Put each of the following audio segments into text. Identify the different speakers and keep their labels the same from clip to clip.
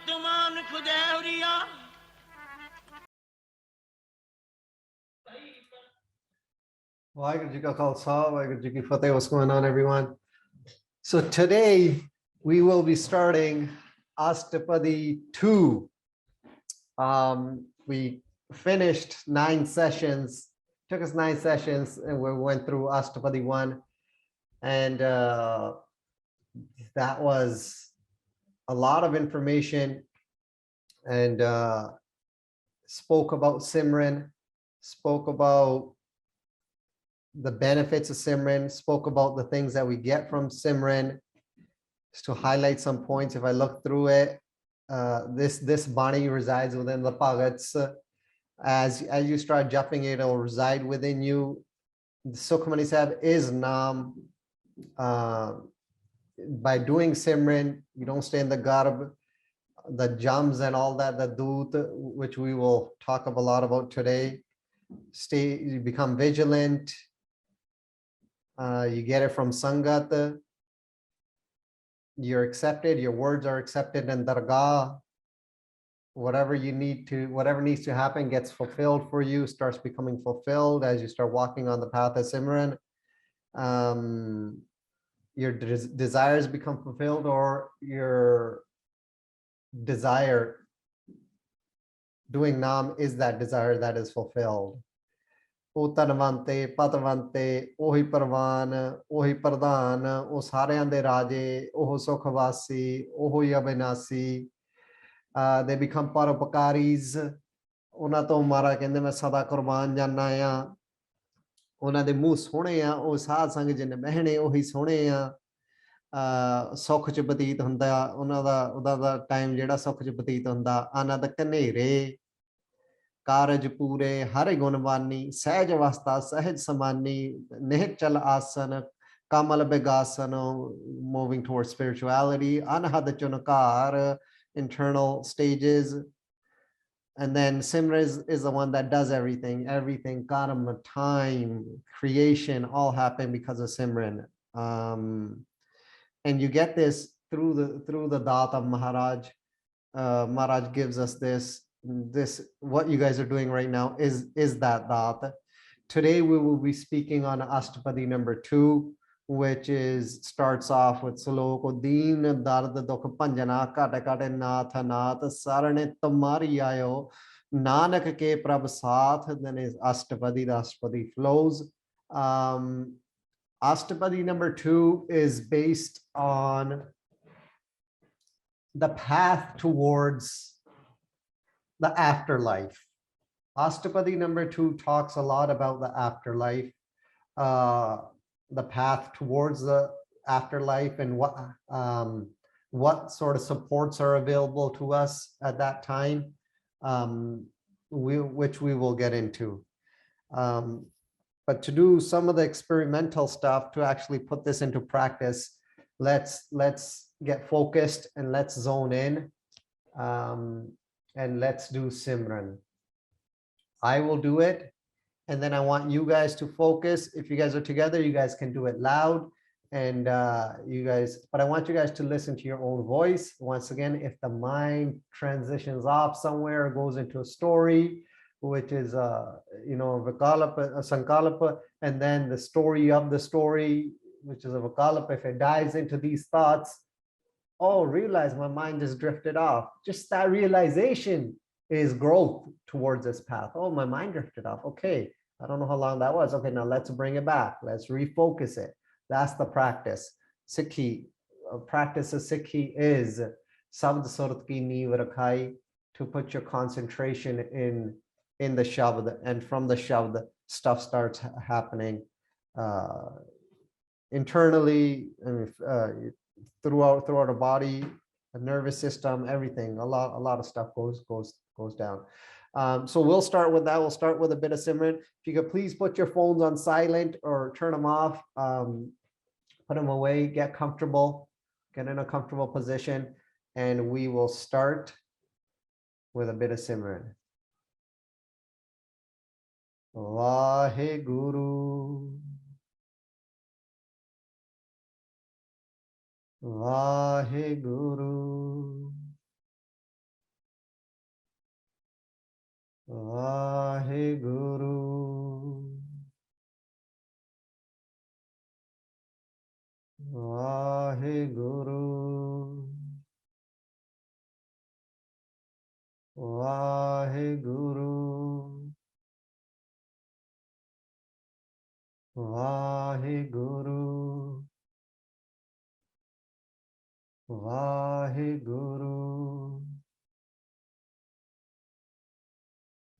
Speaker 1: What's going on, everyone? So today we will be starting Astpadi 2. We finished 9 sessions, took us 9 sessions, and we went through Astpadi 1. And that was a lot of information, and spoke about Simran, spoke about the benefits of Simran, spoke about the things that we get from Simran. Just to highlight some points, if I look through it, this Bani resides within the Bhagats. As you start jumping, it will reside within you. The Sukhmani Sahib is Naam. By doing Simran, you don't stay in the garb, the jams and all that, the doot, which we will talk a lot about today. You become vigilant. You get it from Sangat. You're accepted, your words are accepted in Dargah. Whatever needs to happen gets fulfilled for you, starts becoming fulfilled as you start walking on the path of Simran. Your desires become fulfilled, or your desire doing Naam is that desire that is fulfilled. Utanvante, Patavante, Ohi Parvan, Ohi Pradhan, O Sareyan de Raje, Oho Sokhvasi, Oho Abinasi. They become Parapakaris. Una to Mara Kende me Sada Kurban Janaya. Una de Mu Sonea, O Sad Sangajin Behene, Ohi Sonea. Sokh ਚ ਬਤੀਤ ਹੁੰਦਾ, ਉਹਨਾਂ ਦਾ time ਜਿਹੜਾ ਸੁੱਖ ਚ ਬਤੀਤ ਹੁੰਦਾ, ਆਨੰਦ ਕਨੇਰੇ ਕਾਰਜ ਪੂਰੇ ਹਰ ਗੁਣਵਾਨੀ, ਸਹਿਜ ਅਵਸਥਾ ਸਹਿਜ ਸਮਾਨੀ, ਨਿਹਚਲ ਆਸਨ ਕਮਲ ਬਿਗਾਸਨ, moving towards spirituality, anahad chunakar, internal stages. And then Simra is the one that does everything, karma, time, creation, all happen because of Simran. And you get this through the Daat of Maharaj. Maharaj gives us this what you guys are doing right now is that Daat. Today we will be speaking on Astpadi number 2, which starts off with Saloko Deen Dard Dukh Panjana Kate Kate Nath Nath Sarane Tamari Ayo Nanak Ke Prabh Saath. Then is Astpadi. The Astpadi flows. Astpadi number 2 is based on the path towards the afterlife. Astpadi number 2 talks a lot about the afterlife, the path towards the afterlife, and what sort of supports are available to us at that time, which we will get into. But to do some of the experimental stuff, to actually put this into practice, let's get focused and let's zone in, and let's do Simran. I will do it, and then I want you guys to focus. If you guys are together, you guys can do it loud, and but I want you guys to listen to your own voice. Once again, if the mind transitions off somewhere, goes into a story, which is Vikalapa, Sankalapa, and then the story of the story, which is a Vikalapa, if it dives into these thoughts, realize my mind just drifted off. Just that realization is growth towards this path. My mind drifted off. Okay, I don't know how long that was. Okay, now let's bring it back. Let's refocus it. That's the practice. Sikhi, practice of Sikhi is Sabd Surat ki neev rakhai, to put your concentration in the Shabd, and from the Shabd, stuff starts happening internally, throughout our body, the nervous system, everything. A lot of stuff goes down. So we'll start with that. We'll start with a bit of Simran. If you could please put your phones on silent or turn them off, put them away, get comfortable, get in a comfortable position, and we will start with a bit of Simran. Vaheguru, Vaheguru, Vaheguru, Vaheguru, Vaheguru,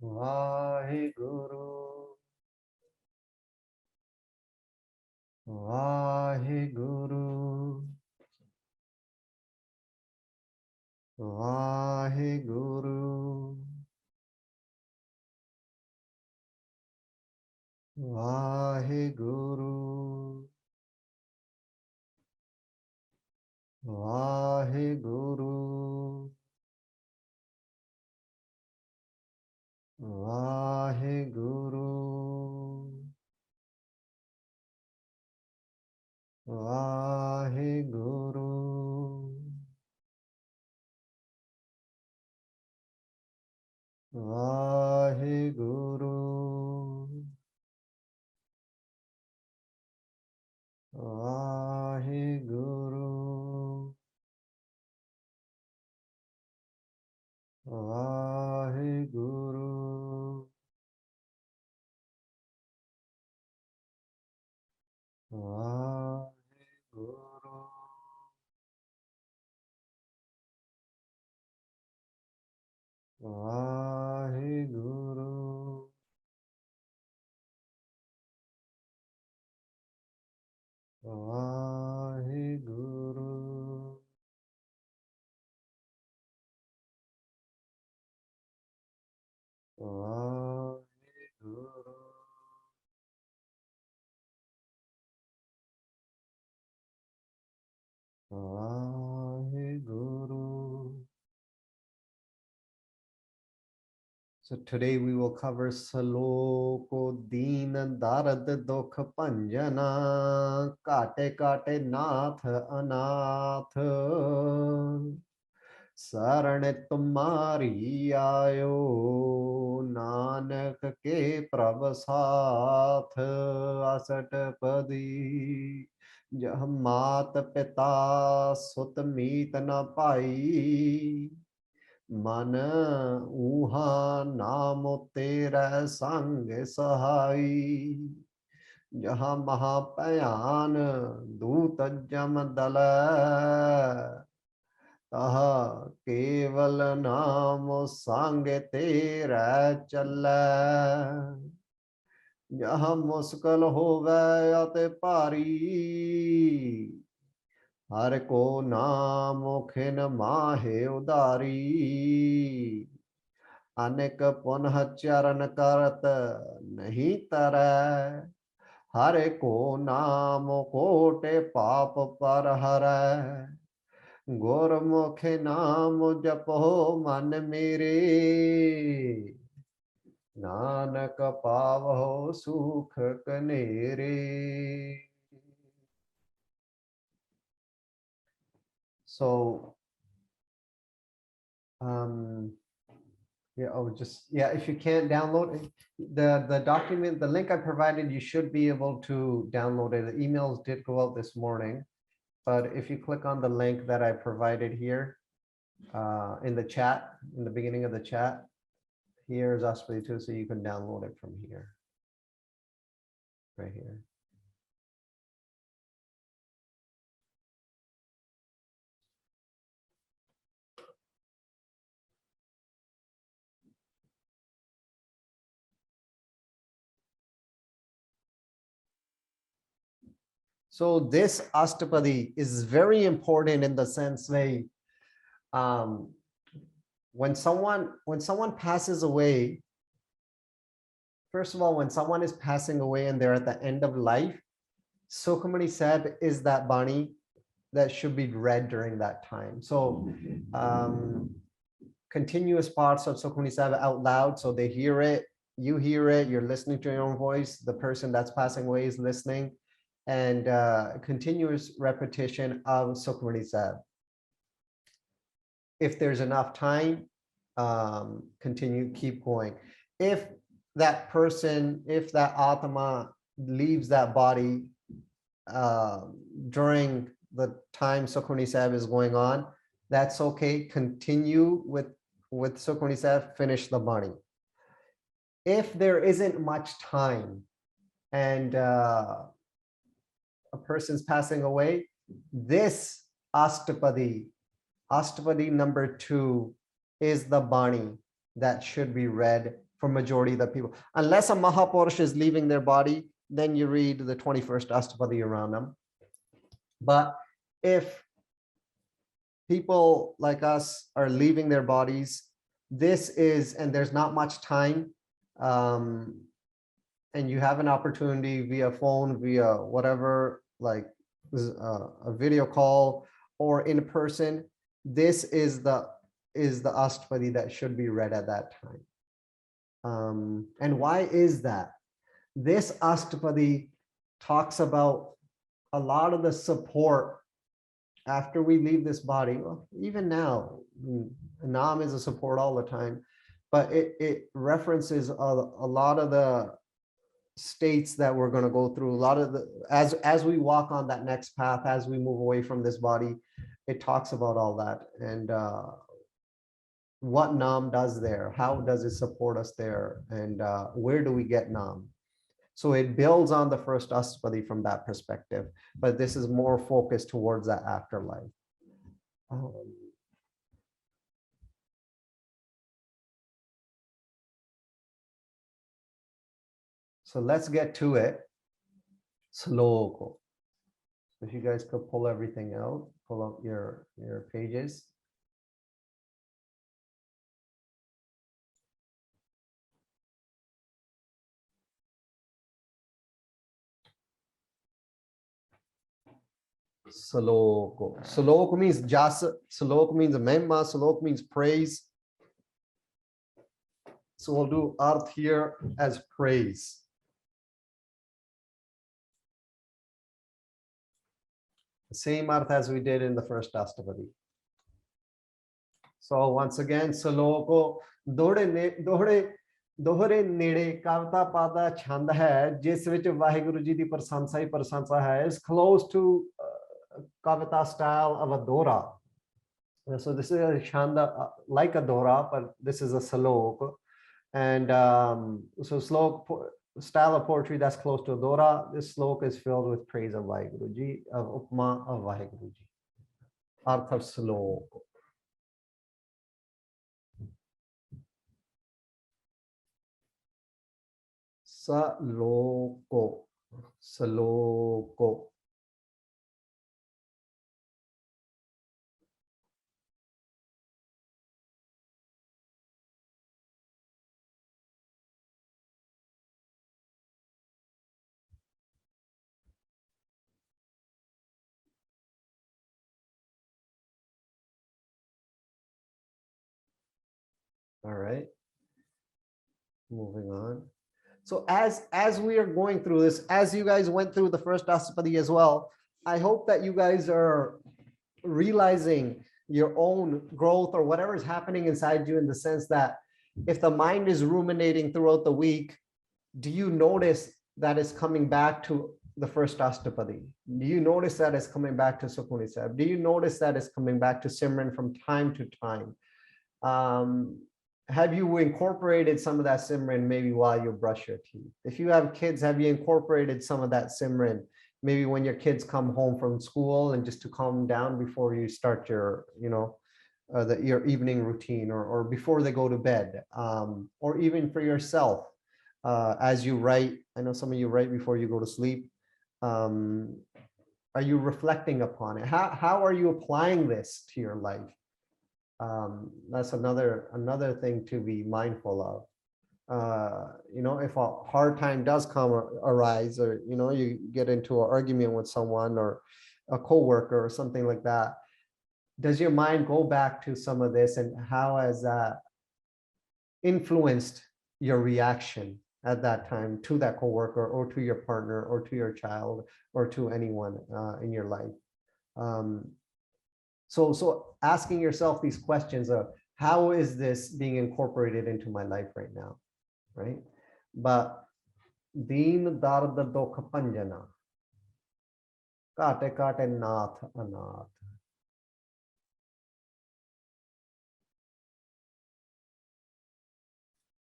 Speaker 1: Vaheguru, Vaheguru, Vaheguru, Vaheguru, Vaheguru, Vaheguru, Vaheguru, Vaheguru, Vaheguru, Vaheguru, Vaheguru, Vaheguru, Vaheguru, Vaheguru, Vaheguru. So today we will cover Saloko Deen Darad Dukh Panjana Kate Kate Nath Anath Saran Tumari Ayo Nanak Ke Prabhasath Astpadi Jah Mat Pita Sut Meet Na Pai मन ऊहा नाम तेरा संग सहाई जहाँ महापयान दूत जम दल तह केवल नाम संग तेरा चल जहाँ मुश्किल हो गया ते भारी हर को नाम खिन माहे उदारी अनेक पुनः चरण करत नहीं तरह हर को नाम कोटे पाप पर हर गुरमुख नाम जपो मन मेरे नानक पावो सुख Kanere. So, if you can't download it, the document, the link I provided, you should be able to download it. The emails did go out this morning, but if you click on the link that I provided here in the chat, in the beginning of the chat, here's Astpadi too, so you can download it from here, right here. So this Astpadi is very important in the sense that when someone passes away, first of all, when someone is passing away and they're at the end of life, Sukhmani Sahib is that Bani that should be read during that time. So continuous parts of Sukhmani Sahib out loud, so they hear it, you hear it, you're listening to your own voice, the person that's passing away is listening, and continuous repetition of Sukhmani Sahib. If there's enough time, keep going. If that person, if that Atma leaves that body during the time Sukhmani Sahib is going on, that's okay. Continue with with Sukhmani Sahib, finish the Bani. If there isn't much time and a person's passing away, this Astpadi number 2 is the Bani that should be read for majority of the people. Unless a Mahapurush is leaving their body, then you read the 21st Astpadi around them. But if people like us are leaving their bodies, this is, and there's not much time, and you have an opportunity via phone, via whatever, like a video call or in person, this is the Astpadi that should be read at that time. And why is that? This Astpadi talks about a lot of the support after we leave this body. Well, even now, Nam is a support all the time, but it references a lot of the states that we're going to go through. A lot of the, as we walk on that next path, as we move away from this body, it talks about all that, and what Nam does there, how does it support us there, and where do we get Nam? So it builds on the first Astpadi from that perspective, but this is more focused towards that afterlife. So let's get to it. Sloko. If you guys could pull everything out, pull up your pages. Saloko. Saloko means jasa. Saloko means mehma. Saloko means praise. So we'll do arth here as praise. The same arth as we did in the first Astapadi. So once again, saloko दोहरे नेड़े कविता पादा छंद है जिस विच वाहिगुरु जी दी प्रशंसा ही प्रशंसा है, is close to kavita style of a dora. So this is a chanda like a dora, but this is a salok, and so slok style of poetry that's close to a dora. This slok is filled with praise of Vaheguru Ji, of upma of Vaheguru Ji. Arth of slok. Saloko, saloko. All right, moving on. So as we are going through this, as you guys went through the first Astapadi as well, I hope that you guys are realizing your own growth or whatever is happening inside you, in the sense that if the mind is ruminating throughout the week, do you notice that it's coming back to the first Astapadi? Do you notice that it's coming back to Sukhmani Sahib? Do you notice that it's coming back to Simran from time to time? Have you incorporated some of that Simran maybe while you brush your teeth? If you have kids, have you incorporated some of that Simran maybe when your kids come home from school, and just to calm down before you start your, your evening routine, or before they go to bed, or even for yourself as you write? I know some of you write before you go to sleep. Are you reflecting upon it? How are you applying this to your life? That's another thing to be mindful of. If a hard time does arise, or you get into an argument with someone or a coworker or something like that, does your mind go back to some of this, and how has that influenced your reaction at that time to that coworker, or to your partner, or to your child, or to anyone in your life? So asking yourself these questions of how is this being incorporated into my life right now, right? But deen dard dukh panjana, kate kate nath anath.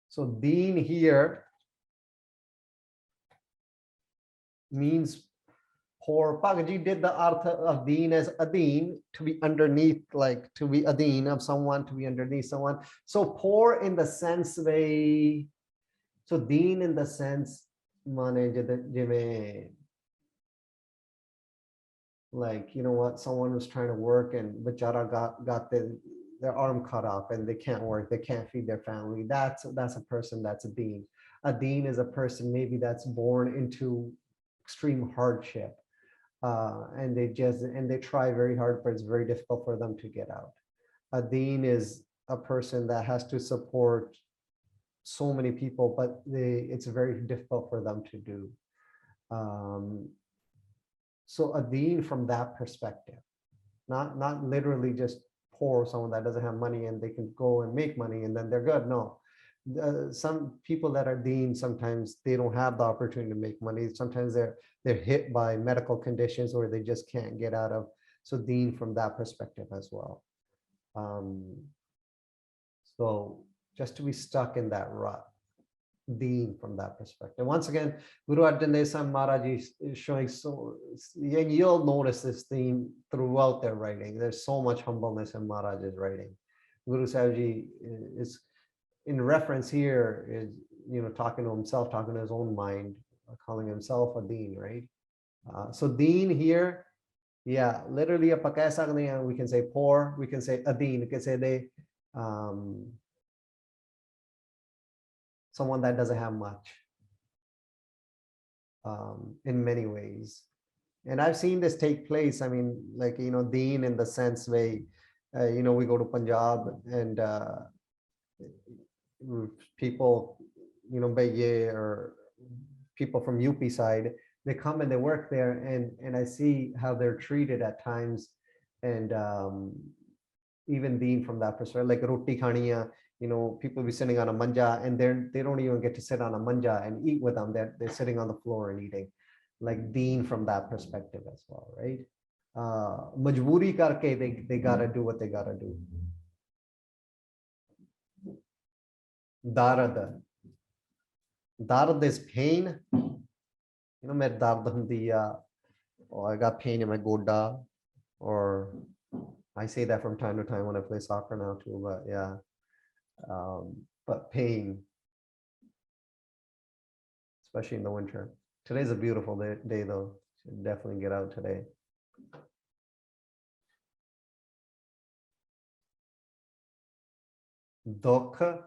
Speaker 1: So deen here means poor. Pagaji did the artha of deen as adeen, to be underneath, like to be adeen of someone, to be underneath someone. So poor in the sense they, so deen in the sense, like, you know what, someone was trying to work and bachara got their arm cut off and they can't work, they can't feed their family. That's a person, that's a deen. A deen is a person maybe that's born into extreme hardship, and they try very hard, but it's very difficult for them to get out. A deen is a person that has to support so many people, but it's very difficult for them to do. So a deen from that perspective, not literally just poor, someone that doesn't have money and they can go and make money and then they're good. No, some people that are deen, sometimes they don't have the opportunity to make money. Sometimes they're hit by medical conditions or they just can't get out of. So deen from that perspective as well. So just to be stuck in that rut, deen from that perspective. Once again, Guru Arjan Dev Sahib Maharaj is showing so, and you'll notice this theme throughout their writing. There's so much humbleness in Maharaj's writing. Guru Sahib Ji is, in reference here, is, you know, talking to himself, talking to his own mind, calling himself a deen, right? So deen here, yeah, literally we can say poor, we can say a deen, we can say they, someone that doesn't have much, in many ways. And I've seen this take place. I mean, like, you know, deen in the sense way, you know, we go to Punjab and people, you know, Baye or people from UP side, they come and they work there, and I see how they're treated at times, and even deen from that perspective, like roti khaniya, you know, people be sitting on a manja and they don't even get to sit on a manja and eat with them. They're sitting on the floor and eating, like deen from that perspective as well, right? Majboori karke, they gotta do what they gotta do. Darad. Darad is pain. You know, my dard hundi ya, or I got pain in my goda, or I say that from time to time when I play soccer now too, but yeah. But pain, especially in the winter. Today's a beautiful day though. Should definitely get out today. Dokha.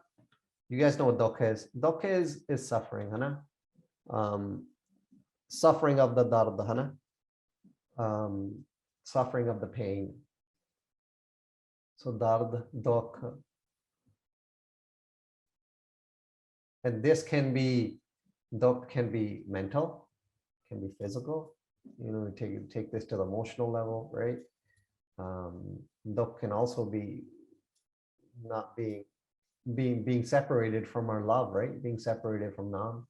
Speaker 1: You guys know what dokha is. Dokha is suffering, hana? Suffering of the dard, hana? Suffering of the pain. So dard, dokha. And this can be, dokh can be mental, can be physical. You know, take this to the emotional level, right? Dokh can also be not being separated from our love, right? Being separated from Nam.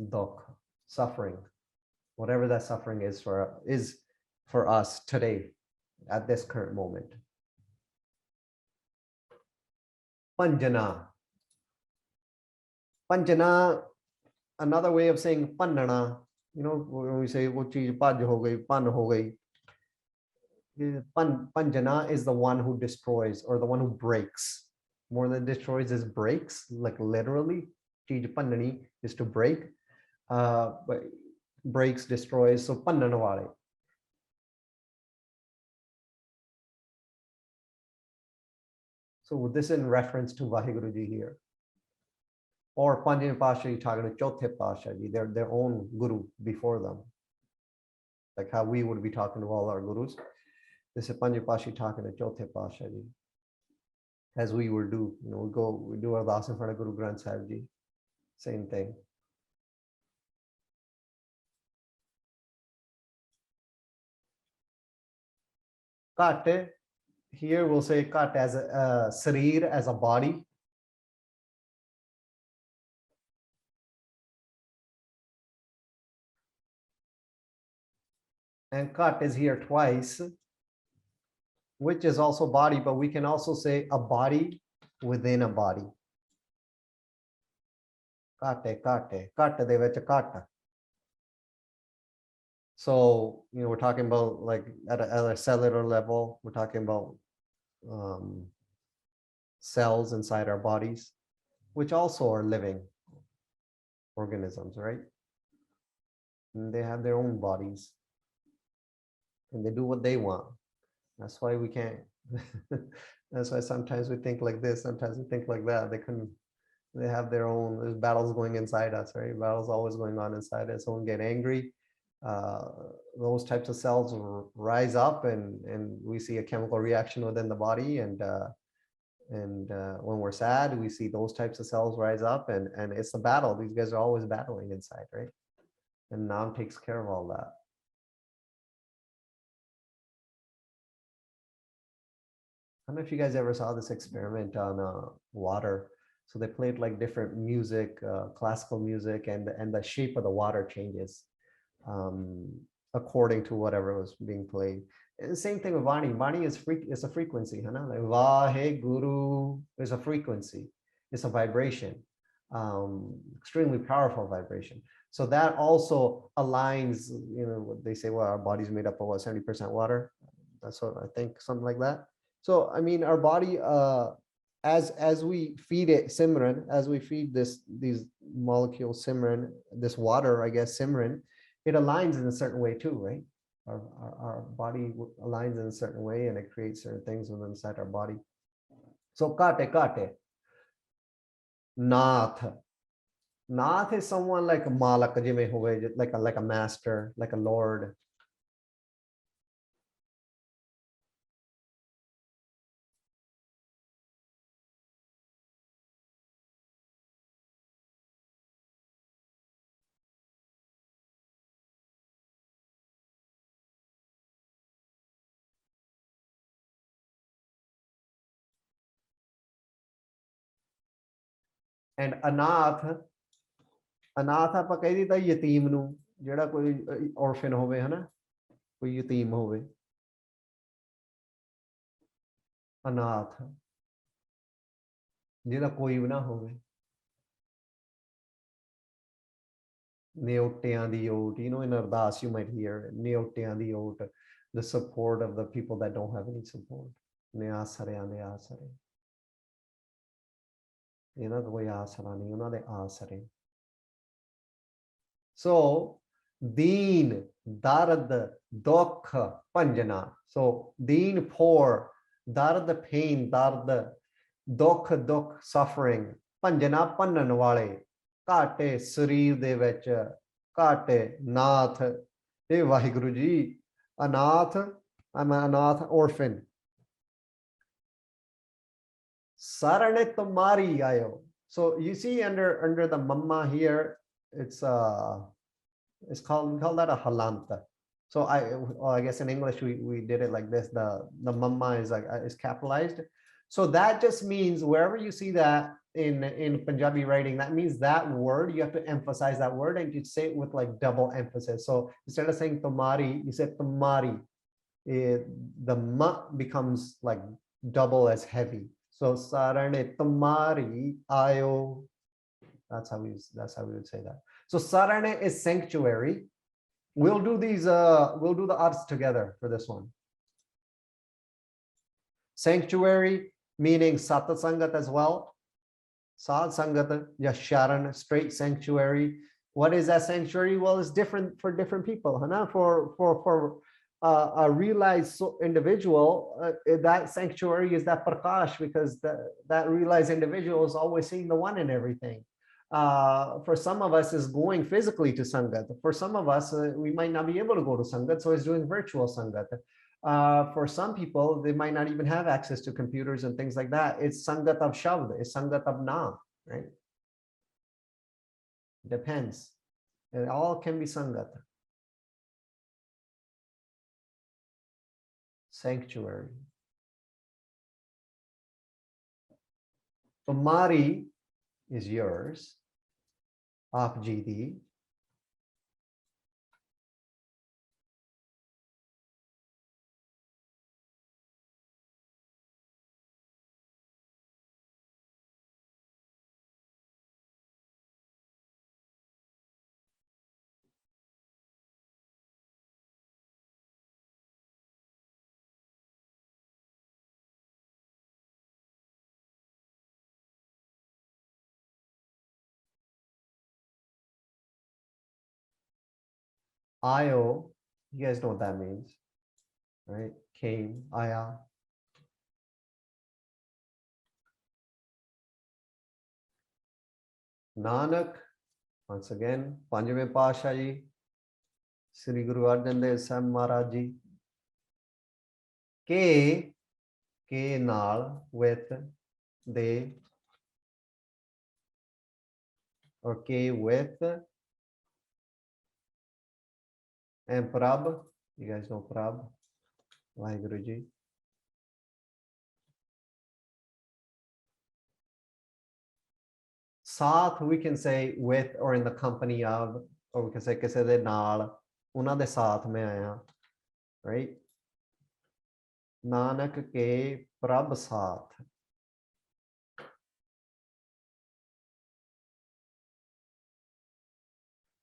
Speaker 1: Dokh, suffering, whatever that suffering is for us today, at this current moment. Panjana. Panjana, another way of saying pannana, you know, when we say wo cheez bhaj ho gayi, pan ho gayi. Panjana is the one who destroys, or the one who breaks. More than destroys is breaks, like literally. Cheez pannani is to break. But breaks, destroys, so pannana wale. So this is in reference to Vaheguru Ji here. Or Panjami Pasha, talking to Chothe Pasha Ji, they're their own guru before them. Like how we would be talking to all our gurus. This is Panjami Pasha talking to Chothe Pasha Ji. As we would do, you know, we do our das in front of Guru Granth Sahib Ji. Same thing. Kate, here we'll say Kate as a sarir, as a body. And Kat is here twice, which is also body, but we can also say a body within a body. Kate, kate de vich kata. So, we're talking about like at a cellular level, we're talking about cells inside our bodies, which also are living organisms, right? And they have their own bodies and they do what they want. That's why we can't. That's why sometimes we think like this, sometimes we think like that. They have their own, there's battles going inside us, right? Battles always going on inside us. Someone get angry, those types of cells will rise up and we see a chemical reaction within the body. And when we're sad, we see those types of cells rise up and it's a battle. These guys are always battling inside, right? And Nam takes care of all that. I don't know if you guys ever saw this experiment on water. So they played like different music, classical music, and the shape of the water changes according to whatever was being played. And the same thing with Vani. Vani is a frequency. Like Vahe Guru is a frequency. It's a vibration, extremely powerful vibration. So that also aligns, what they say, well, our body's made up of what, 70% water? That's what I think, something like that. So, I mean, our body, as we feed it Simran, as we feed these molecules Simran, this water, I guess, Simran, it aligns in a certain way too, right? Our body aligns in a certain way and it creates certain things within inside our body. So, kate. Nath. Nath is someone like a malak, like a master, like a lord. And anath ਆਪਾਂ ਕਹਿ ਦਿੱਤਾ ਯਤੀਮ ਨੂੰ, ਜਿਹੜਾ ਕੋਈ orphan ਹੋਵੇ, ਹਨਾ, ਕੋਈ ਯਤੀਮ ਹੋਵੇ, ਅਨਾਥ, ਜਿਹਦਾ ਕੋਈ ਵੀ ਨਾ ਹੋਵੇ, ਨਿਉਟਿਆਂ ਦੀ ਓਟ, in ਅਰਦਾਸ you might hear ਨਿਉਟਿਆਂ ਦੀ ਓਟ, the support of the people that don't have any support, ਨਿਆਸਰਿਆਂ ਦੇ ਆਸਰੇ, ਇਹਨਾਂ ਦਾ ਕੋਈ ਆਸਰਾ ਨਹੀਂ, ਉਹਨਾਂ ਦੇ ਆਸਰੇ. So, deen, dard, dukh, panjana. So, deen, poor, dard, pain, dard, dukh, suffering, panjana, pannan wale, kate, sareer de vich, kate, nath. Hey, Vaheguru ji, anath, I'm an anath orphan. Sarane tumari ayo. So, you see under the mamma here, it's called, we call that a halanta. So I guess in English we did it like this. The mamma is capitalized. So that just means wherever you see that in Punjabi writing, that means that word, you have to emphasize that word and you say it with like double emphasis. So instead of saying tamari, you said tamari. The ma becomes like double as heavy. So sarane tamari ayo. That's how we would say that. So sarane is sanctuary. We'll do these, we'll do the arts together for this one. Sanctuary meaning satasangat as well. Sad sangat, yasharan, straight sanctuary. What is that sanctuary? Well, it's different for different people. Hana? For a realized individual, that sanctuary is that prakash, because that realized individual is always seeing the one in everything. For some of us is going physically to Sangat. For some of us, we might not be able to go to Sangat, so it's doing virtual Sangat. For some people, they might not even have access to computers and things like that. It's Sangat of Shabd, it's Sangat of Naam, right? Depends. It all can be Sangat. Sanctuary. So Mari is yours. Aap Jidi. Ayo, you guys know what that means, right? Came, aya. Nanak, once again, Panjਵੇਂ ਪਾਤਸ਼ਾਹ ਜੀ, Sri Guru Arjan Dev Sahib Maharaj ji, ke naal, with, they, or ke with, and Prabh, you guys know Prabh, Vaheguru ji. Saath, we can say with or in the company of, or we can say ਕਿਸੇ ਦੇ ਨਾਲ, ਉਹਨਾਂ ਦੇ ਸਾਥ ਮੈਂ ਆਇਆ, right? Nanak ਕੇ ਪ੍ਰਭ ਸਾਥ.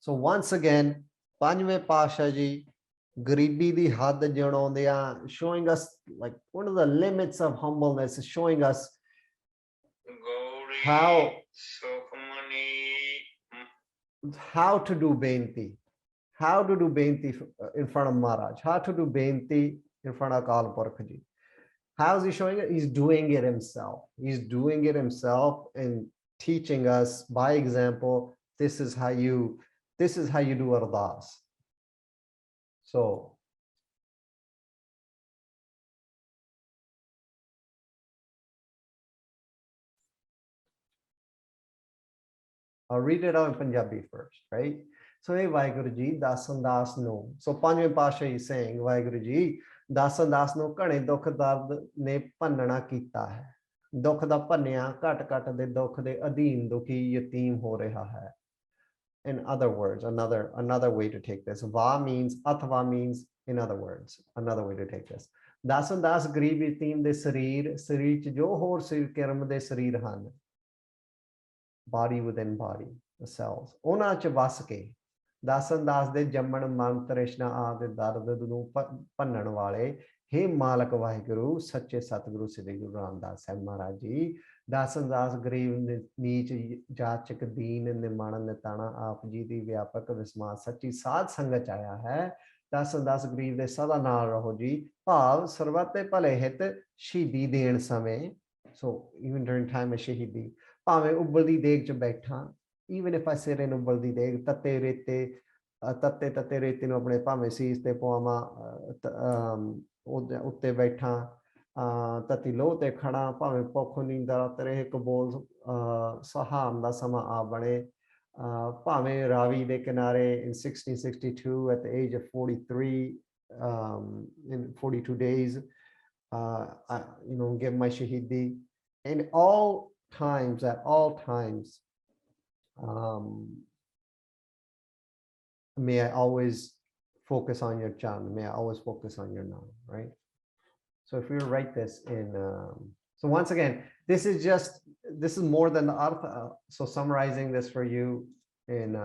Speaker 1: So once again, ਪੰਜਵੇਂ ਪਾਤਸ਼ਾਹ ਜੀ ਗਰੀਬੀ ਦੀ ਹੱਦ ਜਣਾਉਂਦਿਆਂ, showing us like one of the limits of humbleness, is showing us how to do beinti, how to do beinti in front of Maharaj, how to do beinti in front of Akal Purkh ji. How is he showing it? He's doing it himself. He's doing it himself and teaching us by example. This is how you do ardas. So I'll read it out in Punjabi first, right? So, hey, Vaheguru ji, dasan das no. So, Panjਵੇਂ ਪਾਤਸ਼ਾਹ is saying, Vaheguru ji, dasan das no ਘਣੇ ਦੁੱਖ ਦਰਦ ਨੇ ਭੰਨਣਾ ਕੀਤਾ ਹੈ. ਦੁੱਖ ਦਾ ਭੰਨਿਆ ਘਟ ਘਟ ਦੇ ਦੁੱਖ ਦੇ ਅਧੀਨ ਦੁਖੀ ਯਤੀਮ ਹੋ ਰਿਹਾ ਹੈ. In other words, another way to take this. Va means, athva means, in other words, another way to take this. Dasan das ਗਰੀਬ ਯਤੀਮ ਦੇ ਸਰੀਰ ਚ ਜੋ ਹੋਰ ਸਰੀਰ ਕਰਮ ਦੇ ਸਰੀਰ ਹਨ. Body within body, the cells. ਉਹਨਾਂ ਚ ਵਸ ਕੇ ਦਾਸਨ ਦਾਸ ਦੇ ਜੰਮਣ ਮਨ ਤ੍ਰਿਸ਼ਨਾ ਆਦਿ ਦਰਦ ਨੂੰ ਭੰਨਣ ਵਾਲੇ हे ਮਾਲਕ ਵਾਹਿਗੁਰੂ ਸੱਚੇ ਸਤਿਗੁਰੂ ਸ੍ਰੀ ਗੁਰੂ ਰਾਮਦਾਸ ਸਾਹਿਬ ਮਹਾਰਾਜ ਜੀ. ਦਾਸਨ ਦਾਸ ਗਰੀਬ ਨੀਚ ਜਾਚਕ ਦੀਨ ਨਿਮਾਣ ਨਿਤਾਣਾ ਆਪ ਜੀ ਦੀ ਵਿਆਪਕ ਵਿਸਮਾਸ ਸੱਚੀ ਸਾਧ ਸੰਗਤ ਆਇਆ ਹੈ. ਦਾਸਨ ਦਾਸ ਗਰੀਬ ਦੇ ਸਦਾ ਨਾਲ ਰਹੋ ਜੀ. ਭਾਵ ਸਰਬੱਤ ਦੇ ਭਲੇ ਹਿੱਤ ਸ਼ਹੀਦੀ ਦੇਣ ਸਮੇਂ. So even during time of ਸ਼ਹੀਦੀ, ਭਾਵੇਂ ਉਬਲਦੀ ਦੇਗ ਚ ਬੈਠਾ, even if I sit in ਉਬਲਦੀ ਦੇਗ, ਤੱਤੇ ਰੇਤੇ ਨੂੰ ਆਪਣੇ ਭਾਵੇਂ ਸੀਸ ਤੇ ਪਵਾਵਾਂ, ਉੱਤੇ ਬੈਠਾ, ਤਤੀ ਲੋਹ ਤੇ ਖੜਾ, ਭਾਵੇਂ ਭੁੱਖ ਨੀਂਦਰ ਰਾਤ ਰਹੇ ਕਬੋਲ ਸਹਾਮ ਦਾ ਸਮਾਂ ਆ ਬਣੇ, ਭਾਵੇਂ ਰਾਵੀ ਦੇ ਕਿਨਾਰੇ in 1662 at the age of 43, in 42 days, I, give my shahidi. And at all times, may I always focus on your chant, may I always focus on your nam, right? So if we write this in, so once again, this is more than the artha. So summarizing this for you in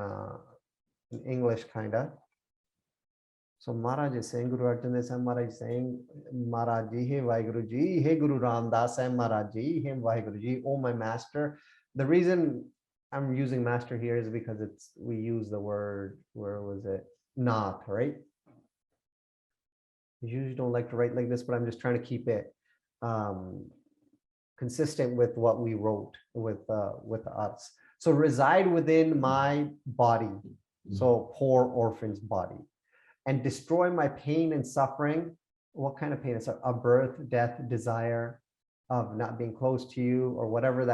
Speaker 1: English, kind of. So Maharaj is saying, Guru Arjan Dev Sahib Maharaj is saying, Maharaj ji, hey Vaheguru ji, hey Guru Ramdas Sahib Maharaj ji, hey Vaheguru ji, oh my master. The reason I'm using master here is because we use the word, where was it? Nath, right? I usually don't like to write like this, but I'm just trying to keep it consistent with what we wrote with us. So reside within my body, so poor orphan's body, and destroy my pain and suffering. What kind of pain? It's a birth, death, desire of not being close to you, or whatever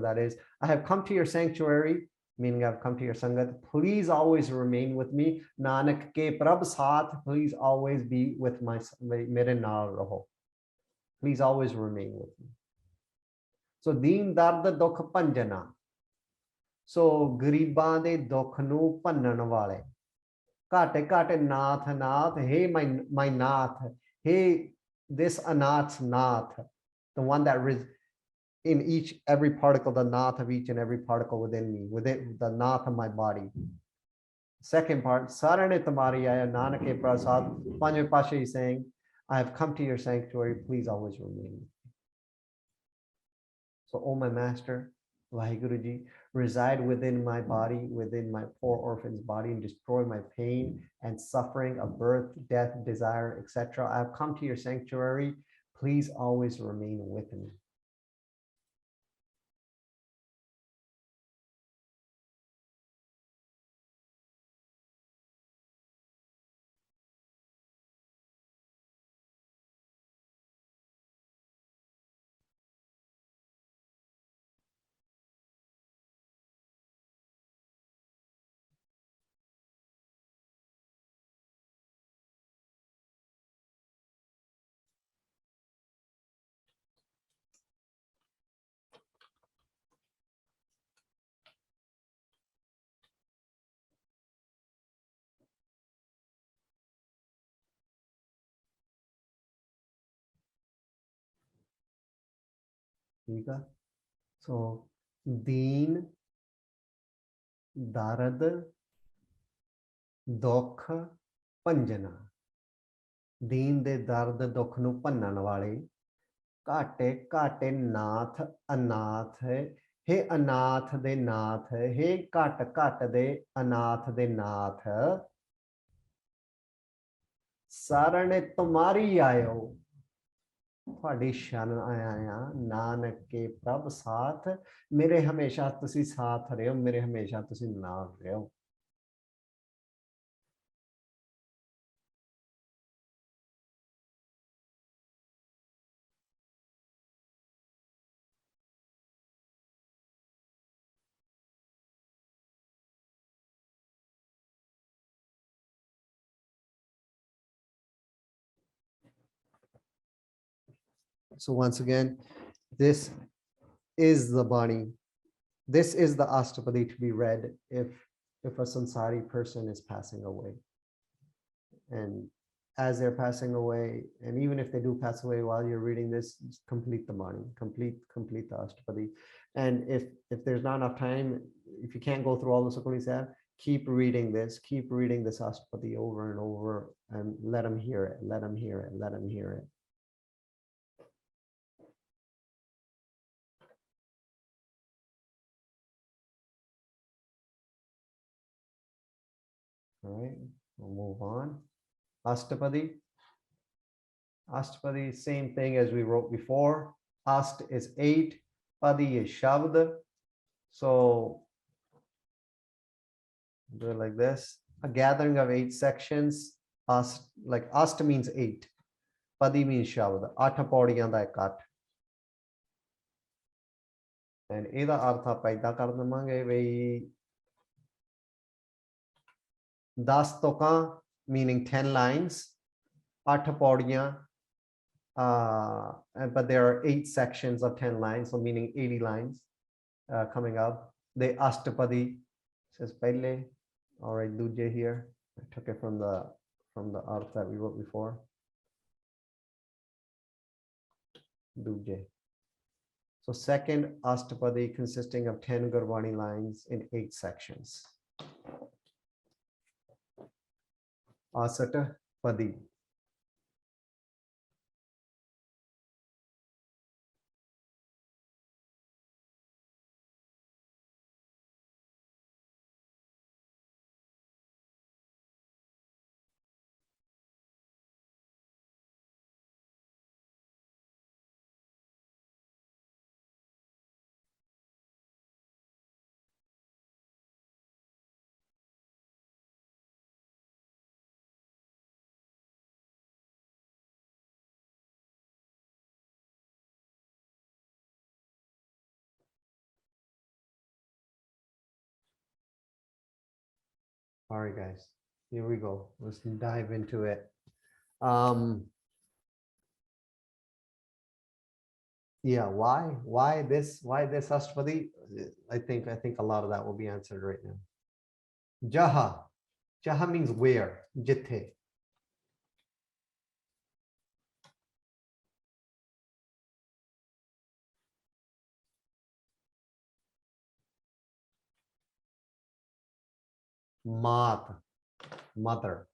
Speaker 1: that is. I have come to your sanctuary, meaning I've come to your sangat. Please always remain with me. Nanak ke prabh saath, please always be with my mere naal raho. Please always remain with me. So deen dard dukh panjana. So gariban de dukh nu pannan wale. Kate kate nath, hey my nath, hey this anath's nath, the one that in every particle, the nath of each and every particle within me, within the nath of my body. Second part, sarane tamari aya nanake prasad. Panjve Pasha is saying, I have come to your sanctuary, please always remain. So, oh my master, Vaheguru Ji, reside within my body, within my poor orphan's body, and destroy my pain and suffering of birth, death, desire, etc. I have come to your sanctuary. Please always remain with me. So, Deen, Darad, Dokh, Panjana. Deen de dard dukh nu pannan wale, ਘਾਟੇ ਘਾਟੇ ਨਾਥ ਅਨਾਥ ਹੈ, ਹੇ ਅਨਾਥ ਦੇ ਨਾਥ, ਹੇ ਘਟ ਘਟ ਦੇ ਅਨਾਥ ਦੇ ਨਾਥ, ਸਰਣ ਤੁਮਾਰੀ ਆਇਓ, ਤੁਹਾਡੀ ਸ਼ਰਨ ਆਇਆ ਆ, ਨਾਨਕ ਕੇ ਪ੍ਰਭ ਸਾਥ, ਮੇਰੇ ਹਮੇਸ਼ਾ ਤੁਸੀਂ ਸਾਥ ਰਹੋ, ਮੇਰੇ ਹਮੇਸ਼ਾ ਤੁਸੀਂ ਨਾਲ ਰਹੋ. So once again, this is the Bani. This is the Astapadi to be read if a Sansari person is passing away. And as they're passing away, and even if they do pass away while you're reading this, complete the Bani, complete the Astapadi. And if there's not enough time, if you can't go through all the Sukhmani Sahib, keep reading this Astapadi over and over, and let them hear it, let them hear it, let them hear it. All right, we'll move on. Astapadi. Astpadi, same thing as we wrote before. Ast is 8, Padi is Shabd. So do it like this. A gathering of 8 sections. Ast, like Ast means 8. Padi means Shabd. Atha paudiyaan da ek at. And eda artha paida kar devange vai 10 toka, meaning 10 lines. Atha paudiyaan, but there are 8 sections of 10 lines, so meaning 80 lines coming up. The Astapadi says pehle. All right, duje here. I took it from the arth that we wrote before. Duje. So second Astapadi consisting of 10 Gurbani lines in 8 sections. Asata Padi. All right, guys, here we go. Let's dive into it. Yeah, why this Astapadi? I think a lot of that will be answered right now. Jaha means where, jithe. Mat, mother.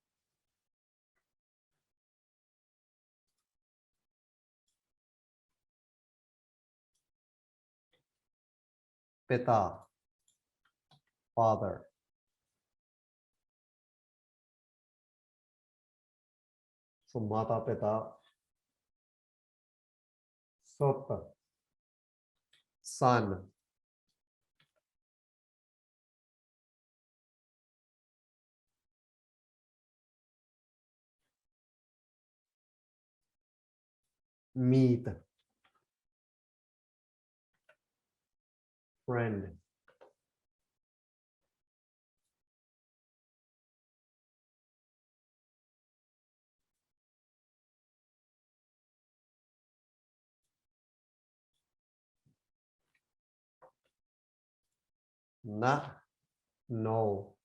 Speaker 1: Pita, father. So mata pita, sot, son. Meet, friend. Na, no.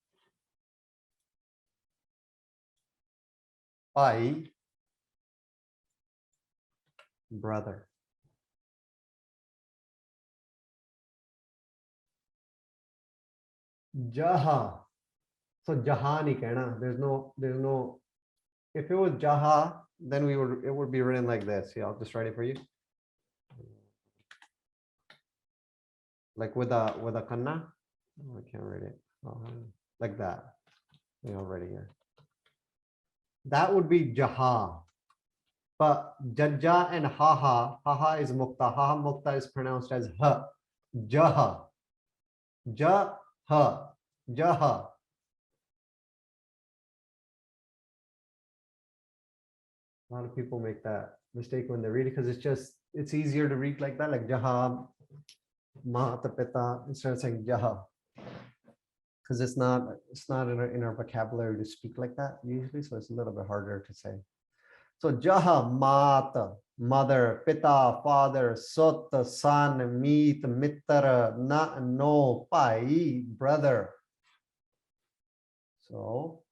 Speaker 1: Pai, brother. Jaha. So jaha nahi kehna. There's no. If it was jaha, then it would be written like this. Yeah, I'll just write it for you. Like with a kanna. Oh, I can't write it. Oh, like that. Yeah, I'll write it here. That would be jaha. But jajja and haha, haha is mukta. Haha mukta is pronounced as ha. Jaha. Jaha. Jaha. A lot of people make that mistake when they read it because it's easier to read like that, like jaha, mata pita, instead of saying jaha. Because it's not in our vocabulary to speak like that usually, so it's a little bit harder to say. So jaha, mata, mother, pita, father, sot, son, meet, mitra, na, no, pai, brother. So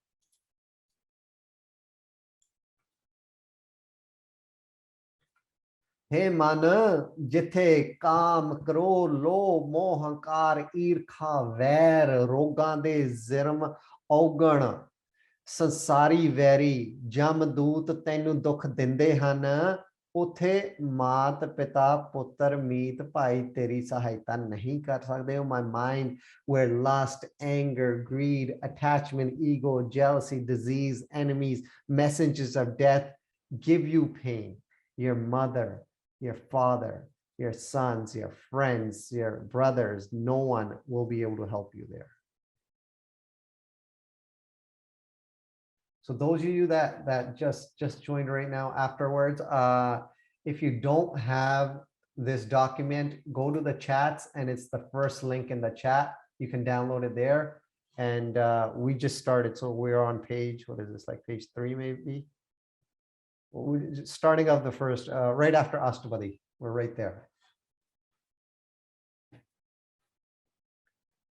Speaker 1: हे मन जिथे काम क्रोध लोभ मोह हंकार ईर्खा वैर रोगां दे जिरम औगण संसारी vary जमदूत तैनू दुख दिंदे हन उथे मात पिता पुत्र मीत भाई तेरी सहायता नहीं कर सकते. My mind where lust, anger, greed, attachment, ego, jealousy, disease, enemies, messengers of death give you pain. Your mother, your father, your sons, your friends, your brothers, no one will be able to help you there. So those of you that just joined right now afterwards, if you don't have this document, go to the chats and it's the first link in the chat. You can download it there. And we just started, so we're on page, what is this, like page 3 maybe? Starting off the first, right after Astpadi, we're right there.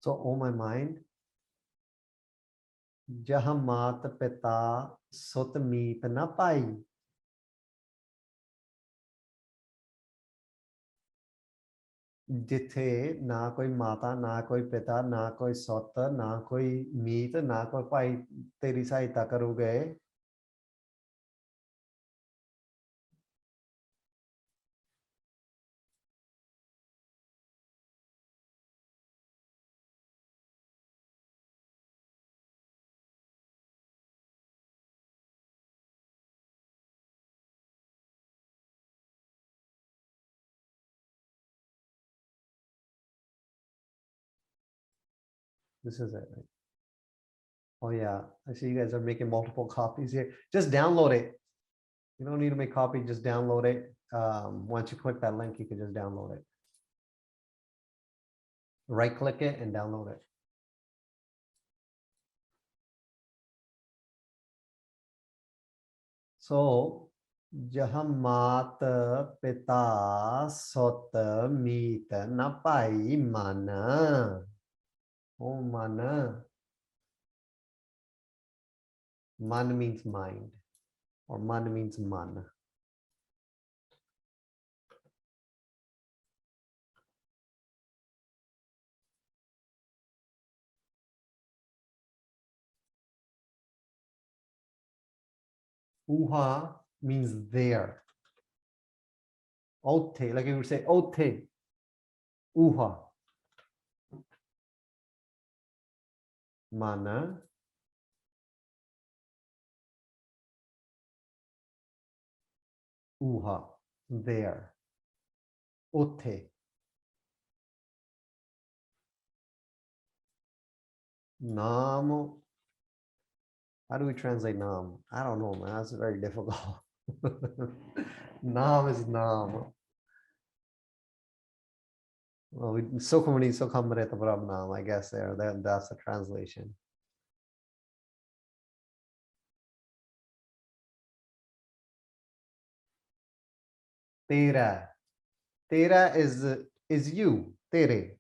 Speaker 1: So, oh my mind, Jaha mat pita sut meet na pai. जिथे ना कोई माता ना कोई पिता ना कोई सौत ना कोई मीत ना कोई भाई तेरी सहायता करोगे. This is it. Right? Oh yeah, I see you guys are making multiple copies here. Just download it. You don't need to make a copy, just download it. Once you click that link, you can just download it. Right click it and download it. So, jaha mat pita sot meet na pai mana. Oh mana. Man means mind, or man means man. Uha means there. Ote, like you would say, ote, uha. Mana. Uha. There. Utte. Nam. How do we translate Nam? I don't know, man. That's very difficult. Nam is Nam. Well, Sukhmani Sukhamrita Nam, I guess there. That's the translation. Tera. Tera is you. Tere.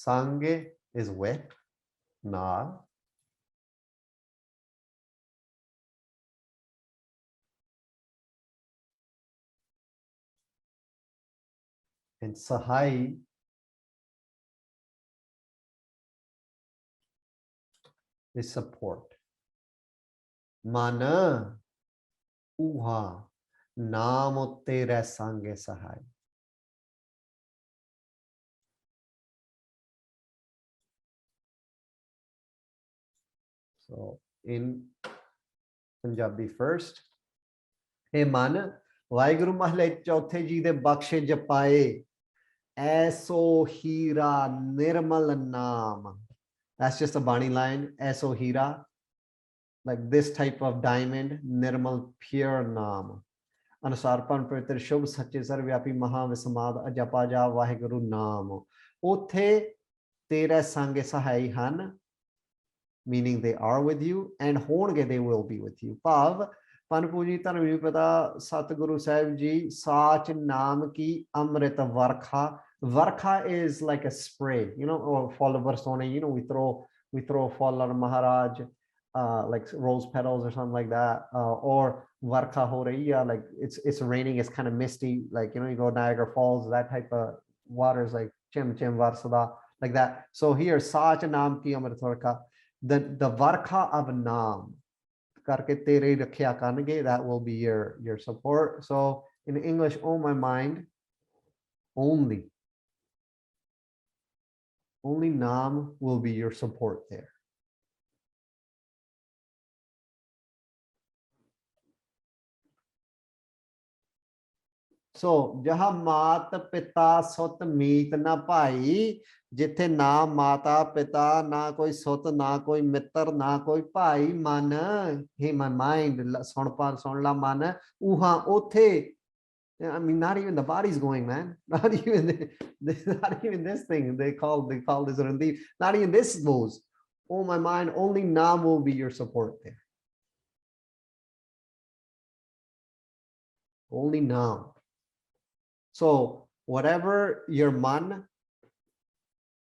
Speaker 1: Sange is with. Na. And Sahai is support. Mana. Uha. Nam tere sange Sahai. So in Punjabi first. Hey man, Waheguru Mahle Chauthe Ji de Bakshe Japaye. Aso Hira Nirmal Naam. That's just a Bani line. Aso Hira. Like this type of diamond. Nirmal pure Naam. Anusarpan Pratir Shubh Sache Sarvyapi Maha Visamad Ajapaja Waheguru Naam. Uthe Tere Sange Sahai Han. Meaning they are with you, and honge they will be with you. Pav Panpuji Tanvi Pata Satguru Sahib Ji Sach Naam Ki Amrita Varkha. Varkha is like a spray, you know, or fall barsone, you know, we throw fall Maharaj, like rose petals or something like that, or Varkha ho rahi, like it's raining, it's kind of misty, like, you know, you go Niagara Falls, that type of water is like chim varsada, like that. So here Sach Naam Ki Amrita Varkha. The Varkha of Naam, that will be your support. So in English, oh my mind, only Naam will be your support there. So jaha mat pita sut meet na pai, जिथे ना माता पिता ना कोई सुत ना कोई मित्र ना कोई भाई मन. Hey, my mind, सुन ला मन. उहा ओथे. I mean, not even the body's going, man. Not even this thing they call this Randeep. Not even this moves. Oh my mind, only Naam will be your support there. Only Naam. So whatever your man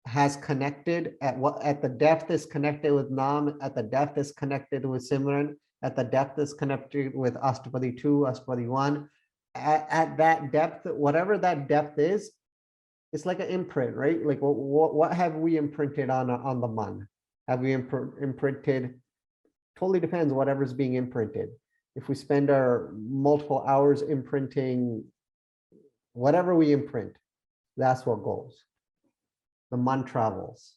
Speaker 1: has connected at the depth is connected with Naam, at the depth is connected with Simran, at the depth is connected with Astpadi 2, Astpadi 1. At that depth, whatever that depth is, it's like an imprint, right? Like what have we imprinted on the man? Have we imprinted? Totally depends whatever's being imprinted. If we spend our multiple hours imprinting, whatever we imprint, that's what goes. The man travels.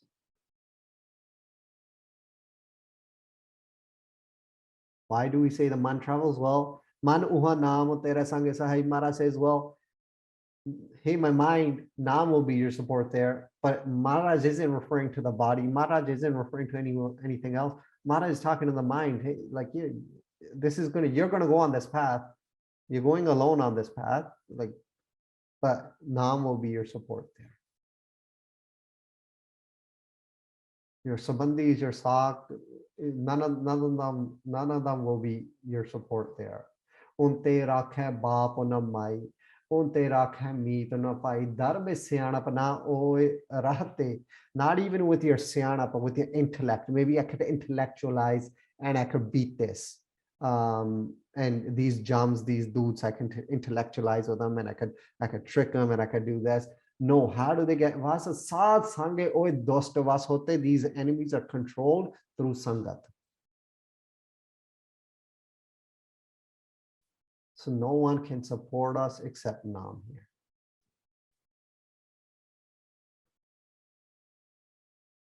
Speaker 1: Why do we say the man travels? Well, man uha naam tera sange sahai. Mara says, well, hey, my mind, Naam will be your support there. But Maharaj isn't referring to the body. Maharaj isn't referring to anything else. Maharaj is talking to the mind. Hey, like you're gonna go on this path. You're going alone on this path. Like, but Naam will be your support there. Your Sabandhis, your Sak, none of them will be your support there. Unte rakhe baap na mai, unte rakhe meet na pai, dharme syanap na oe rahte. Not even with your syanap, but with your intellect. Maybe I could intellectualize and I could beat this. And these jams, these dudes, I can intellectualize with them, and I could trick them, and I could do this. No, how do they get was saad sange oy dost was hote? These enemies are controlled through sangat. So no one can support us except Nam here.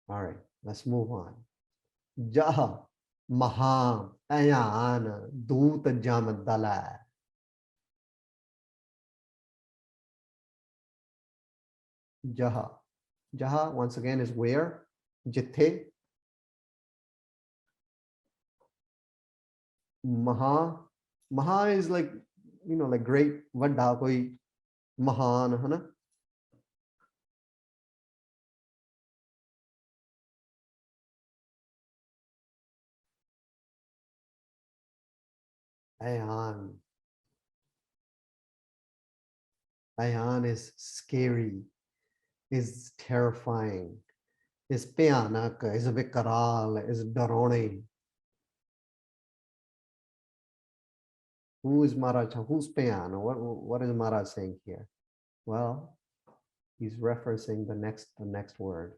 Speaker 1: All right, let's move on. Jah Maha Ayan Doot Jam Dala. Jaha. Jaha, once again, is where? Jithe. Maha. Maha is like, like great. Vadda koi Mahan, hai na? Ayan. Ayan is scary, is terrifying, is bhayanak, is vikral, is darone. Who is Maharaj? Who's Payan? What is Maharaj saying here? Well, he's referencing the next word.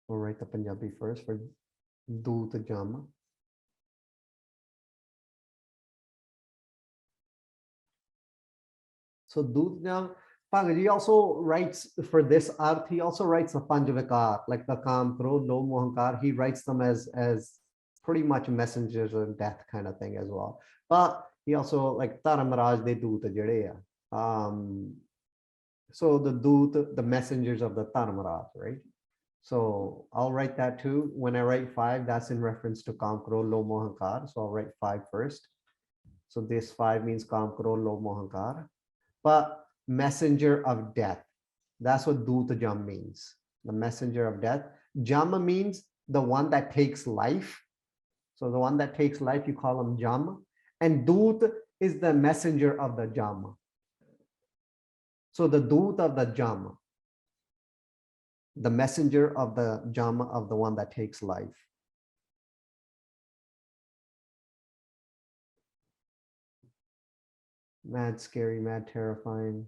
Speaker 1: We'll write the Punjabi first for Doot Jama. So Doot Jama, he also writes for this art, he also writes the Panjavikar, like the Kam, Krodh, Lobh, Mohankar. He writes them as pretty much messengers of death kind of thing as well. But he also, like Dharamraj, they Doot Jade. So the Doot, the messengers of the Dharamraj, right? So I'll write that too. When I write 5, that's in reference to Kam, Krodh, Lobh, Mohankar. So I'll write 5 first. So this 5 means Kam, Krodh, Lobh, Mohankar. But messenger of death, that's what Doot Jam means. The messenger of death. Jama means the one that takes life. So the one that takes life, you call him Jama. And Doot is the messenger of the Jama. So the Doot of the Jama, the messenger of the Jama, of the one that takes life. Mad scary, mad terrifying.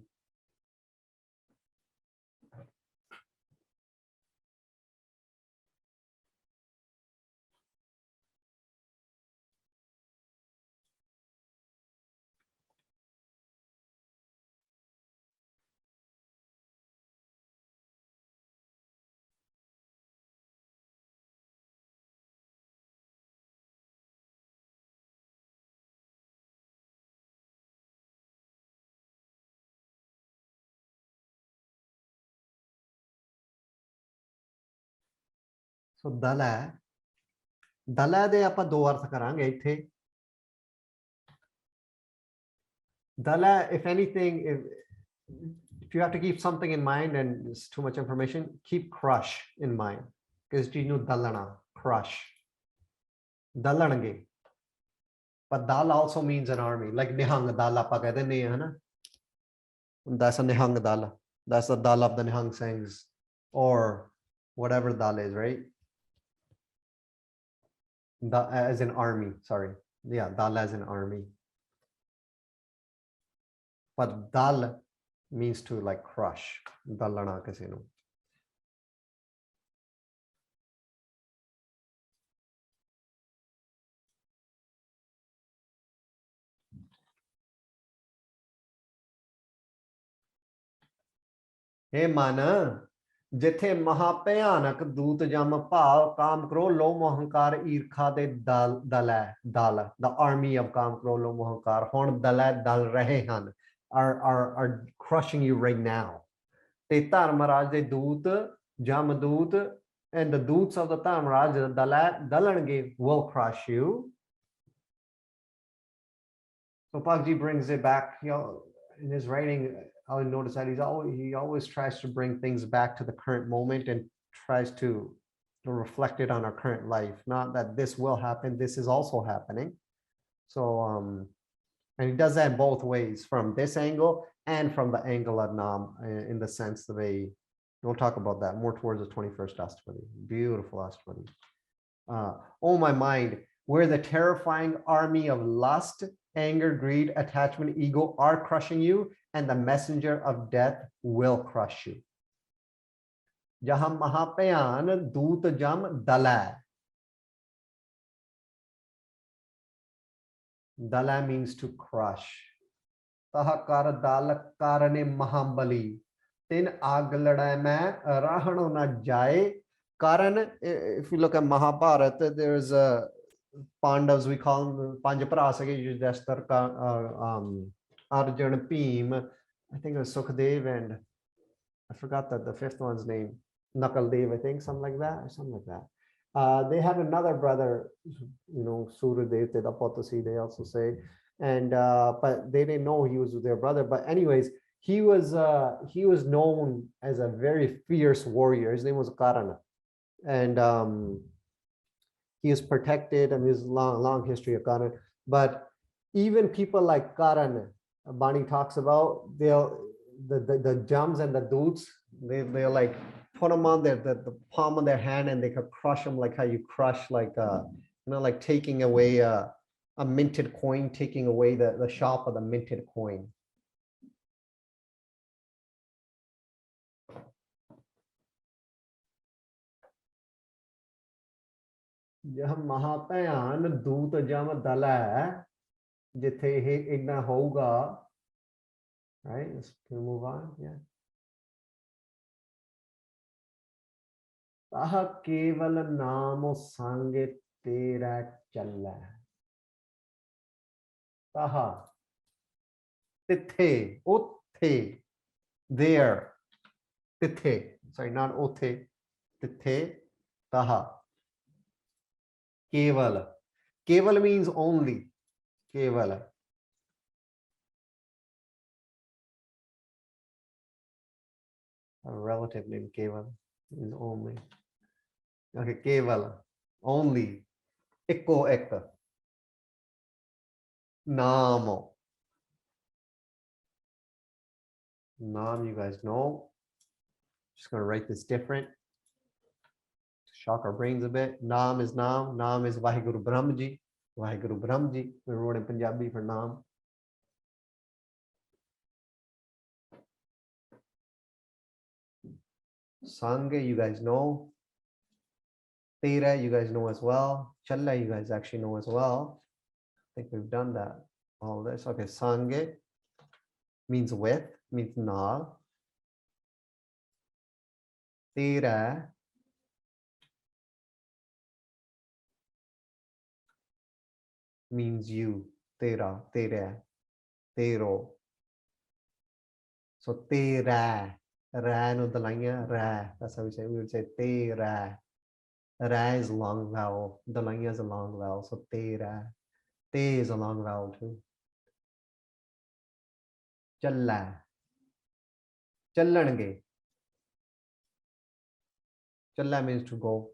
Speaker 1: So Dala de ਆਪਾਂ ਦੋ ਅਰਥ ਕਰਾਂਗੇ ਇੱਥੇ. Dala, if anything, if you have to keep something in mind and it's too much information, keep crush in mind. Because you know dalana, crush. Dalange. But dal also means an army, like Nihang Dala Pagade Nehana. That's a Nihang Dala. That's the Dal of the Nihang Sangs, or whatever Dal is, right? As an army, sorry. Yeah, Dal as an army. But Dal means to like crush. Dalana Casino. Hey mana, ਜਿੱਥੇ ਮਹਾ ਭਿਆਨਕ ਦੂਤ ਜਮ ਭਾਵ ਕਾਮ ਕ੍ਰੋਧ ਲੋਭ ਮੋਹ ਹੰਕਾਰ ਈਰਖਾ ਦੇ ਦਲ ਹੈ ਦਲ the army of ਕਾਮ ਕ੍ਰੋਧ ਲੋਭ ਮੋਹ ਹੰਕਾਰ ਹੁਣ ਦਲ ਰਹੇ ਹਨ are crushing you right now. ਤੇ ਧਰਮਰਾਜ ਦੇ ਦੂਤ ਜਮ ਦੂਤ and the doots of the Dharmraj ਦਲਣਗੇ will crush you. So Pagji brings it back, in his writing. I notice that he always tries to bring things back to the current moment and tries to reflect it on our current life. Not that this will happen, this is also happening. So And he does that both ways, from this angle and from the angle of Nam, in the sense that we'll talk about that more towards the 21st Astpadi. Beautiful Astpadi. Oh my mind, where the terrifying army of lust, anger, greed, attachment, ego are crushing you, and the messenger of death will crush you. Jahan Mahapayan Doot Jam Dala. Dala means to crush. Tahakar Dal Karane Mahambali. Tin Agladai mein Rahano na jaye. Karan, if you look at Mahabharata, there's a Pandavas, we call them Panjaprasage, Arjuna, Bhim. I think it was Sukhdev, and I forgot the fifth one's name. Nakaldev, I think, something like that. They had another brother, Suradev, they also say, and but they didn't know he was their brother. But anyways, he was known as a very fierce warrior. His name was Karana, and he is protected, and there's long history of Karana. But even people like Karana, Bani talks about, the jams and the dudes, they'll like put them on the palm of their hand, and they could crush them like how you crush like like taking away a minted coin, taking away the shop of the minted coin. जब महाभयान दूत जम दल है जिथे इतना होगा, right? Let's move on. Yeah. ताह केवल नाम संग तेरा चला. ताह तिथे उत्थे, there, तिथे, sorry, not उत्थे, तिथे, ताह. Keval. Keval means only. Keval. A relative name, Keval, means only. Okay, Keval, only. Ekko ekka. Namo. Nam, you guys know. Just going to write this different. Shock our brains a bit. Nam is Nam. Nam is Vaheguru Brahmaji. Vaheguru Brahmaji. We wrote in Punjabi for Nam. Sangha, you guys know. Tera, you guys know as well. Challa, you guys actually know as well. I think we've done that. All this. Okay, Sangha means with, means na. Tera means you. Tera, tera, tero. So tera, ra no dalanya, ra. That's how we say. We would say tera. Ra is a long vowel. Dalanya is a long vowel. So tera. Te is a long vowel too. Challa. Challange. Challa means to go.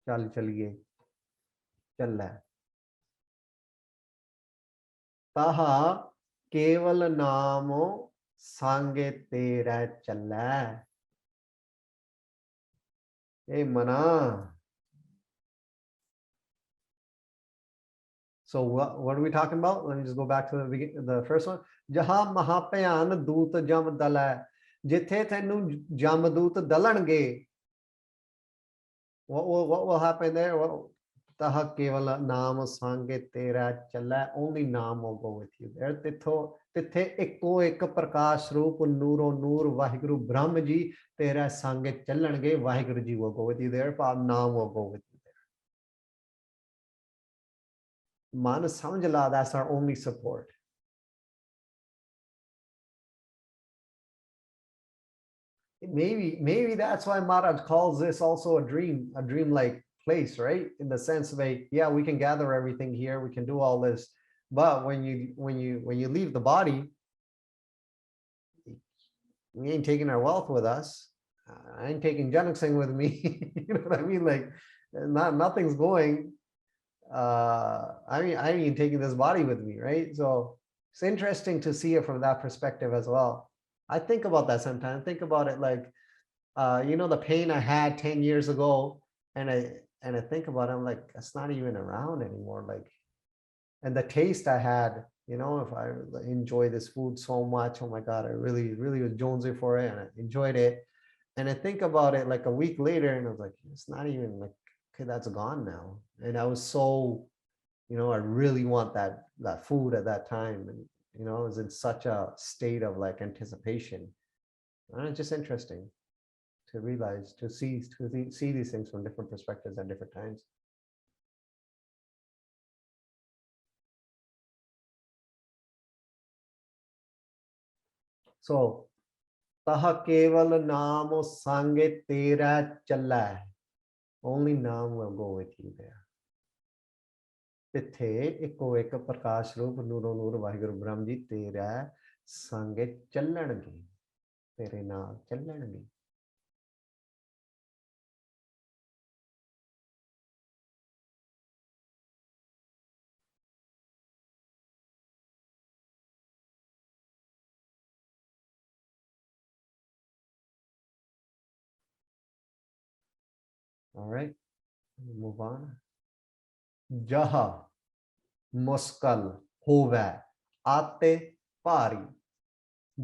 Speaker 1: Chal chaliye. Challa. Taha keval namo sange tera challa. Hey mana. So what are we talking about? Let me just go back to the first one. Jaha mahapayan doot jam dala. Jithe thenu jamdut dalange. What will happen there? Taha kevala naam sange tera chala. Only naam will go with you there. Tithe ekko ek prakash roop nooro noor Vaheguru Brahmaji tera sange chalange. Vaheguru ji will go with you there. Naam will go with you there. Man samjala, that's our only support. Maybe that's why Maharaj calls this also a dream-like place, right? In the sense of yeah, we can gather everything here, we can do all this, but when you leave the body, we ain't taking our wealth with us. I ain't taking Janak Singh with me. You know what I mean? Like, nothing's going. I mean, taking this body with me, right? So it's interesting to see it from that perspective as well. I think about that sometimes. Think about it like, you know, the pain I had 10 years ago, and I think about it, I'm like, that's not even around anymore. Like, and the taste I had, you know, if I enjoy this food so much, oh my God, I really, really was jonesing for it and I enjoyed it. And I think about it like a week later and I was like, it's not even like, okay, that's gone now. And I was so, you know, I really want that food at that time. And, you know, I was in such a state of like anticipation. And it's just interesting to realize, see these things from different perspectives at different times. So तह केवल नाम संगे तेरा चला है. Only naam will go with you there. तिथे eco एक प्रकाश रूप नूरो नूर वाहिगुरु ब्रह्म जी तेरा संगे चलणगे, तेरे नाल चलणगे. All right, move on. जहा मुश्किल होवे आते भारी.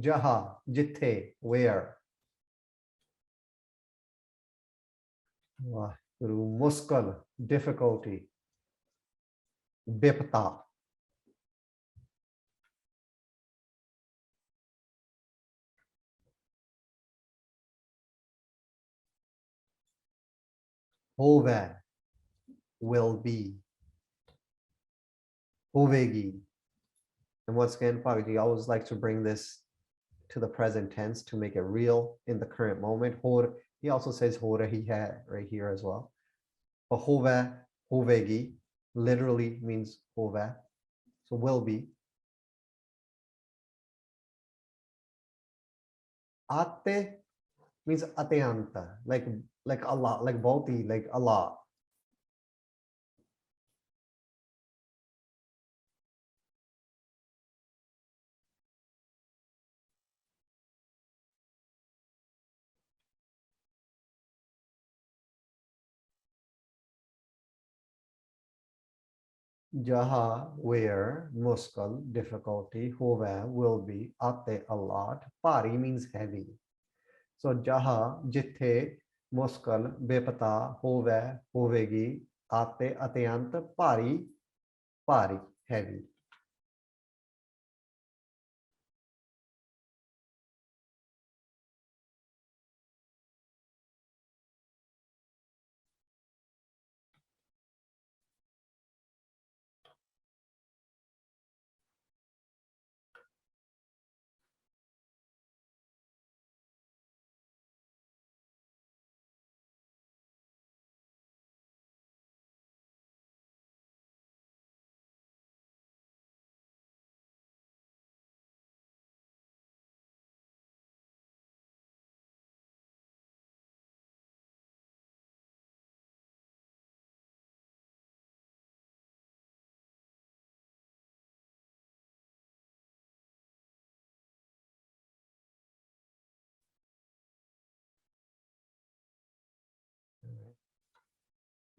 Speaker 1: जहा जिथे, where. वाहिगुरु मुश्किल, difficulty. विपता. होवे, will be. होवेगी. And once again, Bhagavad always like to bring this to the present tense to make it real in the current moment. He also says ho rahi hai right here as well. But hove, hovegi literally means hove, so will be. Ate means atyanta, like a lot, like bhauti, like a lot. Jaha, where, muskal, difficulty, hove, will be, ate, a lot, pari means heavy. So jaha, jithe, muskal, bepata, hove, hovegi, ate, atyant, pari, pari, heavy.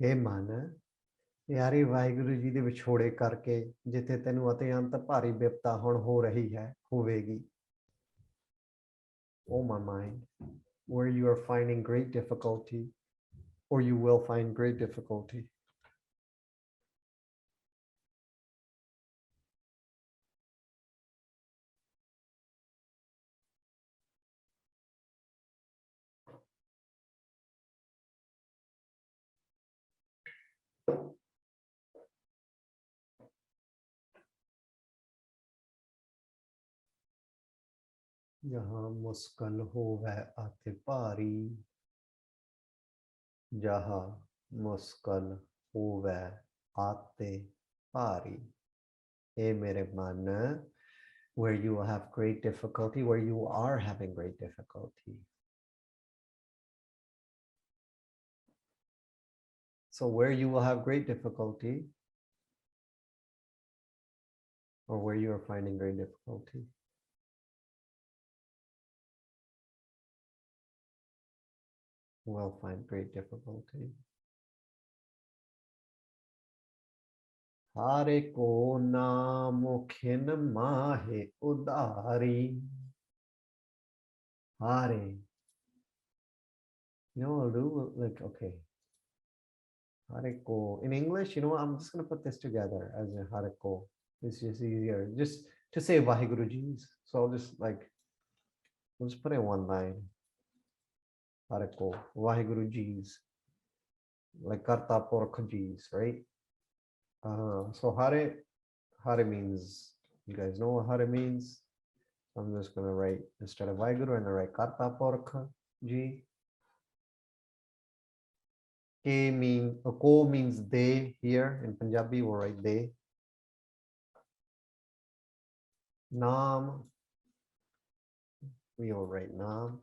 Speaker 1: हे मन, यारी वाहिगुरु जी दे विछोड़े करके जिथे तेनू अत्यंत भारी विपता हुण हो रही है, होवेगी. Oh my mind, where you are finding great difficulty, or you will find great difficulty. जहाँ मुश्किल हो वह आते भारी. जहाँ मुश्किल हो वह आते भारी. हे मेरे मन, where you will have great difficulty, where you are having great difficulty. So where you will have great difficulty, or where you are finding great difficulty. Will find great difficulty. Hare ko naam khin mahe udari. Hare. You know what I'll do? Like, okay. Hare ko. In English, you know, I'm just going to put this together as a Hare ko. It's just easier. Just to say Vaheguruji's. So I'll just like, we'll just put in one line. Hare ko. Vaheguruji's. Like Karta Purkh Ji's, right? So Hare means, you guys know what Hare means? I'm just going to write, instead of Vaheguru, I'm going to write Karta Purkh Ji. Ko means they here. In Punjabi, we'll write they. Naam, we will write Naam.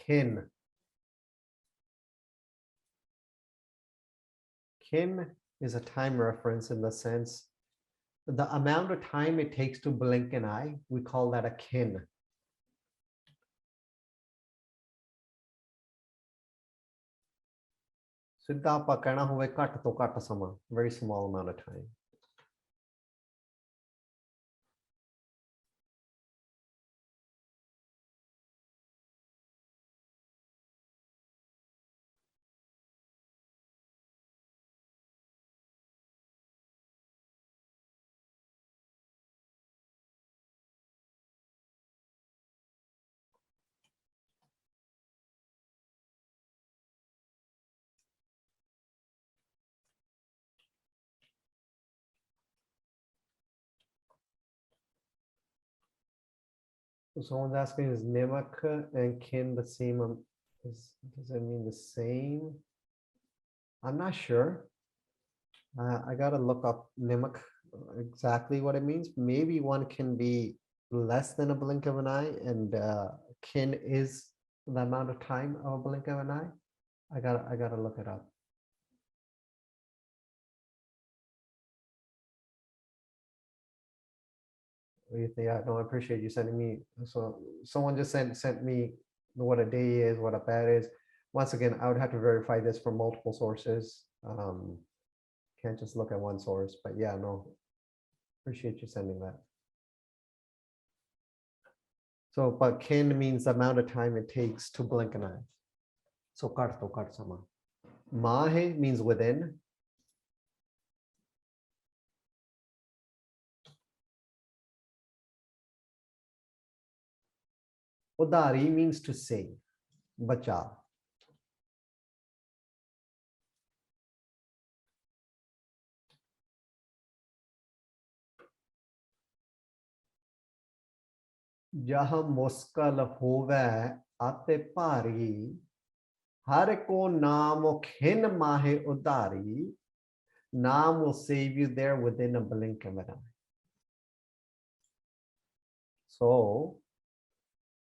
Speaker 1: Kin. Kin is a time reference in the sense, the amount of time it takes to blink an eye, we call that a kin. ਸਿੱਧਾ ਆਪਾਂ ਕਹਿਣਾ ਹੋਵੇ ਘੱਟ ਤੋਂ ਘੱਟ ਸਮਾਂ, very small amount of time. So someone's asking, is nimak and kin the same? Does it mean the same? I'm not sure. I gotta look up nimak, exactly what it means. Maybe one can be less than a blink of an eye, and kin is the amount of time of a blink of an eye. I gotta look it up. Yeah, no, I appreciate you sending me. So someone just sent me what a day is, what a bad is. Once again, I would have to verify this from multiple sources. Can't just look at one source, but yeah, no, appreciate you sending that. So, but kin means the amount of time it takes to blink an eye. So kar to kar sama. Mahe means within. Udari means to save, bacha. जहाँ मुश्किल होवे आते भारी, हर को नाम खिन माहे उदारी. Naam will save you there within a blink of an eye. So,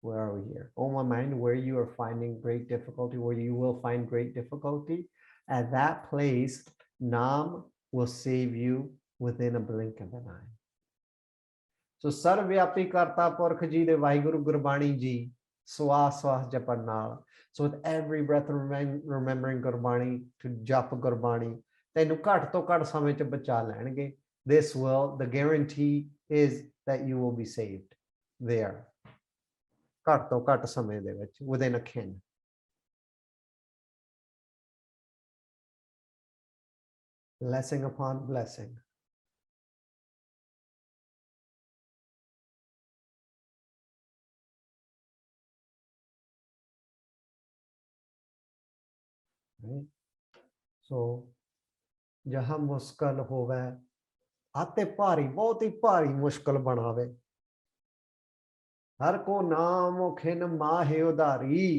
Speaker 1: where are we here? Oh, my mind, where you are finding great difficulty, where you will find great difficulty, at that place, Naam will save you within a blink of an eye. So, Sarvyapi Karta Purkh Ji de Vaheguru Gurbani Ji, Swas Swas Japan Nal. So, with every breath remembering Gurbani to Jap Gurbani, ਤੈਨੂੰ ਘੱਟ ਤੋਂ ਘੱਟ ਸਮੇਂ 'ਚ ਬਚਾ ਲੈਣਗੇ. This will, the guarantee is that you will be saved there. ਘੱਟ ਤੋਂ ਘੱਟ ਸਮੇਂ ਦੇ ਵਿੱਚ, within a kin. Blessing upon blessing. Right? So, जहाँ मुश्किल होवे आते भारी बहुत ही भारी मुश्किल बनावे हर को नाम खिन माहे उधारी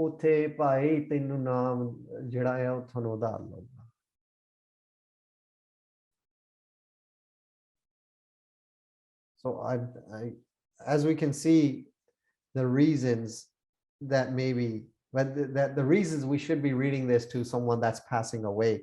Speaker 1: उथे भाई तेनू नाम जिहड़ा है उत्थों उधार लऊगा so as we can see the reasons that maybe that the reasons we should be reading this to someone that's passing away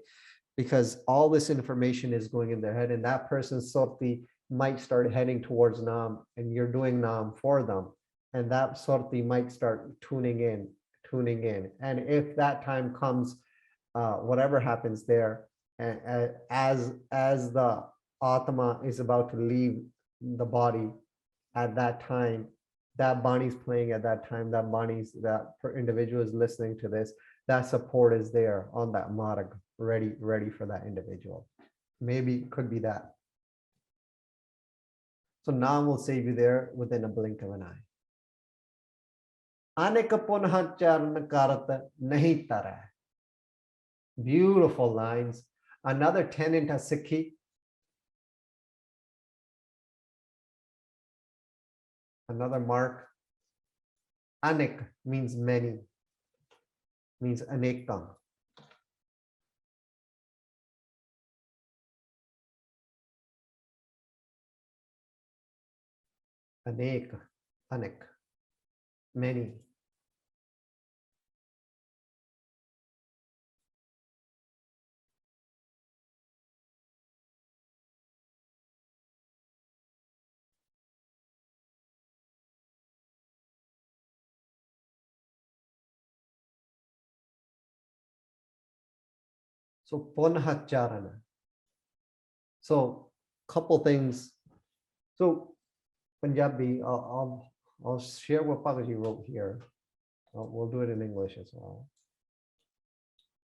Speaker 1: because all this information is going in their head and that person's sorti might start heading towards Nam and you're doing Nam for them and that sorti might start tuning in and if that time comes whatever happens there as the Atma is about to leave the body at that time that Bani's playing at that time that individual is listening to this that support is there on that marg ready for that individual maybe could be that so Nam will save you there within a blink of an eye anek punha charan karat nahi tara beautiful lines another tenet of Sikhi another mark anek means many means anekam anek anek many so punha charana so couple things so Punjabi I'll share what Pagaji wrote here we'll do it in English as well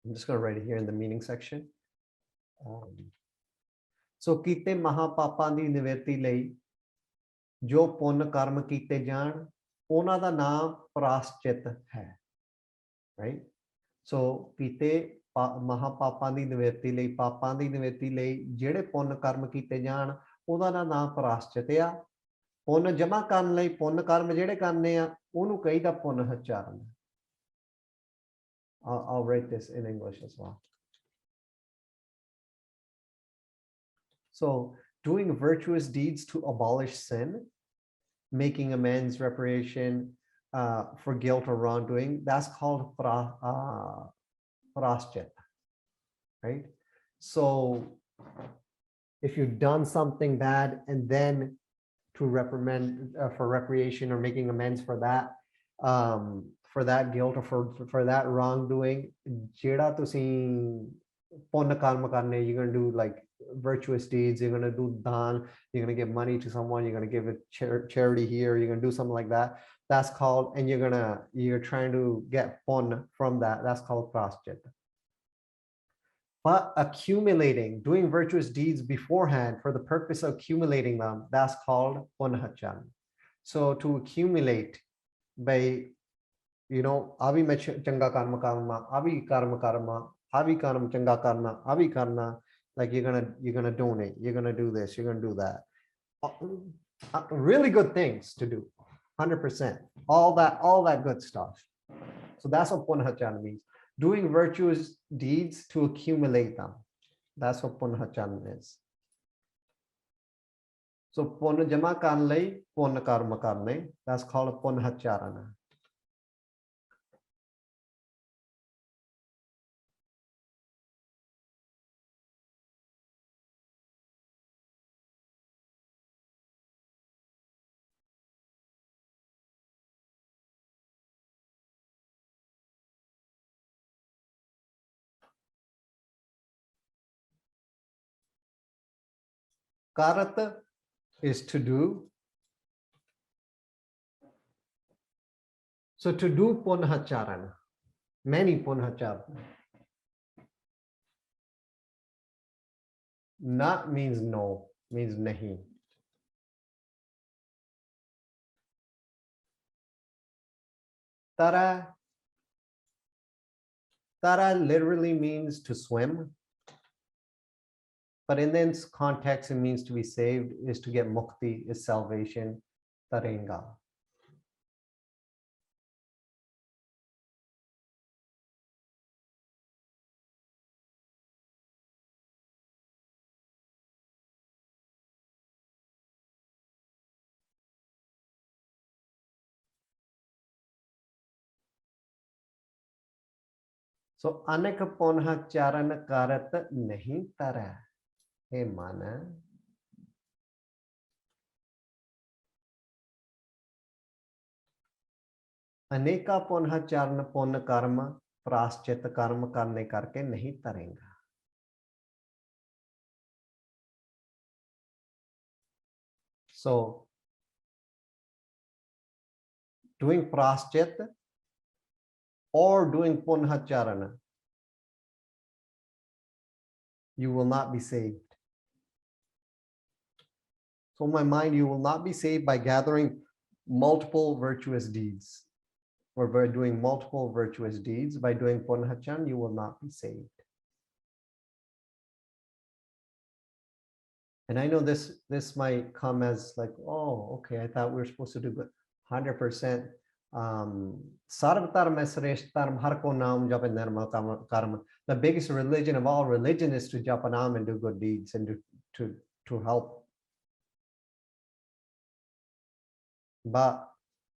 Speaker 1: I'm just going to write it here in the meaning section so ਕੀਤੇ ਮਹਾਪਾਪਾਂ ਦੀ ਨਿਵਰਤੀ ਲਈ ਜੋ ਪੁੰਨ ਕਰਮ ਕੀਤੇ ਜਾਣ ਉਹਨਾਂ ਦਾ ਨਾਮ ਪ੍ਰਾਸ਼ਚਿਤ ਹੈ right so ਕੀਤੇ ਮਹਾਪਾਪਾਂ ਦੀ ਨਿਵਰਤੀ ਲਈ ਪਾਪਾਂ ਦੀ ਨਿਵਰਤੀ ਲਈ ਜਿਹੜੇ ਪੁੰਨ ਕਰਮ ਕੀਤੇ ਜਾਣ ਉਹਦਾ ਨਾਮ ਪ੍ਰਾਸ਼ਚਿਤ ਆ ਪੁੰਨ ਜਮਾ ਕਰਨ ਲਈ ਪੁੰਨ ਕਰਮ ਜਿਹੜੇ ਕਰਨੇ ਆ ਉਹਨੂੰ ਕਹੀਦਾ ਪੁੰਨ ਹਚਾਰਨ I'll write this in English as well so doing virtuous deeds to abolish sin making amends reparation for guilt or wrongdoing that's called praschit right so if you've done something bad and then to reprimand for reparation or making amends for that guilt or for that wrongdoing jeda tusi punna karma karne you're going to do like virtuous deeds you're going to do dan you're going to give money to someone you're going to give a charity here you're going to do something like that that's called and you're trying to get punna from that's called praschit but accumulating doing virtuous deeds beforehand for the purpose of accumulating them that's called punhachan so to accumulate by avi mein changa karma karma avi karma avi karma changa karna avi karna like you're gonna donate you're gonna do this you're gonna do that really good things to do 100% all that good stuff so that's what punhachan means doing virtuous deeds to accumulate them that's what punhachan is so punna jama karan lai punna karma karne that's called punhacharana karat is to do so to do punhacharana many punhacharana not means no means nahi tara tara literally means to swim But in this context, it means to be saved is to get mukti, is salvation, tarenga. So anek ponha charan karat nahi tara. Hey mana. अनेका पुनः चरण पुण्य कर्म प्राश्चित कर्म करने करके नहीं तरेगा. So doing praschit or doing punya charana, you will not be saved. So in my mind, you will not be saved by gathering multiple virtuous deeds or by doing multiple virtuous deeds. By doing punya charana, you will not be saved. And I know this might come as like, oh, okay, I thought we were supposed to do 100%. Sarv dharma shreshth dharma, har ko naam jap nirmal karma. The biggest religion of all religion is to jap naam and do good deeds and to help. But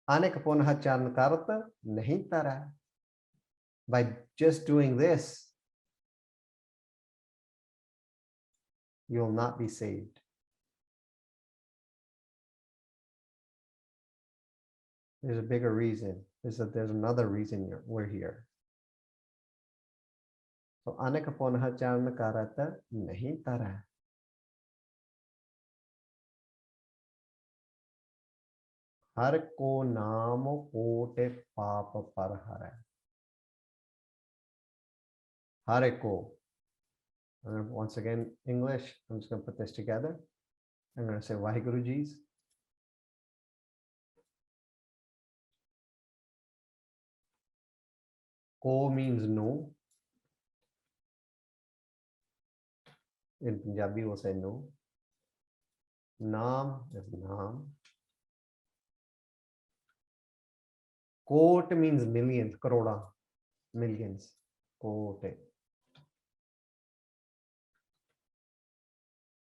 Speaker 1: anek punha charan karta nahi tara. By just doing this, you will not be saved. There's a bigger reason. There's another reason we're here. So anek punha charan karata nahi tara. हर को नाम कोटे पाप पर हर. हर को. Once again, English. I'm just going to put this together. I'm going to say Vaheguru Ji's. Ko means no. In Punjabi, we'll say no. Naam is naam. Kote means millions, karoda, millions. Kote.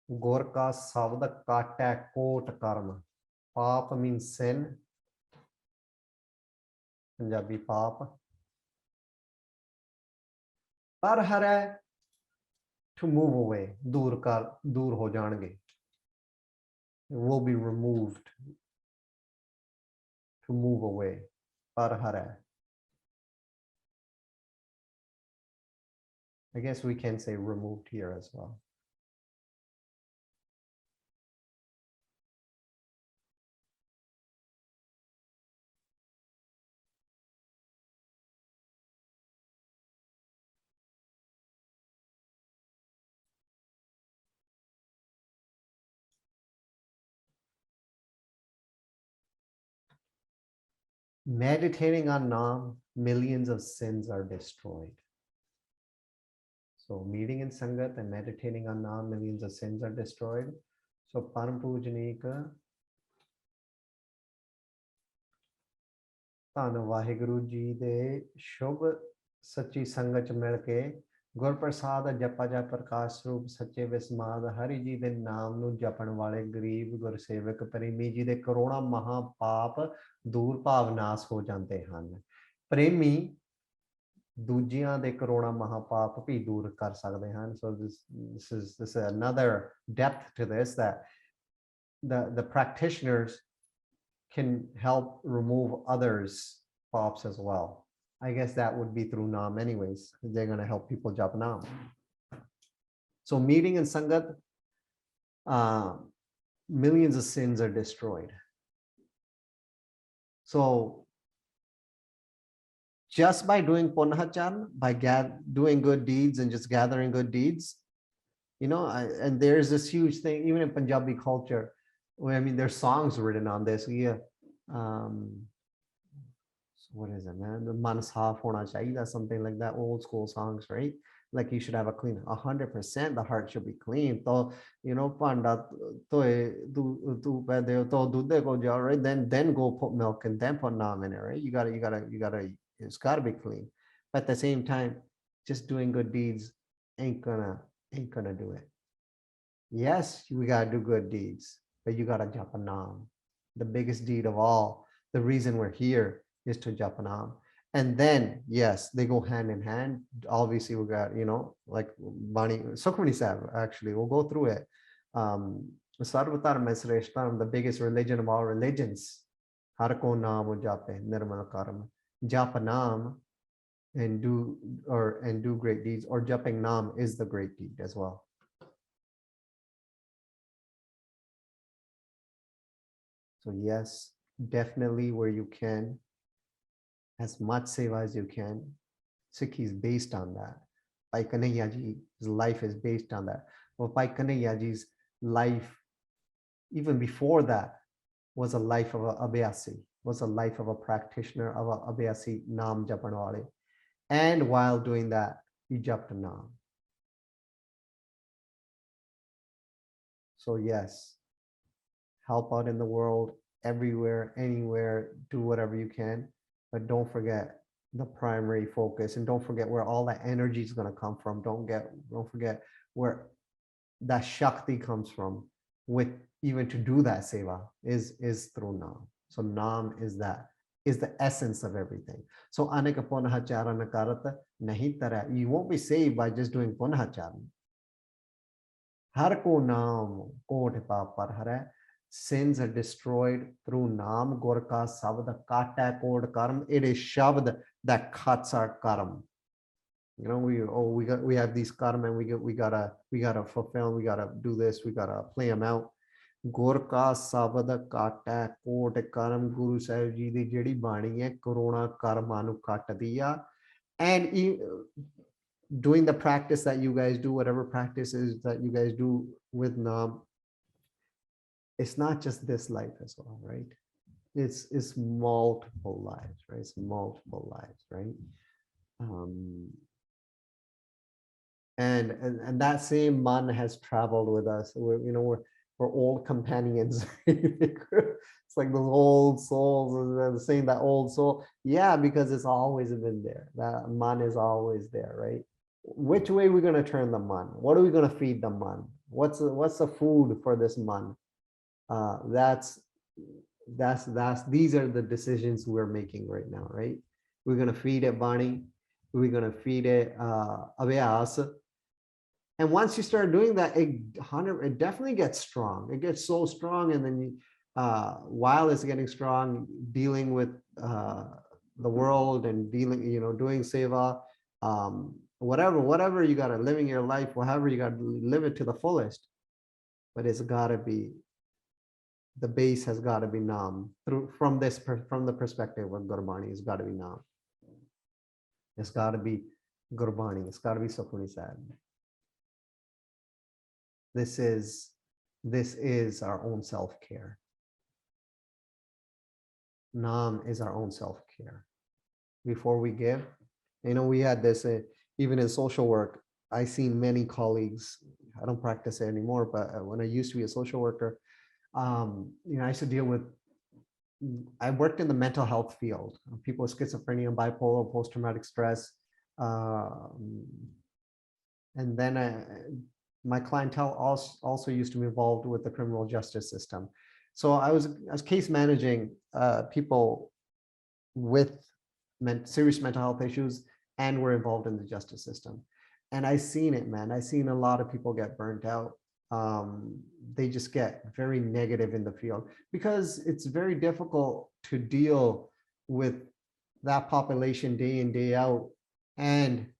Speaker 1: Gorka sabda kata kot karma. Paap means sin. Punjabi paap. Par hara, to move away. Dur ho jange. It will be removed. To move away. Par hara. I guess we can say removed here as well. Meditating on Naam, millions of sins are destroyed. So meeting in Sangat and meditating on Naam, millions of sins are destroyed. So Param Pujanika, Tana Vaheguru Ji de Shubh Sachi Sangat Milke, Gur Prasada Japa Japa Prakash Roop Sache Vismad, Hari Ji de Naam Nu Japan Wale Garib Gursevak Premi Ji de Corona Maha Pap Dur Bhav Nas Ho Jante Han. Premi ਦੂਜਿਆਂ ਦੇ ਕਰੋੜਾਂ ਮਹਾਪਾਪ ਵੀ ਦੂਰ ਕਰ ਸਕਦੇ ਹਨ. So this is another depth to this, that the practitioners can help remove others' paps as well. I guess that would be through Naam anyways. They're going to help people jap Naam. So meeting in Sangat, millions of sins are destroyed. So just by doing Punhachan, by doing good deeds and just gathering good deeds, you know, and there's this huge thing, even in Punjabi culture, where, I mean, there's songs written on this. Yeah. what is it, man? The man saaf hona chahiye, something like that, old school songs, right? Like you should have a clean, 100%, the heart should be clean. So, you know, panda, right? Then go put milk and then put naam in it, right? It's gotta be clean. But at the same time, just doing good deeds ain't gonna do it. Yes, we gotta do good deeds, but you gotta japa naam. The biggest deed of all, the reason we're here is to japa naam. And then, yes, they go hand in hand. Obviously, we got, you know, like Bani, Sukhmani Sahib, actually, we'll go through it. Sarvataram, the biggest religion of all religions. Har ko naam jape, nirmal karam. Japa naam and do great deeds, or japing naam is the great deed as well. So yes, definitely where you can, as much seva as you can. Sikhi is based on that. Bhai Kanhaiya Ji's life is based on that. Well, Bhai Kanhaiya Ji's life, even before that, was a life of a abhyasi, was a life of a practitioner of a abhyasi naam japan wale. And while doing that, he japed a naam. So yes, help out in the world, everywhere, anywhere, do whatever you can, but don't forget the primary focus, and don't forget where all that energy is going to come from. Don't forget where that Shakti comes from, with even to do that seva is through Naam. So Naam is the essence of everything. So Aneka Punahachara Nakarata Nahitara, you won't be saved by just doing Punahachara. Har ko naam kote papar hare. Sins are destroyed through naam. Gorka sabda kata kod karm. It is shabd that cuts our karm. You know, we have these karma, and we gotta fulfill. We gotta do this. We gotta play them out. Gorka sabda kata kod karm. Guru Sahib ji di jehdi bani hai, corona karma nu kat diya. And doing the practice that you guys do, whatever practice is that you guys do with Naam, it's not just this life as well, right? It's multiple lives, right? It's multiple lives, right? And that same man has traveled with us. We're old companions. It's like those old souls, saying that old soul. Yeah, because it's always been there. That man is always there, right? Which way we're going to turn the man? What are we going to feed the man? What's the food for this man? These are the decisions we're making right now, right? We're going to feed it Bani. We're going to feed it Abhyas. And once you start doing that, it definitely gets strong. It gets so strong. And then while it's getting strong, dealing with the world and doing seva, whatever you got to living your life, however you got to live it to the fullest. But it's got to be, the base has got to be Naam. From the perspective of Gurbani, it's got to be Naam. It's got to be Gurbani. It's got to be Sukhmani Sahib. This is our own self-care. Naam is our own self-care. Before we give, we had this, even in social work, I've seen many colleagues, I don't practice it anymore, but when I used to be a social worker, I used to deal with, I worked in the mental health field, people with schizophrenia, bipolar, post-traumatic stress. And then my clientele also used to be involved with the criminal justice system. So I was case managing people with serious mental health issues, and were involved in the justice system. And I seen it, man. I seen a lot of people get burnt out. They just get very negative in the field, because it's very difficult to deal with that population day in, day out, and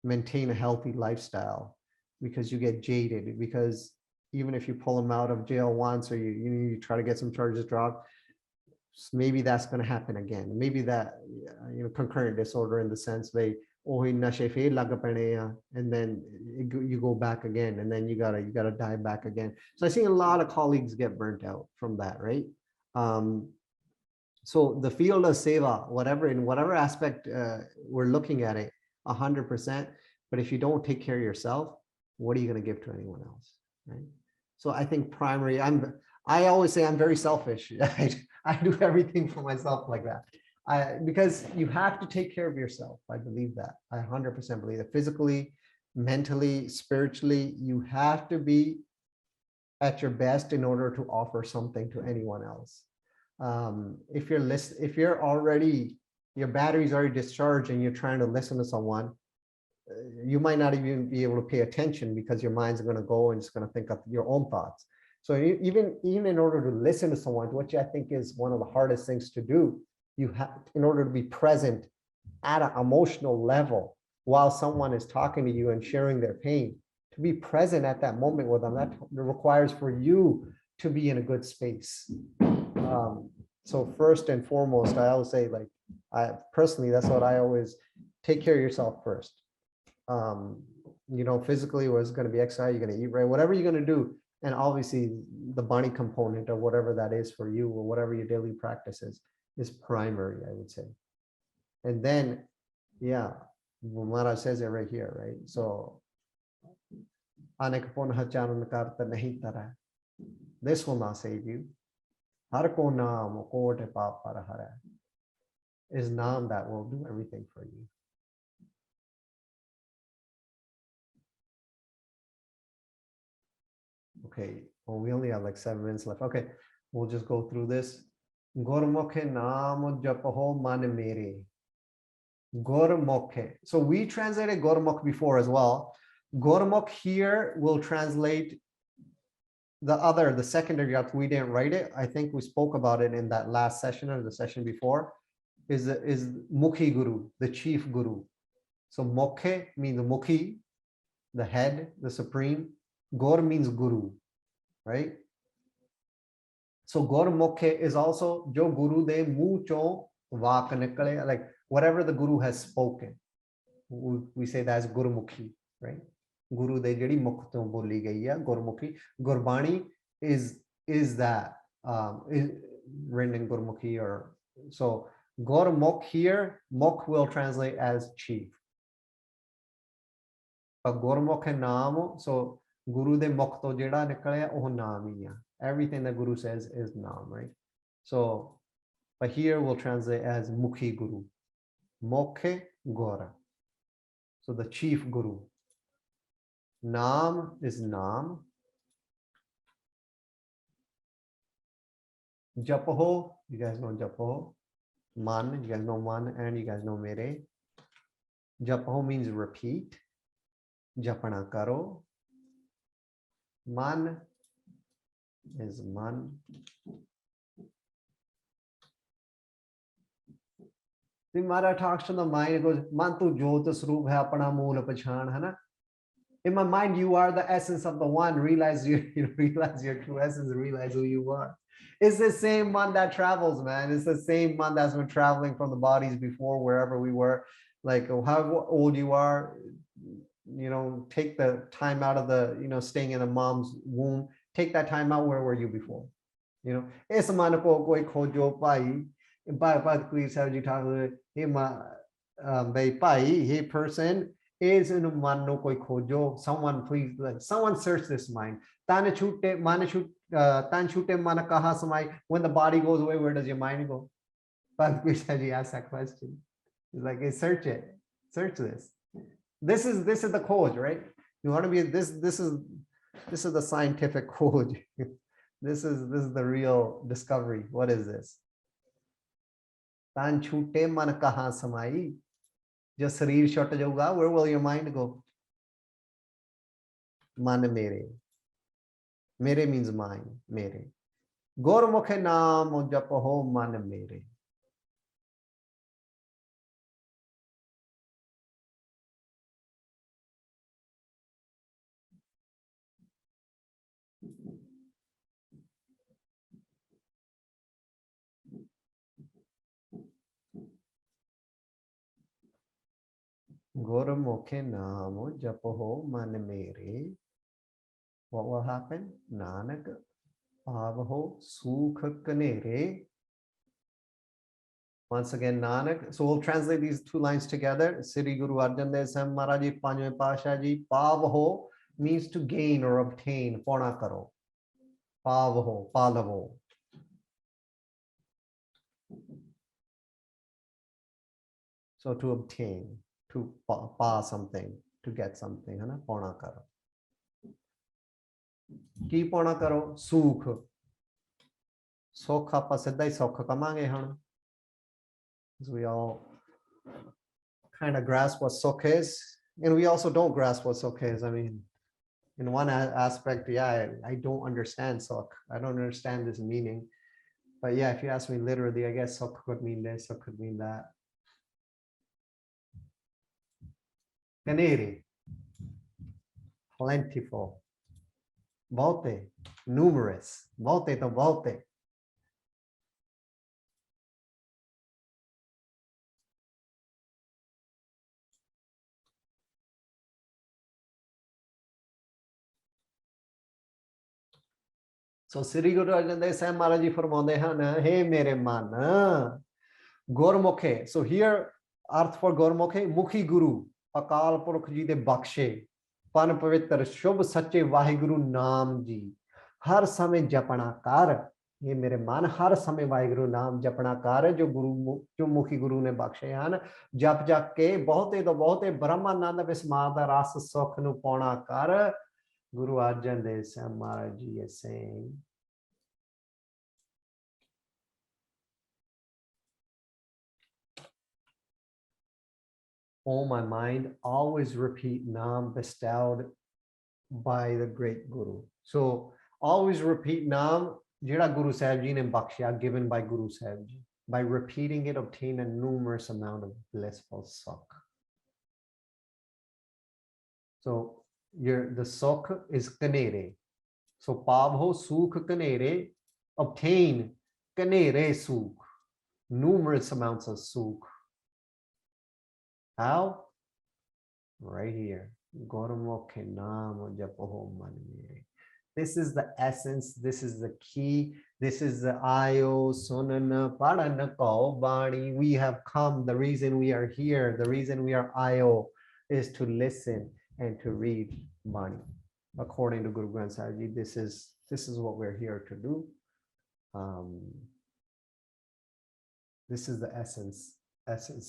Speaker 1: maintain a healthy lifestyle, because you get jaded. Because even if you pull them out of jail once, or you try to get some charges dropped, maybe that's going to happen again. Maybe that concurrent disorder, in the sense they and then you go back again, and then you gotta dive back again. So I see a lot of colleagues get burnt out from that, right? So the field of seva, whatever, in whatever aspect we're looking at it, 100%. But if you don't take care of yourself, what are you going to give to anyone else, right? So I think primary, I always say I'm very selfish. I do everything for myself like that. Because you have to take care of yourself. I believe that. I 100% believe that. Physically, mentally, spiritually, you have to be at your best in order to offer something to anyone else. If you're already, your battery's already discharged and you're trying to listen to someone, you might not even be able to pay attention because your mind's going to go and it's going to think of your own thoughts. So even in order to listen to someone, which I think is one of the hardest things to do, you have, in order to be present at an emotional level while someone is talking to you and sharing their pain, to be present at that moment with them, that requires for you to be in a good space. So first and foremost, I always say, like, I personally, that's what I always, take care of yourself first. Physically, what's going to be exercise, you're going to eat right, whatever you're going to do. And obviously the body component or whatever that is for you, or whatever your daily practice is primary, I would say. And then, yeah, Maharaj says it right here, right? So, this will not save you. Is Naam that will do everything for you. Okay, well, we only have like 7 minutes left. Okay, we'll just go through this. Gurmukhe naam japaho man mere. Gurmukhe. So we translated Gurmukh before as well. Gurmukh here will translate the secondary arth. We didn't write it. I think we spoke about it in that last session or the session before. Is Mukhi Guru, the chief Guru. So Mukhe means Mukhi, the head, the supreme. Gaur means Guru, right? So Gaur Mukhe is also Jo Guru de Muh Cho Vak Nikale, like whatever the Guru has spoken. We say that's Gurmukhi, right? Guru de Jedi Mukh to Boli Gaya, Gurmukhi. Gurbani is that is written in Gurmukhi, or so Gurmukh here, Mukh will translate as chief. But Gurmukh Naam, so Guru de Mukh to Jeda Nikale, oh Naam. Everything that Guru says is Naam, right? So, but here we'll translate as Mukhi Guru. Mokhe Gora. So the chief Guru. Naam is Naam. Japaho, you guys know Japaho. Man, you guys know Man, and you guys know Mere. Japaho means repeat. Japana karo. Man is Man. The Mara talks to the mind, it goes, Man tu jota srup hai apana mool pachan, hai na? In my mind, you are the essence of the one. Realize you realize your true essence, realize who you are. It's the same one that travels, man. It's the same one that's been traveling from the bodies before, wherever we were. Like how old you are, take the time out of the, staying in a mom's womb. Take that time out. Where were you before? It's a man ko koi khojo pai. Hey person is in a man no koi khojo. Someone please, someone search this mind. Tan chute mana kaha samai. When the body goes away, where does your mind go? But Krishnaji asked that question. He's like, hey, search it. Search this. This is the code, right? You want to be this is the scientific code. This is the real discovery. What is this? Tan chute mana kaha samai. Just sarir short jauga, where will your mind go? Man mere. Mere means mine. Mere. Gurmukhe naam japaho man mere. Gurmukhe naam japaho man mere. What will happen? Nanak avaho sukh kanere Once again, Nanak. So we'll translate these two lines together. Sri Guru Arjan Dev Sahib Maharaj Ji, Panjਵੇਂ Pasha Ji, Pavho means to gain or obtain. Pona karo. Pavho, palavo. So to obtain, to pa something, to get something, है ना? Pona karo. Ki pona karo? Sukh. Sukh ਆਪਾਂ ਸਿੱਧਾ ਹੀ ਸੁੱਖ ਕਮਾਂਗੇ ਹੁਣ. We all kind of grasp what sukh is, and we also don't grasp what sukh is. I mean, in one aspect, yeah, I don't understand sukh. I don't understand this meaning. But yeah, if you ask me literally, I guess sukh could mean this, sukh could mean that. Kaneri, plentiful. Volte, numerous. Volte to volte. So Sri Guru Arjan Dev Sahib Maharaj Ji farmaunde han, hey mere man, Gurmukhe. So here, arth for Gurmukhe, Mukhi Guru, Akal Purukh Ji de Bakshe, Pan Pavitra, Shubh Sache Vaheguru Naam Ji, Har Samay Japana Kar, ye mere man, Har Samay Vaheguru Naam Japana Kar, jo Mukhi Guru ne Bakshe han, Jap Jap ke, Bahute Brahmananda Vismada Ras Sukh Nu Pauna Kar, Guru Arjan Dev Sahib Maharaj Ji is saying, oh my mind, always repeat Naam bestowed by the great Guru. So always repeat Naam, Jira Guru Sahib Ji ne bakshiya, given by Guru Sahib Ji. By repeating it, obtain a numerous amount of blissful sukh. So the sukh is kanere. So pavho sukh kanere, obtain kanere sukh, numerous amounts of sukh. How? Right here. This is the essence. This is the key. This is the ayo sunana padana ko bani. We have come. The reason we are here, the reason we are ayo, is to listen and to read bani. According to Guru Granth Sahib Ji, this is what we're here to do. This is the essence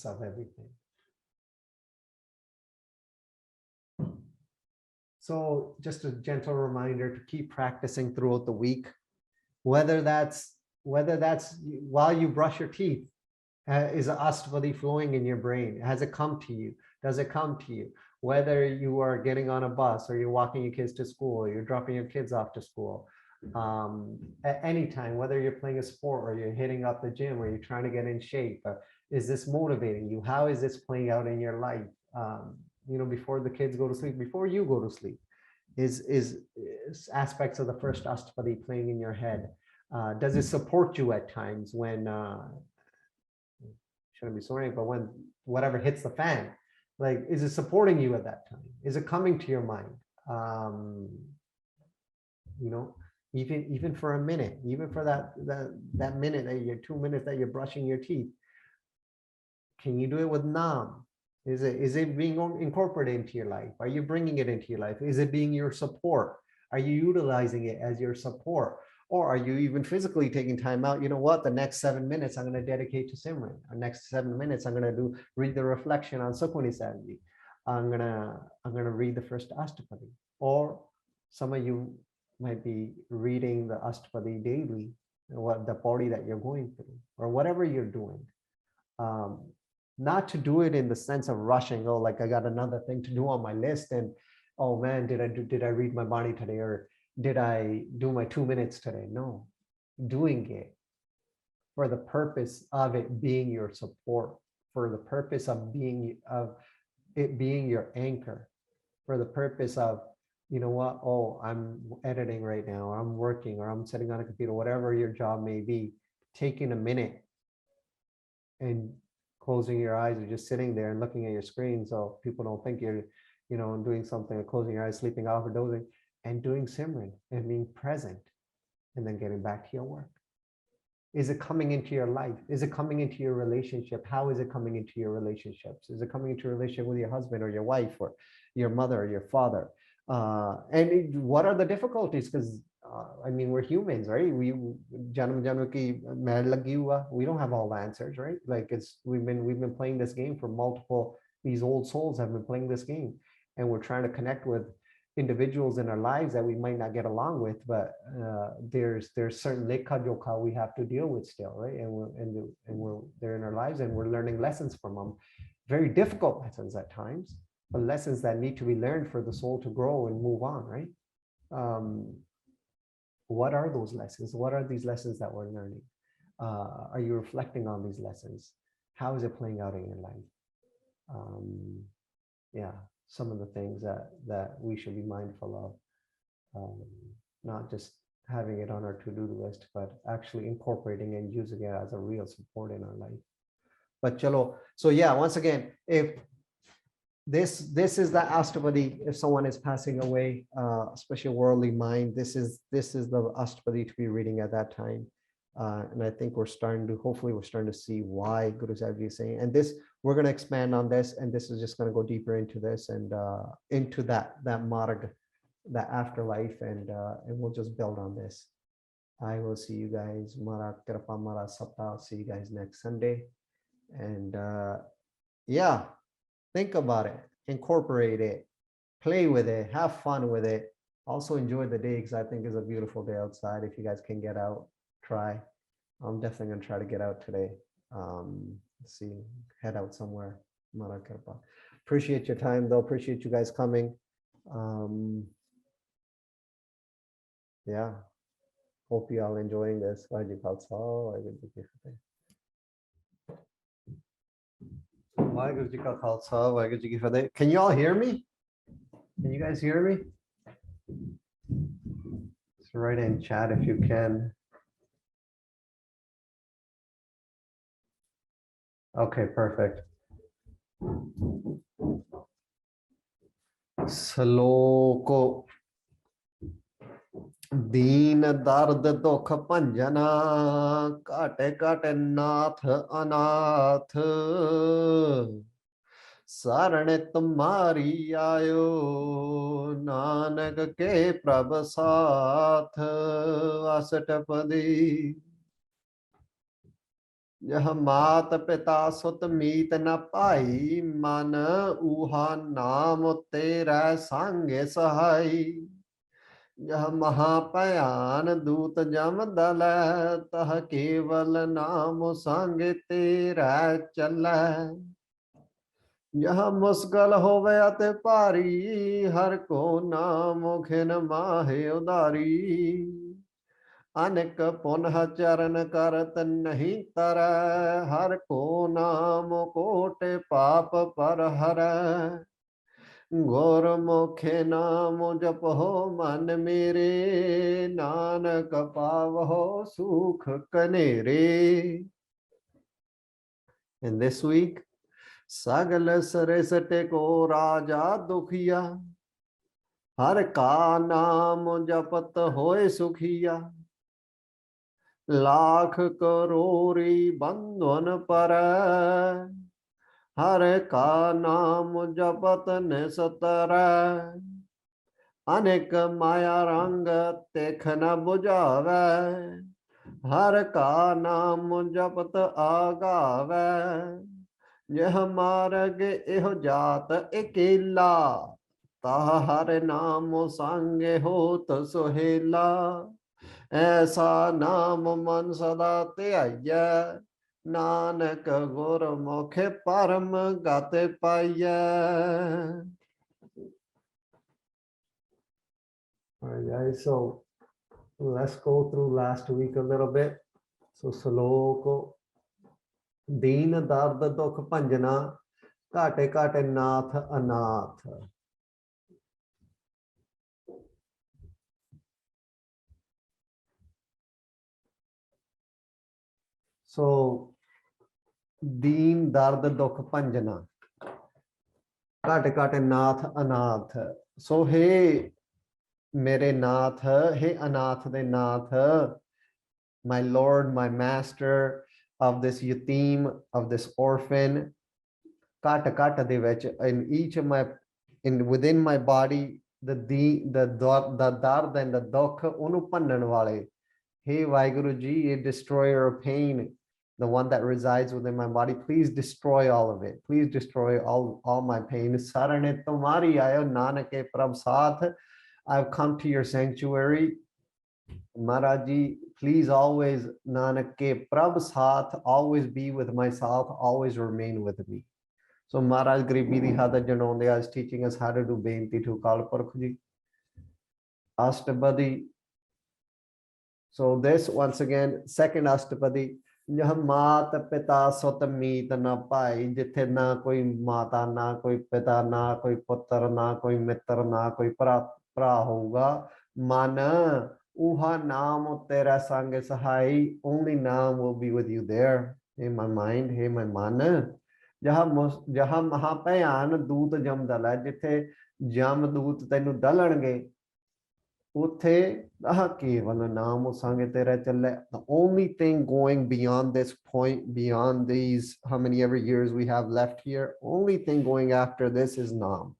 Speaker 1: of everything. So just a gentle reminder to keep practicing throughout the week, whether that's while you brush your teeth, is Astpadi flowing in your brain? Has it come to you? Does it come to you? Whether you are getting on a bus or you're walking your kids to school, or you're dropping your kids off to school, at any time, whether you're playing a sport or you're hitting up the gym or you're trying to get in shape, is this motivating you? How is this playing out in your life? Before the kids go to sleep, before you go to sleep, is aspects of the first Astpadi playing in your head? Does it support you at times when, shouldn't be swearing, but when whatever hits the fan, like, is it supporting you at that time? Is it coming to your mind? Even for a minute, even for that minute, 2 minutes that you're brushing your teeth, can you do it with Naam? Is it being incorporated into your life? Are you bringing it into your life? Is it being your support? Are you utilizing it as your support? Or are you even physically taking time out? You know what? The next 7 minutes I'm going to dedicate to Simran. The next 7 minutes I'm going to read the reflection on Sukhmani Sahib Ji. I'm gonna read the first Astpadi. Or some of you might be reading the Astpadi daily, what the body that you're going through, or whatever you're doing. Not to do it in the sense of rushing, oh, like I got another thing to do on my list, and oh man, did I read my body today, or did I do my 2 minutes today? No, doing it for the purpose of it being your support, for the purpose of it being your anchor, for the purpose of, you know what, oh, I'm editing right now, or I'm working, or I'm sitting on a computer, whatever your job may be, taking a minute and closing your eyes, or just sitting there and looking at your screen so people don't think you're, doing something, or closing your eyes, sleeping off, or dozing, and doing Simran and being present, and then getting back to your work. Is it coming into your life? Is it coming into your relationship? How is it coming into your relationships? Is it coming into your relationship with your husband or your wife or your mother or your father? What are the difficulties? Because I mean, we're humans, right? We don't have all the answers, right? Like we've been playing this game for multiple. These old souls have been playing this game, and we're trying to connect with individuals in our lives that we might not get along with, but there's certain lekha jokha we have to deal with still, right? And they're in our lives, and we're learning lessons from them, very difficult lessons at times, but lessons that need to be learned for the soul to grow and move on, right? What are those lessons? What are these lessons that we're learning? Are you reflecting on these lessons? How is it playing out in your life? Yeah, some of the things that we should be mindful of, not just having it on our to-do list, but actually incorporating and using it as a real support in our life. But chalo, so yeah, once again, if this is the Astpadi, if someone is passing away, especially worldly mind, this is the Astpadi to be reading at that time. And I think hopefully we're starting to see why Guru Sahib is saying, and this, we're going to expand on this, and this is just going to go deeper into this and into that marg, that afterlife, and we'll just build on this. I will see you guys. Mara Kripa Mara Sapta. I'll see you guys next Sunday. And yeah, think about it, incorporate it, play with it, have fun with it. Also enjoy the day, because I think it's a beautiful day outside. If you guys can get out, try. I'm definitely gonna try to get out today. Let's see, head out somewhere. Mara Kripa. Appreciate your time though. Appreciate you guys coming. Yeah, hope you all enjoying this. Can you all hear me? Can you guys hear me? Just write in chat if you can. Okay, perfect. Sloko. दीन दर्द दुख भंजना काटे काटे नाथ अनाथ शरण तुम्हारी आयो नानक के प्रभ साथ अष्टपदी यह मात पिता सुत मीत न पाई मन ऊहा नाम तेरा सांगे सहाई यह महापयान दूत जम दल तह केवल नाम संग तेरा चल यह मुश्किल होवे अति भारी हर को नाम खिन माहे उदारी अनेक पुनः चरण करत नहीं तर हर को नाम कोटि पाप पर हर गुरमुखे नाम जपहो मन मेरे नानक पावहो सुख कनेरे. And this week, सगल सृष्ट को राजा दुखिया हर का नाम जपत होए सुखिया लाख करोड़ी बंधन पर हर का नाम जपत निस्तर अनेक माया रंग तेख न बुझावे हर का नाम जपत आगावे यह मार्ग एह जात अकेला ताह हर नाम संग होत सुहेला ऐसा नाम मन सदा त्याय नानक गुरमुख परम गत पाइय. All right, guys, so let's go through last week a little bit. So sloko दीन दर्द दुख भंजना घाटे घाटे नाथ अनाथ. So दीन दर्द दुख भंजना घाटे घाटे नाथ अनाथ. So हे मेरे नाथ, हे अनाथ दे नाथ, my Lord, my Master, of this yatim, of this orphan, in each of my, within my body, the dard and the dukh, unu pannan wale. Hey Vaheguru Ji, a destroyer of pain, the one that resides within my body, please destroy all of it. Please destroy all my pain. Sarane tumari ayo nanake prabh saath. I've come to your sanctuary. Maharaji, please always, Nanak ke prabh saath, always be with myself, always remain with me. So Maharaj Garibi Di Hada Janondya is teaching us how to do Benti to Akal Purkh Ji. Astpadi. So this, once again, second Astpadi. Jah maat pita sut meet na pai, jithe na koi mata, na koi pita, na koi putter, na koi mitra, na koi pra hoga. Mana uha naam tera sang sahai, only naam will be with you there. Hey my mind, hey my mana. Jaha mahapayan doot jam dala, jithe jam doot tenu dalange. The only thing going beyond this point, beyond these how many ever years we have left here, only thing going after this is Nam.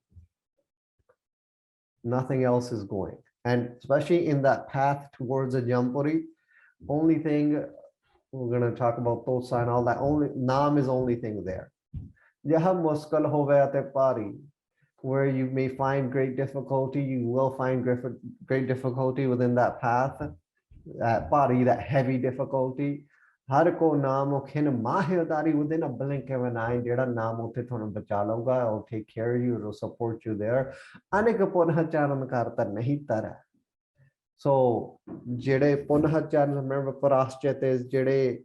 Speaker 1: Nothing else is going. And especially in that path towards a Jampuri, only thing we're going to talk about Tosa and all that, only Nam is only thing there. Jaha muskal hove ate pari, where you may find great difficulty, you will find great difficulty within that path, that body, that heavy difficulty. Har ko naam khin mahiyadari, within a blink of an eye, jeda naam utte thonu bacha lauga, I'll take care of you, it'll support you there. Anek punha charan karta nahi tara. So jede punha charan, remember paraschat is jede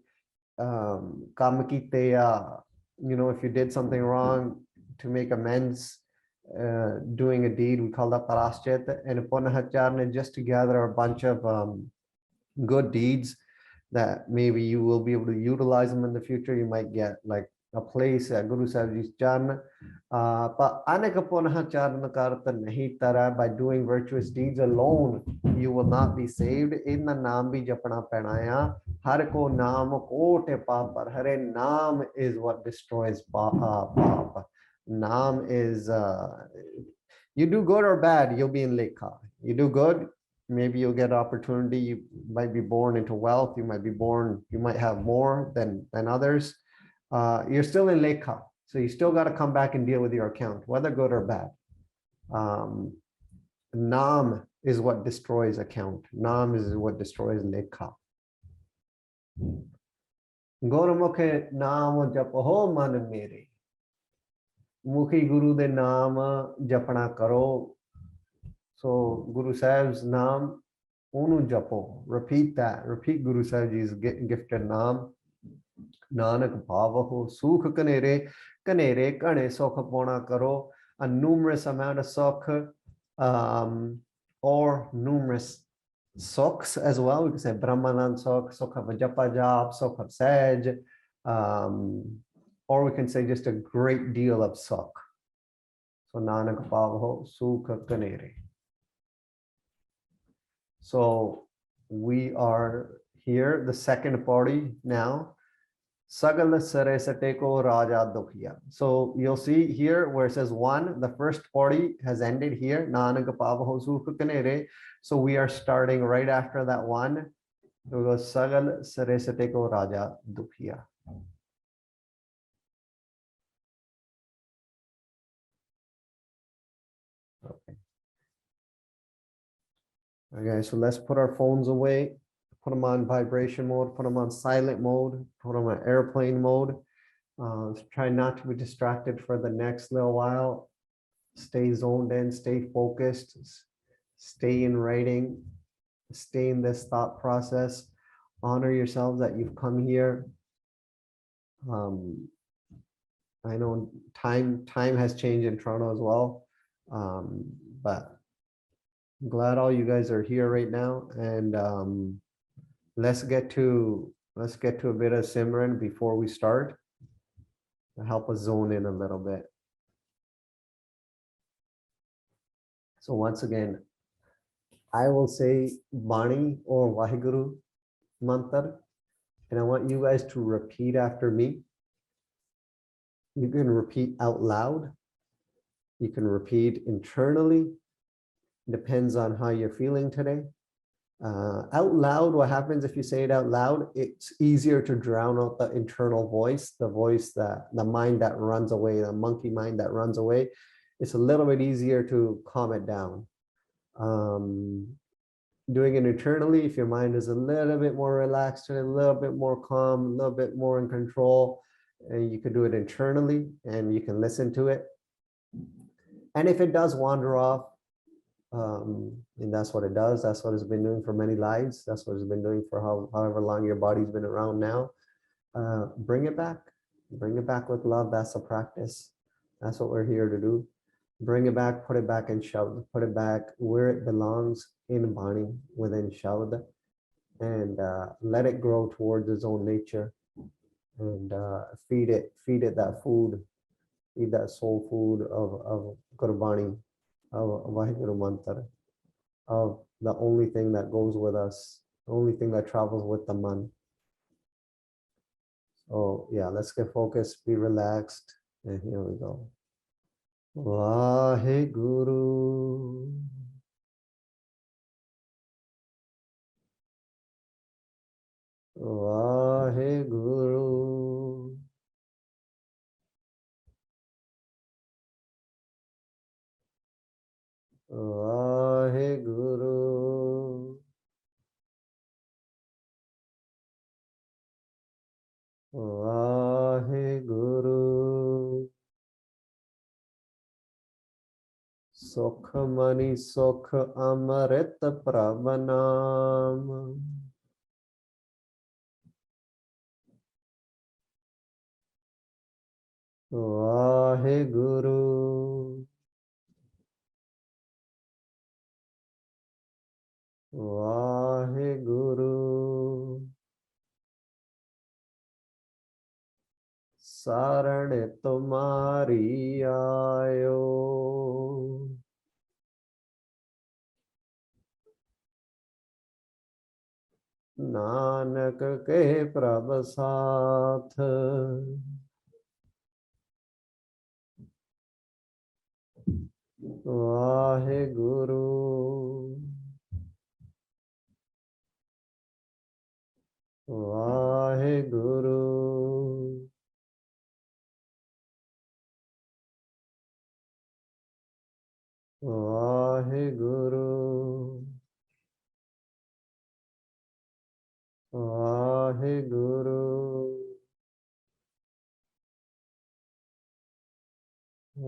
Speaker 1: kam kite ya, you know, if you did something wrong, to make amends, doing a deed, we call that paraschat, and punahacharna, just to gather a bunch of good deeds that maybe you will be able to utilize them in the future. You might get like a place at Guru Sahib's charna. But aneka punahacharna karta nahi tara, by doing virtuous deeds alone, you will not be saved. Inna naam bhi japna penaya. Har ko naam kote papar. Hare naam is what destroys papa. Naam is, you do good or bad, you'll be in Lekha. You do good, maybe you'll get opportunity. You might be born into wealth. You might be born, you might have more than others. You're still in Lekha. So you still got to come back and deal with your account, whether good or bad. Naam is what destroys account. Naam is what destroys Lekha. Gurmukhe naam japaho man mere. Mukhi Guru de naam japana karo. So Guru Sahib's naam, unu japo. Repeat that. Repeat Guru Sahib's gifted naam. Nanak bhavaho sukh kanere, kanere kane sukh pona karo. A numerous amount of sukh, or numerous sukhs as well. We can say Brahmanand sukh, sukh of a japa jap, sukh of saj. Or we can say just a great deal of sukh. So Nanak Bhavaho Sukha Kanere. So we are here, the second party now. Sagal Sare Sateko Raja Dukhiya. So you'll see here where it says one, the first party has ended here. Nanak Bhavaho Sukha Kanere. So we are starting right after that one. We go Sagal Sare Sateko Raja Dukhiya. Okay, so let's put our phones away, put them on vibration mode, put them on silent mode, put them on airplane mode. Try not to be distracted for the next little while. Stay zoned in, stay focused, stay in writing, stay in this thought process. Honor yourselves that you've come here. I know time has changed in Toronto as well, but I'm glad all you guys are here right now, and let's get to a bit of Simran before we start to help us zone in a little bit. So once again, I will say Bani or Vaheguru, mantra, and I want you guys to repeat after me. You can repeat out loud. You can repeat internally. Depends on how you're feeling today. Out loud, what happens if you say it out loud? It's easier to drown out the internal voice, the voice that the mind that runs away, the monkey mind that runs away. It's a little bit easier to calm it down. Doing it internally, if your mind is a little bit more relaxed and a little bit more calm, a little bit more in control, and you can do it internally and you can listen to it. And if it does wander off, and that's what it does. That's what it's been doing for many lives. That's what it's been doing for however long your body's been around now. Bring it back. Bring it back with love. That's a practice. That's what we're here to do. Bring it back, put it back in SHUDH, put it back where it belongs in Bani, within SHUDH, and let it grow towards its own nature, and feed it that food, feed that soul food of Gurbani, of Vaheguru Mantra, of the only thing that goes with us, the only thing that travels with the man. So yeah, let's get focused, be relaxed, and here we go. Vaheguru. Vaheguru. Vaheguru. Vaheguru. Sukhmani Sukh Amrit Prabhanam. Vaheguru. Vaheguru. Saran tumhari aayo. Nanak के प्रभ साथ वाहेगुरु वाहेगुरु वाहेगुरु वाहेगुरु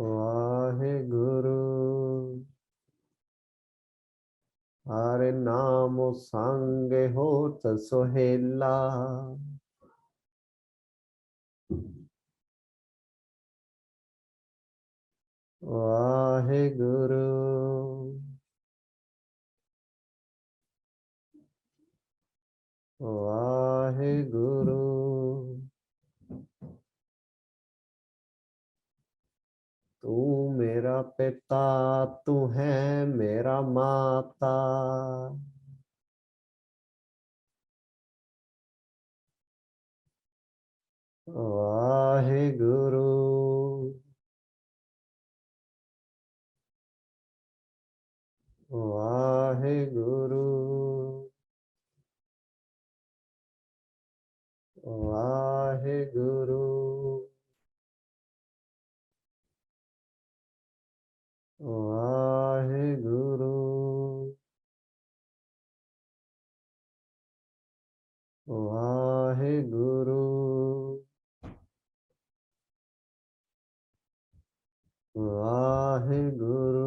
Speaker 1: वाहेगुरु हरे नाम संग होत सोहेला वाहेगुरु वाहेगुरु तू मेरा पिता तू है मेरा माता वाहेगुरु वाहेगुरु वाहेगुरु वाहेगुरु वाहेगुरु वाहेगुरु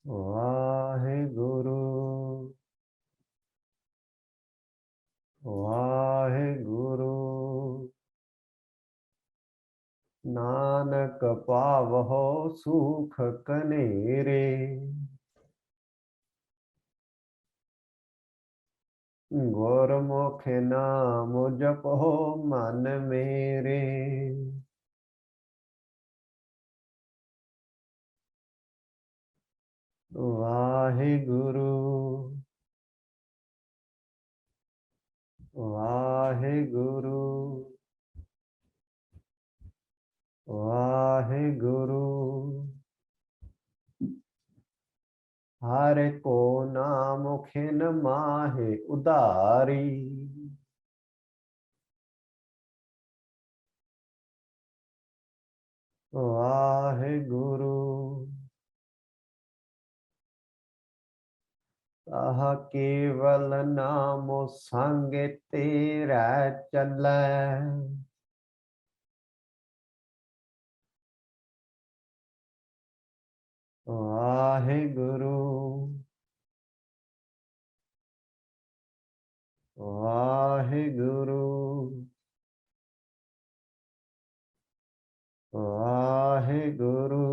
Speaker 1: वाहेगुरु वाहेगुरु नानक पावहो सुख कनेरे गुरमुख नाम जपो मन मेरे Waheguru Vaheguru, Vaheguru, Vaheguru. Hare ko naam khin mahe udari. Vaheguru. Taha keval namo sange tera chalai. Vaheguru, Vaheguru, Vaheguru.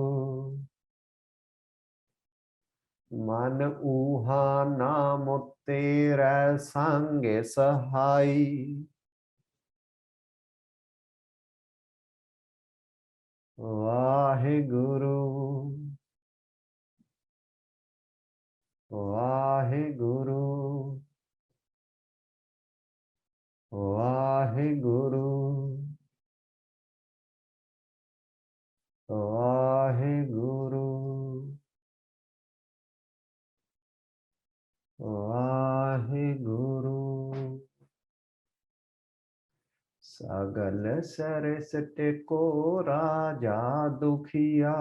Speaker 1: Man uha naam tera sange sahai. Vaheguru, Vaheguru, Vaheguru, Vaheguru, Vaheguru. Sagal sarasate ko raja dukhiya.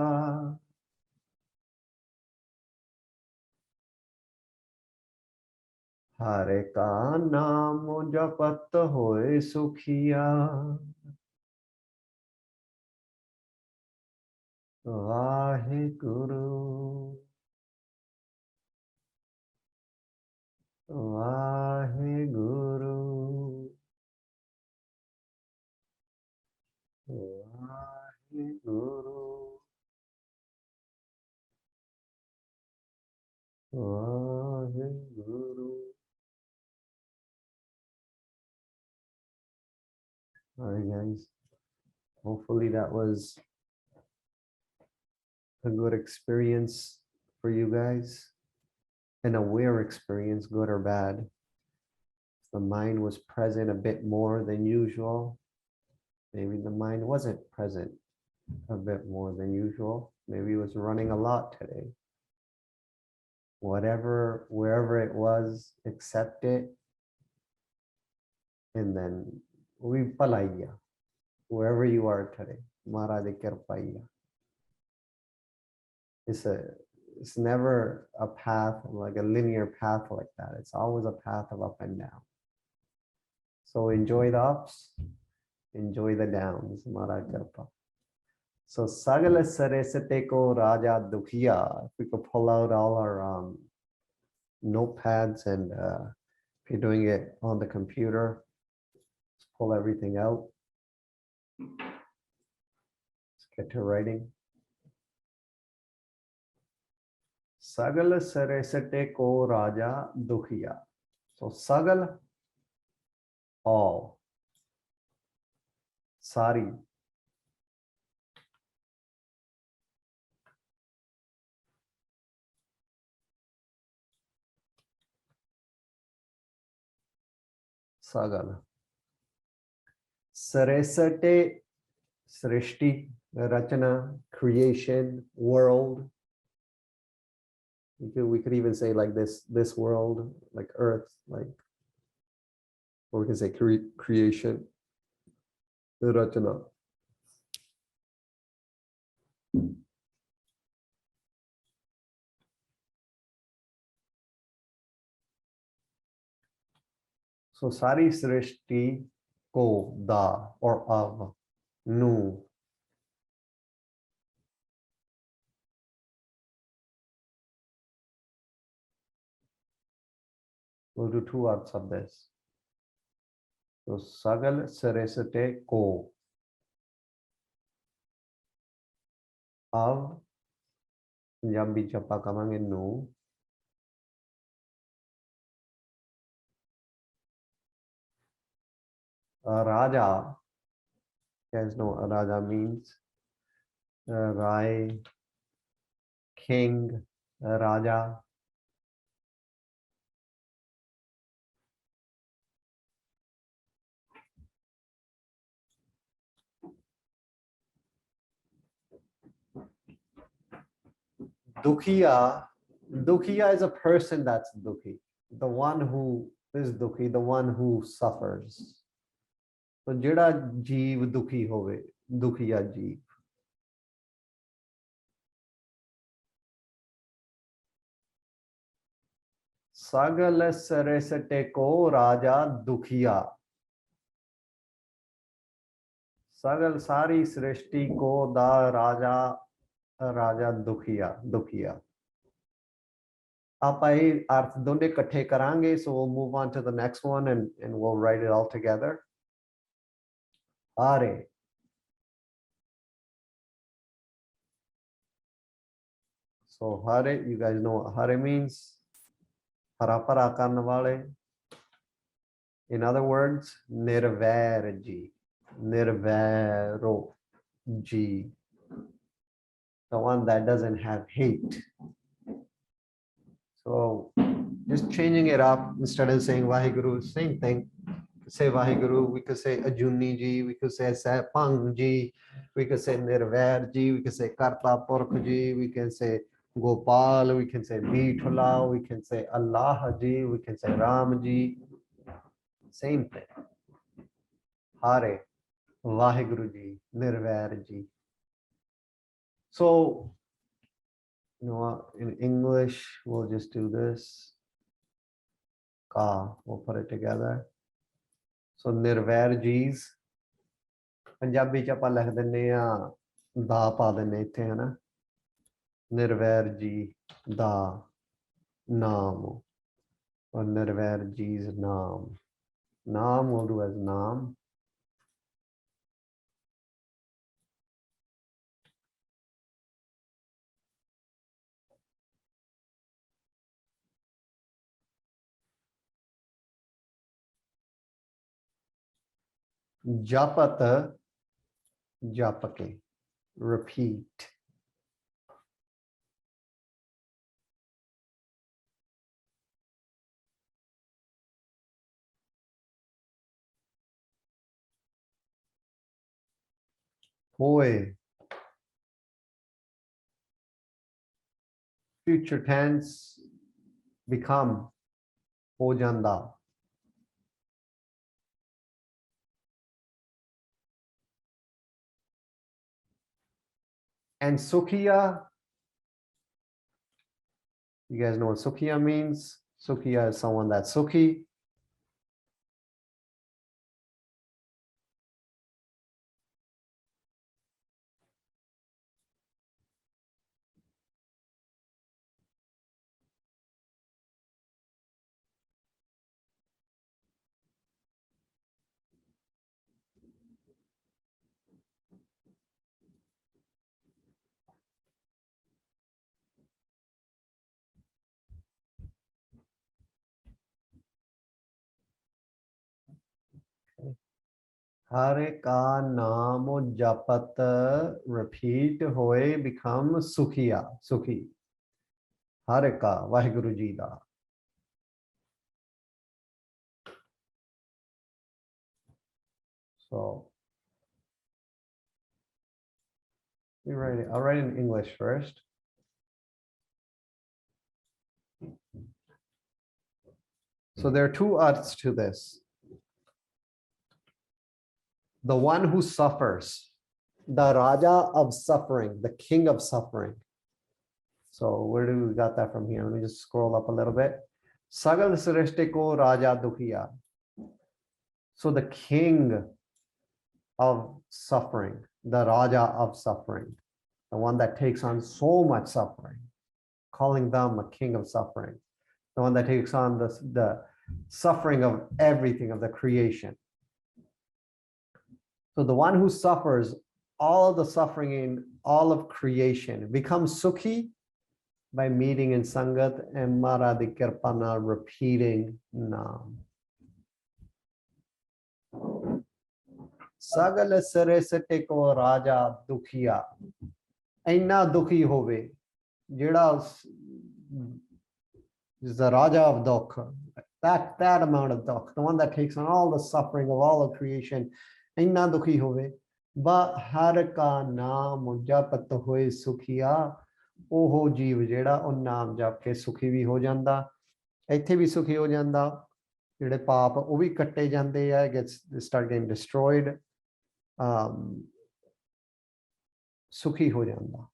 Speaker 1: Hare ka naam japat hoye sukhiya. Vaheguru, Vaheguru, Vaheguru, Vaheguru. All right, guys. Hopefully that was a good experience for you guys. An aware experience, good or bad. The mind was present a bit more than usual. Maybe the mind wasn't present a bit more than usual. Maybe it was running a lot today. Whatever, wherever it was, accept it. And then we palaya, wherever you are today. Mara de kirpaya. It's never a path, like a linear path like that. It's always a path of up and down. So enjoy the ups, enjoy the downs. Mara kirpa. So Sagala Saresate ko Raja Dukhiya. If we could pull out all our notepads and if you're doing it on the computer, just pull everything out. Let's get to writing. Sagala Saresate ko Raja Dukhiya. So Sagal, all. Sari. Sagala. Saresate, Srishti, Rachana, creation, world. We could even say like this world, like earth, like, or we can say creation, Rachana. So Sari Srishti ko da or of nu. We'll do two arts of this. So Sagal Saresate ko of Punjabi Chapa kamange nu. Raja, you guys know what Raja means. Rai, king, Raja. Dukhiya, Dukhiya is a person that's dukhi. The one who is dukhi, the one who suffers. So jira jeev dukhi hove, Dukhiya jeev. Sagal saresate ko raja dukhiya. Sagal sari srishti ko da raja dukhiya. ਆਪਾਂ ਇਹ ਅਰਥ ਦੋਨੇ ਇਕੱਠੇ ਕਰਾਂਗੇ, so we'll move on to the next one and we'll write it all together. Hare. So Hare, you guys know what Hare means. Hara para karne wale. In other words, nirvair ji. Nirvairo ji. The one that doesn't have hate. So just changing it up, instead of saying Vaheguru, same thing. Say Vaheguru, we could say Ajuni ji, we could say Sapang ji, we could say Nirvair ji, we could say Karta Purkh ji, we can say Gopal, we can say Bitula, we can say Allah ji, we can say Ram ji. Same thing. Hare, Vaheguru ji, Nirvair ji. So you know what, in English, we'll just do this. Ka, we'll put it together. So Nirvair Ji's. Punjabi ਚ ਆਪਾਂ ਲਿਖ ਦਿੰਨੇ ਆ ਦਾ ਪਾ ਦਿੰਨੇ ਇੱਥੇ ਹੈ ਨਾ Nirvair ji da naam or Nirvair Ji's naam. Naam we'll do as naam. Japat, japake, repeat. Hoy, future tense, become, ho janda. And Sukhiya, you guys know what Sukhiya means. Sukhiya is someone that's Sukhi. Hare ka naam japat, repeat hoye, become Sukhiya, Sukhi. Hare ka, Vaheguru ji da. So I'll write in English first. So there are two arths to this. The one who suffers, the Raja of suffering, the king of suffering. So where do we got that from here? Let me just scroll up a little bit. Sagal Srishti ko Raja Dukhiya. So the king of suffering, the Raja of suffering, the one that takes on so much suffering, calling them a king of suffering, the one that takes on the suffering of everything, of the creation. So the one who suffers all of the suffering in all of creation becomes Sukhi by meeting in Sangat and Maradi Kirpana, repeating Naam. Sagal Saresate ko Raja Dukhiya. Aina Dukhi hove. Jida is the Raja of Dukha. That amount of Dukha, the one that takes on all the suffering of all of creation. Aina Dukhi hove. But Har ka naam japat hoye Sukhiya. ਉਹ ਜੀਵ ਜਿਹੜਾ ਉਹ ਨਾਮ ਜਪ ਕੇ ਸੁਖੀ ਵੀ ਹੋ ਜਾਂਦਾ, ਇੱਥੇ ਵੀ ਸੁਖੀ ਹੋ ਜਾਂਦਾ, ਜਿਹੜੇ ਪਾਪ ਉਹ ਵੀ ਕੱਟੇ ਜਾਂਦੇ ਆ, start getting destroyed, ਸੁਖੀ ਹੋ ਜਾਂਦਾ।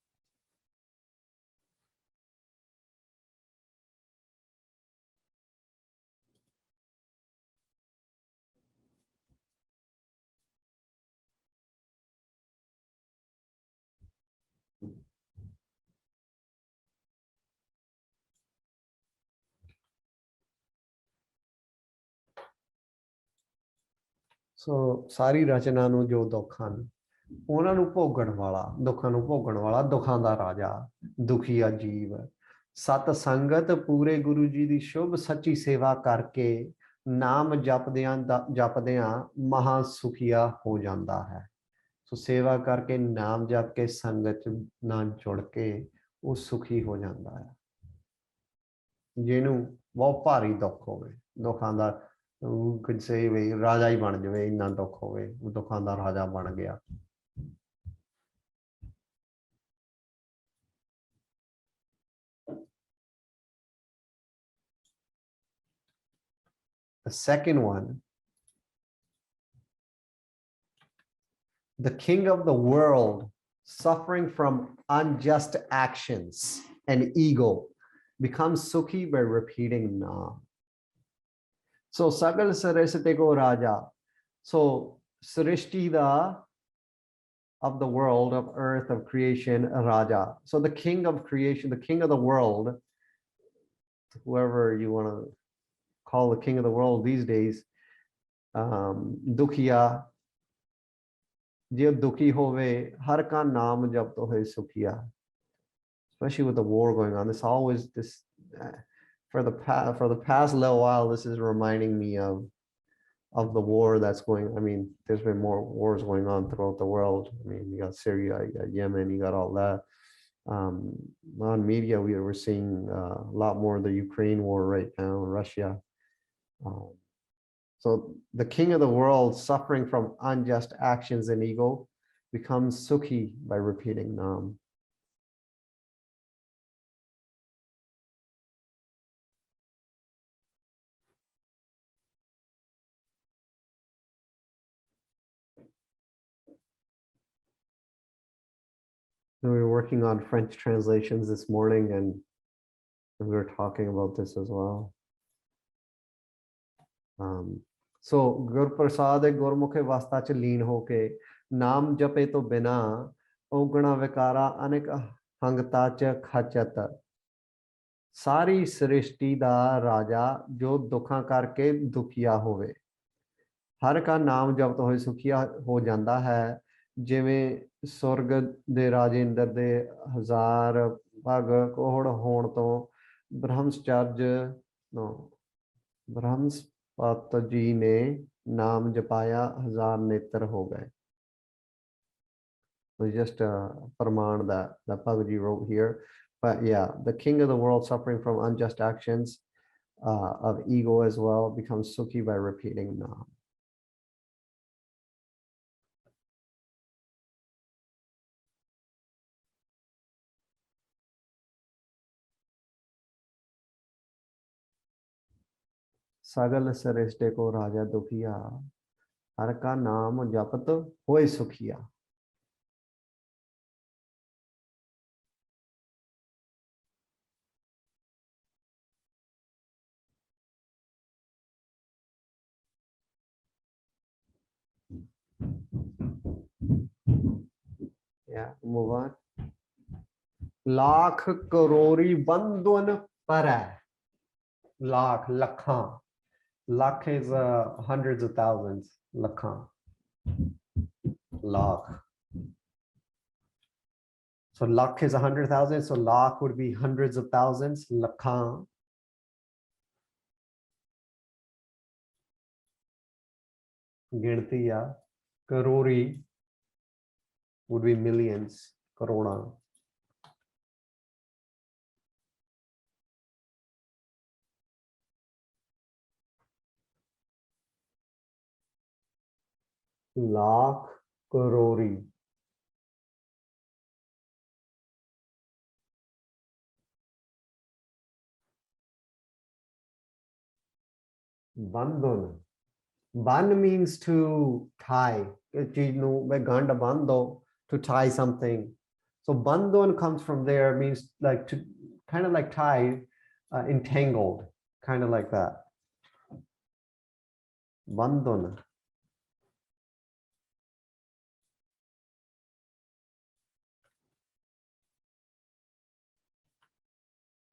Speaker 1: ਸੋ ਸਾਰੀ ਰਚਨਾ ਨੂੰ ਜੋ ਦੁੱਖ ਹਨ ਉਹਨਾਂ ਨੂੰ ਭੋਗਣ ਵਾਲਾ, ਦੁੱਖਾਂ ਨੂੰ ਭੋਗਣ ਵਾਲਾ, ਦੁੱਖਾਂ ਦਾ ਰਾਜਾ, ਦੁਖੀਆ ਜੀਵ, ਸਤ ਸੰਗਤ ਪੂਰੇ ਗੁਰੂ ਜੀ ਦੀ ਸ਼ੁਭ ਸੱਚੀ ਸੇਵਾ ਕਰਕੇ ਨਾਮ ਜਪਦਿਆਂ ਮਹਾ ਸੁਖੀਆ ਹੋ ਜਾਂਦਾ ਹੈ। ਸੋ ਸੇਵਾ ਕਰਕੇ ਨਾਮ ਜਪ ਕੇ ਸੰਗਤ ਨਾਲ ਜੁੜ ਕੇ ਉਹ ਸੁਖੀ ਹੋ ਜਾਂਦਾ ਹੈ। ਜਿਹਨੂੰ ਬਹੁਤ ਭਾਰੀ ਦੁੱਖ ਹੋਵੇ, ਦੁੱਖਾਂ ਦਾ could say ਵੀ ਰਾਜਾ ਹੀ ਬਣ ਜਾਵੇ, ਇੰਨਾ ਦੁੱਖ ਹੋਵੇ, ਉਹ ਦੁੱਖਾਂ ਦਾ ਰਾਜਾ ਬਣ ਗਿਆ। The second one, the king of the world suffering from unjust actions and ego becomes sukhi by repeating Naam. So sagal sarasate ko raja, so srishti da of the world, of earth, of creation, raja. So the king of creation, the king of the world, whoever you want to call the king of the world these days, dukhiya, je dukhi hove, har ka naam japto hai sukhiya. Especially with the war going on, this always this for the past little while, this is reminding me of the war that's going. I mean, there's been more wars going on throughout the world. I mean, you got Syria, you got Yemen, you got all that. On media, we were seeing a lot more of the Ukraine war right now, Russia. So the king of the world suffering from unjust actions and ego becomes sukhi by repeating Naam. We were working on French translations this morning, and we were talking about this as well. So Gurprasad Gurmukhe Vasta ch leen hoke naam jape to bina ogana vikara anek hangta ch khachat. सारी सृष्टि दा राजा जो दुखा करके दुखिया होवे, हर का नाम जपत होए सुखिया हो जाता है। जिवें सुरग दे राजे इंद्र दे हजार भग कोहड़ होण तो ब्रह्मचर्य ब्रह्मपत जी ने नाम जपाया, हजार नेत्र हो गए। So just Praman that Bhagavad wrote here. But yeah, the king of the world suffering from unjust actions of ego as well becomes sukhi by repeating Naam. Sagal sarishte ko raja dukhiya, har ka naam japat hoye sukhiya. Yeah, move on. Lakh करोड़ी बंधुन पर है, lakh lakha, lakh is hundreds of thousands, lakha, lakh. So lakh is 100,000, so lakh would be hundreds of thousands, lakha. गिनती या करोड़ी would be millions, crore. Lakh Karori Bandhan. Ban means to tie. To tie something. So bandhan comes from there, means like to kind of like tie, entangled, kind of like that. Bandhan.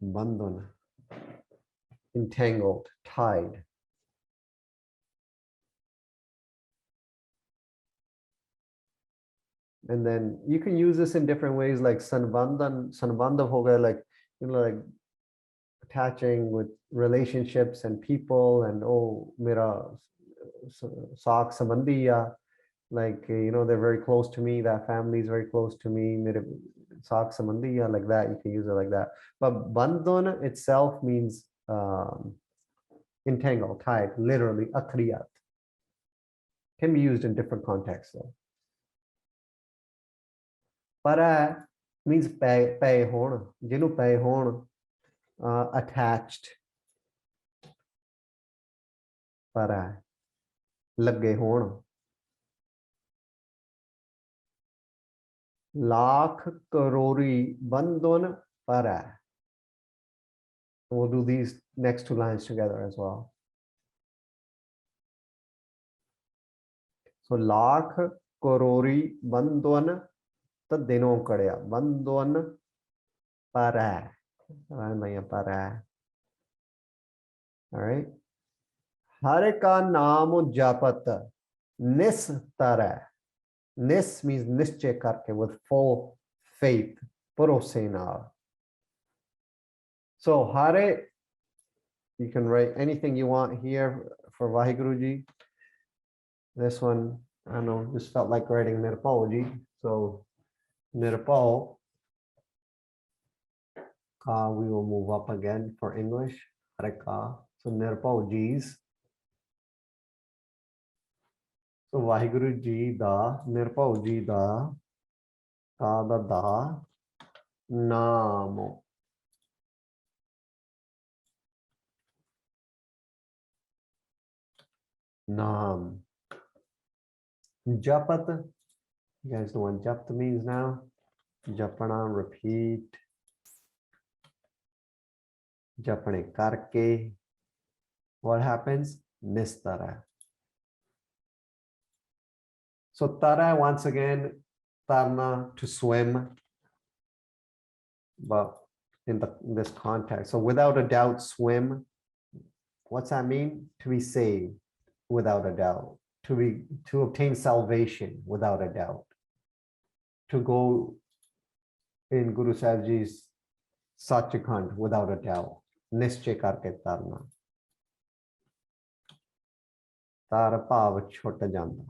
Speaker 1: Bandhan. Entangled, tied. And then you can use this in different ways, like sanbandhan ho gaya, like, like attaching with relationships and people, and oh, mera saak sambandhi ya, like, they're very close to me, that family is very close to me, mere saak sambandhi ya, like that. You can use it like that. But bandhan itself means entangled, tied, literally, akriyat. Can be used in different contexts though. Para means pay hon, jinu pay hon, attached. Para lage hon. Lakh karori bandhan para. We'll do these next two lines together as well. So lakh karori bandhan tadino kadya bandhan para. Para. All right. Hare ka naam japat nistara. Nis means nischay karke, with full faith. Purosena. So Hare, you can write anything you want here for Vahiguruji. This one, I don't know, just felt like writing Nirpalji. So Nirpal, we will move up again for English. Hare ka. So Nirpalji's. So Vahiguruji da, Nirpalji da, ka da, naam. Naam. Japat. You guys know what japt means now? Japana, repeat. Japane karke. What happens? Nistara. So tara, once again, tarna, to swim. But in this context, so without a doubt, swim. What's that mean? To be saved, without a doubt. To obtain salvation, without a doubt. To go in Guru Sahibji's Sachkhand, without a doubt. Nischay karke tarna. Tar bhav chhota janda.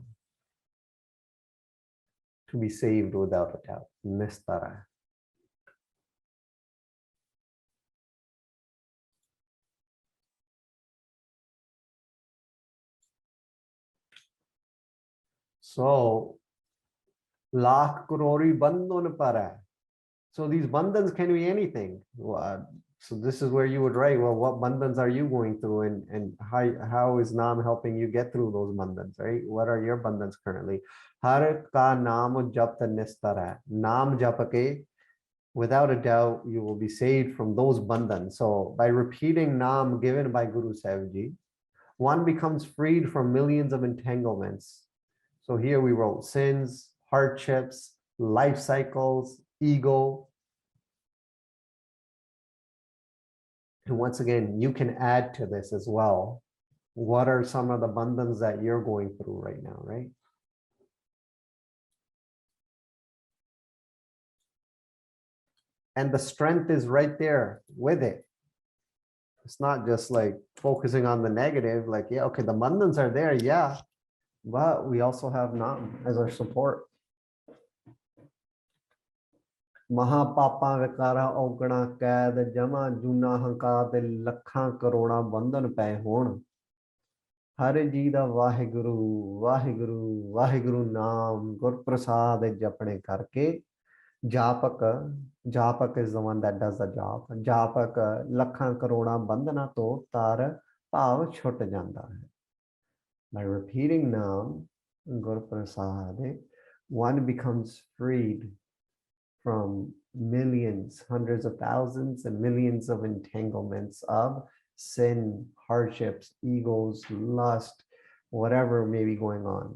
Speaker 1: To be saved without a doubt. Nistara. So, lakh crore bandhan para. So these bandhans can be anything. So this is where you would write, well, what bandhans are you going through, and how is Naam helping you get through those bandhans, right? What are your bandhans currently? Har ka naam japt nistara. Naam japake, without a doubt, you will be saved from those bandhans. So by repeating Naam given by Guru Sahib Ji, one becomes freed from millions of entanglements. So here we wrote sins, hardships, life cycles, ego. And once again, you can add to this as well. What are some of the bandhans that you're going through right now, right? And the strength is right there with it. It's not just like focusing on the negative, like, yeah, okay, the bandhans are there, yeah. But we also have Naam as our support. Mahapapa Vikara Ogana Kad Jama Juna Hanka de Lakha Karona Bandan Pay Hon. Hare Ji da Vaheguru, Vaheguru, Vaheguru Naam, Gur Prasad Japane Karke. Japak is the one that does the jap. Japak Lakha Karona Bandana to Tar ਭਾਵ ਛੁੱਟ ਜਾਂਦਾ ਹੈ। By repeating Nam, Guru Prasad, one becomes freed from millions, hundreds of thousands, and millions of entanglements of sin, hardships, egos, lust, whatever may be going on.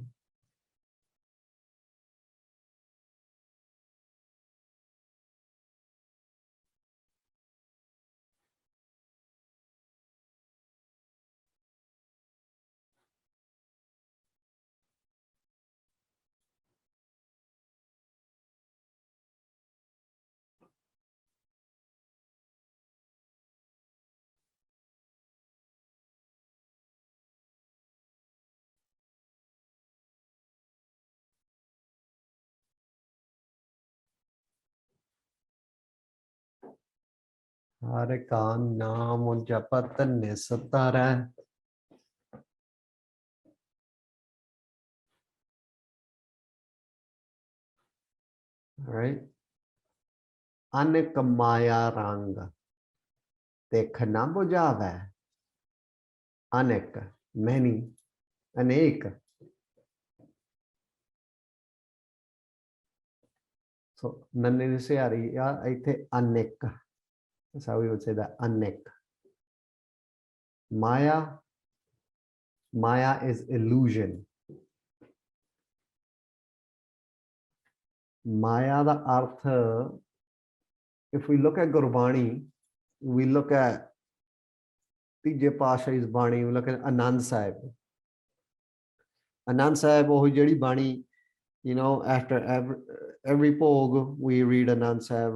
Speaker 1: Hare ka naam japat nisatara. All right. Anek maya rang. Dekhna bujave. Anek, many, anek. So nanne se aa rahi ya ithe anek. That's how we would say that, anek. Maya is illusion. Maya the artha, if we look at Gurbani, we look at Tije Pasha's Bani, we look at Anand Sahib. Anand Sahib, oh jehdi Bani, you know, after every pog we read Anand Sahib,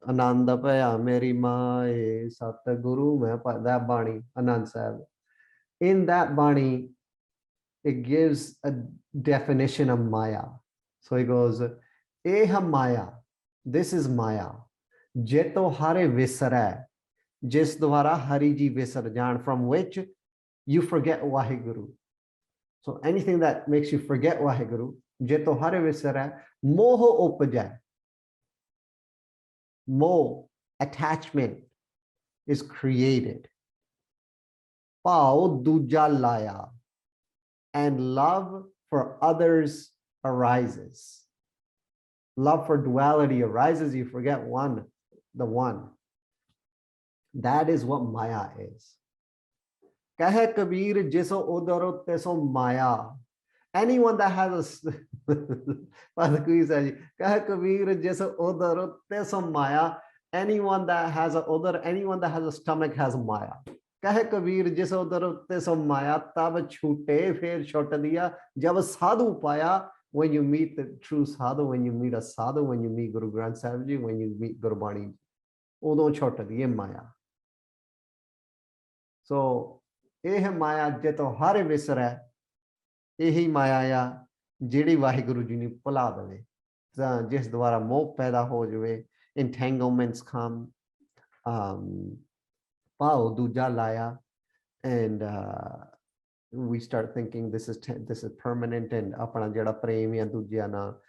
Speaker 1: Ananda Paya Meri Mae Sat Guru mein, that Bani, Anand Sahib. In that Bani, it gives a definition of Maya. So he goes, Eha Maya, this is Maya. Jeto hare visara, jis dwara hari ji visar jaan, from which you forget Waheguru. So anything that makes you forget Waheguru, jeto hare visara, moho upajai. Moh, attachment, is created. Pao duja laya, and love for others arises. Love for duality arises, you forget one, the one. That is what Maya is. Kahe Kabir jiso udaro teso Maya. Anyone that has a Kahe Kabir jiso udaro teso Maya. Anyone that has a udar, anyone that has a stomach has Maya. Kahe Kabir jiso udaro teso Maya. Tab chute fir chota diya. Jab sadhu paya. When you meet the true sadhu, when you meet a sadhu, when you meet Guru Granth Sahib Ji, when you meet Gurbani, udon chota diye Maya. So, ਇਹ ਮਾਇਆ ਜਦੋਂ ਹਰ ਵਿਸਰੈ ਇਹੀ ਮਾਇਆ ਆ ਜਿਹੜੀ ਵਾਹਿਗੁਰੂ ਜੀ ਨੂੰ ਭੁਲਾ ਦੇਵੇ ਤਾਂ ਜਿਸ ਦੁਆਰਾ ਮੋਹ ਪੈਦਾ ਹੋ ਜਾਵੇ entanglements come ਭਾਉ ਦੂਜਾ ਲਾਇਆ and we start thinking this is permanent and ਆਪਣਾ ਜਿਹੜਾ ਪ੍ਰੇਮ ਆ ਦੂਜਿਆਂ ਨਾਲ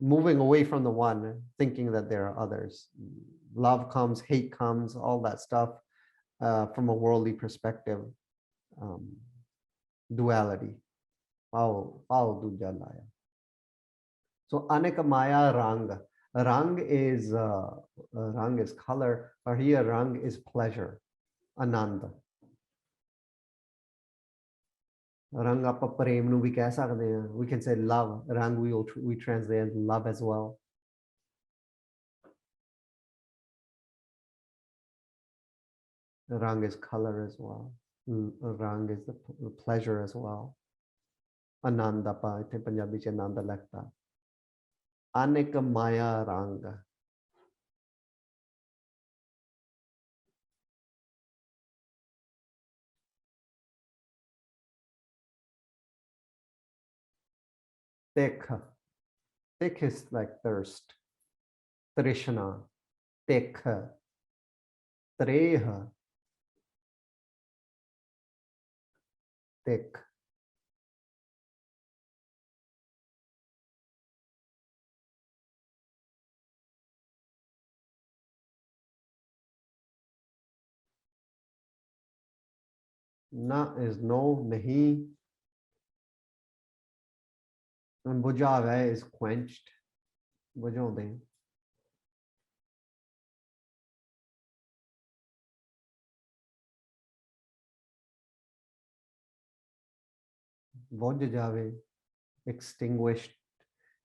Speaker 1: moving away from the one, thinking that there are others. Love comes, hate comes, all that stuff from a worldly perspective. Duality. So Aneka Maya Rang. Rang is color, but here Rang is pleasure. Ananda. Rang apa prem nu bhi keh sakde hain. We can say love. Rang we translate love as well. Rang is color as well. Rang is the pleasure as well. Ananda pa ithe Punjabi ch Ananda lagta. Anek Maya Rang. Tekha. Tik is like thirst. Trishna. Tekha. Treha. Tik. Na is no, nahi. And bujave is quenched. Bujhaunde. Bujh jave, extinguished.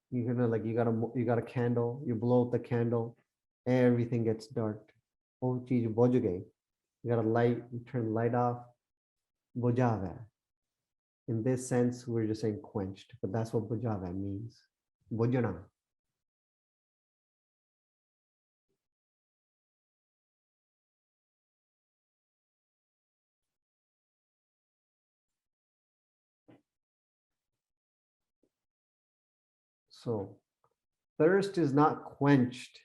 Speaker 1: You know, like you got a candle, you blow out the candle, everything gets dark. Oh, cheez bujh gayi. You got a light, you turn the light off. Bujave. In this sense, we're just saying quenched, but that's what bujave means. Bujhana. So thirst is not quenched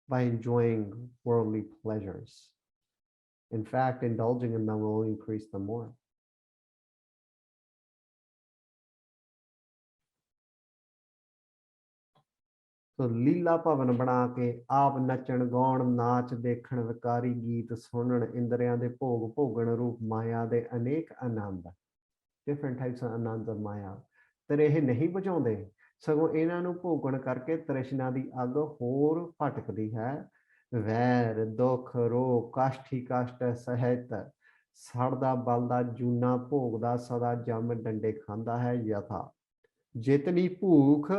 Speaker 1: by enjoying worldly pleasures. In fact, indulging in them will increase them more. So लीला भवन बना के आप नचन गौण नाच देखण विकारी गीत सुनन इंद्रियां दे भोग भोगण रूप माया दे अनेक आनंद different types of Anand of माया ਤੇਰੇ ਇਹ ਨਹੀਂ ਬੁਝਾਉਂਦੇ ਸਗੋਂ ਇਹਨਾਂ ਨੂੰ ਭੋਗਣ ਕਰਕੇ ਤ੍ਰਿਸ਼ਨਾ ਦੀ ਅੱਗ ਹੋਰ ਭਟਕਦੀ ਹੈ ਵੈਰ ਦੁੱਖ ਰੋਗ ਕਾਸ਼ਠੀ ਕਾਸ਼ਟ ਸਹਿਤ ਸੜਦਾ ਬਲਦਾ ਜੂਨਾ ਭੋਗਦਾ ਸਦਾ ਜਮ ਡੰਡੇ ਖਾਂਦਾ ਹੈ ਯਥਾ ਜਿਤਨੀ ਭੂਖ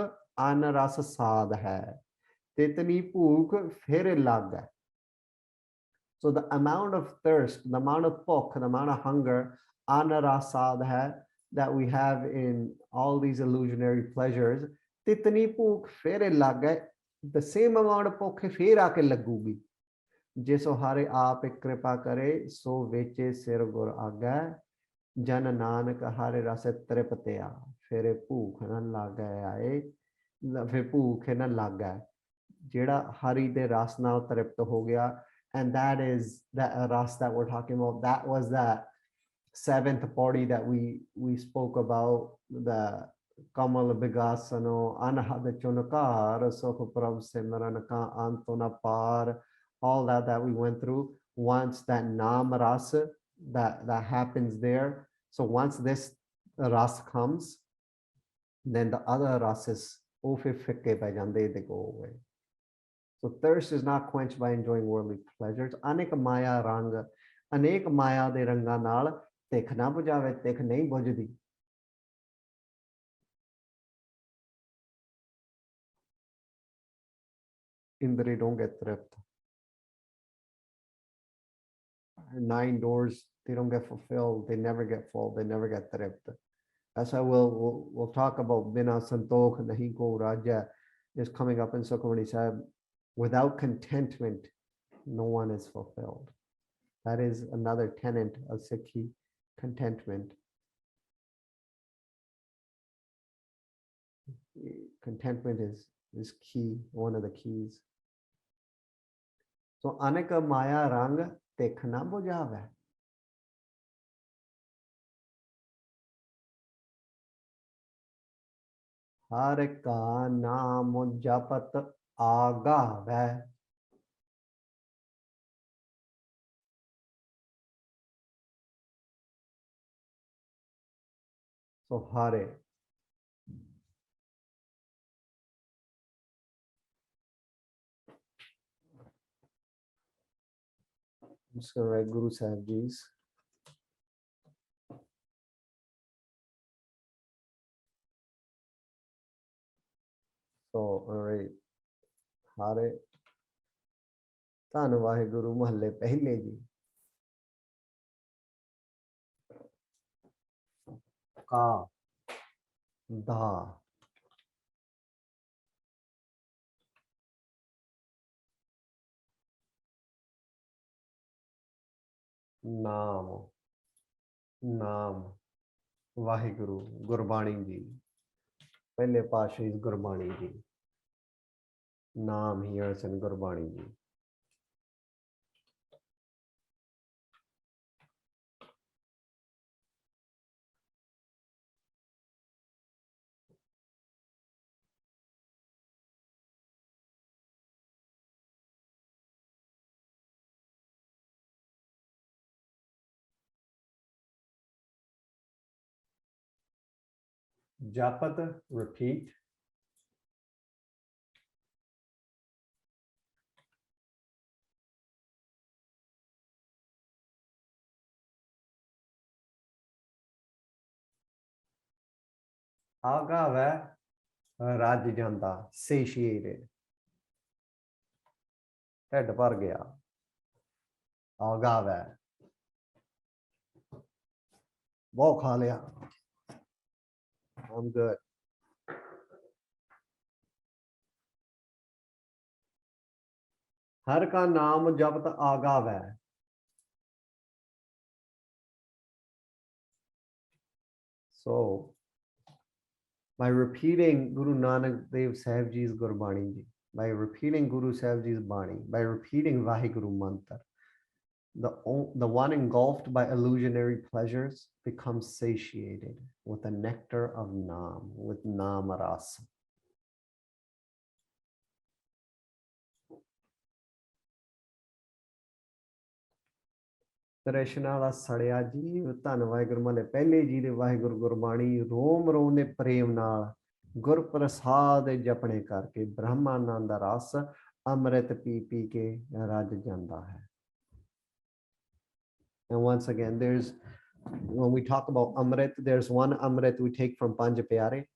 Speaker 1: ਅਨ ਰਸ ਸਾਧ ਹੈ ਤਿਤਨੀ ਭੂਖ ਫਿਰ ਲੱਗ ਹੈ so the amount of thirst the amount of ਭੁੱਖ the amount of hunger ਅਨ ਰਸ ਸਾਧ ਹੈ that we have in all these illusionary pleasures titni bhuk fere lag the same amount of bhuk fere aake lagugi jiso hare aap kripa kare so veche sir gur aga jan nanak hare ras tripatya fere bhuk na laga aye fir bhuk na laga jehda hari de ras ਨਾਲ ਤ੍ਰਿਪਤ ਹੋ ਗਿਆ and that is that ras that we're talking about that was that seventh body that we spoke about, the Kamal Bigasano, Anahada Chunakar, Sokho Prab Simranaka, Antona Par, all that we went through. Once that Nam Rasa that happens there. So once this Ras comes, then the other Rasas, they go away. So thirst is not quenched by enjoying worldly pleasures. Anek Maya Ranga, Anek Maya de Ranganal. ਤਿੱਖ ਨਾ ਬੁਝਾਵੇ ਤਿੱਖ ਨਹੀਂ ਬੁਝਦੀ ਇੰਦਰੀ don't get thrift 9 doors they don't get fulfilled they never get full they never get thrift that's why we'll talk about bina santokh nahi ko raja is coming up in Sukhmani Sahib without contentment no one is fulfilled that is another tenet of Sikhi contentment is key one of the keys so anek maya rang tikh na bujave har ka naam japat agave so hare I'm just going to write Guru Sahib Ji's. So, all right. Hare. Tanu Vaheguru Mahalle Pehle Ji. Ka. Da. Naam. Naam. Vaheguru. Gurbani Ji. Pehle Pasha is Gurbani Ji. Naam here is in Gurbani Ji. Japat, repeat. Agava, Rajjanda, satiated. ढिड भर गया. Agava. बहुत खा लिया. I'm good. हर का नाम जपत आगाव है. So, by repeating Guru Nanak Dev Sahib Ji's Gurbani ji, by repeating Guru Sahib Ji's Bani, by repeating Vaheguru Mantra, the one engulfed by illusionary pleasures becomes satiated with the nectar of Nam, with Nam Rasa. Krishna ਦਾ ਸੜਿਆ ਜੀਵ ਧੰਨ ਵਾਹਿਗੁਰੂ ਮਲੇ ਪਹਿਲੇ ਜੀ ਦੇ ਵਾਹਿਗੁਰੂ ਗੁਰਬਾਣੀ ਰੋਮ ਰੋਮ ਦੇ ਪ੍ਰੇਮ ਨਾਲ ਗੁਰ ਪ੍ਰਸਾਦ ਜਪਣੇ ਕਰਕੇ ਬ੍ਰਹਮਾਨੰਦ ਦਾ ਰਸ ਅੰਮ੍ਰਿਤ ਪੀ ਪੀ ਕੇ ਰੱਜ ਜਾਂਦਾ ਹੈ. And once again, when we talk about Amrit, there's one Amrit we take from Panj Pyare,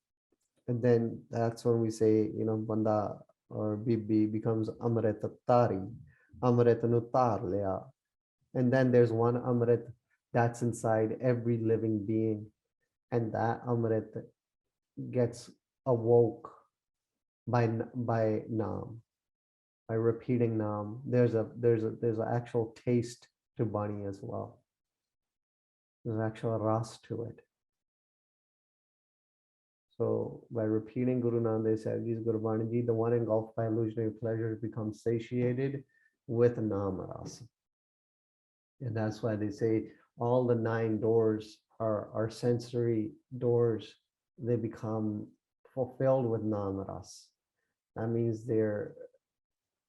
Speaker 1: and then that's when we say, Banda or Bibi becomes Amrit Tari, Amrit nu tar liya. And then there's one Amrit that's inside every living being, and that Amrit gets awoke by Nam, by repeating Nam. There's an actual taste to Bani as well. There's actual ras to it. So by repeating Guru Nanak Dev Sahib Ji's Gurbani Ji, the one engulfed by illusionary pleasures becomes satiated with Nam Rasa. And that's why they say all the 9 doors are sensory doors. They become fulfilled with Nam Ras. That means they're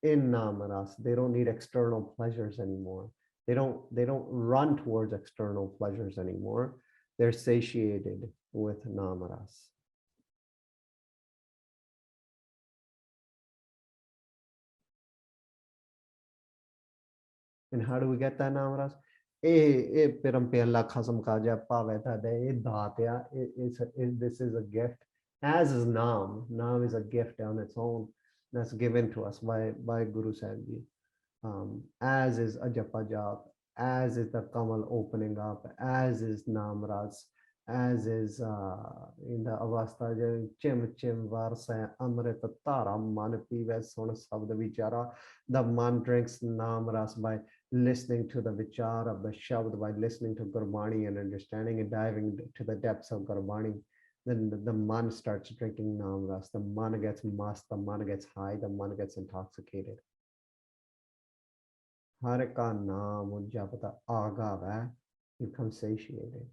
Speaker 1: in Nam Ras. They don't need external pleasures anymore. They don't run towards external pleasures anymore. They're satiated with Nam Ras. And how do we get that Nam Ras? This is a gift, as is Nam. Nam is a gift on its own that's given to us by Guru Sahib Ji. As is Ajapa Jap, as is the Kamal opening up, as is Nam Ras, as is in the Avastha Chim Chim Varsa Amrit Tara Man Pive Son Sabda Vichara. The man drinks Nam Ras by listening to the vichar of the Shabd, by listening to Gurbani and understanding and diving to the depths of Gurbani. Then the man starts drinking Nam Ras. The man gets mast, the man gets high, the man gets intoxicated. Har ka naam japata agava, you become satiated.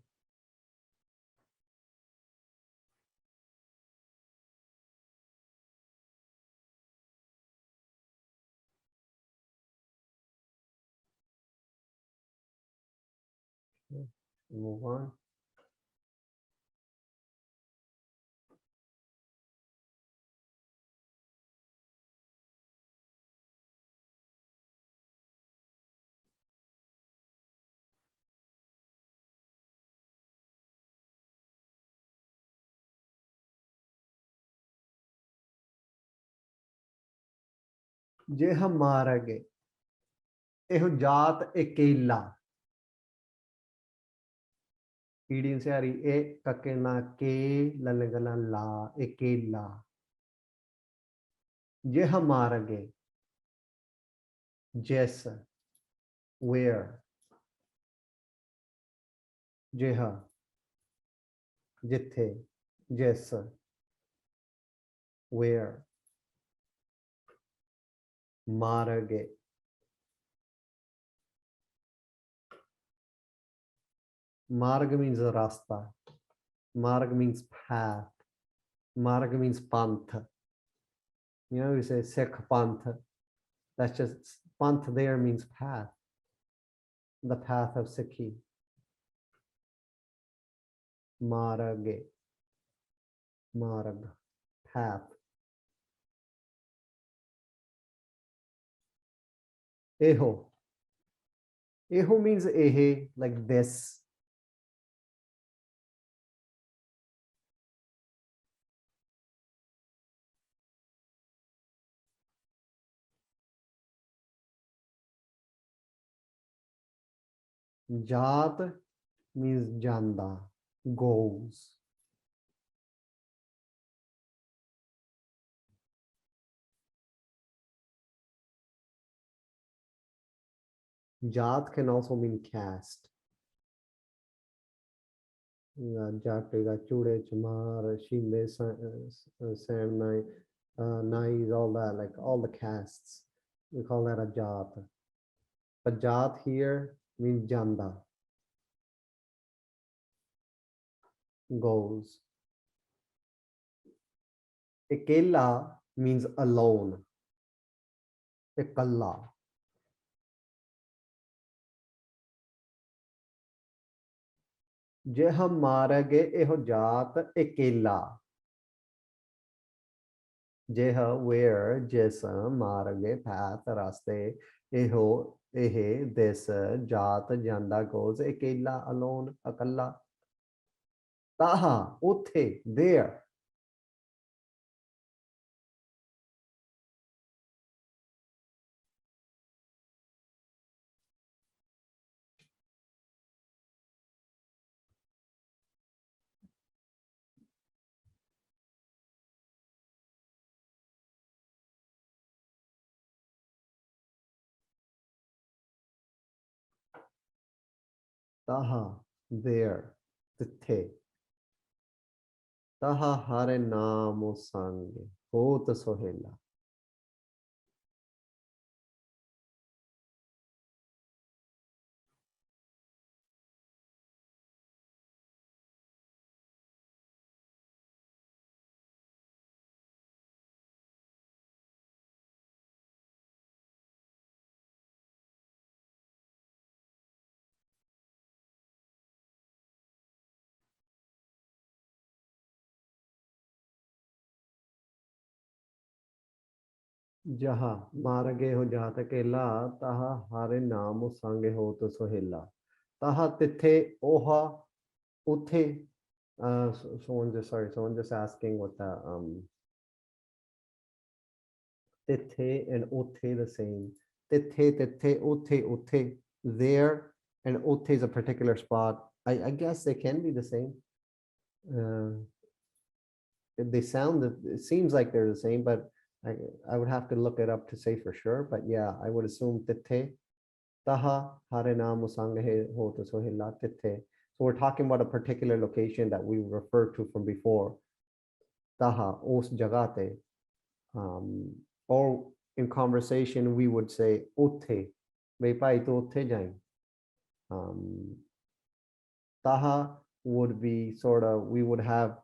Speaker 1: Move on. जे हम मार गए एहो जात अकेला पीढ़ी से आ रही ए कके ना के ललगना ला अकेला जे हम मार गए जैस where जेहा जिथे जैस where मार गए Marg means rasta. Marg means path. Marg means panth. We say Sikh panth. That's just panth there means path. The path of Sikhi. Marage. marg, path. Eho. Eho means ehe, like this. Jat means janda, goes. Jat can also mean caste. Jatega, Chude, Chamar, Shinde, Sam, Nais, all that, like all the castes. We call that a Jat. But Jat here means Janda, goes. Ekela means alone. Ekalla. ਜੇ ਹਮ ਮਾਰਗੇ ਇਹੋ ਜਾਤ ਇਕੱਲਾ ਜੇ ਹ where ਜਿਸ ਮਾਰਗੇ path ਰਸਤੇ ਇਹੋ ਇਹ this ਜਾਤ ਜਾਂਦਾ goes ਇਕੱਲਾ alone ਇਕੱਲਾ ਤਾਹਾ ਉੱਥੇ there ਤਾਹਾ there ਤਿੱਥੇ ਤਾਹਾ ਹਰੇ ਨਾਮ ਸੰਗ ਹੋਤ ਸੁਹੇਲਾ जहा मारगे हो जात अकेला ताहा हारे नाम संगे हो तो सोहेला ताहा तिथे ओहा uthe someone just asking what the tithe and uthe the same tithe uthe there and uthe is a particular spot I guess they can be the same uh, they sound it seems like they're the same but I would have to look it up to say for sure but yeah I would assume tithe taha hare naam sanghe ho to sohila tithe. So we're talking about a particular location that we referred to from before. Taha os jagate. Or in conversation we would say utte. Bepai to utte jain. Taha would be sort of we would have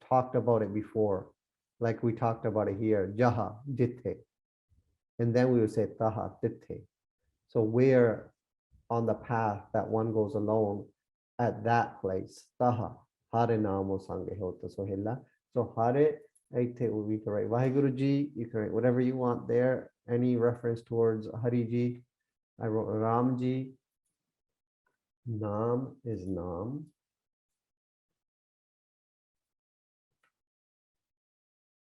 Speaker 1: talked about it before, like we talked about it here. Jaha jithe. And then we would say taha tithe. So we're on the path that one goes alone at that place. Taha hare namo sange hota sohila. So hare aithe we can write Vaheguru Ji, you can write whatever you want there. Any reference towards Hari Ji. I wrote Ram Ji. Naam is Naam.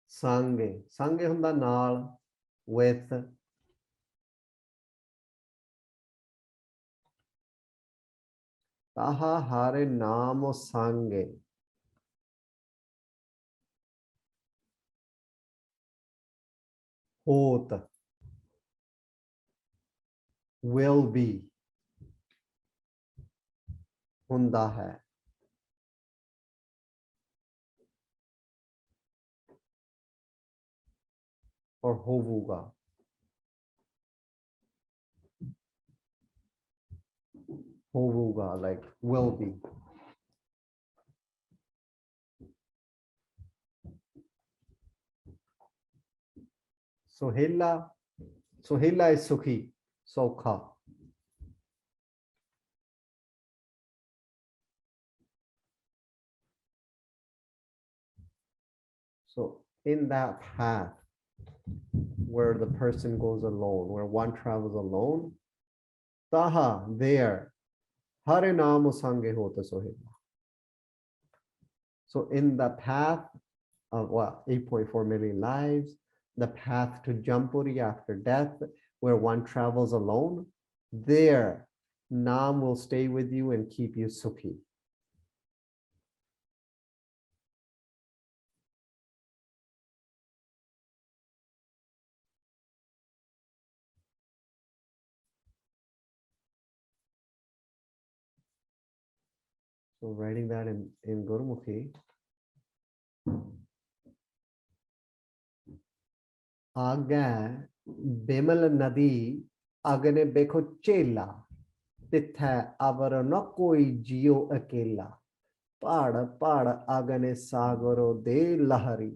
Speaker 1: Sange. Sange hunda naal with taha hare namo sange. Hota. Will be. Hunda hai. Or hovuga. Hovuga, like will be. Sohila. Sohila is Sukhi. Sokha. in that path where the person goes alone, where one travels alone, taha, there, hare naam sange hota sohila. So in the path of what, 8.4 million lives, the path to Jampuri after death, where one travels alone, there, Naam will stay with you and keep you sukhi. So writing that in Gurmukhi, Aga Bimal Nadi Agane Beko Chela Titha Avara no koi jio akela Pad Pad Agane Sagaro de Lahari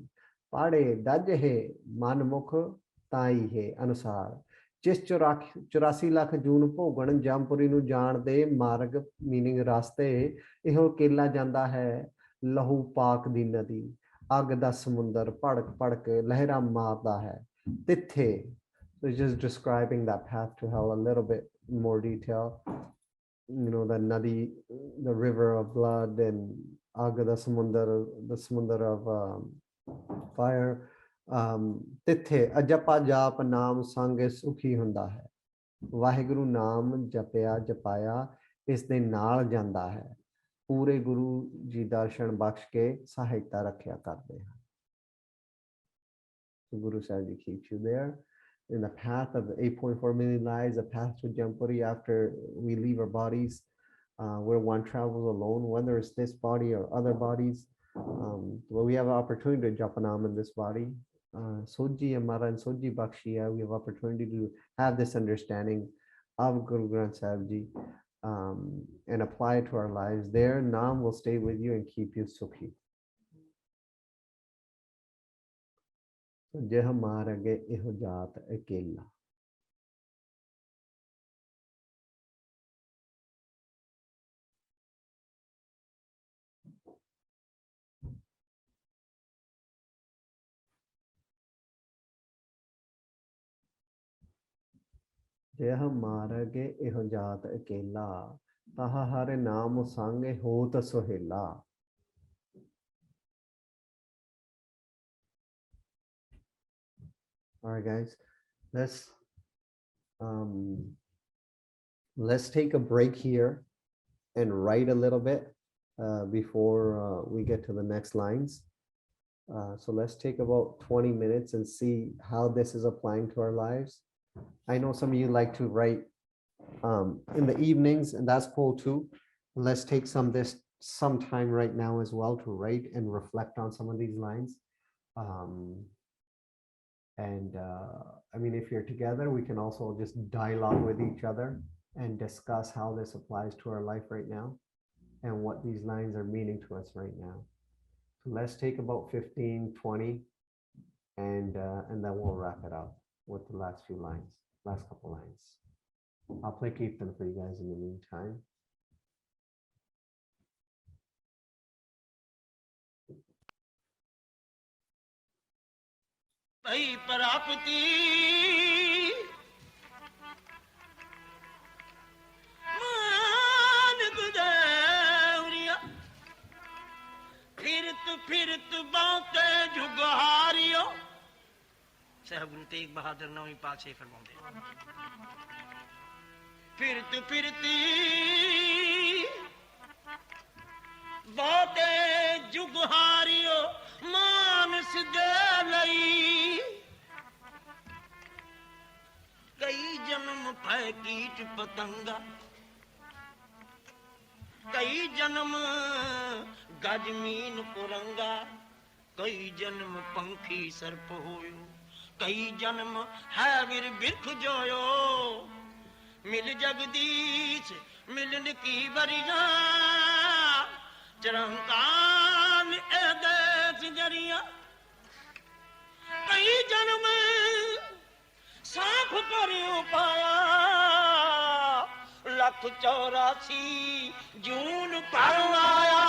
Speaker 1: Pade Daje Manmukh Tai He Anusar ਜਿਸ 84 ਲੱਖ ਜੂਨ ਭੋਗਣ ਜੰਪੁਰੀ ਨੂੰ ਜਾਣ ਦੇ ਮਾਰਗ meaning ਰਸਤੇ ਇਹੋ ਕੇਲਾ ਜਾਂਦਾ ਹੈ ਲਹੂ ਪਾਕ ਦੀ ਨਦੀ ਅੱਗ ਦਾ ਸਮੁੰਦਰ ਭੜਕ ਭੜਕ ਲਹਿਰਾਂ ਮਾਰਦਾ ਹੈ ਤਿੱਥੇ so just describing that path to hell a little bit more detail, you know, the nadi, the river of blood, and agh da samundar, the samundar of fire. ਤਿੱਥੇ ਅਜਪਾ ਜਾਪ ਨਾਮ ਸੰਗ ਸੁਖੀ ਹੁੰਦਾ ਹੈ ਵਾਹਿਗੁਰੂ ਨਾਮ ਜਪਿਆ ਜਪਾਇਆ ਇਸ ਦੇ ਨਾਲ ਜਾਂਦਾ ਹੈ ਪੂਰੇ ਗੁਰੂ ਜੀ ਦਰਸ਼ਨ ਬਖਸ਼ ਕੇ ਸਹਾਇਤਾ ਰੱਖਿਆ ਕਰਦੇ ਹਨ so Guru Sahib keeps you there in the path of 8.4 million lives, a path to Jampuri after we leave our bodies, where one travels alone, whether it's this body or other bodies. Well, we have an opportunity to Japanam in this body. Soji Amara and Soji Bakshiya, we have opportunity to have this understanding of Guru Granth Sahib Ji and apply it to our lives. There, Naam will stay with you and keep you sukhi. Jeh marage eho jaat akela. यह मारगे एहो जात अकेला ताहा हरे नाम सांगे होत सोहेला. All right, guys, let's take a break here and write a little bit before we get to the next lines. So let's take about 20 minutes and see how this is applying to our lives. I know some of you like to write in the evenings, and that's cool too. Let's take some time right now as well to write and reflect on some of these lines. I mean, if you're together, we can also just dialogue with each other and discuss how this applies to our life right now and what these lines are meaning to us right now. So let's take about 15, 20, and then we'll wrap it up with the last couple lines. I'll play Kirtan for you guys in the meantime.
Speaker 2: साहब गुरु तेग बहादुर नौवीं पातशाही फरमाते हैं फिरत फिरती बहुते जुगहारियो मानस दे लई कई जन्म पै कीट पतंगा कई जन्म गजमीन कुरंगा कई जन्म पंखी सर्प होयो कई जन्म है वीर बिरख जोयो मिल जगदीश मिलन की बरिया चरंकान एदेस जरिया कई जन्म साफ करियो पाया लख 84 जून पर आया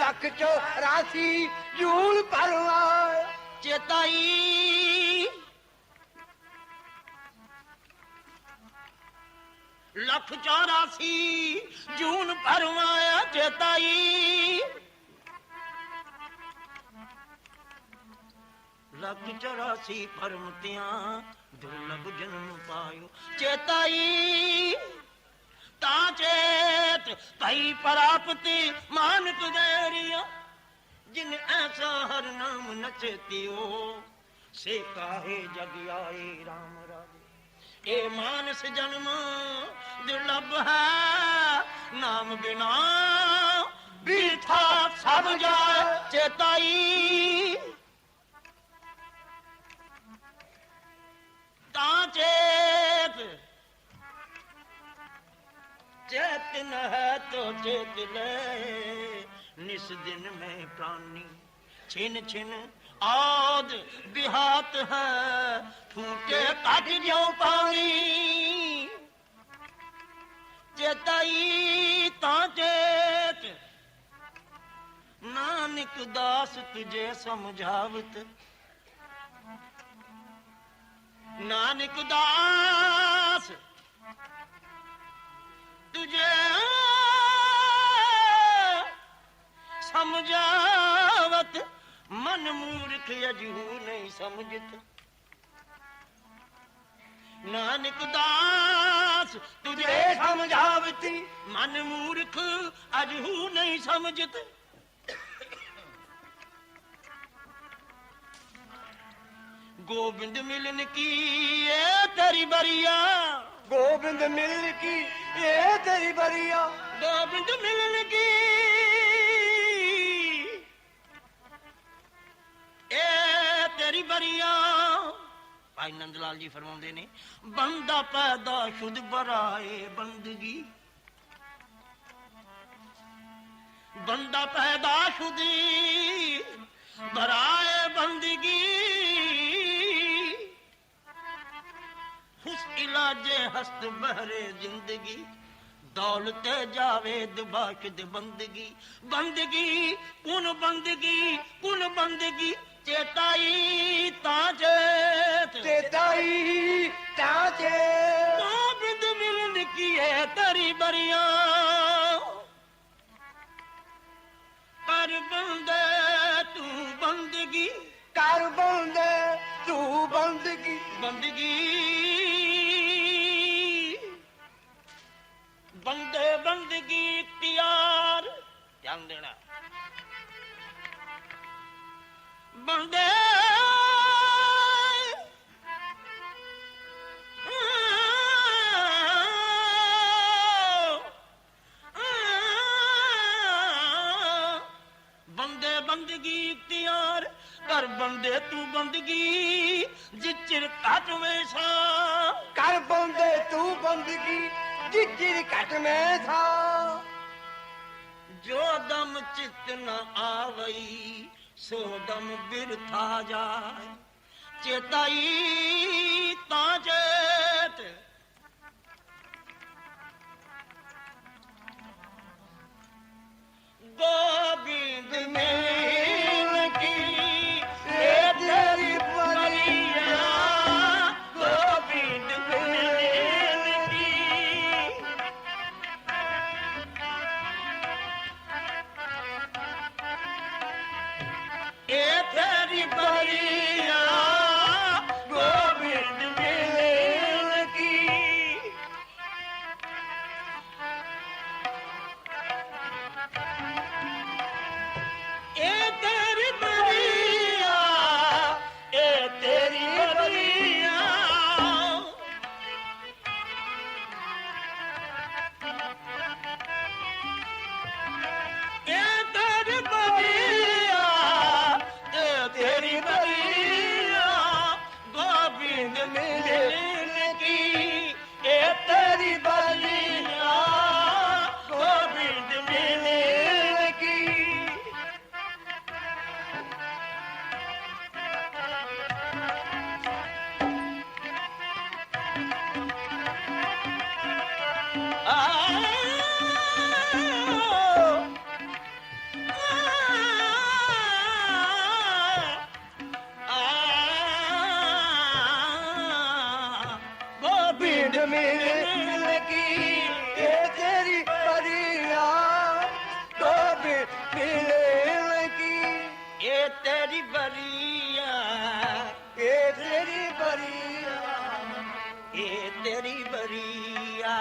Speaker 2: लख 84 जून पर आया ਚੇਤਾਈ ਲੱਖ 84 ਜੂਨ ਭਰਵਾਇਆ ਚੇਤਾਈ ਲੱਖ 84 ਪਰਮਤਿਆਂ ਦੁਰਲਭ ਜਨਮ ਪਾਇਓ ਚੇਤਾਈ ਤਾਂ ਚੇਤ ਭਈ ਪ੍ਰਾਪਤੀ ਮਾਨਕ ਦੇਰੀਆ ਜਿਨ ਐਸਾ ਹਰ ਨਾਮ ਨਚਤਿਓ ਸੇ ਕਾਹੇ ਜਗ ਆਏ ਰਾਮ ਰਾਜੇ ਇਹ ਮਾਨਸ ਜਨਮ ਦੁਰਲਭ ਹੈ ਨਾਮ ਬਿਨਾ ਬਿਰਥਾ ਸਭ ਜਾਏ ਚੇਤਾਈ ਤਾਂ ਚੇਤ चेतन है तो चेत ले निस दिन में प्राणी छिन छिन आद बिहात है फूटे काट जो पानी चेताई ता चेत नानक दास तुझे समझावत नानक दास तुझे समझावत मन मूर्ख अजू नहीं समझत नानक दास तुझे समझावत मन मूर्ख अजू नहीं समझत गोविंद मिलन की ये तेरी बरिया
Speaker 3: गोविंद मिलन की ये तेरी बरिया
Speaker 2: गोविंद मिलन की ए तेरी बरिया भाई नंदलाल जी फरमाते ने बंदा पैदा शुद्ध बराए बंदगी बंदा पैदा शुद्ध बराए बंदगी हुस इलाजे हस्त बहरे जिंदगी दौलत जावेद बाशद बंदगी बंदगी कुन बंदगी चेताई ताजेत
Speaker 3: चेताई ताजे
Speaker 2: गोविंद मिलन की है तरी बरिया पर बंदे तू बंदगी
Speaker 3: कर बंदे तू बंदगी
Speaker 2: बंदगी बंदे बंदगी इख्तियार ध्यान देना बंदे बंदे बंदगी इख्तियार कर बंदे तू बंदगी जिचर कट वैसा
Speaker 3: कर बंदे तू बंदगी जिचिर कट में था
Speaker 2: जो दम चित न आवई सो दम बिरथा जाए चेताई ताजेत गोविंद मिलन की ये तेरी बरिया गोविंद मिलन की ये तेरी बरिया गोविंद मिलन
Speaker 3: बिंद मिल की ये तेरी बरिया गोबिंद मिल की
Speaker 2: ये तेरी बरिया
Speaker 3: ये तेरी बरिया
Speaker 2: ये तेरी बरिया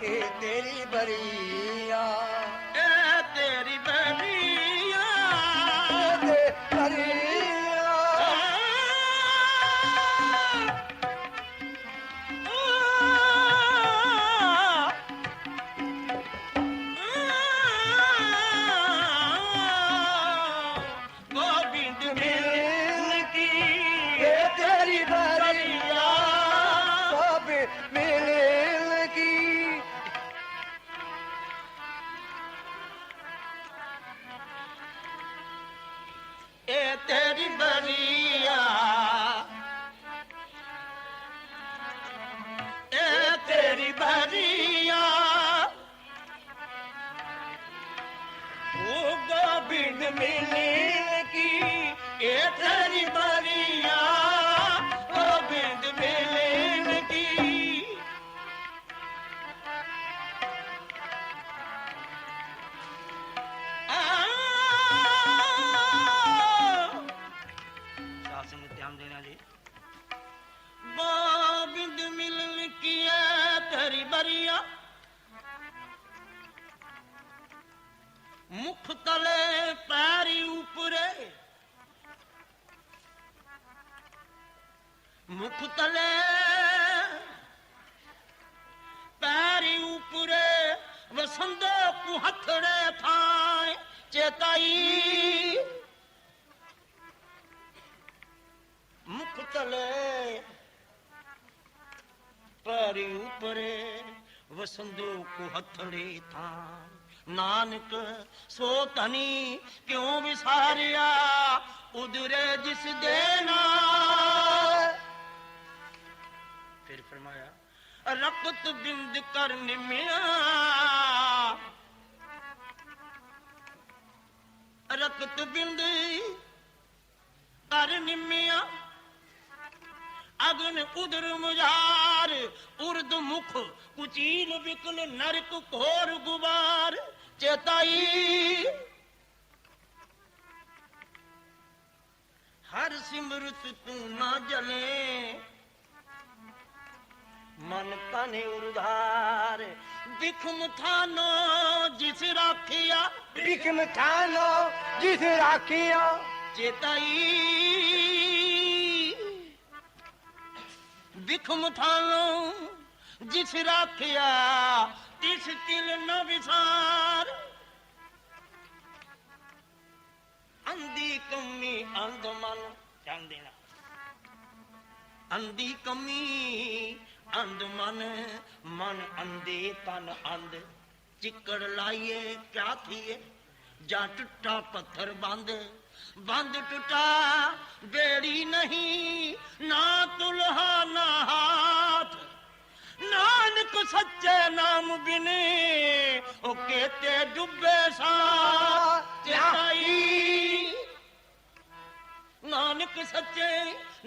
Speaker 3: ये तेरी बरिया
Speaker 2: ये तेरी बरिया
Speaker 3: ये बरिया
Speaker 2: गोविंद मिल की
Speaker 3: ये तेरी बरिया गोबिंद मिल की
Speaker 2: ये तेरी बरिया ये तेरी बरिया वो गोविंद मिल की ये तेरी बरिया गोविंद मिल की शासन में ध्यान देना जी गोविंद मिलन की है तेरी बरिया मुख तले पैरी ऊपरे मुख तले पैरी ऊपरे वसंदो को हथड़े थाए चेताई मुख तले पैरी ऊपरे वसंदो को हथड़े था नानक सो तनी क्यों विसारिया उदरे जिस देना फिर फरमाया रकत बिंद कर निमिया रकत बिंद कर निमिया अग्न उदर मुजार उर्द मुख कुचील विकल नरक घोर गुबार चेताई हर सिमरत तू ना जले मन तन उधार बिखम थानो जिस राखिया
Speaker 3: बिकम थानो जिस राखिया
Speaker 2: चेताई बिखम थानो जिस राखिया तिस तिल न विसार अंधी कमी अंध मन ध्यान देना अंधी कमी अंध मन मन अंधे तन अंध चिकड़ लाइए क्या थिए जा टूटा पत्थर बंद बंद टूटा बेड़ी नहीं ना तुलहा ना हाथ नानक सच्चे नाम बिने ओ कहते डुबे साथ चेताई नानक सच्चे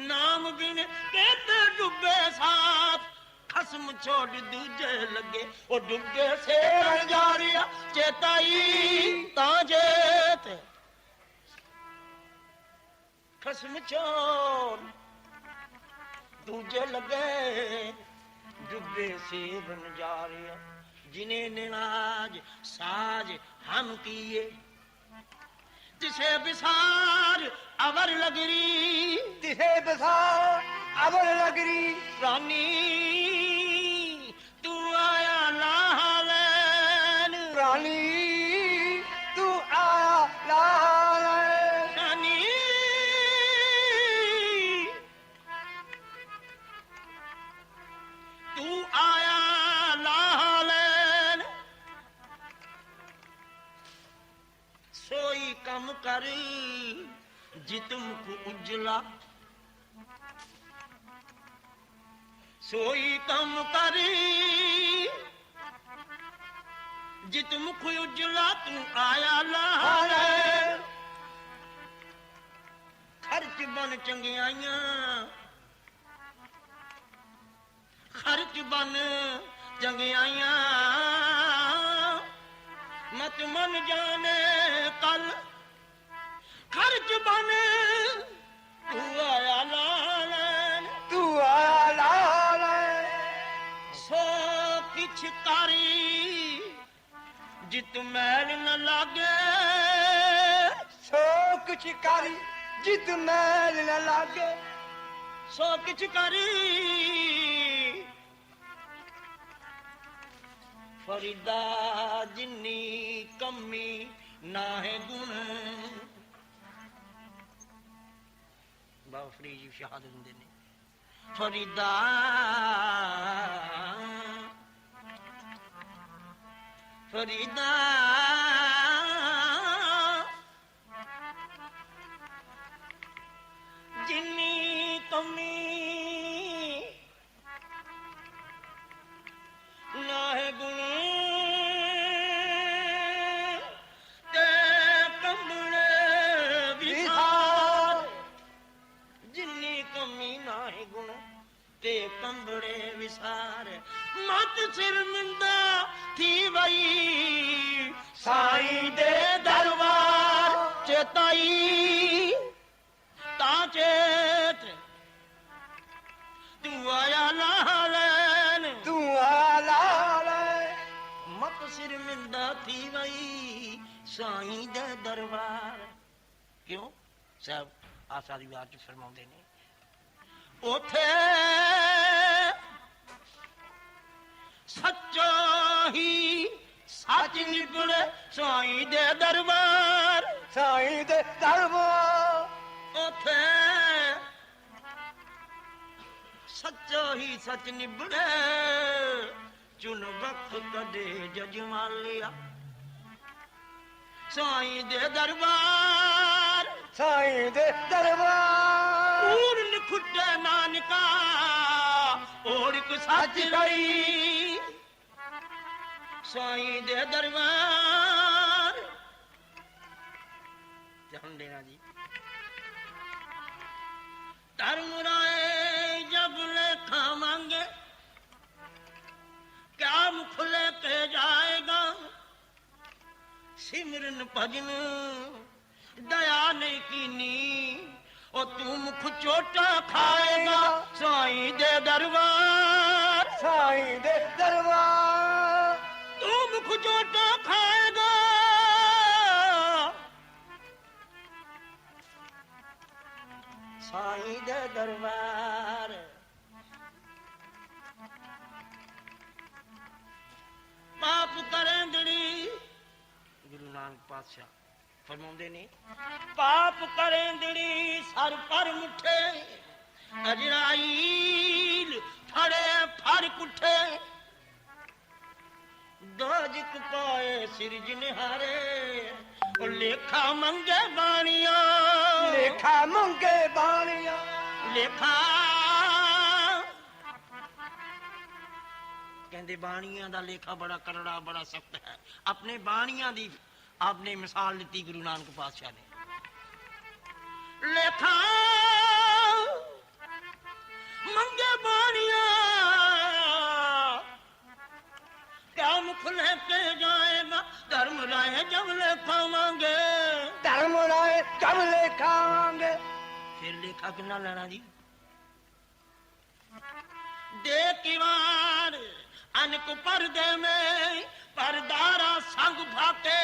Speaker 2: नाम बिने कहते डुबे साथ खसम छोड़ दूजे लगे ओ डुबे से जा रिया चेताई ताजेत खसम छोड़ दूजे लगे डुबे से बन जा रिया जिन्हें निराज साज हम किए तिसे विसार अवर लगरी
Speaker 3: तिसे बसार अवर लगरी
Speaker 2: रानी तू आया लाहलैन
Speaker 3: रानी तू आया लाल
Speaker 2: रानी तू आया लाहलैन सोई कम कर जितम को उजला सोई कम करी जित मुख उजला तू आया लाल खर्च बन चंगियाइयां ਖਰਚ ਬਨ ਚੰਗਿਆਈਆਂ ਮਤ ਮਨ ਜਾਣੇ ਕੱਲ ਖਰਚ ਬਨ ਤੂੰ ਆਇਆ ਲਾਲਨ
Speaker 3: ਤੂੰ ਆਇਆ ਲਾਲ
Speaker 2: ਸੋ ਕਿਛ ਕਰੀ ਜਿਤ ਮੈਲ ਨ ਲਾਗੇ
Speaker 3: ਸੋ ਕੁਛ ਕਰੀ ਜਿਤ ਮੈਲ ਨ ਲਾਗੇ
Speaker 2: ਸੋ ਕਿਛ ਕਰੀ ਫਰੀਦਾ ਜਿੰਨੀ ਕਮੀ ਨਾ ਹੈ ਗੁਣ ਬਾਬਾ ਫਰੀਦ ਜੀ ਸ਼ਹਾਦਤ ਦਿੰਦੇ ਨੇ ਫਰੀਦਾ ਫਰੀਦਾ ਜਿੰਨੀ ਕਮੀ ਨਾ ਹੈ ਗੁਣ ਤੇ ਕੰਬਣੇ ਵਿਸਾਰ ਜਿੰਨੀ ਕਮੀ ਨਾ ਹੈ ਗੁਣ ਤੇ ਕੰਬੜੇ ਵਿਸਾਰ ਮਤ ਸਿਰ ਮਿੰਦਾ ਥੀ ਵਈ ਸਾਈਂ ਦੇ ਦਰਬਾਰ ਚੇਤਾਈ ਤਾਂ ਚੇਤ ਤੂੰ ਆਇਆ ਲਾਲਨ
Speaker 3: ਤੂੰ ਆਇਆ ਲਾਲ
Speaker 2: ਮਤ ਸਿਰ ਮਿੰਦਾ ਥੀ ਵਈ ਸਾਈਂ ਦੇ ਦਰਬਾਰ ਕਿਉਂ ਸਾਹਿਬ ਆਸਾ ਦੀ ਵਾਰ ਚ ਫਰਮਾਉਂਦੇ ਨੇ ਉਥੇ ਸੱਚਾ ਹੀ ਸੱਚ ਨਿਕਲੇ ਸਾਈਂ ਦੇ ਦਰਬਾਰ
Speaker 3: ਸਾਈਂ ਦੇ ਦਰਬਾਰ
Speaker 2: ਉਥੇ ਸੱਚਾ ਹੀ ਸੱਚ ਨਿਬੜੇ ਚੁਣ ਵਕਤ ਕਦੇ ਜਜਮਾਲਿਆ ਸਾਈਂ ਦੇ ਦਰਬਾਰ
Speaker 3: ਸਾਈਂ ਦੇ ਦਰਬਾਰ
Speaker 2: ਪੂਰਨ ਖੁੱਡੇ ਨਾਨਕਾ ਔੜਕ ਸੱਚ ਲਈ ਸਾਈਂ ਦੇ ਦਰਬਾਰ ਧਿਆਨ ਦੇਣਾ ਜੀ ਧਰਮ ਰਾਏ ਜਬ ਲੇਖਾ ਮੰਗੇ ਕਿਆ ਮੁਖ ਲੈ ਕੇ ਜਾਏਗਾ ਸਿਮਰਨ ਭਜਨ ਦਇਆ ਨਹੀਂ ਕੀਨੀ ਉਹ ਤੂੰ ਮੁਖ ਚੋਟਾ ਖਾਏਗਾ ਸਾਈਂ ਦੇ ਦਰਬਾਰ
Speaker 3: ਸਾਈਂ ਦੇ ਦਰਬਾਰ
Speaker 2: ਤੂੰ ਮੁਖ ਚੋਟਾ ਖਾਏਗਾ ਸਾਈਂ ਦੇ ਦਰਬਾਰ ਪਾਪ ਕਰੇਂਦੜੀ ਗੁਰੂ ਨਾਨਕ ਪਾਤਸ਼ਾਹ ਫਰਮਾਉਂਦੇ ਨੇ ਪਾਪ ਕਰੇਂਦੜੀ ਸਰ ਪਰ ਮੁੱਠੇ ਅਜਰਾਈਲ ਫੜੇ ਫਰ ਕੁੱਠੇ ਦੋਜਕ ਪਾਏ ਸਿਰਜਨਹਾਰੇ ਉਹ ਲੇਖਾ ਮੰਗੇ ਬਾਣੀਆਂ
Speaker 3: ਲੇਖਾ ਮੰਗੇ ਬਾਣੀਆਂ
Speaker 2: ਲੇਖਾ ਕਹਿੰਦੇ ਬਾਣੀਆਂ ਦਾ ਲੇਖਾ ਬੜਾ ਕਰੜਾ ਬੜਾ ਸਖਤ ਹੈ ਆਪਣੇ ਬਾਣੀਆਂ ਦੀ आपने मिसाल दी गुरु नानक पातशाह ने लेखा मंगे बाणिया क्या मुख लेके जाएगा धर्म राय जब लेखा मांगे
Speaker 3: धर्म राय जब लेखा मांगे
Speaker 2: फिर लेखा कितना लेना जी दे किवार अनक पर्दे में परदारा संग भाके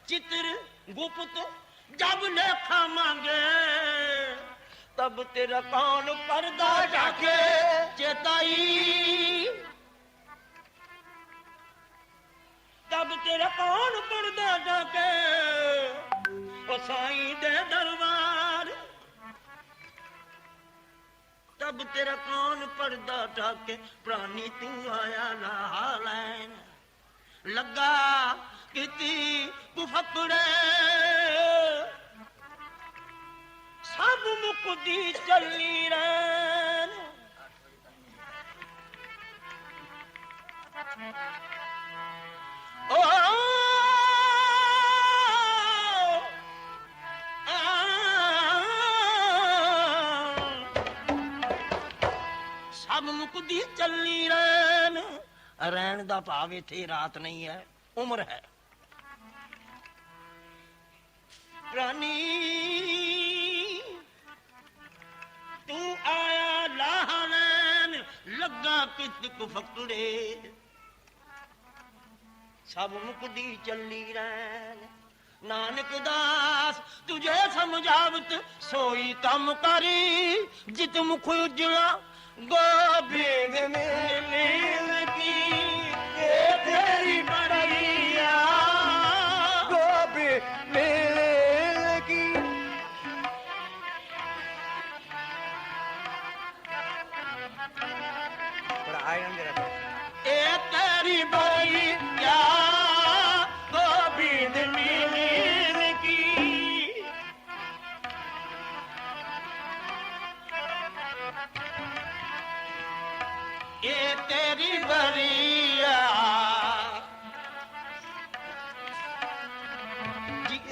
Speaker 2: चित्र गुप्त जब लेखा मांगे तब तेरा कौन पर्दा ढाके चेताई तब तेरा कौन पर्दा ढाके ओ साईं दे दरबार तब तेरा कौन पर्दा ढाके प्राणी तू आया ना लैन लगा किती कुफकड़े सब मुकुदी चली रैन ओ सब मुख मुकदी चली रैन रैन दा भाव इत्थे रात नहीं है उम्र है रानी तू आया लाहनैन लगा कितक फकड़े सब मुकदी चली रैन नानक दास तुझे समझावत सोई कम करी जित मुख उजला गोबिंद मिल की ये तेरी बड़िया
Speaker 3: गोबिंद मिल की थोड़ा आए अंदर
Speaker 2: ए तेरी बड़िया गोबिंद मिल की ये तेरी बड़िया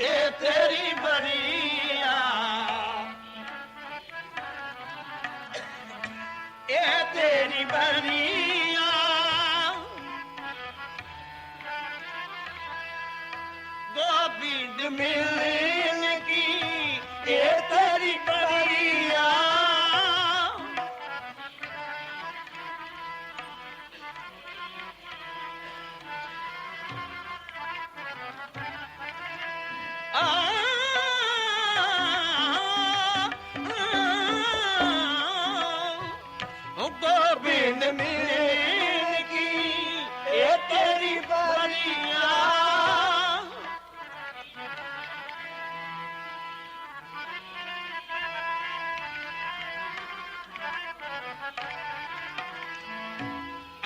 Speaker 2: ये तेरी बड़िया ये तेरी बड़िया गोबिंद मिलन की ये तेरी बड़िया गोबिंद मिलन की ये तेरी बड़िया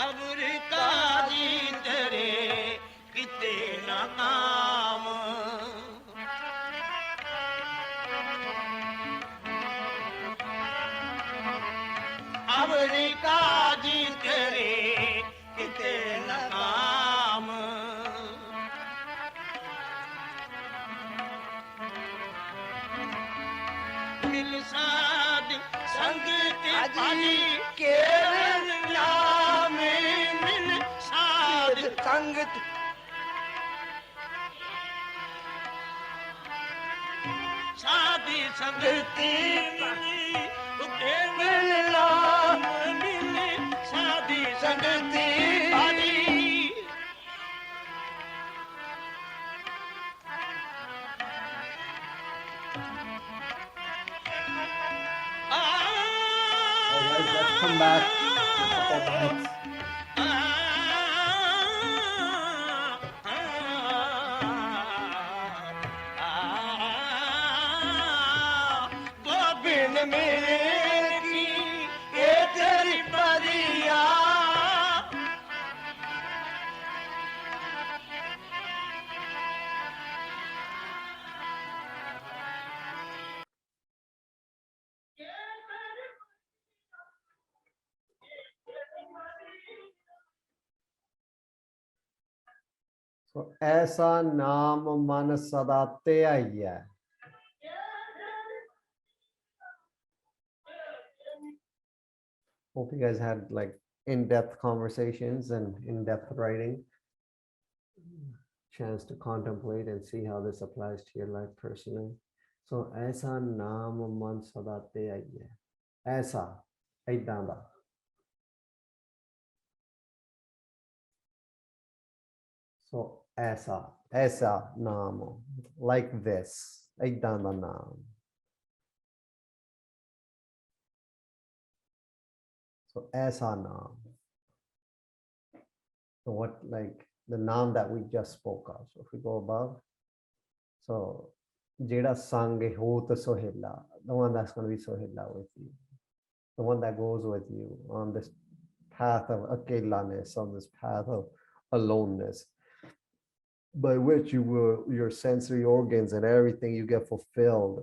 Speaker 2: अबरी काजी तेरे किते नाम अबरी काजी तेरे किते नाम मिल साध संगत पानी
Speaker 3: केवल
Speaker 2: नाम मिल साध
Speaker 3: संगत
Speaker 2: साधी संगति मिली केवल
Speaker 3: नाम
Speaker 2: मिली साधी
Speaker 3: संगति
Speaker 2: पानी
Speaker 1: Alright, let's come back in a couple minutes.
Speaker 2: Gobind मिल की ये तेरी बड़िया
Speaker 1: So ऐसा नाम मन सदा ते आइया hope you guys had like in-depth conversations and in-depth writing chance to contemplate and see how this applies to your life personally. So ऐसा नाम मन सदा ते आइया ऐसा ऐदां दा so ऐसा नाम like this ऐदां दा नाम so ऐसा नाम so what like the naam that we just spoke of. So if we go above, so jeda sang hot sohela, the one that's going to be sohela with you, the one that goes with you on this path of akelaness, on this path of aloneness, by which you will your sensory organs and everything you get fulfilled.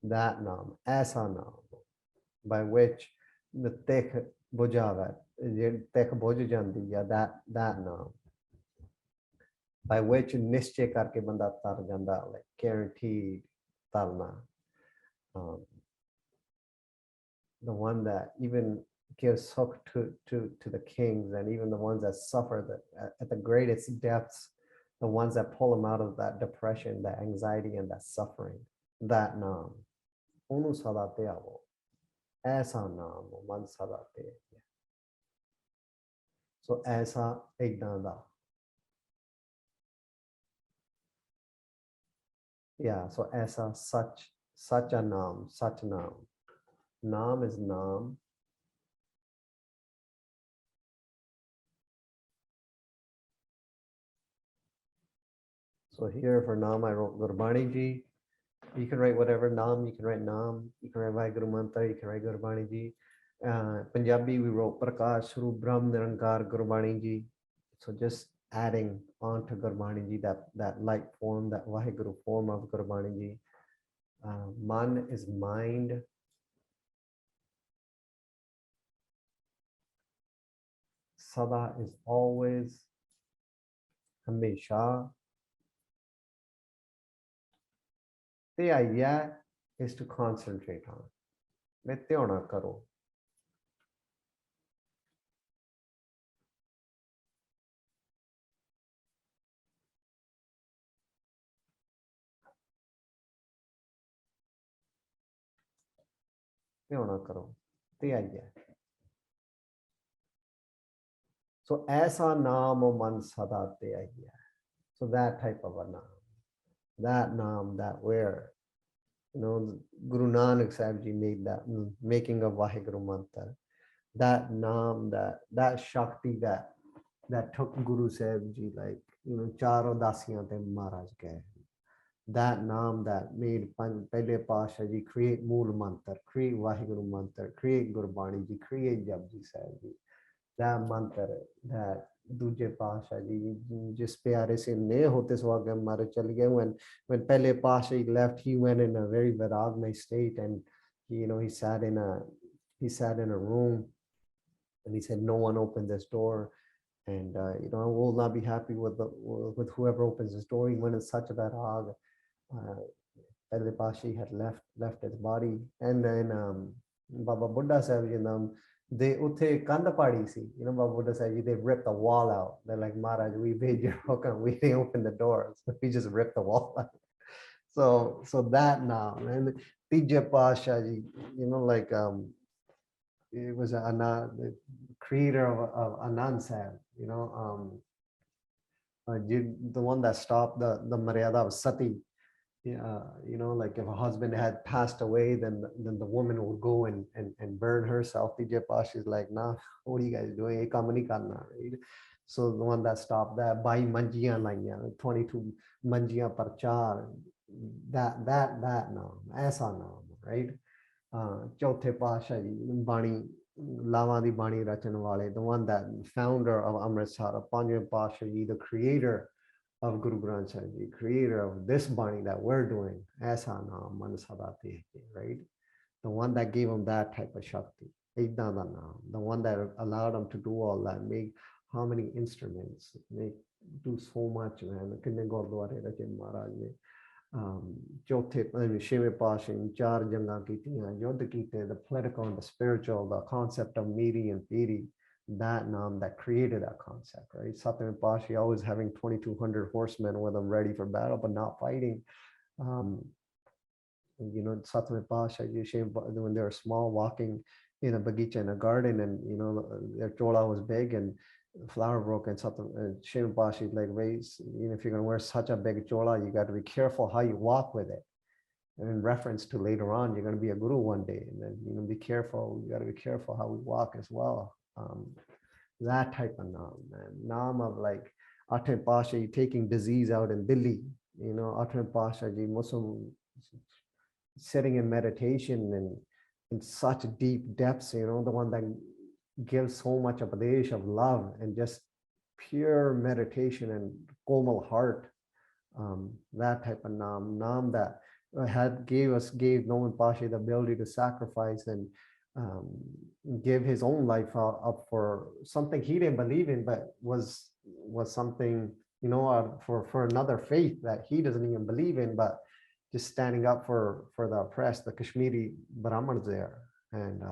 Speaker 1: That naam, aisa naam, by which the tek bujavat. Tek boj jandi ya that naam by which निश्चय करके बंदा तर जांदा like guaranteed tarna the one that even gives sukh to the kings, and even the ones that suffer at the greatest depths, the ones that pull them out of that depression, that anxiety, and that suffering. That naam, ਉਹਨੂੰ ਸਦਾ ਧਿਆਵੋ, ਐਸਾ ਨਾਮ ਮਨ ਸਦਾ ਤੇ। ਸੋ ਐਸਾ ਏਦਾਂ ਦਾ। Yeah, so aisa, such a naam, such naam. Naam is naam. So here for naam, I wrote Gurbani ji. You can write whatever naam, you can write naam, you can write Vaheguru Mantra, you can write Gurbani ji. Punjabi, we wrote Prakash Swarup Brahm Nirankar Gurbani ji. So just adding on to Gurbani ji, that light form, that Vaheguru form of Gurbani ji. Man is mind. Sada is always. Hamesha. The idea is to concentrate on. Nityona karo. Nityona karo. The idea. So aisa naam man sada te idea. So that type of a naam. That naam, that where, Guru Nanak Sahib Ji made that, making of Vaheguru Mantra. That naam, that Shakti that took Guru Sahib Ji, like, Charo Dasiyan te Maharaj ke. That naam that made Pehle Pasha Ji create Mool Mantra, create Vaheguru Mantra, create Gurbani Ji, create Japji Sahib Ji. That mantra, that Duje Pasha Ji, jis pyare se ne hote swagam mare chal gaye. When Pehle Pasha left, he went in a very viragmay state, and he sat in a room, and he said, no one opened this door, and I will not be happy with whoever opens this door. He went in such a virag. Pehle Pasha had left his body, and then Baba Buddha Sahib Ji, they utte Kandapadi see, Baba Buddha Sahib, they ripped the wall out. They're like, Maharaj, we made your hukam, we didn't open the doors. We just ripped the wall out. So that now, and Tija Pasha Ji, like it was the creator of Anand Sahib, the one that stopped the Maryada of Sati. Like if a husband had passed away, then the woman would go and burn herself. Tija Pasha is like, nah, what are you guys doing? Ek kaam nahi karna, right? So the one that stopped that, Bai Manjiyan laiyan, 22 Manjiyan Parchar, that naam, aisa naam, right? Chauthe Pasha Ji, Bani, Lama di Bani Rachan Wale, the one that founder of Amritsar, Panjwem Pasha Ji, the creator of Guru Granth Sahib Ji, creator of this Bani that we're doing, aisa naam man sada te, right? The one that gave him that type of Shakti, Ekdam da naam, the one that allowed him to do all that, make how many instruments, do so much, man. Kinne Gurdware Rache Maharaj ne. Chauਥੇ Shave Pasha in Char Janga Kitiyan, Yodh Kite, the political and the spiritual, the concept of Miri and Piri, that naam that created that concept, right? Satyam Pasha always having 2,200 horsemen with them ready for battle, but not fighting. Satyam Pasha, when they were small, walking in a bagicha in a garden, and their chola was big and flower broke, and Satyam Pasha is like, if you're gonna wear such a big chola, you got to be careful how you walk with it. And in reference to later on, you're going to be a guru one day, and then be careful. You got to be careful how we walk as well. That type of naam, man. Naam of like Atme Pasha taking disease out in Delhi. Atme Pasha Ji, Muslim, sitting in meditation and in such deep depths. The one that gives so much upadesh of love and just pure meditation and komal heart. That type of naam that gave Noman Pasha the ability to sacrifice and give his own life up for something he didn't believe in, but was something, for another faith that he doesn't even believe in, but just standing up for the oppressed, the Kashmiri Brahmins there, and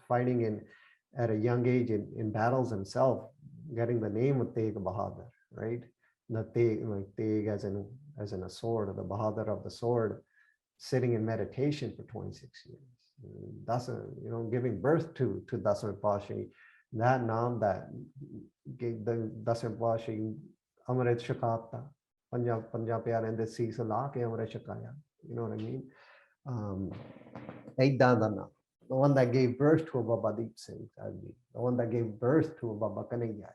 Speaker 1: fighting at a young age in battles himself, getting the name of Tegh Bahadur, right? The Tegh, like Tegh as in a sword, or the Bahadur of the sword, sitting in meditation for 26 years. That's giving birth to Dasar Pashi, that Naam that gave the Dasar Pashi Amrit Shakata, Punjab Pyare and the Seas Allah ke Amrit Shakaya. You know what I mean? Naam, the one that gave birth to a Baba Deep Singh, the one that gave birth to a Baba Kanaya.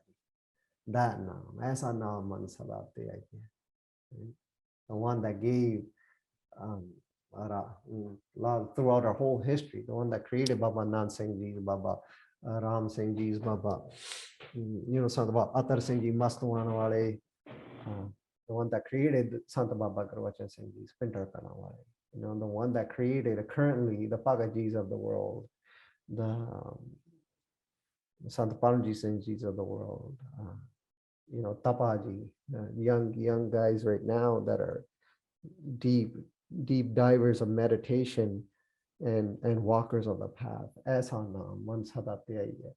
Speaker 1: That Naam, Aisa Naam Man Sadate, the one that gave throughout our whole history, the one that created Baba Nand Singh Ji, Baba Ram Singh Ji's, Baba, something about Atar Singh Ji, Mastuana Wale, the one that created Santa Baba Gurvachan Singh Ji's, Pintar Kanawale, the one that created currently the Pagajis of the world, the Santa Paramji Singh Ji's of the world, Tapaji, young guys right now that are deep divers of meditation and walkers of the path. Aisa Naam, Man Sadate Aiye.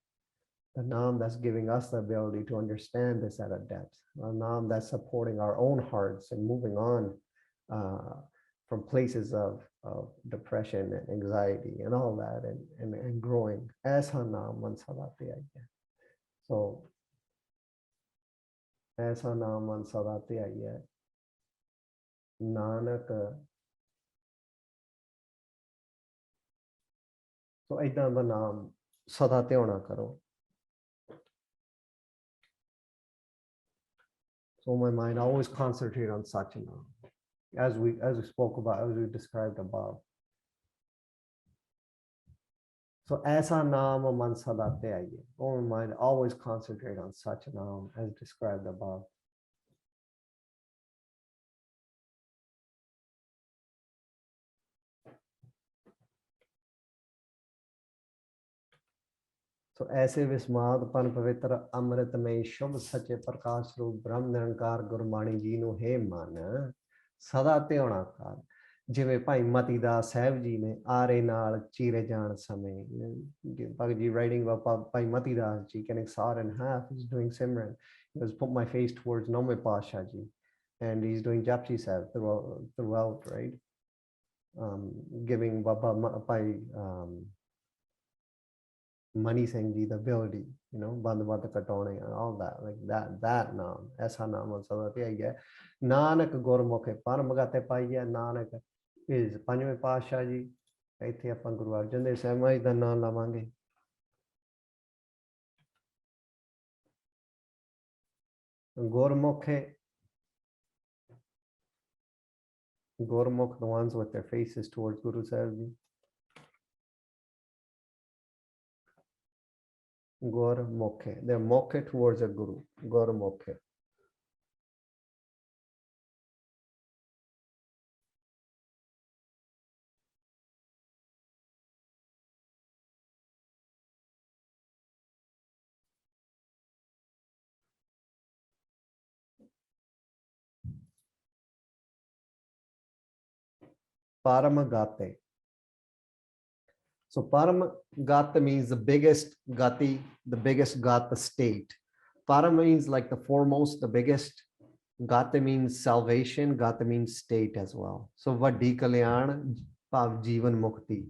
Speaker 1: The Naam that's giving us the ability to understand this at a depth. A Naam that's supporting our own hearts and moving on from places of depression and anxiety and all that and growing. Aisa Naam, Man Sadate Aiye. So Aisa Naam, Man Sadate Aiye. Nanak. So ਏਦਾਂ ਦਾ ਨਾਮ ਸਦਾ ਧਿਆਉਣਾ ਕਰੋ. So my mind always concentrate on such a naam, as we spoke about, as we described above. So aisa naam man sada dhyaye. Oh, my mind always concentrate on such a naam as described above. So ऐसे विस्माद पन पवित्र अमृतमय शुभ सच्चे प्रकाश रूप ब्रह्म निरंकार गुरबाणी जी ਨੂੰ हे मन सदा ਧਿਆਉਣਾ ਕਰ. ਜਿਵੇਂ ਭਾਈ ਮਤੀ ਦਾਸ ਸਾਹਿਬ ਜੀ ਨੇ ਆਰੇ ਨਾਲ ਚੀਰੇ ਜਾਣ ਸਮੇਂ Bhagat ji writing about Bhai Mati Das ji getting sawed in half, he's doing Simran, he was put my face towards Nome Pasha ji and he's doing Japji Sahib throughout, right? Giving Baba Bhai Mani Singh Ji the ability, Bandhavat Katone and all that, like that naam, aisa naam sadate aiye. Nanak Gurmukhe Paramagate Paiye. Nanak is Panjਵੇਂ ਪਾਤਸ਼ਾਹ ਜੀ. ਇੱਥੇ ਆਪਾਂ ਗੁਰੂ ਅਰਜਨ ਦੇਵ ਸਾਹਿਬ ਜੀ ਦਾ ਨਾਮ ਲਵਾਂਗੇ. Gurmukhe, Gurmukh, the ones with their faces towards Guru Sahib Ji. Gurmukhe, they're mukhe towards a Guru. Gurmukhe. Paramagate. So Paramagata means the biggest gati, the biggest gata state. Param means like the foremost, the biggest. Gata means salvation. Gata means state as well. So Vadi Kalyan Pav Jivan Mukti.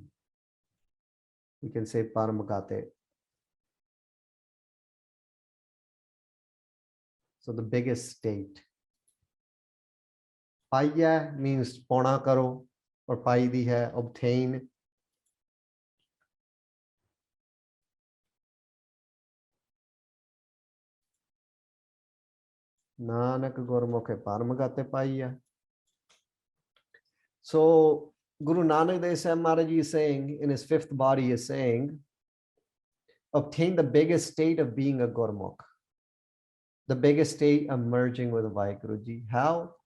Speaker 1: We can say Paramagate. So the biggest state. Paya means pona karo or paidi hai, obtain. Nanak Gurmukhe Paramagate Paiya. So Guru Nanak Dev Sahib Maharaj is saying, in his fifth body is saying, obtain the biggest state of being a Gurmukh. The biggest state of merging with Vaheguruji. How?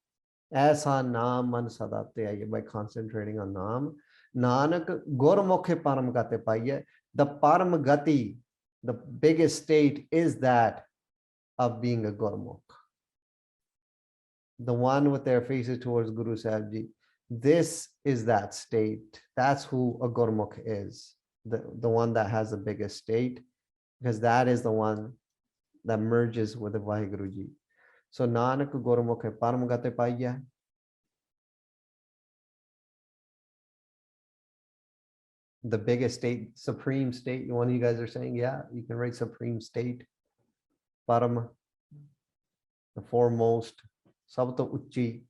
Speaker 1: Aisa naam man sadate aiye, by concentrating on naam. Nanak Gurmukhe Paramagate Paiya. The Paramagati, the biggest state is that of being a Gurmukh. The one with their faces towards Guru Sahib Ji. This is that state. That's who a Gurmukh is. The one that has the biggest state because that is the one that merges with the Vaheguru Ji. So Nanak Gurmukhe Param Gate Paiya. The biggest state, supreme state. One of you guys are saying, yeah, you can write supreme state. Param, the foremost, Sabta Uchi.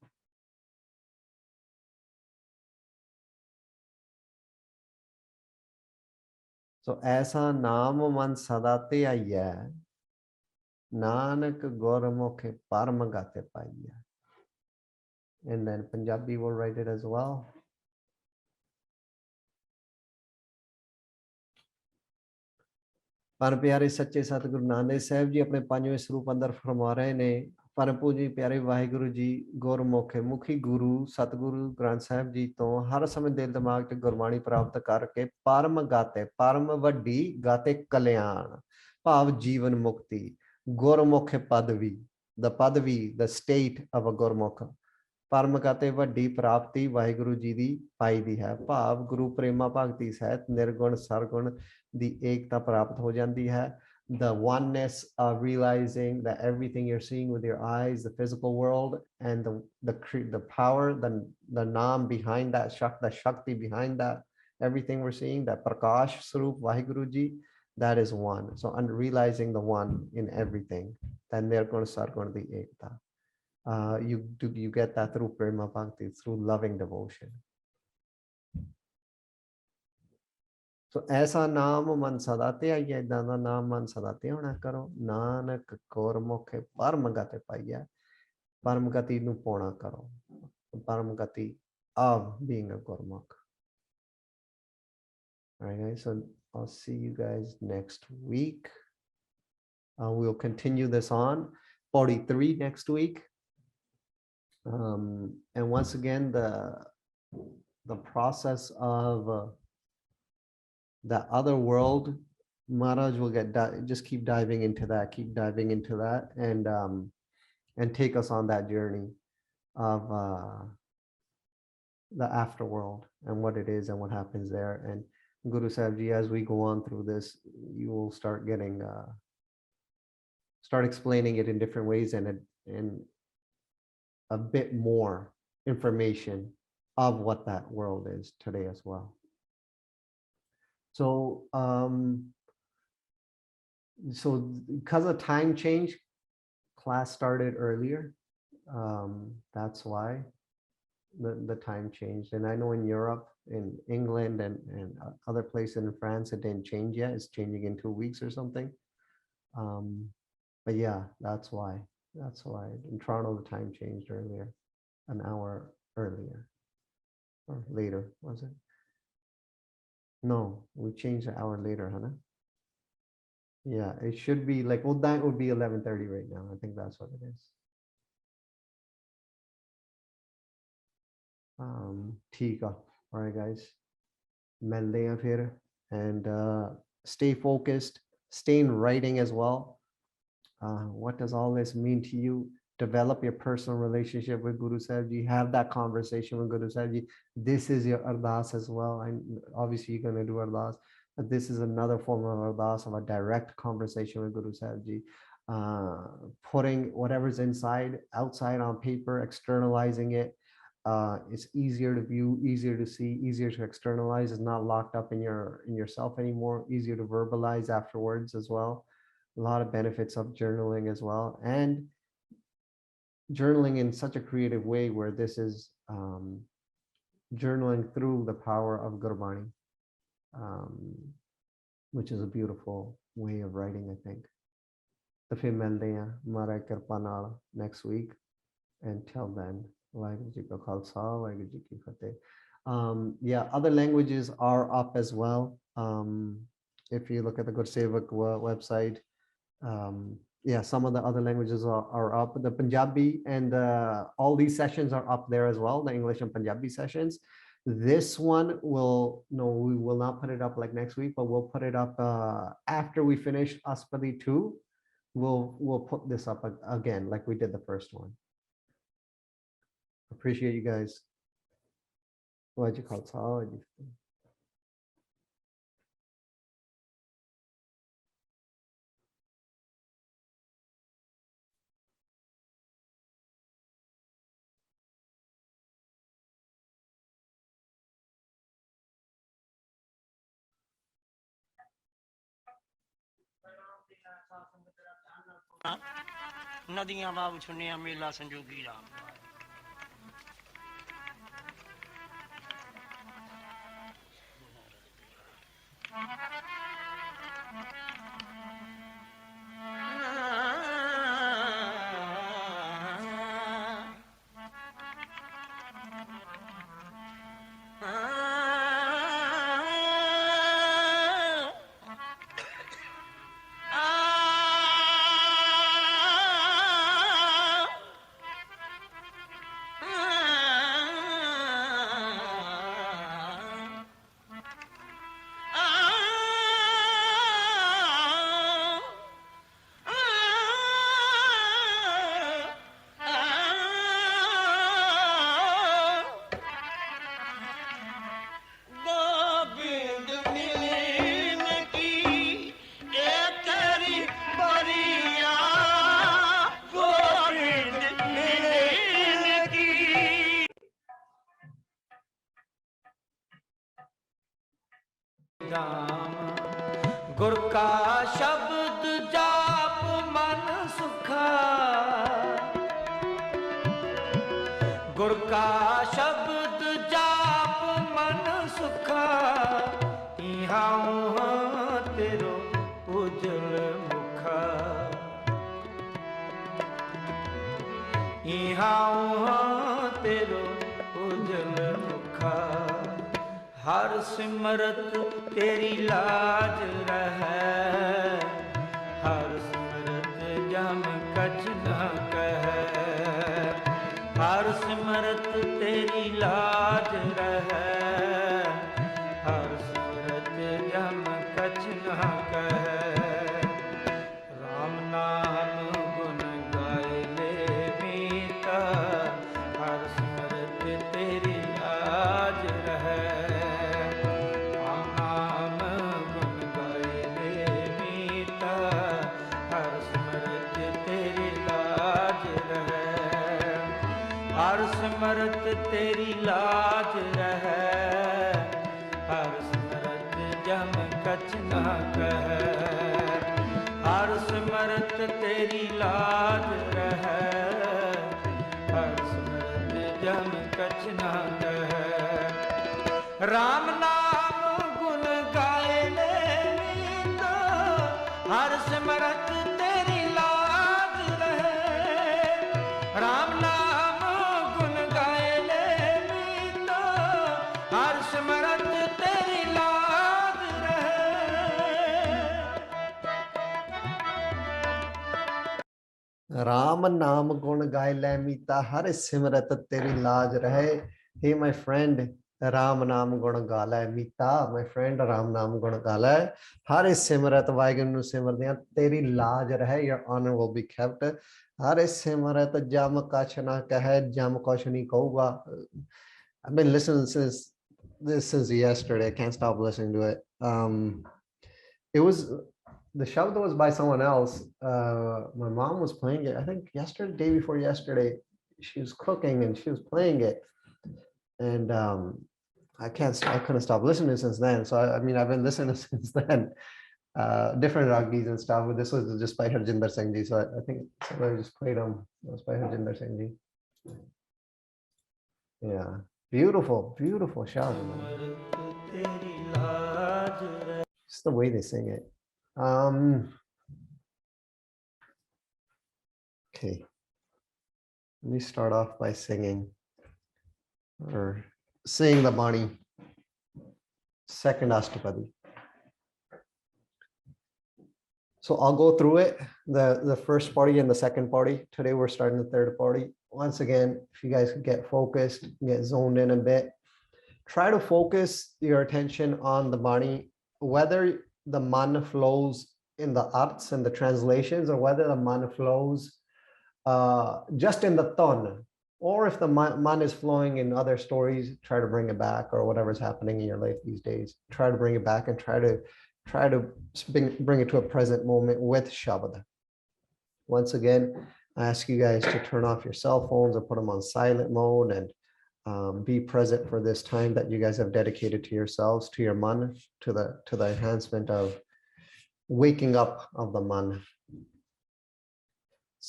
Speaker 1: So aisa naam man sadate aaya, Nanak Gurmukhe Param Gate Paiya. And then Punjabi will write it as well. पर प्यारे सच्चे सतगुरु नानक साहब जी अपने पंजवें स्वरूप अंदर फरमा रहे ने परम पूजी प्यारे वाहिगुरु जी गुरमुखे मुखी गुरु सतगुरु ग्रंथ साहब जी तो हर समय दिल दिमाग च गुरबाणी प्राप्त करके परम गाते परम वड्डी गाते कल्याण भाव जीवन मुक्ति गुरमुखे पदवी the state of a गुरमुख परम गाते वड्डी प्राप्ति वाहिगुरु जी दी पाई दी है भाव गुरु प्रेमा भगति सहित निर्गुण सरगुण the ekta प्राप्त हो जाती है the oneness of realizing that everything you're seeing with your eyes, the physical world, and the power, the naam behind that, the shakti behind that, everything we're seeing, that prakash swarup Vaheguru Ji, that is one. So realizing the one in everything, then nirguna sarguna the ekta. You get that through prema bhakti, through loving devotion. So ऐसा नाम मन सदाते आइए इदां दा नाम मन सदाते होना करो नानक गुरमुखे परम गति पाइया परम गति नू पाना करो परम गति of being a Gurmukh. All right guys, so I'll see you guys next week. We'll continue this on 43 next week. And once again, the process of the other world, Maharaj will just keep diving into that, and take us on that journey of the afterworld and what it is and what happens there. And Guru Sahib Ji, as we go on through this, you will start getting start explaining it in different ways and a bit more information of what that world is today as well. So, so because of time change, class started earlier. That's why the time changed. And I know in Europe, in England, and other places in France, it didn't change yet. It's changing in 2 weeks or something. But yeah, that's why. That's why. In Toronto, the time changed earlier, an hour earlier or later, was it? No, we changed an hour later, Hannah. Yeah, it should be like, well, that would be 11:30 right now. I think that's what it is. ठीक है. All right, guys. मिलते हैं फिर, and stay focused, stay in writing as well. What does all this mean to you? Develop your personal relationship with Guru Sahib Ji. Have that conversation with Guru Sahib Ji. This is your ardas as well. And obviously you're going to do ardas, but this is another form of ardas, of a direct conversation with Guru Sahib Ji. Putting whatever's inside, outside on paper, externalizing it. It's easier to view, easier to see, easier to externalize. It's not locked up in yourself anymore. Easier to verbalize afterwards as well. A lot of benefits of journaling as well, and journaling in such a creative way where this is journaling through the power of Gurbani, which is a beautiful way of writing, I think. The ਫਿਰ ਮਿਲਦੇ ਹਾਂ ਮਹਾਰਾਜ ਕਿਰਪਾ ਨਾਲ next week. Until then, Waheguru ji ਕਾ ਖਾਲਸਾ ਵਾਹਿਗੁਰੂ ਜੀ ਕੀ ਫਤਿਹ. Yeah, other languages are up as well. If you look at the Gursevak website, yeah, some of the other languages are up. The Punjabi and all these sessions are up there as well, the English and Punjabi sessions. This one we will not put it up like next week, but we'll put it up after we finish Astpadi 2. We'll put this up again like we did the first one. Appreciate you guys. Why'd you call it?
Speaker 2: नदियां बाब सुनिया मेला संजोगी राम
Speaker 4: गुर का शब्द जाप मन सुखा गुर का शब्द जाप मन सुखा इहां तेरो उजल मुखा इहां तेरो उजल मुखा हर सिमरत तेरी लाज रहे हर सिमरत जम कछ न कहे हर सिमरत तेरी लाज रहे हर सिमरत जम कछ न कहे राम नाम गुण गाए ले मीता हर सिमरत तेरी लाज रहे हर सिमरत तेरी लाज रहे हर सिमरत जम कछ न कहे हर सिमरत तेरी लाज रहे हर सिमरत जम कछ न कहे राम नाम गुण गाए ले मीता हर सिमरत तेरी लाज रहे राम नाम सिमरत तेरी लाज
Speaker 1: रहे राम नाम गुण गाय ले मीता हर सिमरत तेरी लाज रहे हे my friend राम नाम गुण गाला मीता my friend राम नाम गुण गाला हर सिमरत वाहिगुरू ਨੂੰ ਸਿਮਰਦਿਆਂ तेरी लाज रहे your honor will be kept हर सिमरत जम कछ ना कहे जम कुछ नहीं कहूगा I've been listening since yesterday. I can't stop listening to it. It was the shabd was by someone else. My mom was playing it. I think yesterday, day before yesterday, she was cooking and she was playing it, and I couldn't stop listening since then. So I mean, I've been listening since then. Different ragis and stuff. But this was just by Harjinder Singh Ji. So I think somebody just played them. It was by Harjinder Singh Ji. Yeah. Beautiful, beautiful shout. Just the way they sing it. Okay. Let me start off by singing or singing the Bani, second Astpadi. So I'll go through it, the first party and the second party. Today we're starting the third party. Once again, if you guys could get focused, get zoned in a bit, try to focus your attention on the Bani, whether the man flows in the arts and the translations, or whether the man flows just in the ton, or if the man is flowing in other stories, try to bring it back, or whatever's happening in your life these days. Try to bring it back and try to bring it to a present moment with Shabad. Once again, I ask you guys to turn off your cell phones or put them on silent mode and be present for this time that you guys have dedicated to yourselves, to your man, to the enhancement of waking up of the man.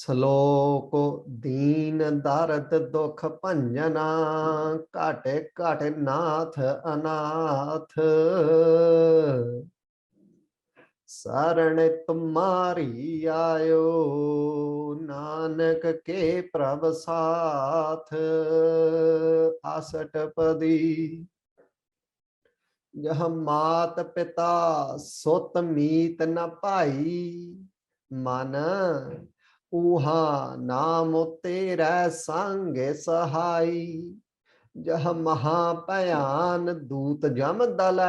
Speaker 1: ਸ਼ਲੋਕ ਦੀਨ ਦਰਦ ਦੁਖ ਭੰਜਨਾ ਘਾਟੇ ਘਾਟੇ ਨਾਥ ਅਨਾਥ शरण तुम्हारी आयो नानक के प्रभ साथ अष्टपदी जह मात पिता सुत मीत न पाई मन ऊहा नाम तेरा संग सहाई जह महाभयान दूत जम दल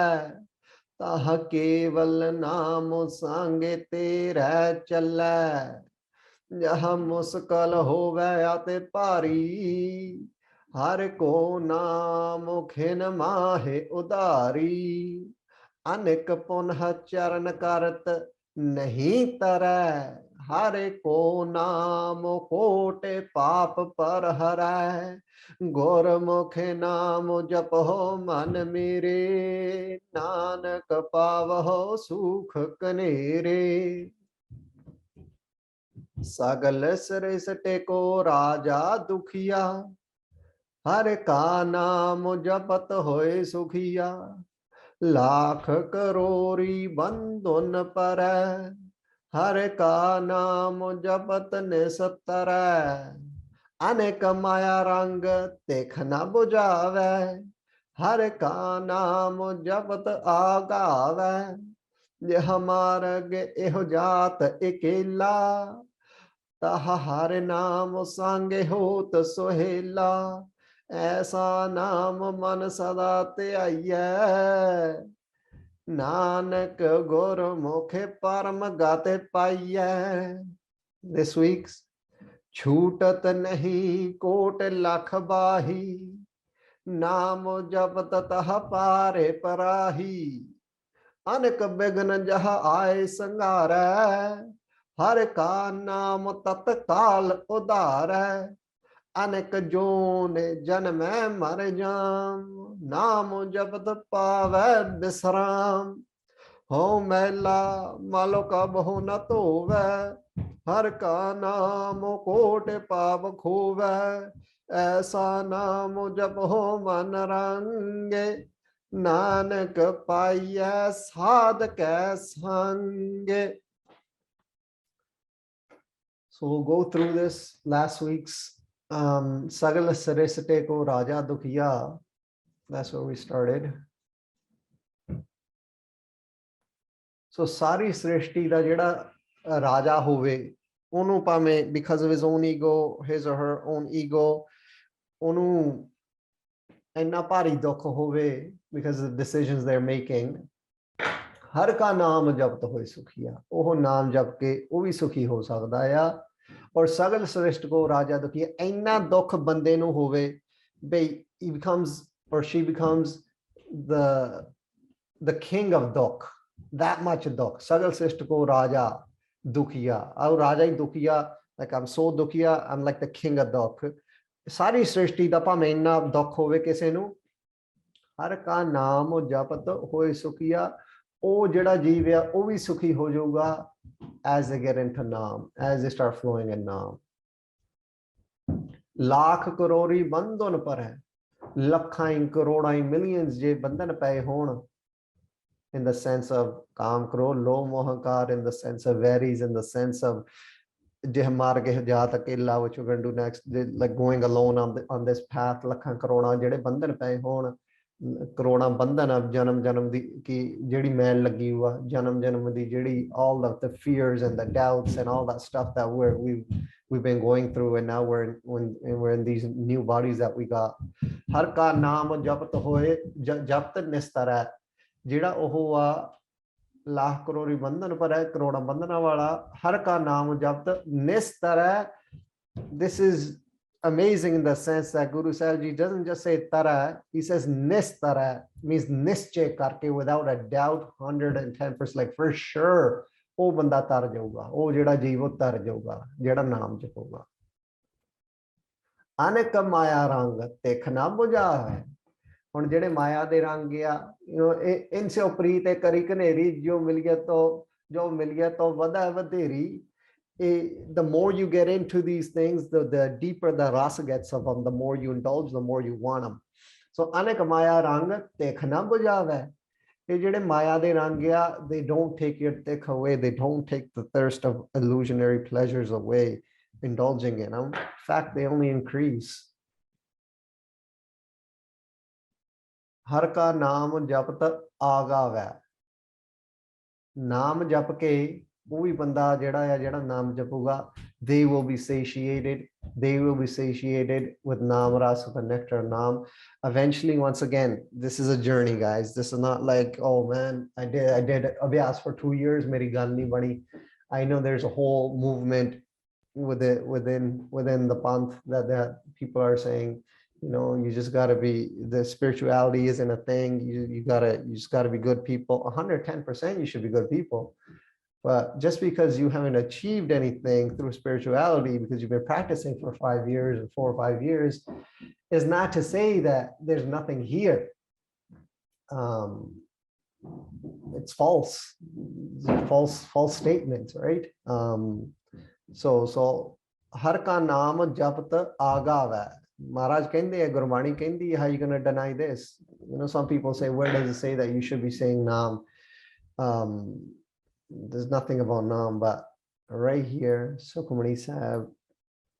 Speaker 1: ताह केवल नाम संग तेरा चलै जह मुश्किल होवे अति भारी हर को नाम खिन माहे उधारी अनेक पुनः चरण करत नहीं तरै हर को नाम कोटे पाप पर हरै गुरमुख नाम जपो मन मेरे नानक पावहो सुख कनेरे सगल सृष्टि को राजा दुखिया हर का नाम जपत होए सुखिया लाख करोड़ी बंधुन पर हर का नाम जपत निसतरै अनेक माया रंग देख न बुझावे हर का नाम जपत आगावे जे हमारग एहो जात अकेला तह हर नाम संगे होत सोहेला ऐसा नाम मन सदा त्याइयै नानक गुरमुख परम गति पाइयै This week's छूटत नहीं कोट लख बाही नाम जपत तह पारे पराही अनेक बिघ्न जह आए संगारै हर का नाम तत्काल उधारै अनेक जोन जन्म मर जाम नाम जपत पावै विश्राम हो मैला मालो का बहु न धोवै हर का नाम कोट पाप खोवै ऐसा नाम जपो मन रंगे नानक पाइयै साध कै संगे. So we'll go through this last week's Sagala Sarisate ko Raja Dukhiya. That's where we started. So Sari Srishti da jeda Raja hove, onu pame because of his own ego, his or her own ego, onu enna pari dukh hove because of the decisions they're making. हर का नाम जपत होए सुखिया, ओह नाम जप के वो भी सुखी हो सकता है. और सगल श्रेष्ठ को राजा दुखिया, इन्ना दुख बंदे नु होवे बे he becomes or she becomes the king of dukh, that much dukh. सगल श्रेष्ठ को राजा दुखिया, और राजा ही दुखिया, like I'm so दुखिया, I'm like the king of dukh. सारी सृष्टि दा भावें इन्ना दुख होवे किसे नु, हर का नाम जपत होए सुखिया, ਉਹ ਜਿਹੜਾ ਜੀਵ ਆ ਉਹ ਵੀ ਸੁਖੀ ਹੋ ਜਾਊਗਾ as they get into naam, as they start flowing in naam. Lakh ਕਰੋੜੀ ਬੰਧਨ ਪਰ ਹੈ, ਲੱਖਾਂ ਕਰੋੜਾਂ millions ਜੇ ਬੰਧਨ ਪਏ ਹੋਣ, in the sense of ਕਾਮ ਕ੍ਰੋਧ ਲੋਭ ਮੋਹ ਹੰਕਾਰ, in the sense of varies, in the sense of ਜੇ ਮਾਰ ਕੇ ਜਾਤ ਅਕੇਲਾ, which we're going to do next, like going alone on this path, ਲੱਖਾਂ ਕਰੋੜਾਂ ਜਿਹੜੇ ਬੰਧਨ ਪਏ ਹੋਣ, ਕਰੋੜਾਂ ਬੰਧਨ ਆ ਜਨਮ ਜਨਮ ਦੀ ਕੀ ਜਿਹੜੀ ਮੈਲ ਲੱਗੀ ਹੋਆ, ਜਨਮ ਜਨਮ ਦੀ ਜਿਹੜੀ all of the fears and the doubts and all that stuff that we've been going through, and now we're in these new bodies that we got. ਹਰ ਕਾ ਨਾਮ ਜਪਤ ਹੋਏ, ਜਪਤ ਨਿਸਤਰੈ, ਜਿਹੜਾ ਉਹ ਆ ਲੱਖ ਕਰੋੜੀ ਬੰਧਨ ਪਰ ਹੈ, ਕਰੋੜਾਂ ਬੰਧਨਾਂ ਵਾਲਾ, ਹਰ ਕਾ ਨਾਮ ਜਪਤ ਨਿਸਤਰੈ. This is amazing in the sense that Guru Sahib Ji doesn't just say tara, he says nistara, means nischay karke, without a doubt, 110%, like for sure ਉਹ ਬੰਦਾ ਤਰ ਜਾਊਗਾ, ਉਹ ਜਿਹੜਾ ਜੀਵ ਉਹ ਤਰ ਜਾਊਗਾ ਜਿਹੜਾ ਨਾਮ ਜਪੂਗਾ. ਅਨੇਕ ਮਾਇਆ ਰੰਗ ਦੇਖ ਨਾ ਬੁਝਾ ਹੈ. ਹੁਣ ਜਿਹੜੇ ਮਾਇਆ ਦੇ ਰੰਗ ਆ, ਇਨਸੇ ਉਪਰੀਤ ਕਰੀ ਘਨੇਰੀ, ਜੋ ਮਿਲ ਗਿਆ ਤੋ ਵਧਾ ਵਧੇਰੀ, the more you get into these things, the deeper the rasa gets of them, the more you indulge, the more you want them. So anek maya rang tekhna bujave. Maya de rangya, they don't take your tek away, they don't take the thirst of illusionary pleasures away, indulging in them. In fact, they only increase. हर का नाम जपत आगावै नाम जप के वो भी बंदा जेड़ा है जेड़ा नाम जपूगा they will be satiated with naam ras, with the nectar of naam. Eventually, once again, this is a journey, guys. This is not like, oh man, I did abhyas for 2 years, meri gal nahi bani. I know there's a whole movement within the panth that people are saying, you know, you just got to be, the spirituality isn't a thing. You just got to be good people. 110% you should be good people. But just because you haven't achieved anything through spirituality, because you've been practicing for 5 years or 4 or 5 years, is not to say that there's nothing here. It's false statements, right? So har ka naam japat agava. Maharaj kendi hai, Gurbani kendi, how are you going to deny this? You know, some people say, where does it say that you should be saying naam? There's nothing about naam, but right here, Sukhmani Sahib,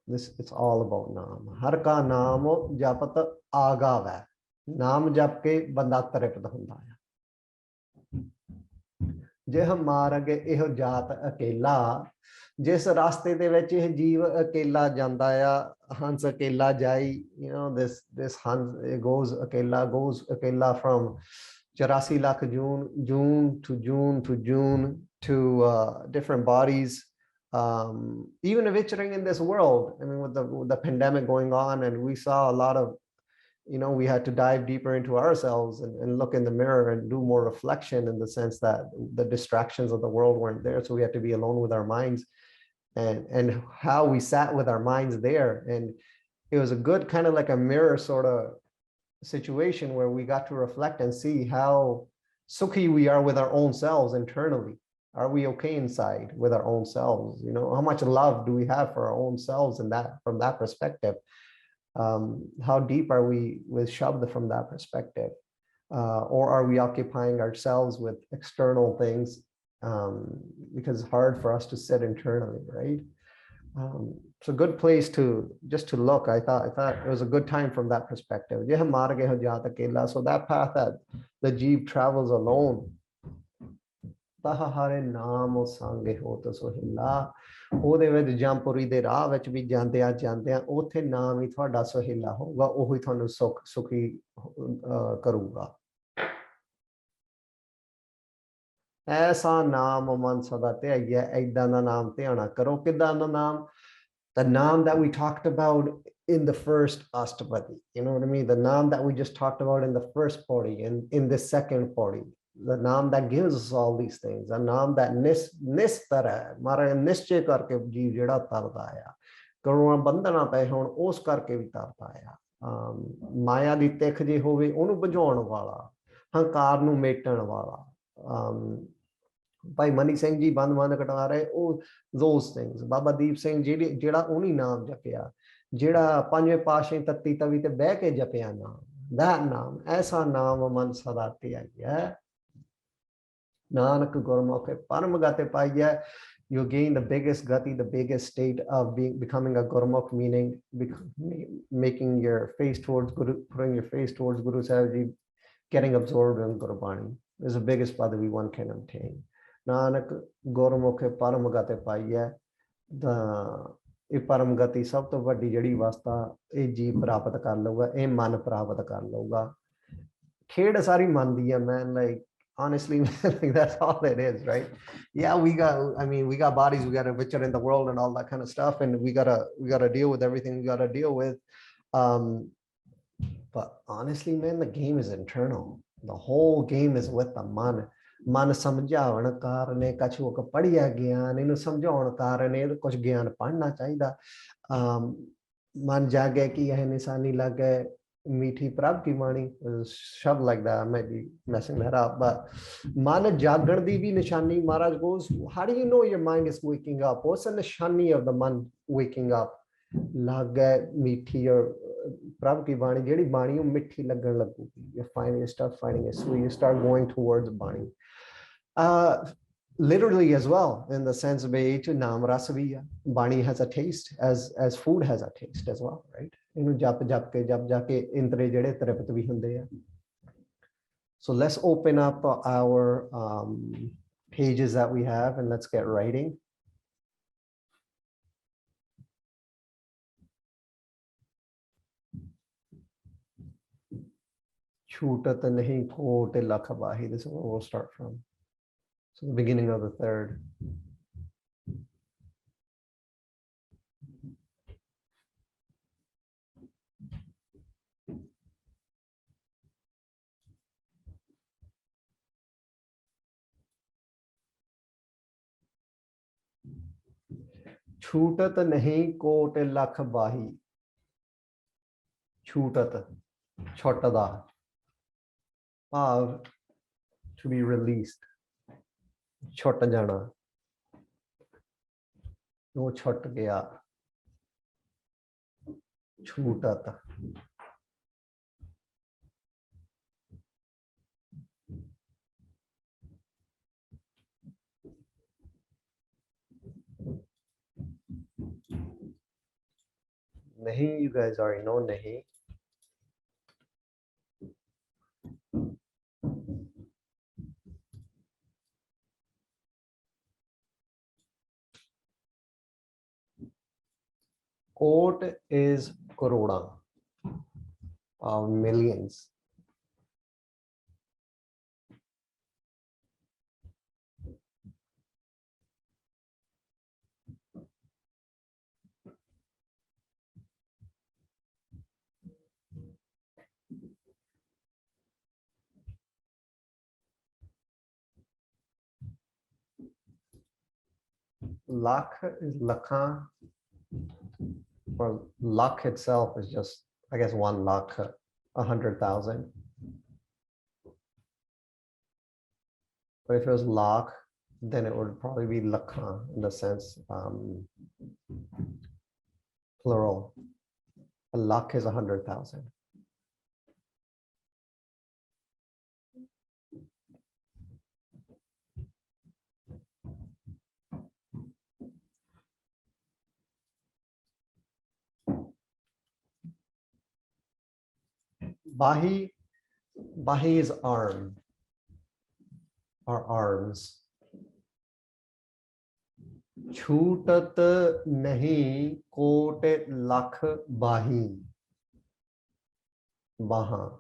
Speaker 1: it's all about naam. Har ka naam japat agava. Naam jap ke banda taripta hunda hai. Je hum marage eho jaat akela. जिस रास्ते दे विच यह जीव अकेला जांदा या हंस अकेला जाई, you know, this hans goes अकेला from 84 lakh June to June to different bodies, even venturing in this world. I mean, with the pandemic going on, and we saw a lot of, you know, we had to dive deeper into ourselves and look in the mirror and do more reflection, in the sense that the distractions of the world weren't there, so we had to be alone with our minds. And how we sat with our minds there, and it was a good kind of like a mirror sort of situation where we got to reflect and see how sukhi we are with our own selves internally. Are we okay inside with our own selves? You know, how much love do we have for our own selves, and that from that perspective? How deep are we with Shabda from that perspective? Or are we occupying ourselves with external things? Because it's hard for us to sit internally, right? It's a good place to look. I thought it was a good time from that perspective. So that path that the jeev travels alone, ਉਹਦੇ ਵਿੱਚ ਜੰਪੁਰੀ ਦੇ ਰਾਹ ਵਿੱਚ ਵੀ ਜਾਂਦਿਆਂ ਉੱਥੇ ਨਾਮ ਹੀ ਤੁਹਾਡਾ ਸੁਹੇਲਾ ਹੋਊਗਾ, ਉਹੀ ਤੁਹਾਨੂੰ ਸੁਖੀ ਕਰੂਗਾ। ਐਸਾ ਨਾਮ ਮਨ ਸਦਾ ਧਿਆਈਐ, ਏਦਾਂ ਦਾ ਨਾਮ ਧਿਆਣਾ ਕਰੋ। ਕਿੱਦਾਂ ਦਾ ਨਾਮ? The naam that we talked about in the first Astpadi, you know what I mean? The naam that we just talked about in the first podi and in the second podi. The naam that gives us all these things, a naam that nistara mara nischay karke jeev jehda tarda aya, karuna bandhana pay hon us karke vi tarda aya, maya di tekh je hove onu bujhaun wala, hankar nu metan wala. Bhai Mani Singh ji bandh kata rahe, oh those things. Baba Deep Singh jehda oni naam japya, jehda panjve paashe tatti tavi te beh ke japya naam, that naam, aisa naam man sada ਧਿਆਈਐ, Nanak Gurmukh Param Gate Paiya. You gain the biggest gati, the biggest state of becoming a Gurmukh, meaning making your face towards Guru, putting your face towards Guru Sahib Ji, getting absorbed in Gurbani is the biggest padavi one can obtain. Nanak Gurmukh Param Gate Paiya. ਇਹ ਪਰਮ ਗਤੀ ਸਭ ਤੋਂ ਵੱਡੀ ਜਿਹੜੀ ਅਵਸਥਾ ਇਹ ਜੀਵ ਪ੍ਰਾਪਤ ਕਰ ਲਊਗਾ, ਇਹ ਮਨ ਪ੍ਰਾਪਤ ਕਰ ਲਊਗਾ। ਖੇਡ ਸਾਰੀ ਮਨ ਦੀ ਹੈ, man. Like honestly, man, that's all it is, right? Yeah, we got bodies, we got to venture in the world and all that kind of stuff, and we gotta deal with everything we gotta deal with. But honestly, man, the game is internal. The whole game is with the man. ਮਨ ਸਮਝਾਉਣ ਕਾਰਨ ਕਛੂ ਕ ਪੜ੍ਹਿਆ ਗਿਆਨ, ਇਹਨੂੰ ਸਮਝਾਉਣ ਕਾਰਨ ਇਹ ਕੁਝ ਗਿਆਨ ਪੜ੍ਹਨਾ ਚਾਹੀਦਾ। ਮਨ ਜਾਗੇ ਕਿ ਇਹ ਨਿਸ਼ਾਨੀ ਲੱਗੇ, Meethi prab ki bani, shabd like that. I might be messing that up, but man jagan di bhi nishani. Maharaj goes, how do you know your mind is waking up? What's the nishani of the man waking up? Lag meethi or prab ki bani, jehdi bani o mithi lagan lagugi. You start finding it sweet. You start going towards bani. Literally as well, in the sense of naam rasaviya. Bani has a taste as food has a taste as well, right? So let's open up our pages that we have and let's get writing. Chutat nahi kote lakhabahi. This is where we'll start from. So the beginning of the third. Chutat nahi kote lakhabahi. Chutat, chotada. To be released. Chota jana. No chot gaya. Chutat. Nahi, you guys already know nahi. Court is crore of millions. Lakh is lakha, or lakh itself is just, I guess, 1 lakh, 100,000. But if it was lakh, then it would probably be lakha in the sense plural. A lakh is 100,000. Bahi is arm, or arms. Chutat nahi kote lakh bahi. Baha.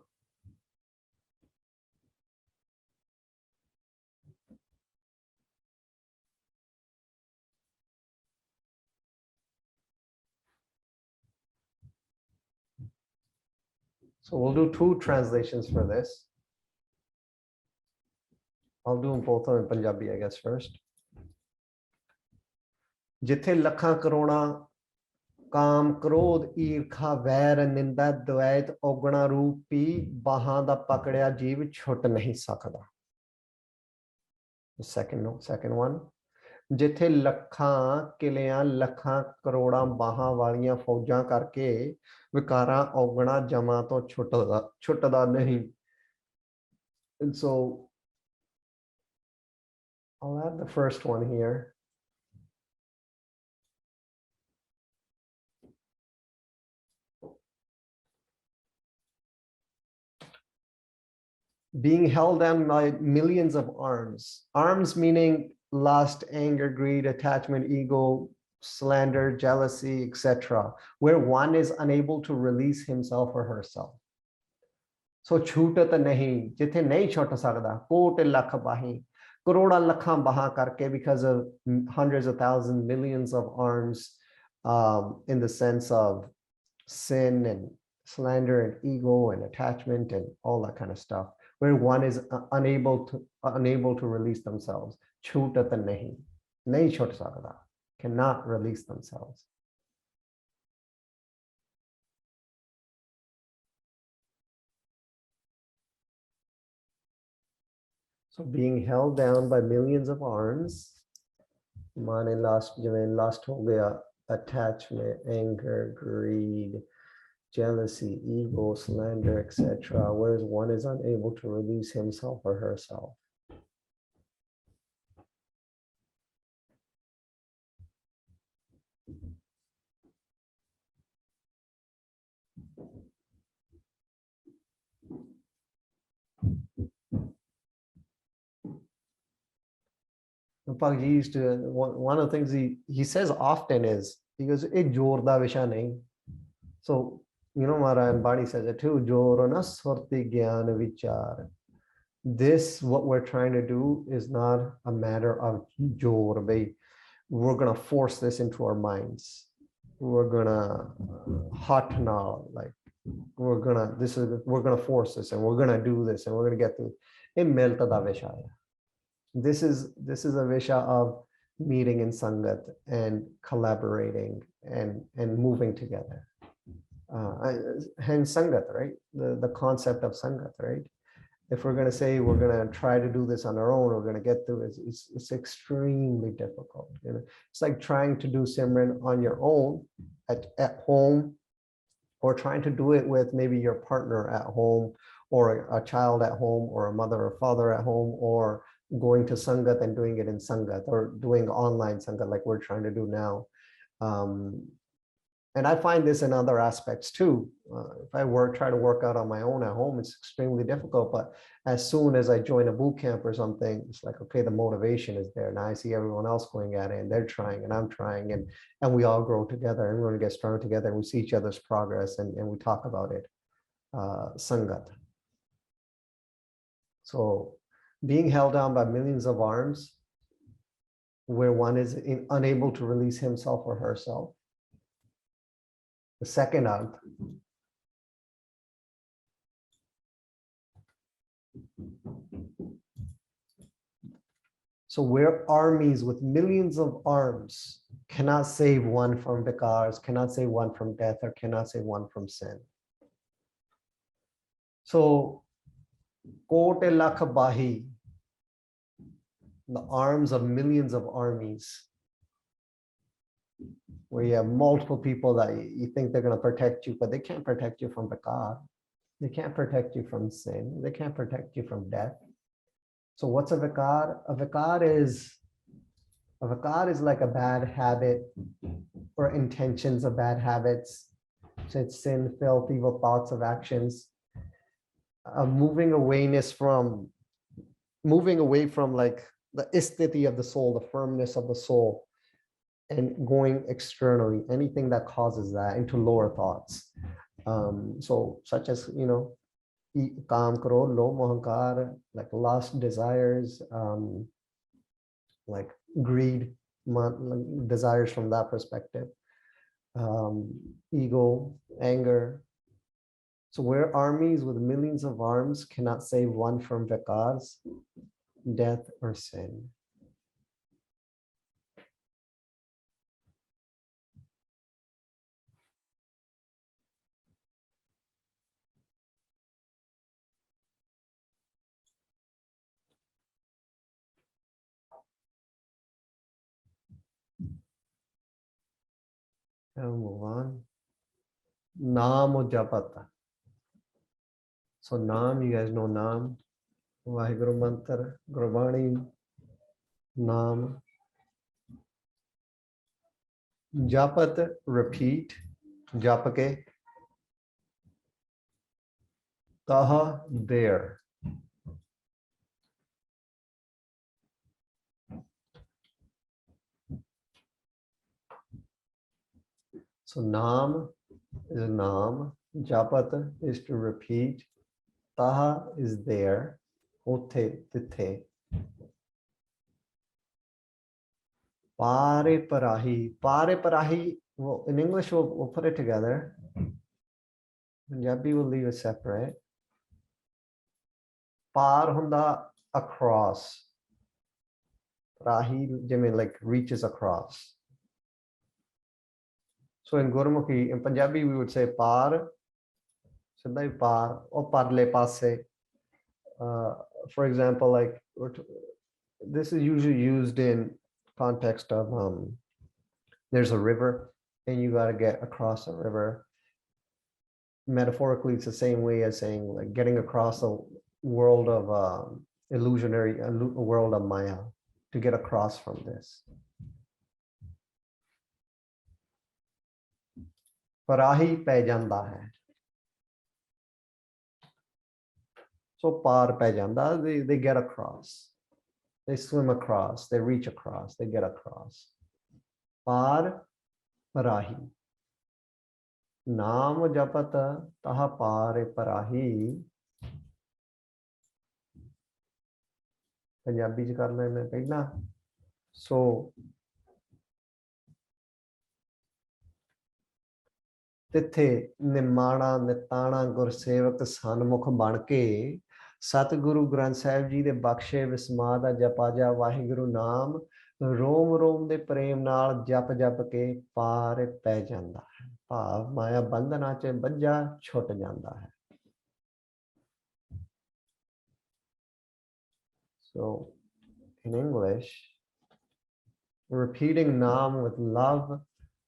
Speaker 1: So we'll do 2 translations for this. I'll do them both in Punjabi, I guess, first. Jithe lakha karona काम क्रोध ईर्खा वैर निंदा द्वैत औगुणा रूपी बाहां दा पकड़िया जीव छुट नहीं सकदा. The second one. जिथे लखां किलियां लखां करोड़ां बाहां वालियां फौजां करके विकारां औगुणा जमा तो छुटदा नहीं. And so I'll add the first one here. Being held down by millions of arms. Arms meaning lust, anger, greed, attachment, ego, slander, jealousy, etc., where one is unable to release himself or herself. So chutat nahi, jithe nahi chota sakda, kote lakh bahi, karoda lakhan baha karke, because of hundreds of thousands, millions of arms, in the sense of sin and slander and ego and attachment and all that kind of stuff, where one is unable to release themselves. Chutat nahi, nahi chot sakda, cannot release themselves. So being held down by millions of arms, mane last ho gaya, attachment, anger, greed, jealousy, ego, slander, etc., whereas one is unable to release himself or herself. Pagji used to, one of the things he says often is, he goes, "Ek jor da visha nahi." So, you know, Mara Badi says it too, "Jor na surti gyan vichar." This, what we're trying to do, is not a matter of jor, we're gonna force this into our minds. We're gonna hot now, like we're gonna force this, and we're gonna do this, and we're gonna get to it. This is a visha of meeting in sangat and collaborating and moving together. Hence sangat, right? The concept of sangat, right? If we're going to say we're going to try to do this on our own, we're going to get through it, it's extremely difficult. You know, it's like trying to do Simran on your own at home, or trying to do it with maybe your partner at home, or a child at home, or a mother or father at home, or going to sangat and doing it in sangat, or doing online sangat like we're trying to do now. And I find this in other aspects too. If I try to work out on my own at home, it's extremely difficult. But as soon as I join a boot camp or something, it's like, okay, the motivation is there. Now I see everyone else going at it, and they're trying, and I'm trying, and we all grow together, and we're going to get stronger together, and we see each other's progress, and we talk about it. Sangat. So being held down by millions of arms, where one is unable to release himself or herself. The second arm. So where armies with millions of arms cannot save one from vikars, cannot save one from death, or cannot save one from sin. So kote lakh bahi, the arms of millions of armies, where you have multiple people that you think they're going to protect you, but they can't protect you from vikar. They can't protect you from sin. They can't protect you from death. So what's a vikar? A vikar is like a bad habit or intentions of bad habits. So it's sin, filth, evil thoughts of actions. Moving away from like the isthiti of the soul, the firmness of the soul, and going externally, anything that causes that, into lower thoughts. So such as, you know, Kam, Krodh, Lobh, Ahankar, like lust, desires, like greed, desires from that perspective, ego, anger. So where armies with millions of arms cannot save one from vikars, death, or sin. I'll move on. Naam Japata. So Naam, you guys know Naam. Vaheguru Mantra, Gurbani, Naam. Japat, repeat. Japake. Taha, there. So Naam is Naam. Japat is to repeat. Taha is there. Ote, tithe. Pare parahi. Pare parahi, well, in English, we'll put it together. Punjabi will leave it separate. Par hunda, across. Parahi, like reaches across. So in Gurmukhi, in Punjabi, we would say par, siddha par, or parle passe, for example, like this is usually used in context of there's a river and you got to get across a river. Metaphorically, it's the same way as saying like getting across a world of illusionary, a world of Maya, to get across from this. Parahi pੈ ਜਾਂਦਾ ਹੈ. So par pੈ ਜਾਂਦਾ, they get across. They swim across, they reach across, they get across. Par parahi. Naam japat taha par parahi. Punjabi ਚ ਕਰ ਲੈਣਾ ਪਹਿਲਾਂ. So ਤਿੱਥੇ ਨਿਮਾਣਾ ਨਿਤਾਣਾ ਗੁਰਸੇਵਕ ਸਨਮੁਖ ਬਣ ਕੇ ਸਤਿਗੁਰੂ ਗ੍ਰੰਥ ਸਾਹਿਬ ਜੀ ਦੇ ਬਖਸ਼ੇ ਵਿਸਮਾਦ ਦਾ ਜਪਾ ਜਾ ਵਾਹਿਗੁਰੂ ਨਾਮ ਰੋਮ ਰੋਮ ਦੇ ਪ੍ਰੇਮ ਨਾਲ ਜਪ ਜਪ ਕੇ ਪਾਰ ਪੈ ਜਾਂਦਾ ਹੈ. ਭਾਵ ਮਾਇਆ ਬੰਧਨਾਂ ਚ ਬੱਝਾ ਛੁੱਟ ਜਾਂਦਾ ਹੈ. So in English, repeating Naam with love,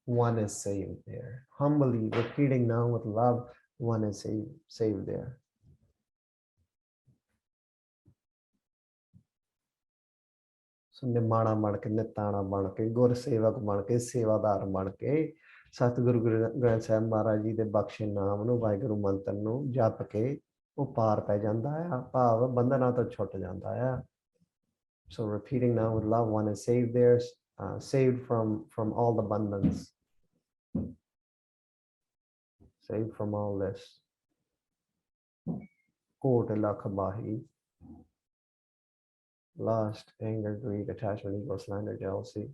Speaker 1: one is saved there. Humbly repeating Naam with love, one is saved there. So ਨਿਮਾਣਾ ਬਣ ਕੇ, ਨਿਤਾਣਾ ਬਣ ਕੇ, ਗੁਰਸੇਵਕ ਬਣ ਕੇ, ਸੇਵਾਦਾਰ ਬਣ ਕੇ ਸਤਿਗੁਰੂ ਗ੍ਰੰਥ ਸਾਹਿਬ ਮਹਾਰਾਜ ਜੀ ਦੇ ਬਖਸ਼ੇ ਨਾਮ ਨੂੰ, ਵਾਹਿਗੁਰੂ ਮੰਤਰ ਨੂੰ ਜਪ ਕੇ ਉਹ ਪਾਰ ਪੈ ਜਾਂਦਾ ਹੈ. ਭਾਵ ਬੰਧਨਾਂ ਤੋਂ ਛੁੱਟ ਜਾਂਦਾ ਹੈ. So repeating Naam with love, one is saved there, saved from all the bandhans, saved from all this. Kot lakh bahi. Lust, anger, greed, attachment, ego, slander, jealousy.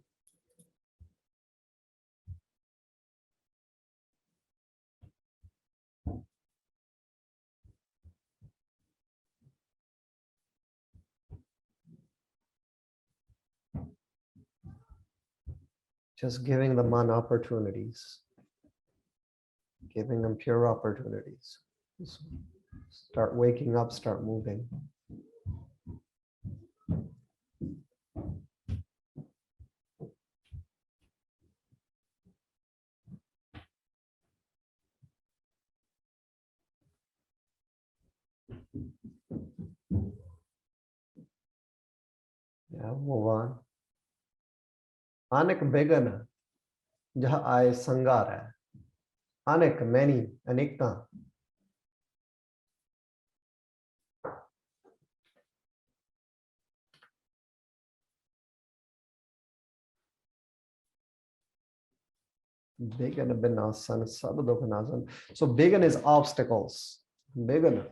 Speaker 1: Just giving the man opportunities, giving them pure opportunities. Start waking up, start moving. Yeah, move on. Anek began jah aaye sangar hai. Anek, many, anekta. Began binasan sab dukh nasan. So began is obstacles. Began.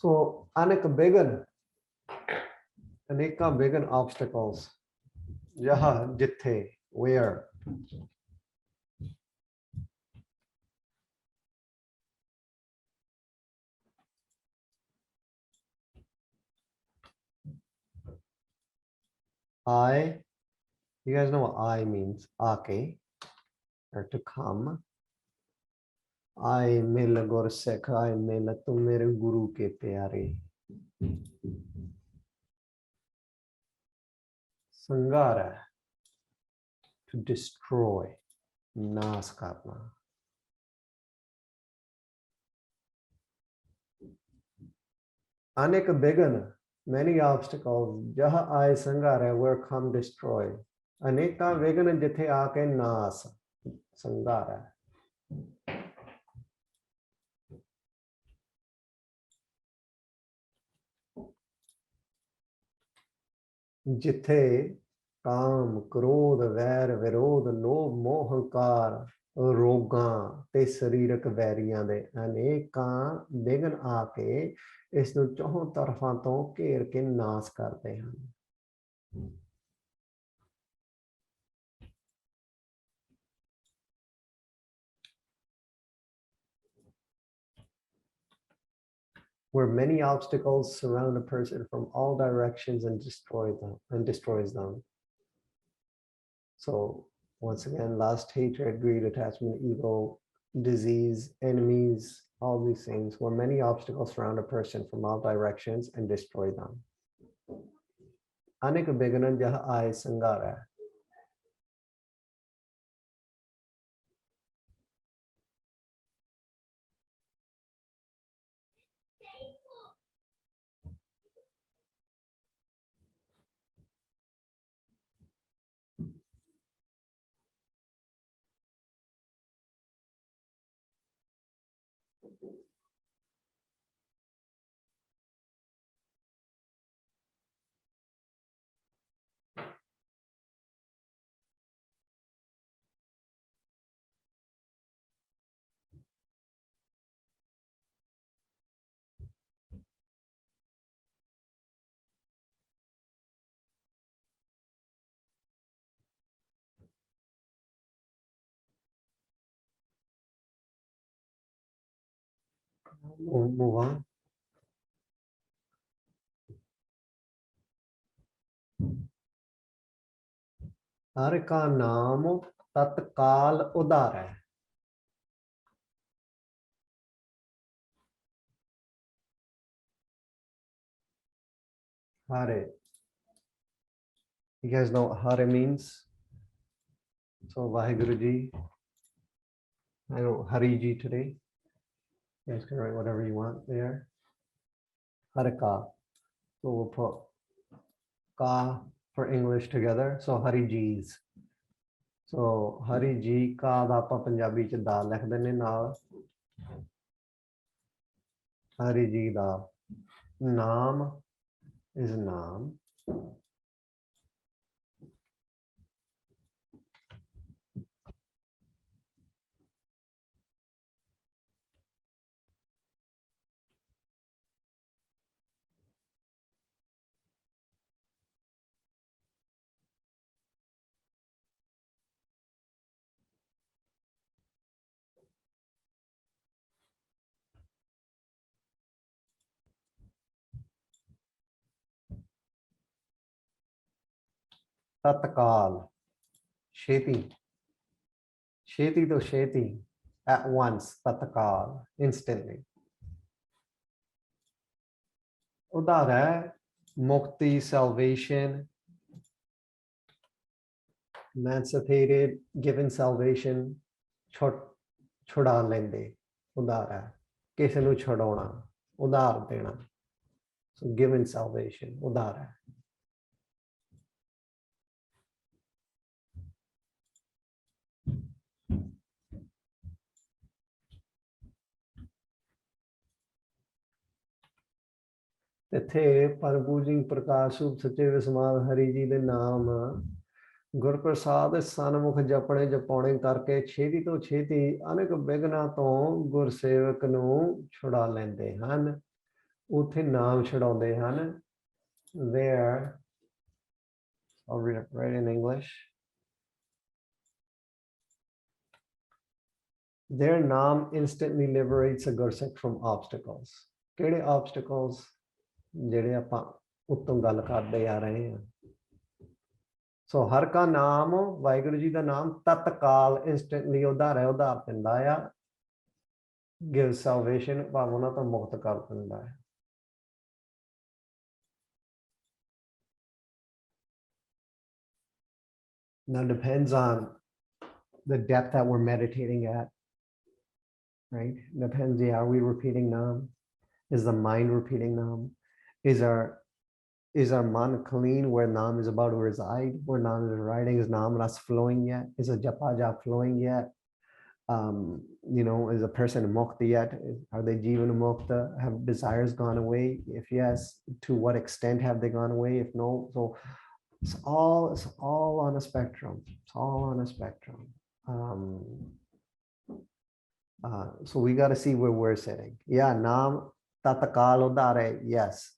Speaker 1: So anek began, aneka began obstacles. Jaha, jithe, where. I, you guys know what I means. Aake, or to come. I mil Gursevak, I mil tum mere guru ke pyare. Sangara, to destroy, naas karna. Anek began, many obstacles. Jaha aaye sangara, where come destroy. Aneka began jithe aake naas. Sangara. ਜਿੱਥੇ ਕਾਮ ਕ੍ਰੋਧ ਵੈਰ ਵਿਰੋਧ ਲੋਭ ਮੋਹ ਹੰਕਾਰ ਰੋਗਾਂ ਤੇ ਸਰੀਰਕ ਵੈਰੀਆਂ ਦੇ ਅਨੇਕਾਂ ਵਿਘਨ ਆ ਕੇ ਇਸ ਨੂੰ ਚੌਹਾਂ ਤਰਫਾਂ ਤੋਂ ਘੇਰ ਕੇ ਨਾਸ ਕਰਦੇ ਹਨ. where many obstacles surround a person from all directions and destroys them. So once again, lust, hatred, greed, attachment, ego, disease, enemies, all these things, where many obstacles surround a person from all directions and destroy them. Anek beganan jah aaye sangara. Move on. हर का नाम तत्काल उदार है. Hare. You guys know what Hare means? So Vaheguruji, I know Hariji today. You guys can write whatever you want there. Harika. So we'll put Ka for English together. So Hariji's. So Hariji Ka da ਆਪਾਂ ਪੰਜਾਬੀ ਚ ਦਾ ਲਿਖ ਦਿੰਨੇ ਨਾਲ. Hariji da. Naam is naam. Tatkal. Sheti. Sheti to Sheti. At once. Tatkal. Instantly. Udara. Mukti. Salvation. Emancipated. Given salvation. Choda lende. Udara. Kese nu chodona. Udar dena. So given salvation. Udara. ਇੱਥੇ ਪਰਮਪੂਜਨੀ ਪ੍ਰਕਾਸ਼ ਰੂਪ ਸੱਚੇ ਵਿਸਮਾਦ ਹਰੀ ਜੀ ਦੇ ਨਾਮ ਗੁਰਪ੍ਰਸਾਦ ਸਨਮੁਖ ਜਪਣੇ ਜਪਾਉਣੇ ਕਰਕੇ ਛੇਤੀ ਤੋਂ ਛੇਤੀ ਅਨੇਕ ਵਿਘਨਾਂ ਤੋਂ ਗੁਰਸੇਵਕ ਨੂੰ ਛੁਡਾ ਲੈਂਦੇ ਹਨ. ਉੱਥੇ ਨਾਮ ਛੁਡਾਉਂਦੇ ਹਨ. There, I'll read it right in English. Their naam instantly liberates a Gursek from obstacles. ਕਿਹੜੇ obstacles? ਜਿਹੜੇ ਆਪਾਂ ਉੱਤੋਂ ਗੱਲ ਕਰਦੇ ਆ ਰਹੇ ਹਾਂ. ਸੋ ਹਰ ਕਾ ਨਾਮ ਵਾਹਿਗੁਰੂ ਜੀ ਦਾ ਨਾਮ ਤਤਕਾਲ ਇੰਸਟੈਂਟਲੀ ਉਧਾਰ ਦਿੰਦਾ ਆ. ਗਿਵ ਸੈਲਵੇਸ਼ਨ ਭਾਵ ਉਹਨਾਂ ਤੋਂ ਮੁਕਤ ਕਰ ਦਿੰਦਾ ਹੈ. Now depends on the depth that we're meditating at, right? Depends, yeah, are we repeating Naam? Is the mind repeating Naam? Is our man clean where Naam is about to reside? Where Naam is riding, is Naam not flowing yet? Is a Japa Jap flowing yet? Is a person mukta yet? Are they jivan mukta? Have desires gone away? If yes, to what extent have they gone away? If no, so it's all on a spectrum. It's all on a spectrum. So we got to see where we're sitting. Yeah, Naam tatakal udare, yes.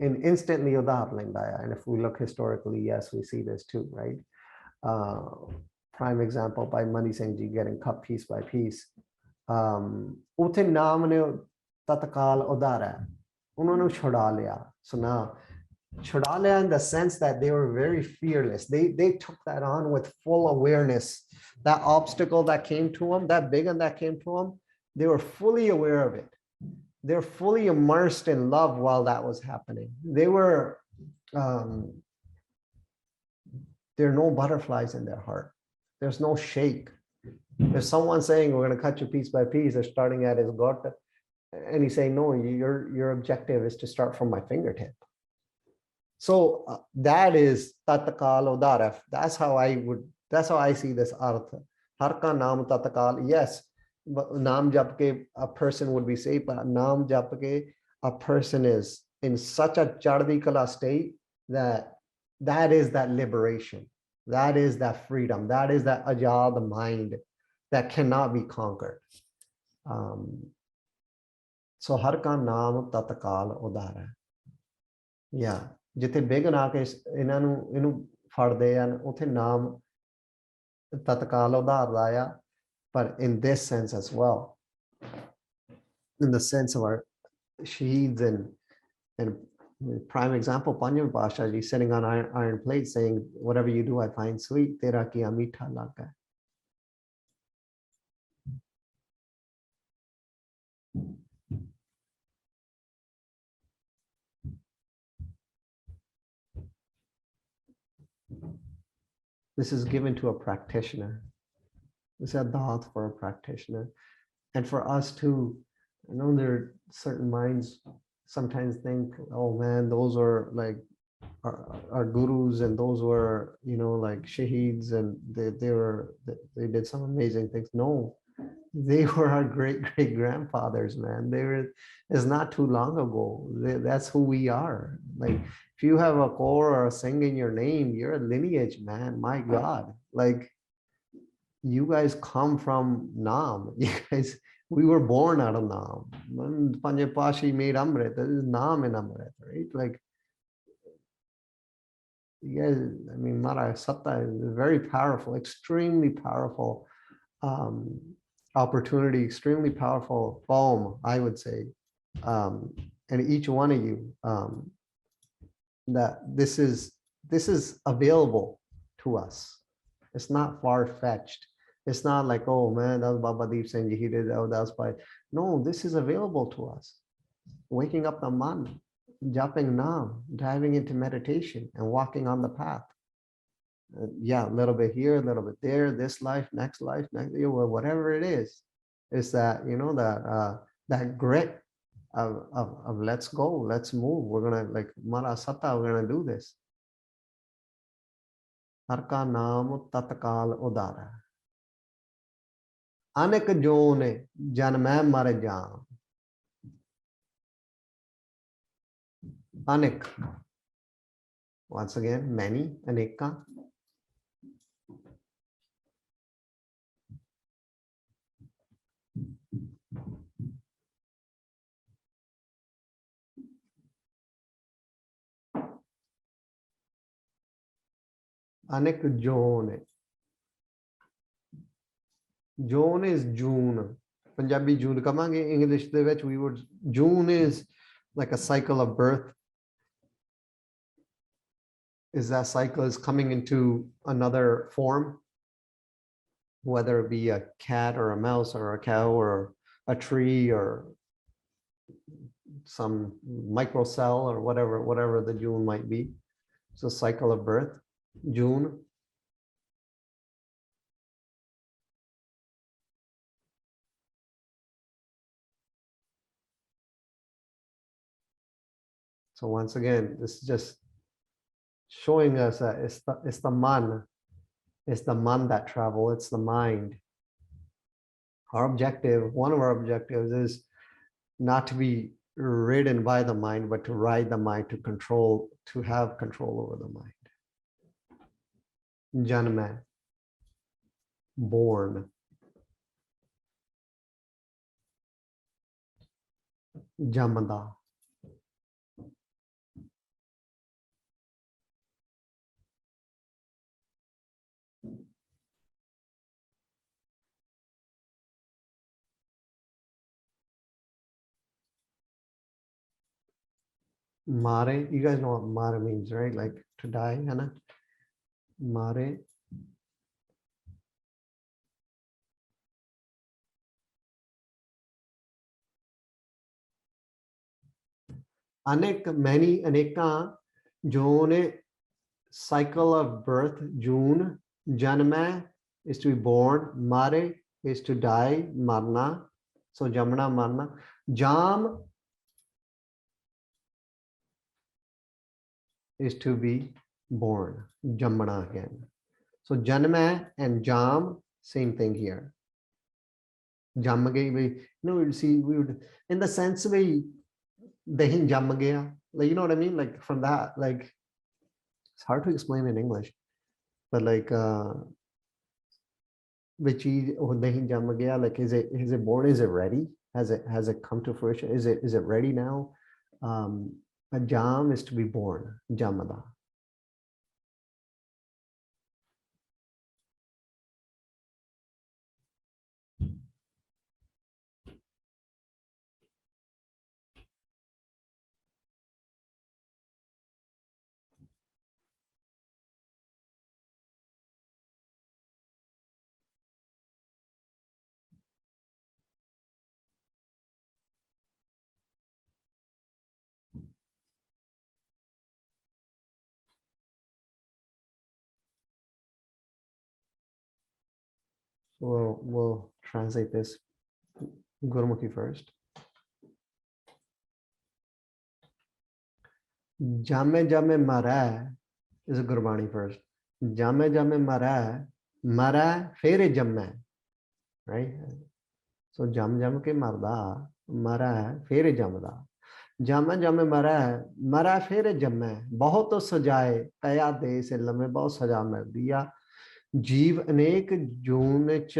Speaker 1: And instantly udar lindaya. And if we look historically, yes, we see this too, right? Prime example by Mani Singh Ji getting cut piece by piece. Utte naam ne tatkal udara. Unhonu chhoda liya. So now, chhoda liya in the sense that they were very fearless. They took that on with full awareness. That obstacle that came to them, that big one that came to them, they were fully aware of it. They're fully immersed in love while that was happening. There are no butterflies in their heart. There's no shake. If someone's saying, we're going to cut you piece by piece, they're starting at his gut, and he's saying, no, your objective is to start from my fingertip. So that is tatkal udaraf. That's how I see this artha. Har ka naam tatkal, yes, naam jap ke a person would be saved, but naam jap ke a person is in such a chardi kala state that is that liberation. That is that freedom. That is that ajad mind that cannot be conquered. So har ka naam tatkal udara. Yeah. ਜਿੱਥੇ begin ਆ ਕੇ ਇਹਨੂੰ ਫੜਦੇ ਹਨ ਉੱਥੇ ਨਾਮ ਤਤਕਾਲ ਉਧਾਰਦਾ ਆ ਪਰ in this sense as well, in the sense of our shaheeds and prime example Panjami Pasha ji sitting on iron plate saying whatever you do I find sweet tera kiya meetha laga. This is given to a practitioner. This is a daat for a practitioner. And for us too, I know there are certain minds sometimes think, oh man, those are like our gurus and those were, like shaheeds and they did some amazing things. No, they were our great grandfathers, man. It's not too long ago. That's who we are. Like if you have a Kaur or a Singh in your name, you're a lineage, man. My God, like you guys come from Naam. You guys, we were born out of Naam. When Panjami Pasha made Amrit, this is Naam in Amrit, right? Like you guys, I mean, Mara Satta is very powerful, extremely powerful opportunity, extremely powerful poem, I would say. And each one of you, that this is available to us. It's not far-fetched. It's not like, oh man, that was Baba Deep Singh, he did that, that was by. No, this is available to us. Waking up the man, japping naam, diving into meditation and walking on the path. Yeah, a little bit here, a little bit there, this life, next year, whatever it is that, that grit of let's go, let's move. We're gonna, like Mara Satta, we're gonna do this. Har ka naam tatkal udara. Anek jone janmay mar jaan. Anek. Once again, many, aneka. Anek jone. June is June. Punjabi June. Kamange English de vich we would. June is like a cycle of birth. Is that cycle is coming into another form, whether it be a cat or a mouse or a cow or a tree or some microcell or whatever the June might be. It's a cycle of birth. June. So once again, this is just showing us that it's the man that travel, it's the mind. Our objective, one of our objectives is not to be ridden by the mind, but to ride the mind, to have control over the mind. Janma, born. Jamada. Mare, you guys know what mare means, right? Like to die, Hannah. Mare. Anek, many, aneka, June, cycle of birth, June, Janma is to be born, Mare is to die, Marna. So Jamna, Marna. Jam is to be born, Jamna again. So Janma and Jam, same thing here. Jamage, we you see, we would in the sense we Dehin Jamagaya, like you know what I mean? Like from that, like it's hard to explain in English, but like which Dehin Jamagaya, like is it born? Is it ready? Has it come to fruition? Is it ready now? A jam is to be born, Jamada. We'll translate this Gurmukhi first. Jame Jame Mara is a Gurbani first. Jame Jame Mara, Mara Fere Jamme, right? So Jam Jam ke Marda, Mara Fere Jamda. Jama Jame Mara, Mara Fere Jamme, Bahut Sajaye, Kaya De se Lame Bahut Saja Mer Diya. जीव अनेक जून च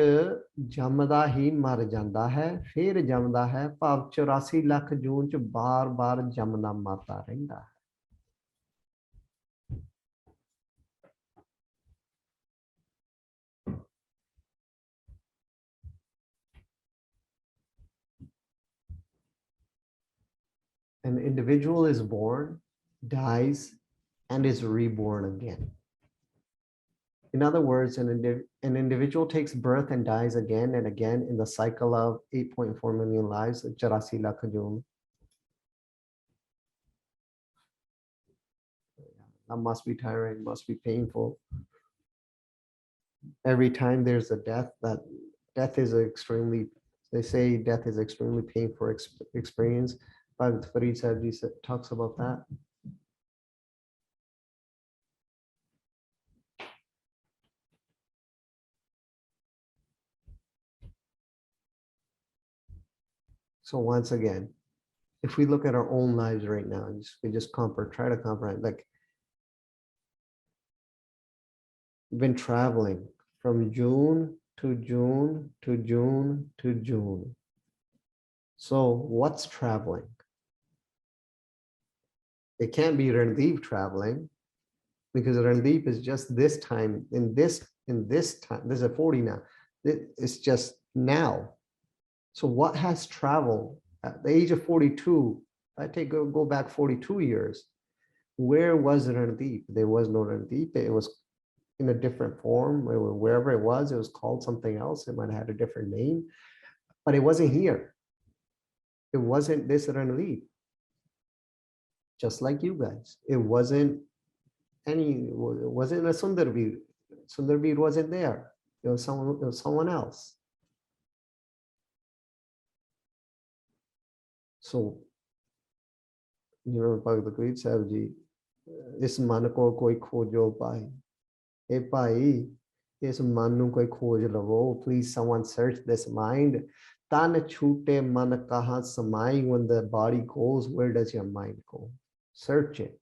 Speaker 1: जमदा ही मर जाता है फिर जमदा है भाव 84 लाख जून च बार बार जमदा मरदा रहिंदा है An individual is born, dies, and is reborn again. In other words, an individual takes birth and dies again and again in the cycle of 8.4 million lives, 84 lakh joon. That must be tiring, must be painful. Every time there's a death, that death is extremely, they say death is extremely painful experience. Bhagavad Farid Sahib Ji talks about that. So once again, if we look at our own lives right now, and we just try to comprehend, like we've been traveling from June to June to June to June. So what's traveling? It can't be Randeep traveling because Randeep is just this time in this time. This is a 40 now. It's just now. So what has traveled at the age of 42? I go back 42 years. Where was Randeep? There was no Randeep. It was in a different form. Wherever it was called something else. It might have had a different name, but it wasn't here. It wasn't this Randeep. Just like you guys. It wasn't a Sundarveer. Sundarveer wasn't there. It was someone else. So, Bhagavad Gita Sahib Ji, is man ko koi khojo pai. Hey pai, is man nu koi khoj lavo. Please someone search this mind. Tan chute man kahan samai. When the body goes, where does your mind go? Search it.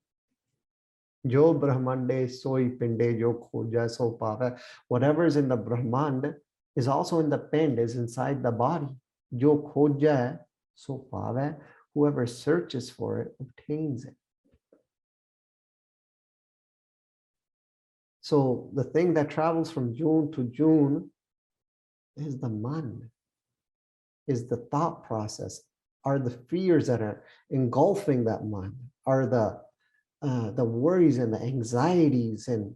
Speaker 1: Jo Brahmande soi pinde jo khoja so pava. Whatever is in the Brahmand is also in the pind, is inside the body. Jo khoja so pava. Whoever searches for it obtains it. So the thing that travels from June to June is the man, is the thought process, are the fears that are engulfing that man, are the worries and the anxieties and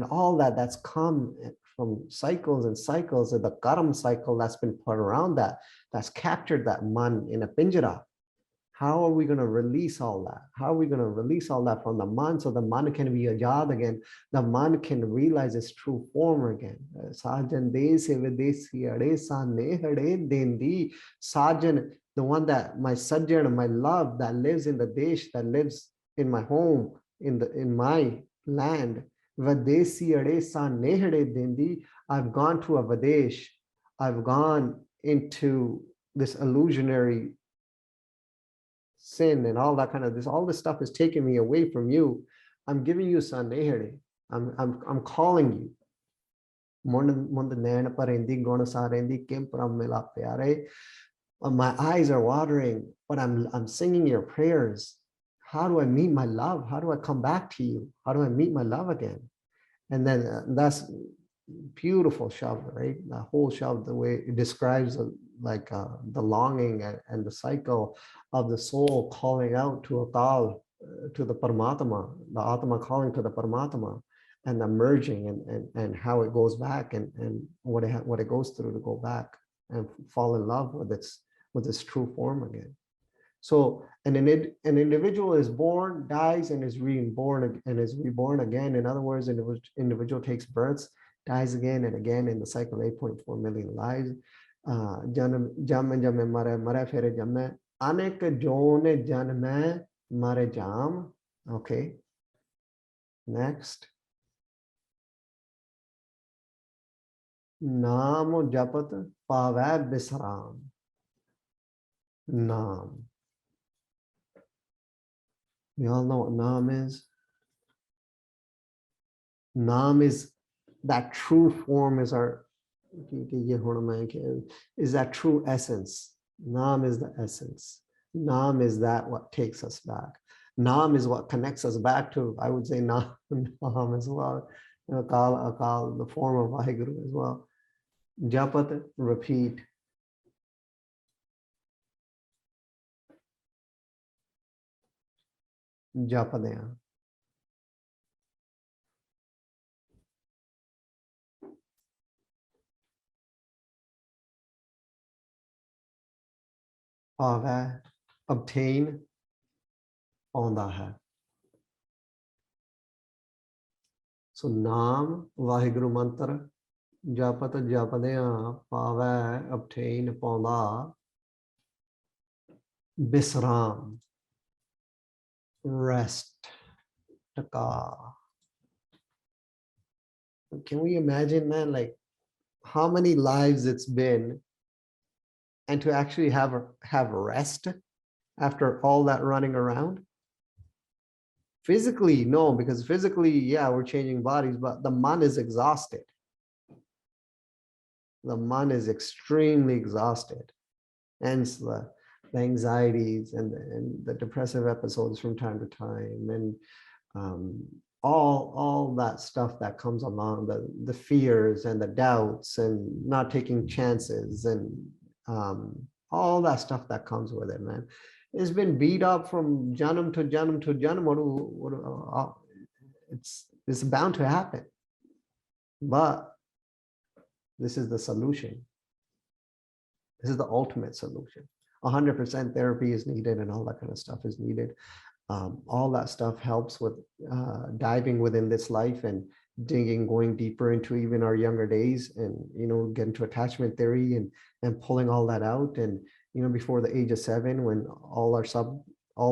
Speaker 1: all that's come from cycles and cycles of the karma cycle that's been put around that's captured that man in a pinjara. How are we going to release all that? How are we going to release all that from the man so the man can be ajad again? The man can realize its true form again. Sajan desi videsi ade sane hade dendi. Sajan, the one that my sajjan, my love that lives in the desh, that lives in my home, in my land. Vadesi ade sane hade dendi. I've gone to a Vadesh. I've gone into this illusionary sin and all that kind of this, all this stuff is taking me away from you. I'm giving you sanehare. I'm calling you. My eyes are watering, but I'm singing your prayers. How do I meet my love? How do I come back to you? How do I meet my love again? And then that's beautiful shabd, right? The whole shabd, the way it describes the longing and the cycle of the soul calling out to Akal, to the Paramatma, the Atma calling to the Paramatma, and the merging and how it goes back and what it goes through to go back and fall in love with its true form again. So an individual is born, dies, and is reborn and is reborn again. In other words, an individual takes births, dies again and again in the cycle 8.4 million lives. Jam mare fere jamme anek jone janme mare jam. Okay. Next. Naam japat pave bisram. Naam. We all know what Naam is. Naam is that true form, is that true essence. Naam is the essence. Naam is that what takes us back. Naam is what connects us back to, I would say, Naam as well. Akal, the form of Vaheguru as well. Japat, repeat. Japadaya. Pave, obtain, paunda hai. So Naam, Vaheguru mantra, Japat japadaya, pave, obtain, paunda, bisram, rest, taka. Can we imagine, man, like how many lives it's been, and to actually have rest after all that running around? Physically, no, because physically, yeah, we're changing bodies, but the man is exhausted. The man is extremely exhausted. Hence the anxieties and the depressive episodes from time to time, and all that stuff that comes along, the fears and the doubts and not taking chances and all that stuff that comes with it, man. It's been beat up from janam to janam to janam. It's bound to happen. But this is the solution. This is the ultimate solution. 100% therapy is needed and all that kind of stuff is needed. All that stuff helps with diving within this life and digging, going deeper into even our younger days, and get into attachment theory and pulling all that out. And before the age of 7, when all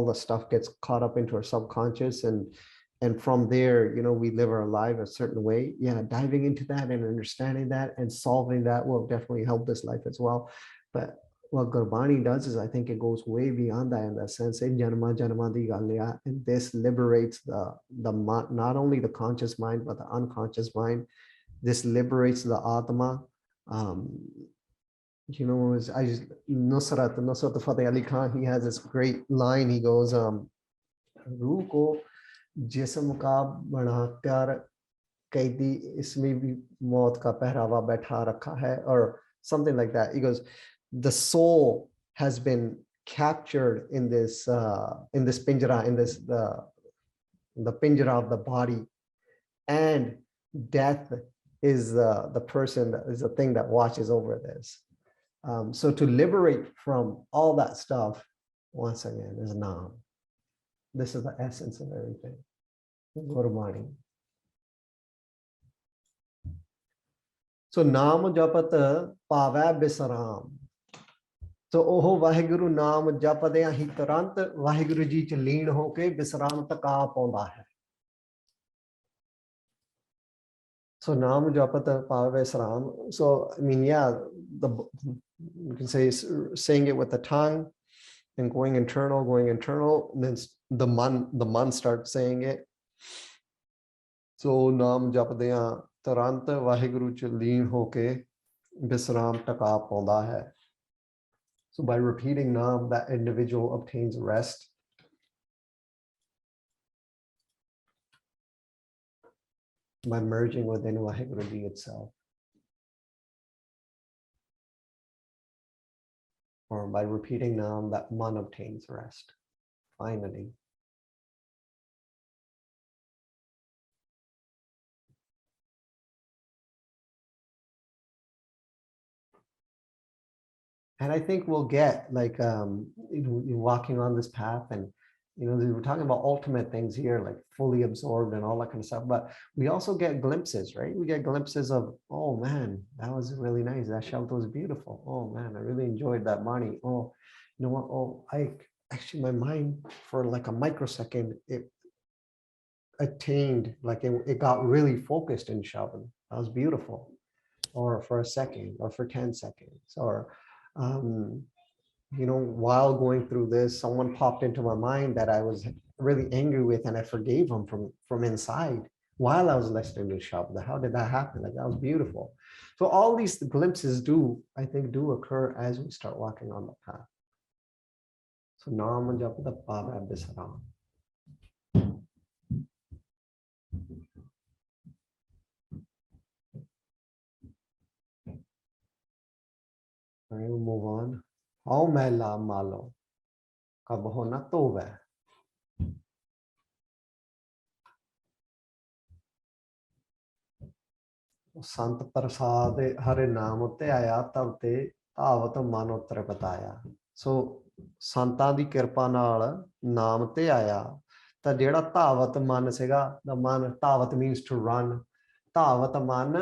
Speaker 1: the stuff gets caught up into our subconscious, and from there, we live our life a certain way. Yeah, diving into that and understanding that and solving that will definitely help this life as well. But what Gurbani does is, I think it goes way beyond that in that sense. Janma janma di galya, and this liberates the not only the conscious mind but the unconscious mind. This liberates the Atma. Nusrat Fateh Ali Khan, he has this great line. He goes, "Ruh ko jism ka banakar kaidi isme bhi maut ka pehrawa baitha rakha hai," or something like that. He goes, the soul has been captured in this pinjara, in this the pinjara of the body, and death is the person, that is the thing that watches over this. So to liberate from all that stuff, once again, is Naam. This is the essence of everything. Gurbani. So Naam Japat Pavai Bisaram. So oh Vaheguru Naam Japadya hi Turant Vaheguru ji ch ਲੀਨ ਹੋ ਕੇ ਬਿਸਰਾਮ ਟਕਾ ਪਾਉਂਦਾ ਹੈ. So Naam Japat Pavai Bisaram. So I mean, yeah, you can say saying it with the tongue and going internal, and then the man starts saying it. So Naam Japadya Turant Vaheguru ch ਲੀਨ ਹੋ ਕੇ ਬਿਸਰਾਮ ਟਕਾ ਪਾਉਂਦਾ ਹੈ. So by repeating Naam, that individual obtains rest. By merging within Vaheguru Ji itself. Or by repeating Naam, that man obtains rest. Finally. And I think we'll get like, walking on this path, and, we're talking about ultimate things here, like fully absorbed and all that kind of stuff, but we also get glimpses, right? We get glimpses of, oh man, that was really nice. That shabd was beautiful. Oh man, I really enjoyed that Bani. Oh, you know what? Oh, actually my mind for like a microsecond, it attained, like it got really focused in shabd. That was beautiful. Or for a second, or for 10 seconds, or while going through this, someone popped into my mind that I was really angry with, and I forgave them from inside while I was listening to Shabda. How did that happen? Like, that was beautiful. So all these glimpses I think do occur as we start walking on the path. So Naam Japda Pavai Bisaram. All right, we'll move on. How mela malo kabho na tove. Sant prasad hare naam utte aaya tab te avat mano tripataya. So ਸੰਤਾਂ ਦੀ ਕਿਰਪਾ ਨਾਲ ਨਾਮ ਤੇ ਆਇਆ ਤਾਂ ਜਿਹੜਾ ਧਾਵਤ ਮਨ ਸੀਗਾ, the man, ਧਾਵਤ means to run, ਧਾਵਤ ਮਨ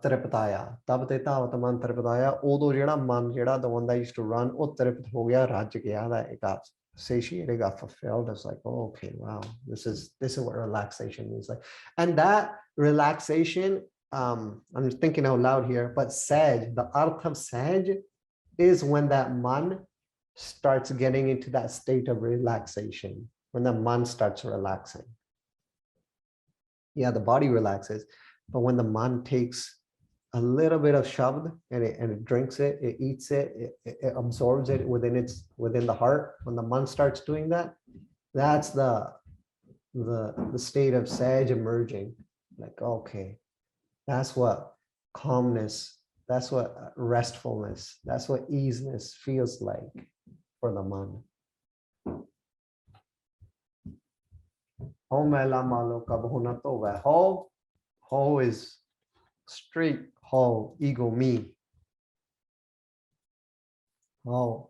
Speaker 1: ਤ੍ਰਿਪਤਾਇਆ, ਤਬ ਤੇ ਧਾਵਤ ਮਨ ਤ੍ਰਿਪਤਾਇਆ, ਉਦੋਂ ਜਿਹੜਾ ਮਨ ਜਿਹੜਾ the one that used to run, ਉਹ ਤ੍ਰਿਪਤ ਹੋ ਗਿਆ, ਰੱਜ ਗਿਆ, that it got satiated, got fulfilled. It's like, oh, okay, wow, this is what relaxation means. Like, and that relaxation, I'm just thinking out loud here, but Sahaj, the arth of Sahaj is when that man starts getting into that state of relaxation, when the man starts relaxing. Yeah, the body relaxes, but when the man takes a little bit of shabd and it drinks it, it eats it, it absorbs it within the heart, when the man starts doing that, that's the state of Sahaj emerging. Like, okay, that's what calmness, that's what restfulness, that's what easiness feels like for the man. Ho mela malo kabho na tove. Ho is straight ho, ego, me. Ho.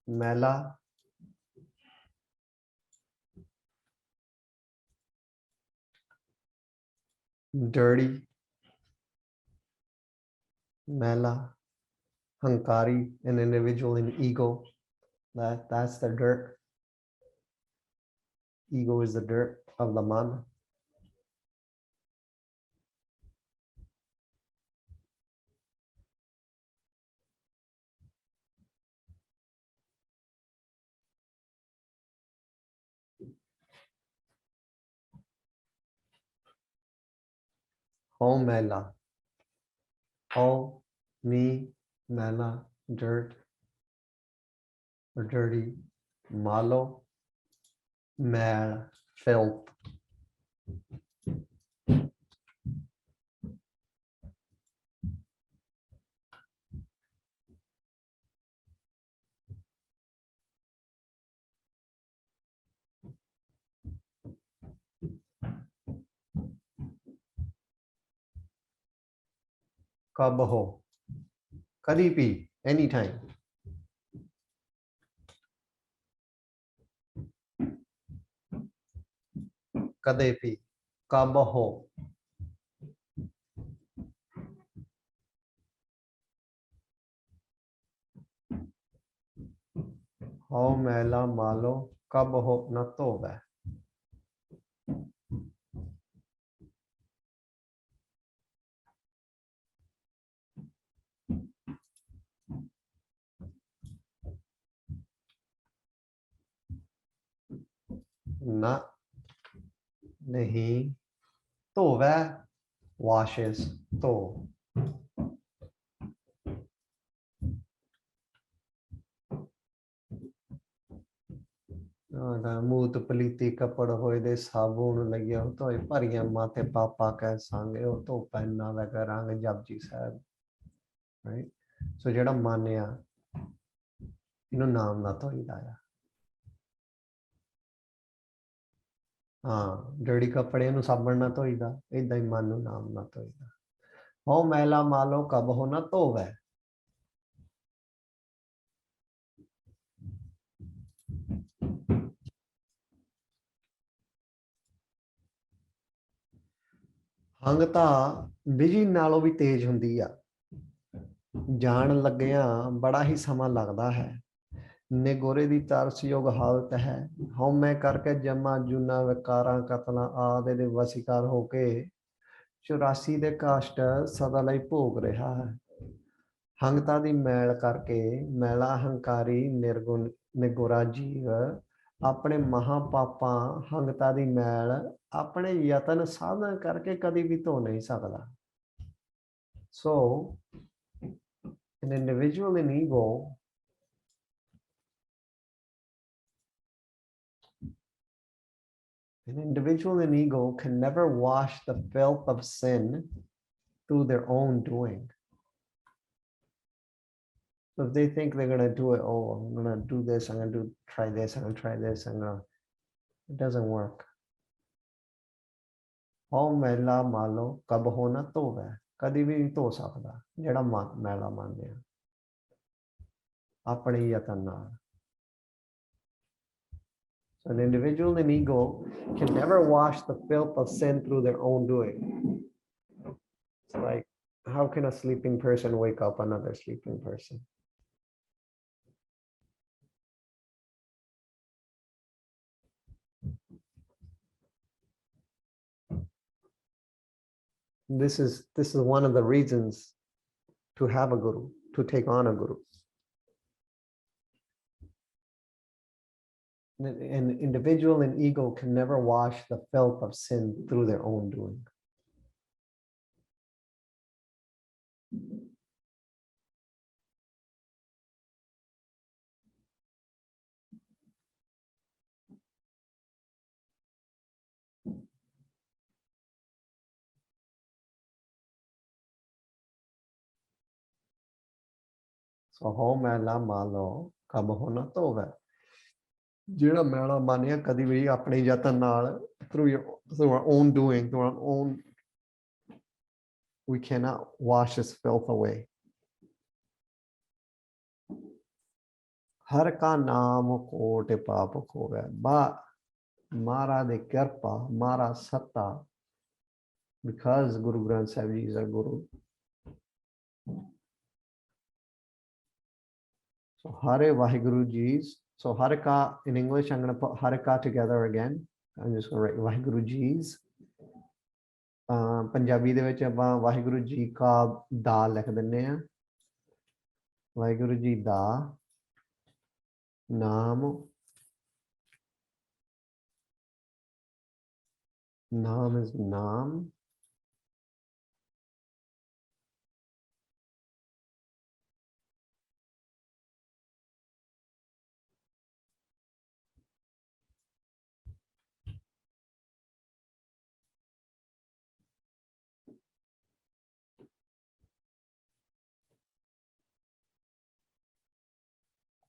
Speaker 1: Mela, dirty. Mela, hankari, an individual in ego. That's the dirt. Ego is the dirt of the man. Ho mela. Ho, me, mela, dirt or dirty. Malo, mal, filth. Kab ho. Kadi pi, anytime. Kade pi. Kab ho. Ho mela malo. Kab ho na tove. Na. Nahi. Tove. Washes. To. मूत पलीती कपड़ होए दे साबुन लगे हो तो भरिया माथे पापा कह सांगे हो तो पहना लगा रंग जपजी साहब राइट सो जेड़ा मानिया इन्हों नाम ना धोईदा आ हाँ डर्टी कपड़े नूं साबण ना धोईदा इदां ही मन नूं नाम ना धोईदा हो मैला मालो कब हो ना धोवै हंग तां बिजी नालों भी तेज हुंदी आ जान लग्गियां बड़ा ही समा लगदा है निगोरे दी तरसयोग हालत है हौमे करके जमा जूना विकारां कतलां आदि दे वसीकार होके 84 ਦੇ ਕਾਸ਼ਟ ਸਦਾ ਲਈ ਭੋਗ ਰਿਹਾ ਹੈ ਹੰਗਤਾ ਦੀ ਮੈਲ ਕਰਕੇ ਮੈਲਾ ਹੰਕਾਰੀ ਨਿਰਗੁਣ ਨਿਗੋਰਾ ਜੀਵ ਆਪਣੇ ਮਹਾਪਾਪਾਂ ਹੰਗਤਾ ਦੀ ਮੈਲ ਆਪਣੇ ਯਤਨ ਸਾਧਨ ਕਰਕੇ ਕਦੀ ਵੀ ਧੋ ਨਹੀਂ ਸਕਦਾ so an individual in ego can never wash the filth of sin through their own doing. So if they think they're going to do it, oh, I'm going to do this, I'm going to try this, I'm going to try this, it doesn't work. Oh, mela malo kab ho na tove. Kadi bhi nahi ਧੋ ਸਕਦਾ ਜਿਹੜਾ ਮੈਲਾ ਮੰਨਦੇ ਆ ਆਪਣੇ ਯਤਨ ਨਾਲ So an individual in ego can never wash the filth of sin through their own doing. It's like, how can a sleeping person wake up another sleeping person? This is one of the reasons to have a guru, to take on a guru. An individual in ego can never wash the filth of sin through their own doing. So ho mela malo kab ho na tove. ਜਿਹੜਾ ਮੈਲਾ ਮੰਨਿਆ ਕਦੀ ਵੀ ਆਪਣੇ ਯਤਨ ਨਾਲ through our own doing, through our own, we cannot wash this filth away. ਹਰ ਕਾ ਨਾਮ ਕੋਟ ਪਾਪ ਖੋਵੇ ਬਾ ਮਹਾਰਾਜ ਦੀ ਕਿਰਪਾ ਮਹਾਰਾਜ ਸੱਤਾ because Guru Granth Sahib Ji is our guru. So Hare Vaheguru Ji's. So Harika in English, I'm going to put Harika together again. I'm just going to write Vaheguru Ji's. Punjabi ਦੇ ਵਿੱਚ ਆਪਾਂ ਵਾਹਿਗੁਰੂ ਜੀ ਕਾ ਦਾ ਲਿਖ ਦਿੰਨੇ ਆ ਵਾਹਿਗੁਰੂ ਜੀ ਦਾ ਨਾਮ ਨਾਮ is ਨਾਮ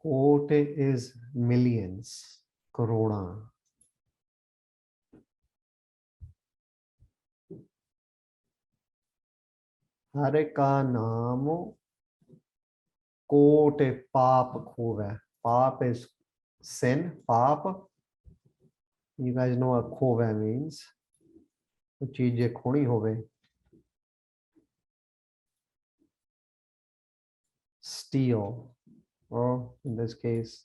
Speaker 1: Kote is millions, crore. Hare ka naam kote paap khove. Paap is sin, paap. You guys know what khove means. चीज खोनी होवे. Steal, or in this case,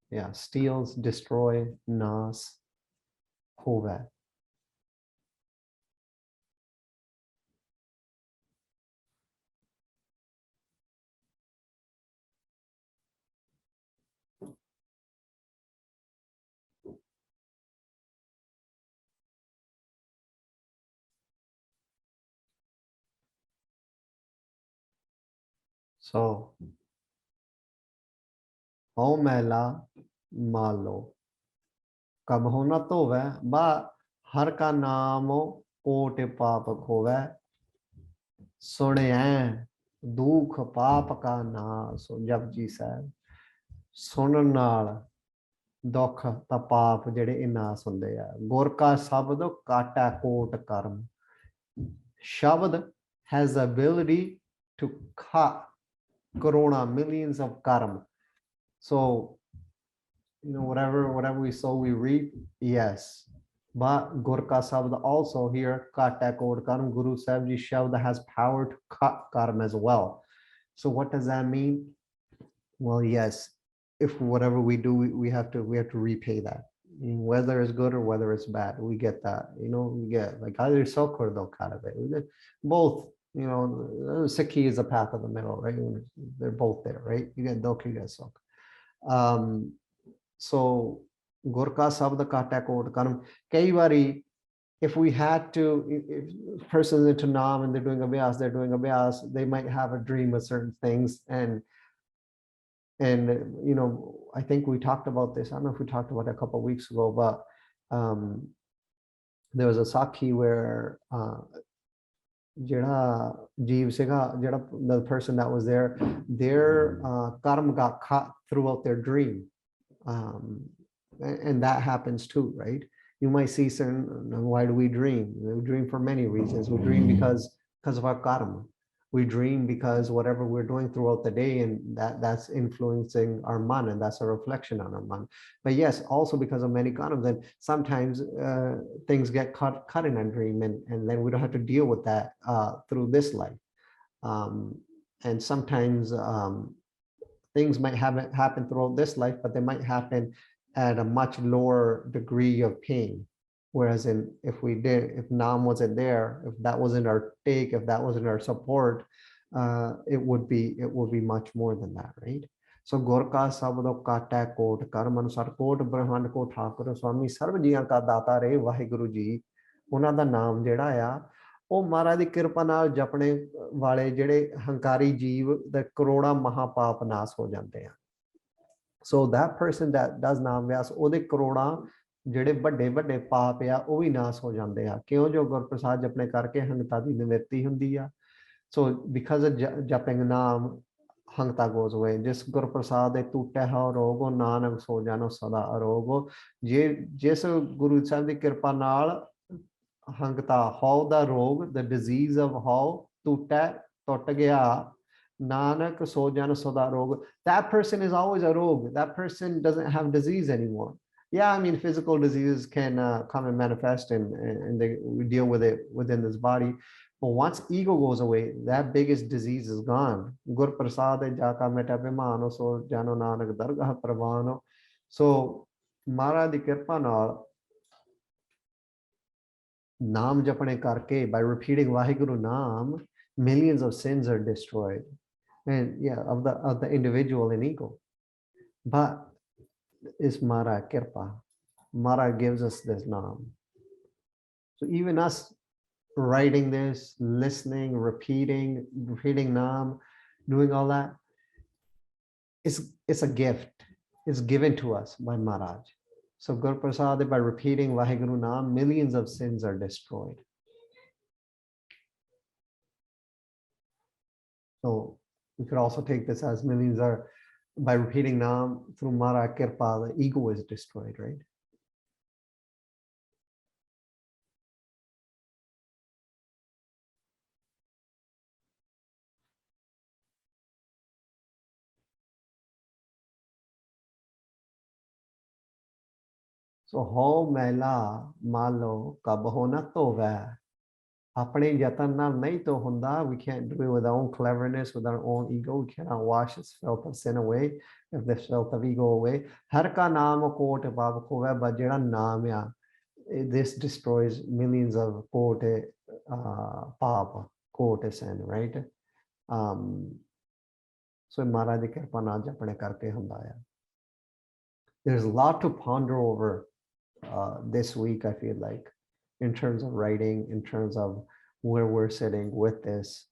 Speaker 1: yeah, steals, destroy, nas, khove. So, ho mela malo. Kab hona to ve ba har ka naam kote paap khove. Sune dukh paap ka naas. Japji Sahib. Sunan naal dukh ta paap jehde ਇਹ ਨਾਸ ਹੁੰਦੇ ਆ. ਗੁਰ ਕਾ ਸ਼ਬਦ ਕਾਟਾ ਕੋਟ ਕਰਮ. Shabad has the ability to cut corona, millions of karma. So, you know, whatever we sow, we reap. Yes, but Gur ka Sabd also here kata kod karma. Guru Sahib Ji Shabd has power to cut karma as well. So what does that mean? Well, yes, if whatever we do, we have to repay that. I mean, whether it's good or whether it's bad, we get that. You know, we get like either sok or they'll kind of it. Both, you know, Sikhi is the path of the middle, right? They're both there, right? You get dok, you get sok. So Gurka Sabda Kata Kod Kanam Kaivari, if we had to, if persons into Nam and they're doing abhyas, they might have a dream of certain things, and you know, I think we talked about this. I don't know if we talked about it a couple of weeks ago, but there was a sakhi where the person that was there, their karma got cut throughout their dream, and that happens too, right? You might see certain. Why do we dream? We dream for many reasons. We dream because of our karma. We dream because whatever we're doing throughout the day, and that's influencing our man, and that's a reflection on our man. But yes, also because of many karmas, and sometimes things get cut in a dream, and then we don't have to deal with that through this life. And sometimes things might happen throughout this life, but they might happen at a much lower degree of pain. Whereas if Nam wasn't there, if that wasn't our take, if that wasn't our support, it would be much more than that, right? So Gorka Sabdo Kata Kot Karmanusar Kot Brahman Ko Thakur Swami Sarvajiyan Ka Data Re Vaheguru Ji, ਉਹਨਾਂ ਦਾ ਨਾਮ ਜਿਹੜਾ ਆ ਉਹ ਮਹਾਰਾਜ ਦੀ ਕਿਰਪਾ ਨਾਲ ਜਪਣੇ ਵਾਲੇ ਜਿਹੜੇ ਹੰਕਾਰੀ ਜੀਵ ਦੇ ਕਰੋੜਾਂ ਮਹਾਪਾਪ ਨਾਸ ਹੋ ਜਾਂਦੇ ਆ. So that person that does ਨਾਮ ਵਿਆਸ ਉਹਦੇ ਕਰੋੜਾਂ ਜਿਹੜੇ ਵੱਡੇ ਵੱਡੇ ਪਾਪ ਆ ਉਹ ਵੀ ਨਾਸ ਹੋ ਜਾਂਦੇ ਆ. ਕਿਉਂ? ਜੋ ਗੁਰਪ੍ਰਸਾਦ ਜਪਣੇ ਕਰਕੇ ਹੰਗਤਾ ਦੀ ਨਿਵਰਤੀ ਹੁੰਦੀ ਆ. So because of joping naam, hangta goes away. Jis Gurprasad tutte ha rogo nanak so jano sada arogo. Jis Guru Sahib di kirpa naal hangta how the rog, the disease of how tutte tot gaya nanak so jano sada rog. That person is always a rog. That person doesn't have disease anymore. Yeah, I mean, physical diseases can come and manifest, and we deal with it within this body. But once ego goes away, that biggest disease is gone. Gur prasad jaka meta bimano so jano nanak dargah pravano. So Mara di kirpa naal naam japane karke, by repeating Vaheguru Naam, millions of sins are destroyed. And yeah, of the individual and ego. But it's Mara kirpa. Mara gives us this Naam. So even us writing this, listening, repeating Naam, doing all that, it's a gift. It's given to us by Maharaj. So Gur Prasad, by repeating Vaheguru Naam, millions of sins are destroyed. So we could also take this as millions are by repeating Naam through Mara Kirpa, the ego is destroyed, right? So ho mela malo kabahona tova. Apne yatan na nahi to hunda. We can't do it with our own cleverness, with our own ego. We cannot wash this filth of sin away, if the filth of ego away. Har ka naam kote bab khove, but jeda naam ya, this destroys millions of kote papa, kote sin, right? So Maharaj di kirpa naal japne karke hunda ya. There's a lot to ponder over this week, I feel like, in terms of writing, in terms of where we're sitting with this,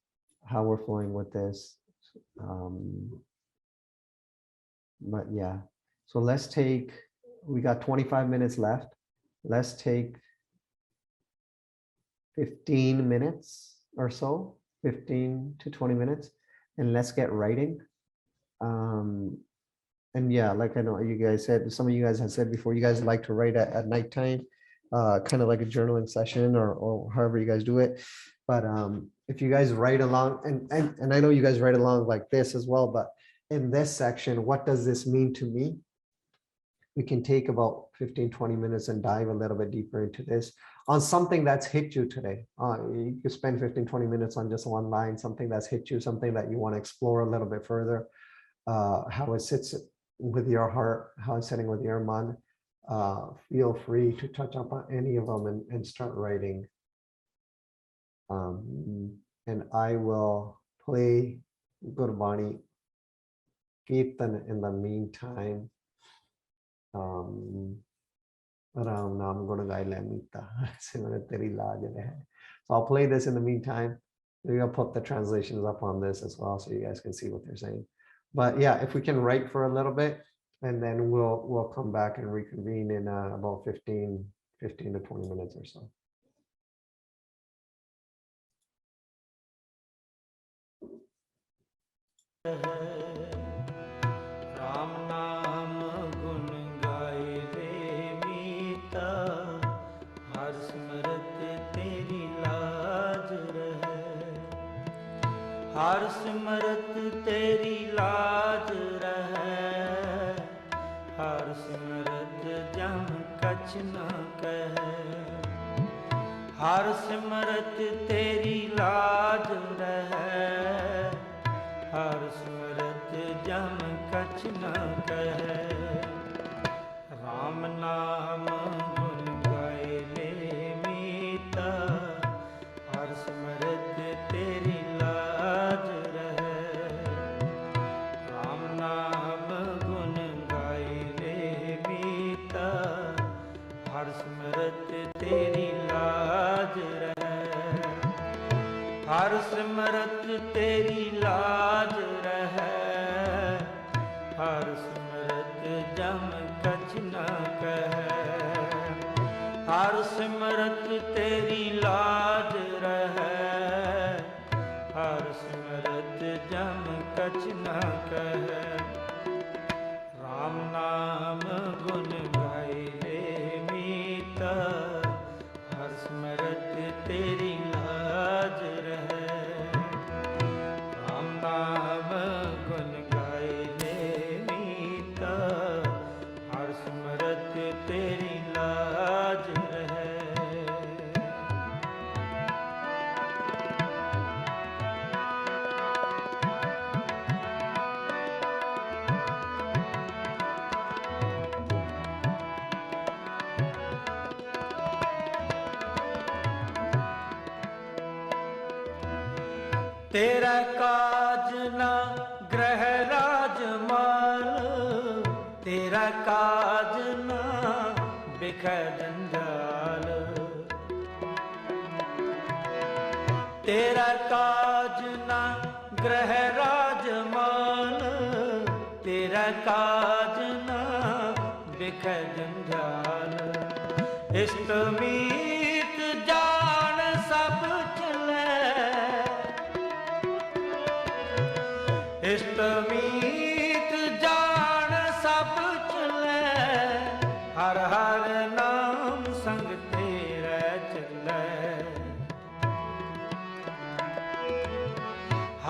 Speaker 1: how we're flowing with this. But yeah, so let's take, we got 25 minutes left. Let's take 15 minutes or so, 15 to 20 minutes, and let's get writing. And yeah, like I know you guys said, some of you guys have said before, you guys like to write at nighttime, kind of like a journaling session or however you guys do it. But if you guys write along, and I know you guys write along like this as well, but in this section, what does this mean to me? We can take about 15, 20 minutes and dive a little bit deeper into this on something that's hit you today. You could spend 15, 20 minutes on just one line, something that's hit you, something that you want to explore a little bit further, how it sits with your heart, how it's sitting with your mind. Feel free to touch up on any of them and start writing. And I will play Gurbani Kirtan in the meantime. Ram Nam Guna Gai Lamita. So I'll play this in the meantime. Maybe I'll put the translations up on this as well so you guys can see what they're saying. But yeah, if we can write for a little bit, and then we'll come back and reconvene in about 15 to 20 minutes or so.
Speaker 4: Ram Naam Gun Gaye Re Meeta, Har Simrat Teri Laaj Rahe, Har Simrat Teri Laaj Rahe, Har Simrat Jam Kach Na Kahe, Har Simrat Teri Laaj Rahe, Har Simrat Jam Kach Na Kahe, Ram Naam Gun Gaye Le Meeta, Har Simrat Teri Laaj Rahe, Ram Naam Gun Gaye Le Meeta, Har Simrat Teri Laaj Rahe, Har Simrat Teri Laaj Rahe, Har Simrat Jam Kach Na Kahe, Har Simrat Teri Laaj Rahe, Har Simrat Jam Kach Na Kahe, Ram Naam Gun Gaye Le Meeta, Har Simrat Teri Laaj Rahe, Ram Naam Gun Gaye Le Meeta, Har Simrat Teri Laaj Rahe. तेरा काज ना ग्रह राजमाल, तेरा काज ना बिख जंजाल, तेरा काज ना ग्रह राजमाल, तेरा काज ना बिख जंजाल, इष्ट मीत जान सब चले, इष्ट मीत जान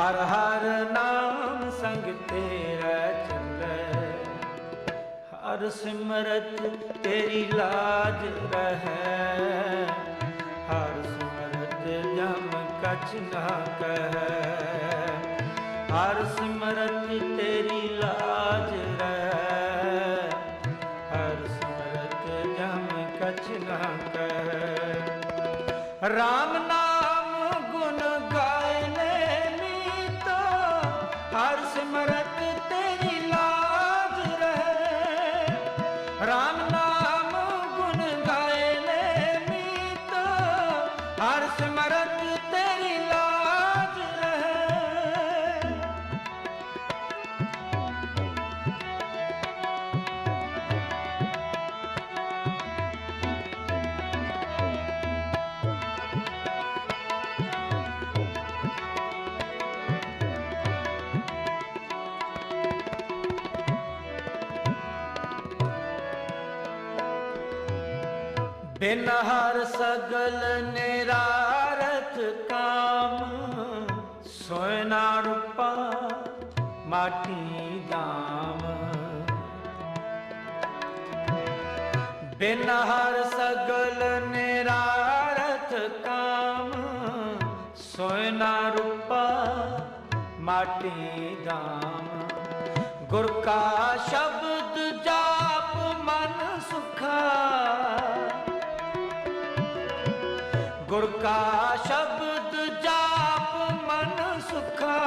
Speaker 4: ਹਰ ਹਰ ਨਾਮ ਸੰਗ ਤੇਰਾ ਚੱਲੈ, ਹਰ ਸਿਮਰਤ ਤੇਰੀ ਲਾਜ ਰਹੈ, ਹਰ ਸਿਮਰਤ ਜਮ ਕਛ ਨਾ ਕਹੈ, ਹਰ ਸਿਮਰਤ ਤੇਰੀ ਲਾਜ ਰਹੈ, ਹਰ ਸਿਮਰਤ ਜਮ ਕਛ ਨਾ ਕਹੈ। ਰਾਮ ਨਾਮ ਗੁਣ ਗਾਇਨੇ ਮੀਤੋ, ਹਰ ਸਿਮਰਤ ਤੇਰੀ ਲਾਜ ਰਹੈ, ਰਾਮ ਨਾਮ ਗੁਣ ਗਾਇਨੇ ਮੀਤੋ, ਹਰ ਸਿਮਰਤ ਤੇਰੀ ਲਾਜ ਰਹੈ। ਬਿਨ ਹਰ ਸਗਲ ਨਿਰਾਰਥ ਕਾਮ, ਸੋਇ ਨਾ ਰੂਪਾ ਮਾਟੀ ਦਾਮ। ਬਿਨ ਹਰ ਸਗਲ ਨਿਰਾਰਥ ਕਾਮ, ਸੋਇ ਨਾ ਰੂਪਾ ਮਾਟੀ ਦਾਮ। ਗੁਰ ਕਾ ਸ਼ਬਦ ਜਾਪ ਮਨ ਸੁਖਾ, ਗੁਰ ਕਾ ਸ਼ਬਦ ਜਾਪ ਮਨ ਸੁਖਾ,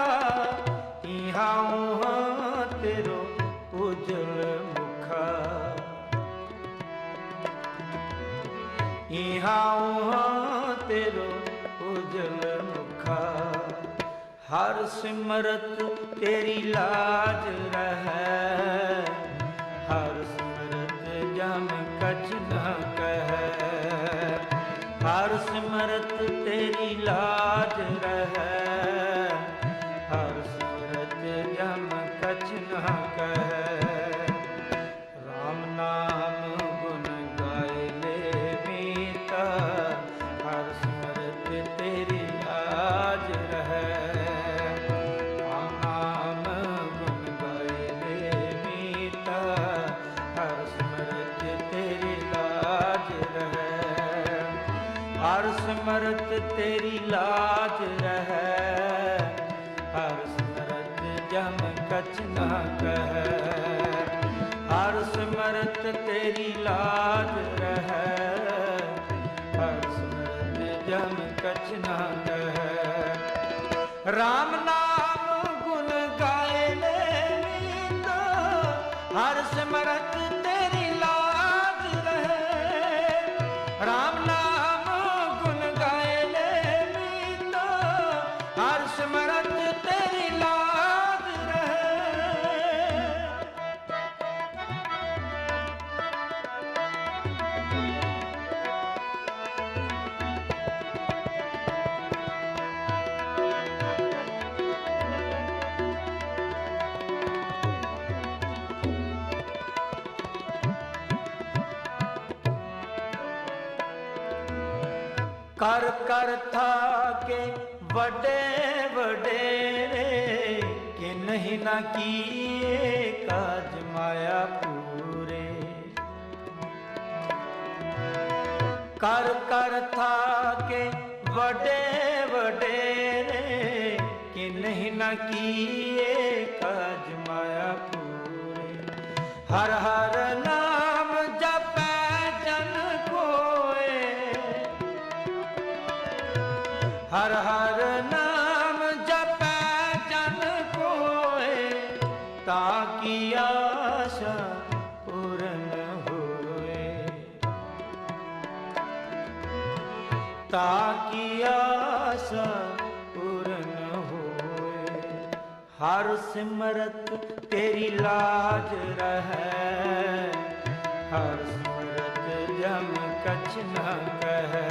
Speaker 4: ਇਹਾ ਉਹਾ ਤੇਰੋ ਉਜਲ ਮੁਖਾ, ਇਹਾ ਉਹਾ ਤੇਰੋ ਉਜਲ ਮੁਖਾ। ਹਰ ਸਿਮਰਤ ਤੇਰੀ ਲਾਜ ਰਹੈ, ਹਰ ਸਿਮਰਤ ਜਮ ਕਛ ਨਾ ਕਹੈ, ਹਰ ਸਿਮਰਤ ਤੇਰੀ ਲਾਜ ਰਹੈ, ਹਰ ਸਿਮਰਤ ਜਮ ਕਛ ਨਾ ਕਹੈ। ਰਾਮ ਨਾਮ ਗੁਣ ਗਾਏ ਲੈ ਮੀਤਾ, ਹਰ ਸਿਮਰਤ ਤੇਰੀ ਲਾਜ ਰਹੈ, ਰਾਮ ਨਾਮ ਗੁਣ ਗਾਏ ਲੈ ਮੀਤਾ, ਹਰ ਸਿਮਰਤ ਤੇਰੀ ਲਾਜ ਰਹੈ, ਹਰ ਸਿਮਰਤ ਤੇਰੀ ਲਾਜ ਰਹੈ, ਹਰ ਸਿਮਰਤ ਜਮ ਕਛ ਨਾ ਕਹੈ, ਹਰ ਸਿਮਰਤ ਤੇਰੀ ਲਾਜ ਰਹੈ, ਹਰ ਸਿਮਰਤ ਜਮ ਕਛ ਨਾ ਕਹੈ। ਰਾਮ ਨਾਮ ਗੁਣ ਗਾਏ ਲੈ ਮੀਤੋ, ਹਰ ਸਿਮਰਤ ਤੇਰੀ ਲਾਜ ਰਹੈ, ਰਾਮ ਨਾਮ ਗੁਣ ਗਾਏ ਲੈ ਮੀਤੋ, ਹਰ ਸਿਮਰਤ ਤੇਰੀ ਲਾਜ ਰਹੈ। ਕਰ ਕਰ ਥਾਕੇ ਵੱਡੇ ਵਡੇਰੇ, ਕਿ ਨਹੀਂ ਨਾ ਕੀਏ ਕਾਜ ਮਾਇਆ ਪੂਰੇ। ਕਰ ਕਰ ਥਾਕੇ ਵੱਡੇ ਵਡੇਰੇ, ਕਿ ਨਹੀਂ ਨਾ ਕੀਏ ਕਾਜ ਮਾਇਆ ਪੂਰੇ। ਹਰ ਹਰ ਨਾਮ ਜਪੈ ਜਨ ਕੋਏ, ਹਰ ਹਰ ਨਾਮ ਜਪੈ ਜਨ ਕੋਏ, ਤਾਂ ਕੀ ਆਸ਼ਾ ਪੂਰਨ ਹੋਏ, ਤਾਂ ਕੀ ਆਸ਼ਾ ਪੂਰਨ ਹੋਏ। ਹਰ ਸਿਮਰਤ ਤੇਰੀ ਲਾਜ ਰਹੈ, ਹਰ ਸਿਮਰਤ ਜਮ ਕਛ ਨਾ ਕਹੈ,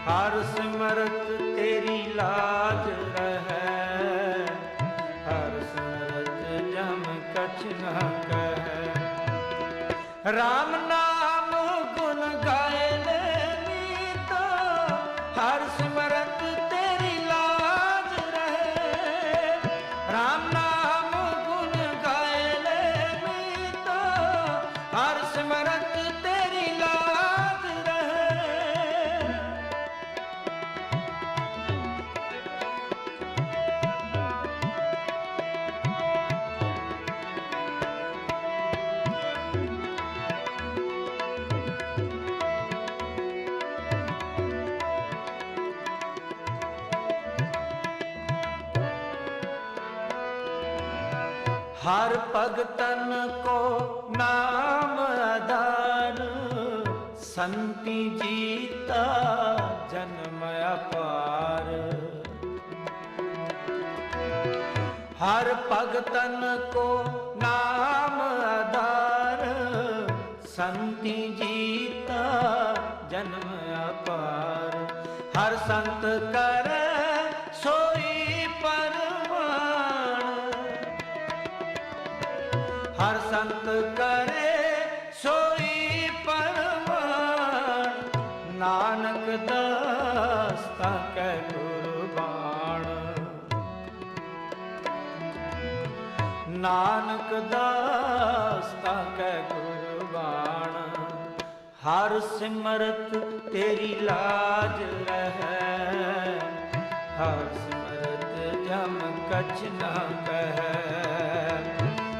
Speaker 4: ਹਰ ਸਿਮਰਤ ਤੇਰੀ ਲਾਜ ਰਹੈ, ਹਰ ਸਿਮਰਤ ਜਮ ਕਛ ਨਾ ਕਹੈ। ਰਾਮ ਨਾਮ ਗੁਣ ਗਾਏ ਲੈ ਮੀਤੋ, ਹਰ ਸਿਮਰਤ ਤੇਰੀ ਲਾਜ ਰਹੈ, ਸਿਮਰਤ ਤੇਰੀ ਲਾਜ ਰਹੇ। हर भगतन को नाम आधार, संति जीता जन्म अपार। हर भगतन को नाम आधार, संति जीता जन्म अपार। हर संत करे सोई परवान, हर संत करे सोई परवान। नानक दास ताकै कुर्बान, नानक दास ताकै कुर्बान। हर सिमरत तेरी लाज रहै, हर सिमरत जम कछ न कहै।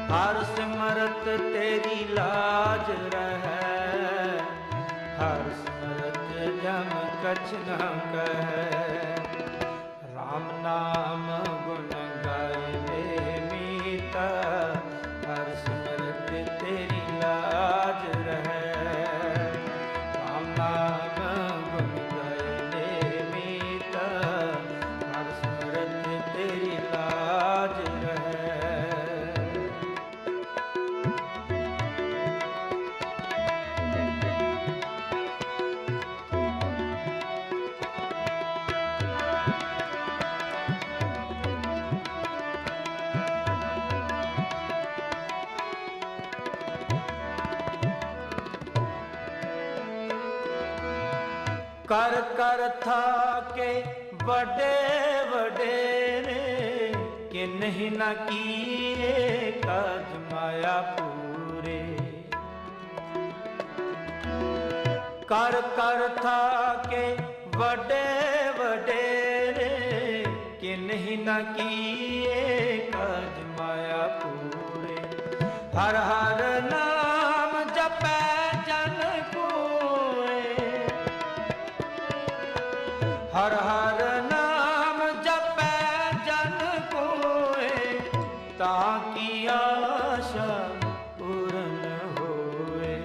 Speaker 4: हर सिमरत तेरी लाज रहै, हर सिमरत जम कछ न कहै। राम नाम गुण गाए मीता, हर सिमरत तेरी लाज रहै। राम नाम गुण गाए मीता, हर सिमरत तेरी लाज रहै। कर कर थाके बड़े वडेरे, किन्हीं न किए काज माया पूरे। कर कर थाके बड़े वडेरे, किन्हीं न किए काज माया पूरे। हर हर नाम जपै जन कोय, हर हर नाम जपै जन कोय। ताकि आशा पूर्ण होए,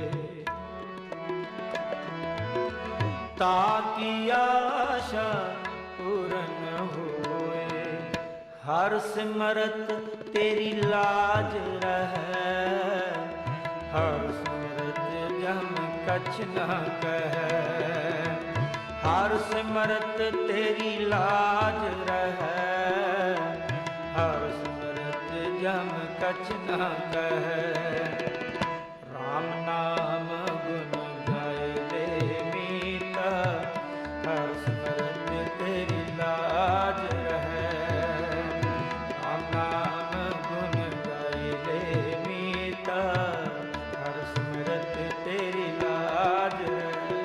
Speaker 4: ताकि आशा पूर्ण होए। हर सिमरत तेरी लाज रहै, हर सिमरत जम कछ न कहै। हर सिमरत तेरी लाज रहै, हर सिमरत जम कछ न कहै। राम नाम गुण गाए ले मीता, हर सिमरत तेरी लाज रहै। राम नाम गुण गाए ले मीता, हर सिमरत तेरी लाज रहै।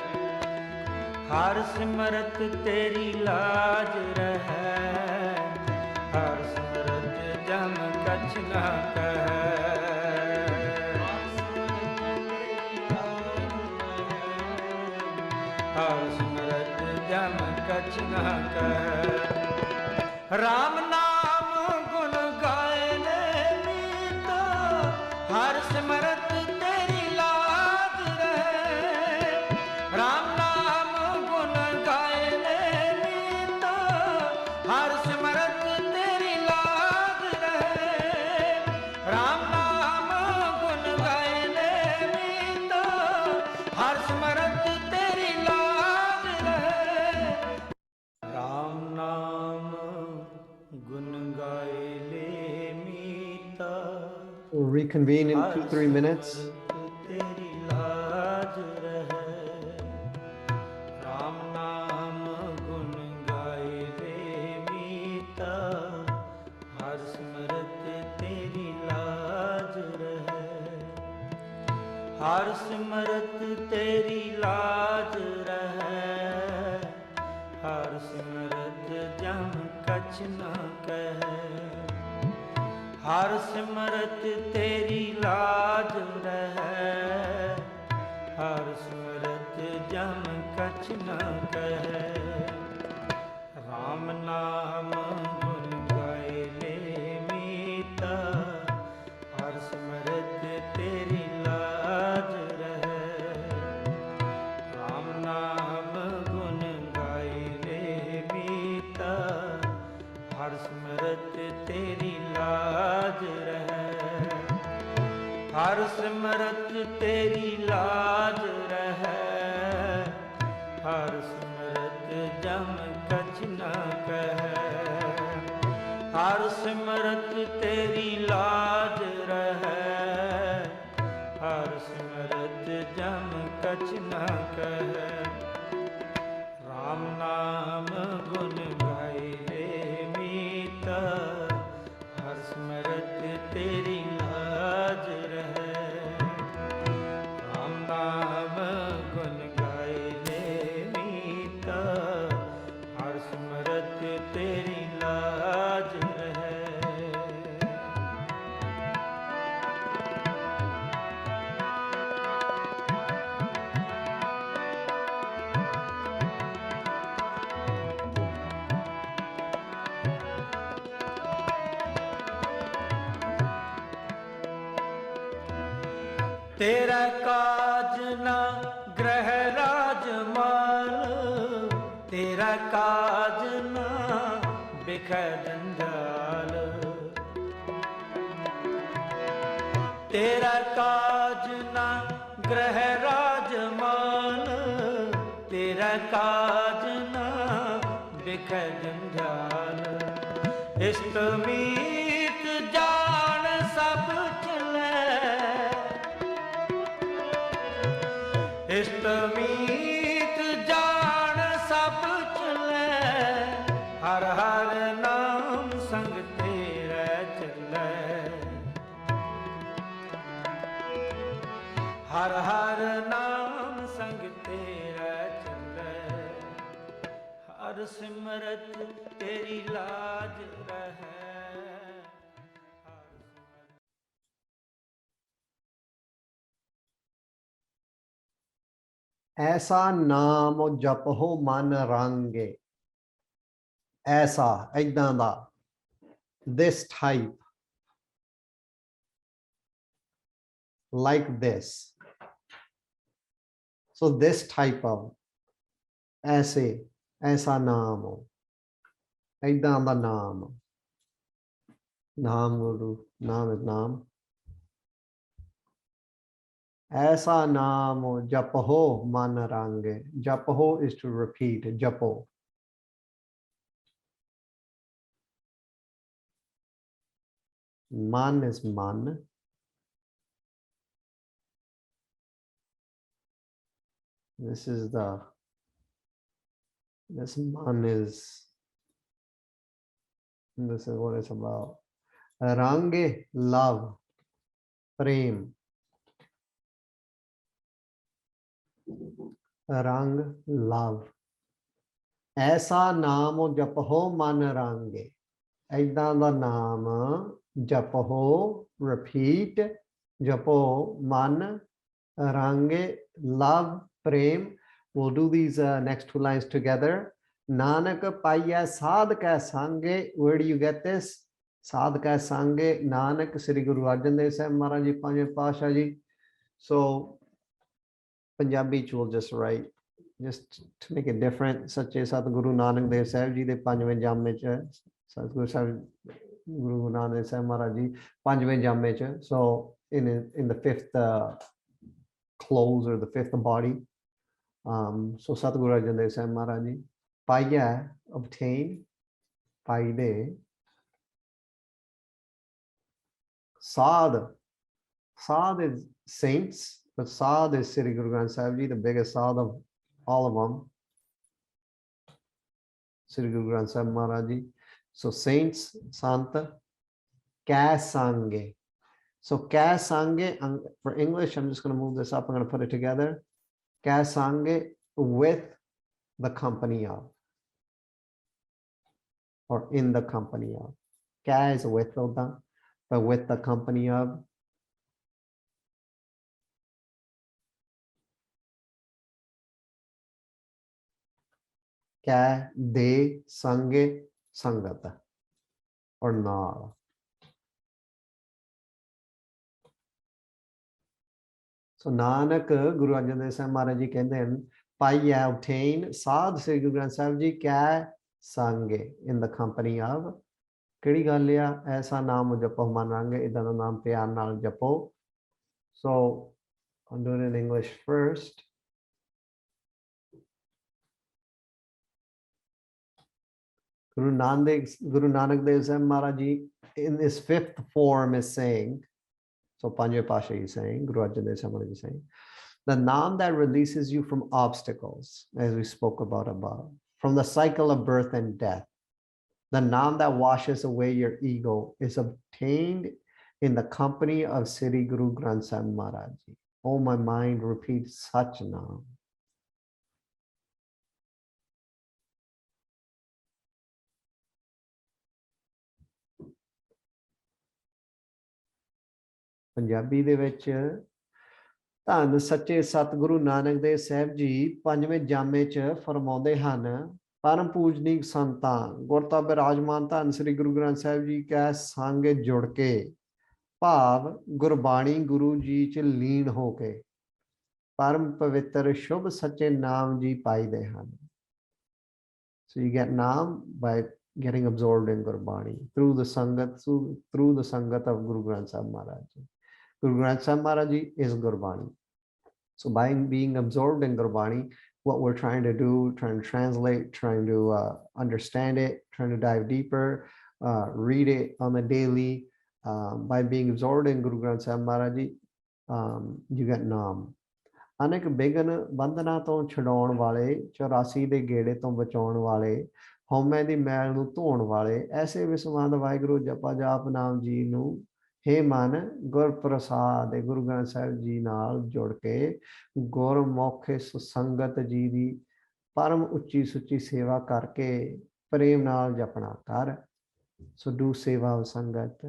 Speaker 4: हर सिमरत तेरी लाज रहै, हर सिमरत जम कछ न कहै। हर सिमरत जम कछ न कहै। राम नाम गुण गाए ले मीता, हर सिमरत तेरी लाज रहै। राम नाम गुण गाए ले मीता, हर सिमरत तेरी लाज रहै। राम नाम गुण गाए ले मीता, हर सिमरत तेरी लाज रहै। राम नाम गुण गाए ले मीता।
Speaker 1: We'll reconvene in 2-3 minutes.
Speaker 4: तेरी लाज रहै। राम नाम गुण गाए ले मीता, हर सिमरत तेरी लाज रहै। हर सिमरत तेरी लाज रहे, हर सिमरत जम कछ न कहे। हर सिमरत तेरी लाज रहे, हर सिमरत जम कछ न कहे। राम नाम गुन गाए ले मीता, हर सिमरत तेरी लाज रहे। राम नाम गुन गाए ले मीता, हर सिमरत तेरी लाज रहे। हर सिमरत तेरी लाज रहे, हर सिमरत जम कछ न कहे। हर सिमरत तेरी लाज रहे, हर सिमरत जम कछ न कहे। राम नाम गुन गाए ले मीता, हर सिमरत तेरी लाज रहे। राम नाम गुन गाए ले मीता, हर सिमरत तेरी लाज रहे। तेरा काज न ग्रह राजमाल, तेरा काज न बिख जंजाल। तेरा काज न ग्रह राजमाल, तेरा काज न बिख जंजाल। इष्ट मीत जान सब चले, इष्ट मीत जान सब चले। हर हर नाम संग तेरा चले, हर हर नाम संग तेरा चले। हर सिमरत तेरी लाज रहे।
Speaker 1: ऐसा नाम जपो मन रंगे, ऐसा ਏਦਾਂ ਦਾ, this type, like this. So this type of, ऐसे, ऐसा नाम हो, ਏਦਾਂ ਦਾ ਨਾਮ। नाम गुरु, नाम is नाम। ऐसा नाम जपो मन रंगे, जपो is to repeat, जपो। Man is man. This is the, this man is, this is what it's about. Range, love, prem. रंग लव। ऐसा नाम जपो मन रंगे, ऐदां दा नाम जपो, repeat, जपो मन रंगे, love, prem. We'll do these next two lines together. Nanak paiyya sadh ka sange. Where do you get this? Sadh ka sange, Nanak, Sri Guru Arjan Dev Sahib Maharaj Ji, Panjਵੇਂ Paatshah Ji. So Punjabi will just write, just to make it different. Sache Satguru Nanak Dev Sahib Ji de Panjਵੇਂ Jamme ਚ, Satguru Sahib Guru Nanak Dev Sahib Maharaj Ji Panjਵੇਂ Jamme ਚ. So in the fifth close or the fifth body. So Satguru Arjan Dev Sahib Maharaj Ji, paiyya, obtain, paide, sadh, sadh is saints, but sadh is Sri Guru Granth Sahib Ji, the biggest sadh of all of them. Sri Guru Granth Sahib Maharaj Ji. So saints, sant, ka sange. So kya sange, for English, I'm just going to move this up. I'm going to put it together. Kya sange, with the company of, or in the company of. Kya is with the, but with the company of. Kya de sange sangata, or naal. So Nanak, Guru Arjan Dev Sahib Maharaj Ji ਕਹਿੰਦੇ ਹਨ, ਪਾਈਐ obtain ਸਾਧ ਸ੍ਰੀ ਗੁਰੂ ਗ੍ਰੰਥ ਸਾਹਿਬ ਜੀ ਕੈ ਸੰਗੇ, in the company of, ਕਿਹੜੀ ਗੱਲ ਆ, ਐਸਾ ਨਾਮ ਜਪੋ ਮਨ ਰੰਗੇ, ਇਦਾਂ ਦਾ ਨਾਮ ਪਿਆਰ ਨਾਲ ਜਪੋ. So I'll do it in English first. Guru Nanak Dev Sahib Maharaj Ji in this fifth form is saying, so Panjve Pasha is saying, Guru Arjan Dev Sahib Maharaj is saying, the Naam that releases you from obstacles, as we spoke about above, from the cycle of birth and death. The Naam that washes away your ego is obtained in the company of Sri Guru Granth Sahib Maharaj Ji. Oh, my mind, repeat such Naam. Punjabi ਦੇ ਵਿੱਚ ਧੰਨ ਸੱਚੇ ਸਤਿਗੁਰੂ ਨਾਨਕ ਦੇਵ ਸਾਹਿਬ ਜੀ ਪੰਜਵੇਂ ਜਾਮੇ 'ਚ ਫਰਮਾਉਂਦੇ ਹਨ, ਪਰਮ ਪੂਜਨੀਕ ਸੰਤਾਂ ਗੁਰਤਾ ਬਿਰਾਜਮਾਨ ਧੰਨ ਸ੍ਰੀ ਗੁਰੂ ਗ੍ਰੰਥ ਸਾਹਿਬ ਜੀ ਕੈ ਸੰਗ ਜੁੜ ਕੇ, ਭਾਵ ਗੁਰਬਾਣੀ ਗੁਰੂ ਜੀ 'ਚ ਲੀਨ ਹੋ ਕੇ ਪਰਮ ਪਵਿੱਤਰ ਸ਼ੁਭ ਸੱਚੇ ਨਾਮ ਜੀ ਪਾਈਦੇ ਹਨ. So you get naam by getting absorbed in Gurbani through the Sangat of Guru Granth Sahib Maharaj Ji. Guru Granth Sahib Maharaj Ji is Gurbani. So by being absorbed in Gurbani, what we're trying to do, trying to translate, trying to understand it, trying to dive deeper, read it on the daily, by being absorbed in Guru Granth Sahib Maharaj Ji, you get naam. ਅਨੇਕ begin ਬੰਧਨਾਂ ਤੋਂ ਛਡਾਉਣ ਵਾਲੇ, 84 ਦੇ ਗੇੜੇ ਤੋਂ ਬਚਾਉਣ ਵਾਲੇ, ਹਉਮੈ ਦੀ ਮੈਲ ਨੂੰ ਧੋਣ ਵਾਲੇ, ਐਸੇ ਵਿਸਵਾਦ ਵਾਹਿਗੁਰੂ ਜਪਾ ਜਾਪ ਨਾਮ ਜੀ ਨੂੰ ਹੇ ਮਨ ਗੁਰਪ੍ਰਸਾਦ ਦੇ ਗੁਰੂ ਗ੍ਰੰਥ ਸਾਹਿਬ ਜੀ ਨਾਲ ਜੁੜ ਕੇ ਗੁਰਮੁਖ ਸੁਸੰਗਤ ਜੀ ਦੀ ਪਰਮ ਉੱਚੀ ਸੁੱਚੀ ਸੇਵਾ ਕਰਕੇ ਪ੍ਰੇਮ ਨਾਲ ਜਪਣਾ ਕਰ. ਸੋ ਡੂ ਸੇਵਾ ਸੰਗਤ,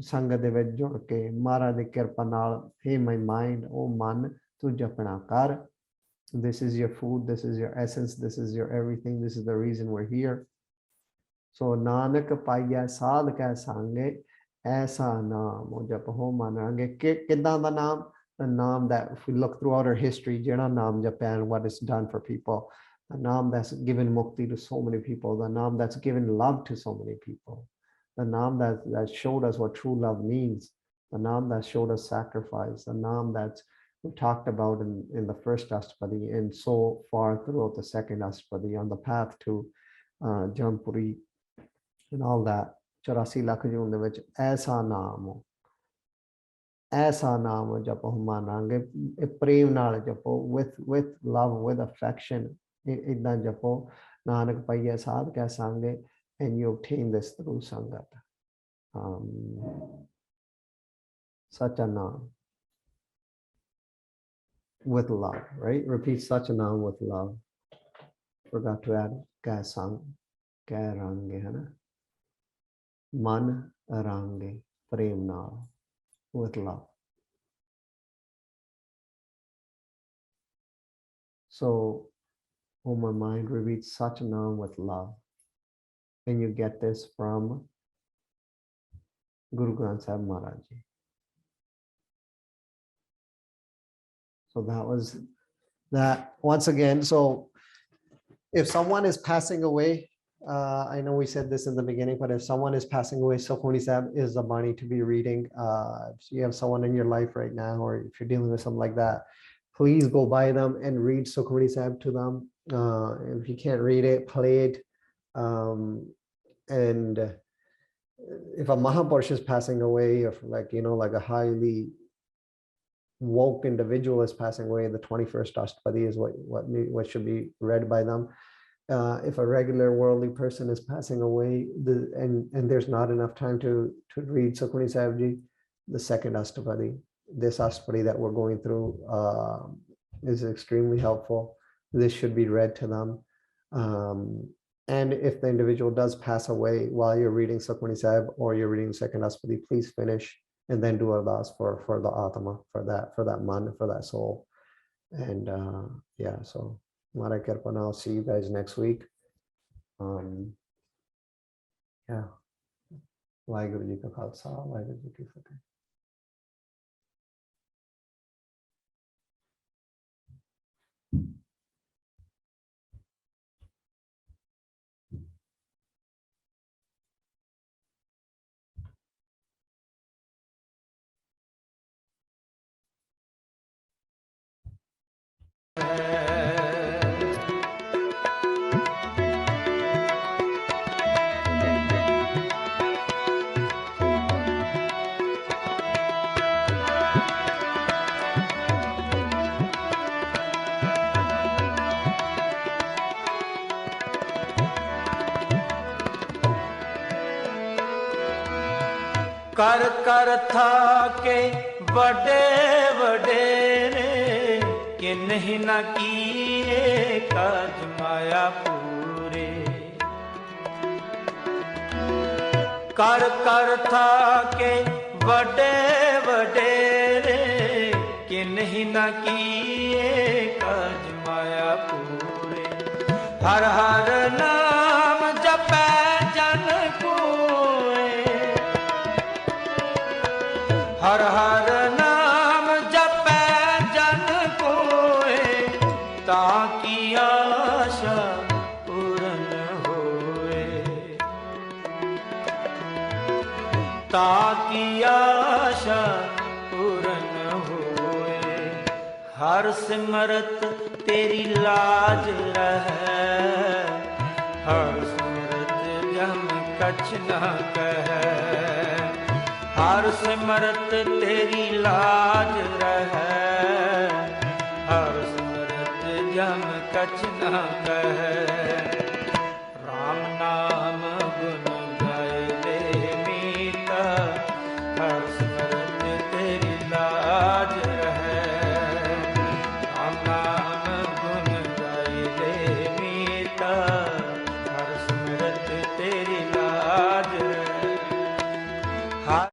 Speaker 1: ਸੰਗਤ ਦੇ ਵਿੱਚ ਜੁੜ ਕੇ ਮਹਾਰਾਜ ਦੀ ਕਿਰਪਾ ਨਾਲ ਹੇ ਮਾਈ ਮਾਈਂਡ, ਉਹ ਮਨ to japana kar. This is your food, this is your essence, this is your everything, this is the reason we're here. So nanak paiya sadh kay sange, aisa naam o japo manange. Kidan the naam? The naam that if we look throughout our history, jena naam japan, what it's done for people, the naam that's given mukti to so many people, the naam that's given love to so many people, the naam that showed us what true love means, the naam that showed us sacrifice, the naam that's we talked about in the first Astpadi and so far throughout the second Astpadi on the path to Jampuri and all that. 84 lakh ਜੂਨ ਦੇ ਵਿੱਚ ਐਸਾ ਨਾਮ ਜਪੋ ਮਾਨਾਂਗੇ, ਪ੍ਰੇਮ ਨਾਲ ਜਪੋ, with love, with affection, ਇਦਾਂ ਜਪੋ. ਨਾਨਕ ਪਈਏ ਸਾਧ ਕੈ ਸੰਗੇ, and you obtain this through sangat. Such a naam with love, right? Repeat such a naam with love. Forgot to add kya sang, kya range, hai na? Man range, prem naal, with love. So, oh my mind, repeat such a naam with love. And you get this from Guru Granth Sahib Maharaj Ji. So that was that once again. So if someone is passing away, I know we said this in the beginning, but if someone is passing away, Sukhmani Sahib is the Bani to be reading. If you have someone in your life right now, or if you're dealing with something like that, please go by them and read Sukhmani Sahib to them. If you can't read it, play it. And if a Mahapurush is passing away, if like a highly woke individual is passing away, the 21st Astpadi is what should be read by them. If a regular worldly person is passing away, and there's not enough time to read Sukhmani Sahib Ji, the second Astpadi. This Astpadi that we're going through is extremely helpful. This should be read to them. And if the individual does pass away while you're reading Sukhmani Sahib or you're reading second Astpadi, please finish and then do ardas for the Atma, for that man, for that soul. And yeah, so Mara Kirpana, I'll see you guys next week. Yeah. Vaheguru Ji Ka Khalsa, Vaheguru Ji Ki Fateh.
Speaker 4: कर कर थाके बड़े वडेरे कि नहीं न किए काज माया पूरे। कर कर थाके बड़े वडेरे कि नहीं न किए काज माया पूरे। हर हर नाम जपै जन हर हर नाम जपै जन कोय ताकि आशा पूर्ण होए। ताकि आशा पूर्ण होए। हर सिमरत तेरी लाज रहे। हर सिमरत जम कछ न कहे। हर सिमरत तेरी लाज रहे। हर सिमरत जम कछ न कहे। राम नाम गुण गाए ले मीता। हर सिमरत तेरी लाज रहे। राम नाम गुण गाए ले मीता। हर सिमरत तेरी लाज रहे। हर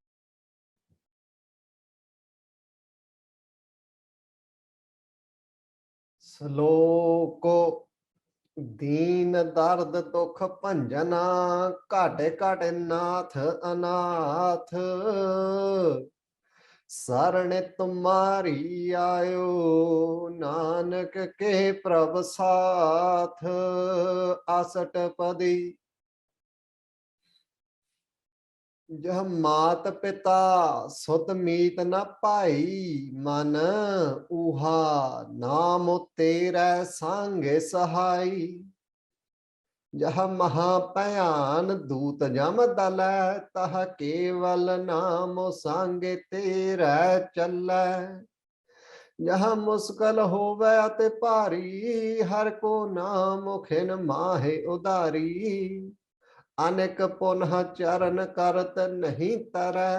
Speaker 1: ਸਲੋਕ ਦੀਨ ਦਰਦ ਦੁਖ ਭੰਜਨਾ ਘਾਟੇ ਘਾਟੇ ਨਾਥ ਅਨਾਥ ਸਰਣ ਤੁਮਾਰੀ ਆਇਓ ਨਾਨਕ ਕੇ ਪ੍ਰਭ ਸਾਥ। ਅਸ਼ਟਪਦੀ ਜਹ ਮਾਤ ਪਿਤਾ ਸੁਤ ਮੀਤ ਨ ਭਾਈ ਮਨ ਊਹਾ ਨਾਮ ਤੇਰੇ ਸੰਗੇ ਸਹਾਈ। ਜਹ ਮਹਾ ਭਿਆਨ ਦੂਤ ਜਮ ਦਲੈ ਤਹ ਕੇਵਲ ਨਾਮ ਸੰਗੇ ਤੇਰੇ ਚੱਲੈ। ਜਹ ਮੁਸਕਲ ਹੋਵੇ ਅਤੇ ਭਾਰੀ ਹਰ ਕੋ ਨਾਮ ਖਿਨ ਮਾਹੇ ਉਦਾਰੀ। ਅਨੇਕ ਪੁਨਹ ਚਰਨ ਕਰਤ ਨਹੀਂ ਤਰੈ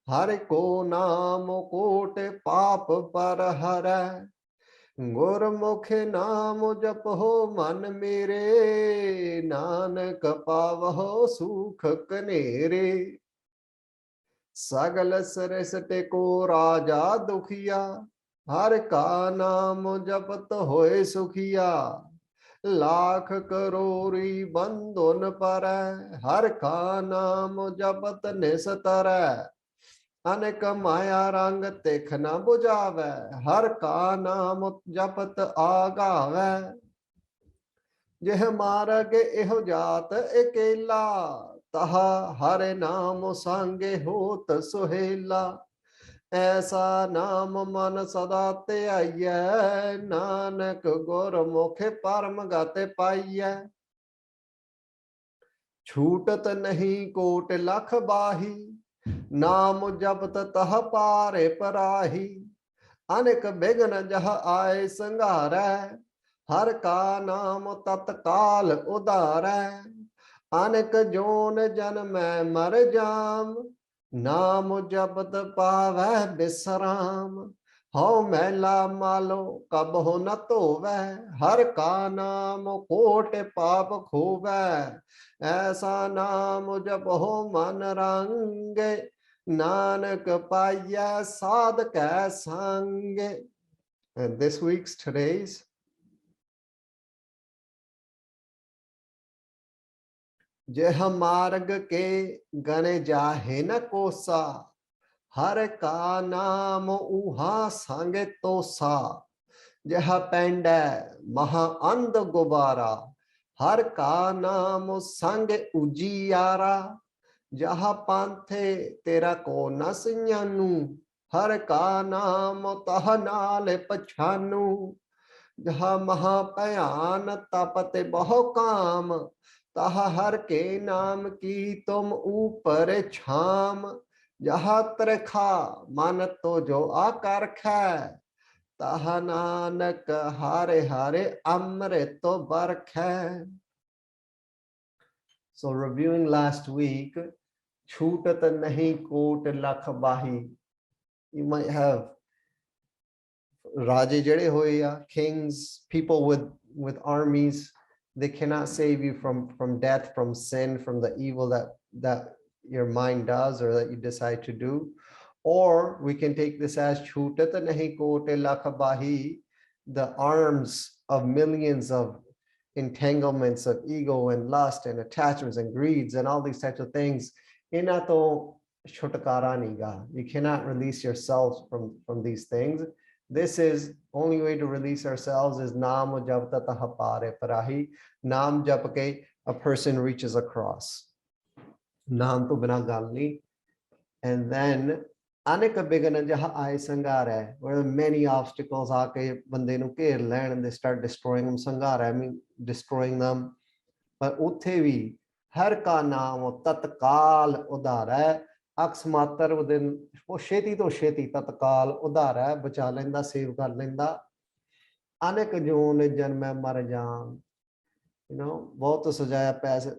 Speaker 1: ਹਰਿ ਕੋ ਨਾਮ ਕੋਟ ਪਾਪ ਪਰ ਹਰੈ। ਗੁਰਮੁਖ ਨਾਮ ਜਪੋ ਮਨ ਮੇਰੇ ਨਾਨਕ ਪਾਵਹੁ ਸੁਖ ਕਨੇਰੇ। ਸਗਲ ਸ੍ਰਿਸ਼ਟ ਕੋ ਰਾਜਾ ਦੁਖੀਆ ਹਰਿ ਕਾ ਨਾਮ ਜਪਤ ਹੋਏ ਸੁਖੀਆ। लाख करोरी बंधुन परੈ हर का नाम जपत निस्तरੈ। अनेक माया रंग तिख न बुझावै हर का नाम जपत आगावै। जिह मार्ग एहो जात अकेला तहा हर नाम संगे होत सुहेला। ऐसा नाम मन सदा ਧਿਆਈਐ ਨਾਨਕ ਗੁਰਮੁਖ ਪਰਮ ਗਤ ਪਾਈਐ। ਛੂਟਤ ਨਹੀਂ ਕੋਟ ਲਖ ਬਾਹੀ ਨਾਮ ਜਪਤ ਤਹ ਪਾਰੇ ਪਰਾਹੀ। ਅਨੇਕ ਬਿਘਨ ਜਹ ਆਏ ਸੰਘਾਰੈ ਹਰ ਕਾ ਨਾਮ ਤਤਕਾਲ ਉਧਾਰੈ। ਅਨੇਕ ਜੋਨ ਜਨਮੈ ਮਰ ਜਾਮ नाम जपत पावै बिसराम, हौ मैला मालो कब हो न धोवै, हर का नाम कोट पाप खोवै, ऐसा नाम जपो मन रंगे, नानक पाइयै साध कै संगे. And this week's today's जह मार्ग के गणे जाहे न कोसा, हर का नाम उहा संगे तोसा, जह पेंडै महा अंध गुबारा, हर का नाम संग उजियारा, जहा पांथे तेरा को न सियानू, हर का नाम तह नाल पछानू, जहा महा भयान तपते बहु काम, तहा हर के नाम की तुम ऊपर छाम, जहा त्रिखा मन तो जो आकरखै, तहा नानक हारे हारे अमृत तो बरखै. So reviewing last week, छूटत नहीं कोट लख बाही. You might have Raje jede hoya, kings, people with armies. They cannot save you from death, from sin, from the evil that your mind does or that you decide to do. Or we can take this as chutat nahi kote lakh bahi, the arms of millions of entanglements of ego and lust and attachments and greeds and all these types of things. Ina to chutkara nahi ga. You cannot release yourselves from these things. This is only way to release ourselves is Nam Japta Tahapare Parahi. Nam Japake, a person reaches across. Nam to bina galni. And then Anika Bigana Jaha Ai Sangare, where many obstacles aake bande nu gher learn and they start destroying them. Sangare, I mean destroying them. But Uthevi, Har ka naam tatkal udara. ਅਕਸ ਮਾਤਰ ਉਹਦੇ ਉਹ ਛੇਤੀ ਤੋਂ ਛੇਤੀ ਤਤਕਾਲ ਉਧਾਰ ਹੈ, ਬਚਾ ਲੈਂਦਾ, ਸੇਵ ਕਰ ਲੈਂਦਾ. ਅਨੇਕ ਜੂਨ ਜਨਮੈ ਮਰ ਜਾਮ, ਬਹੁਤ ਸਜਾਇਆ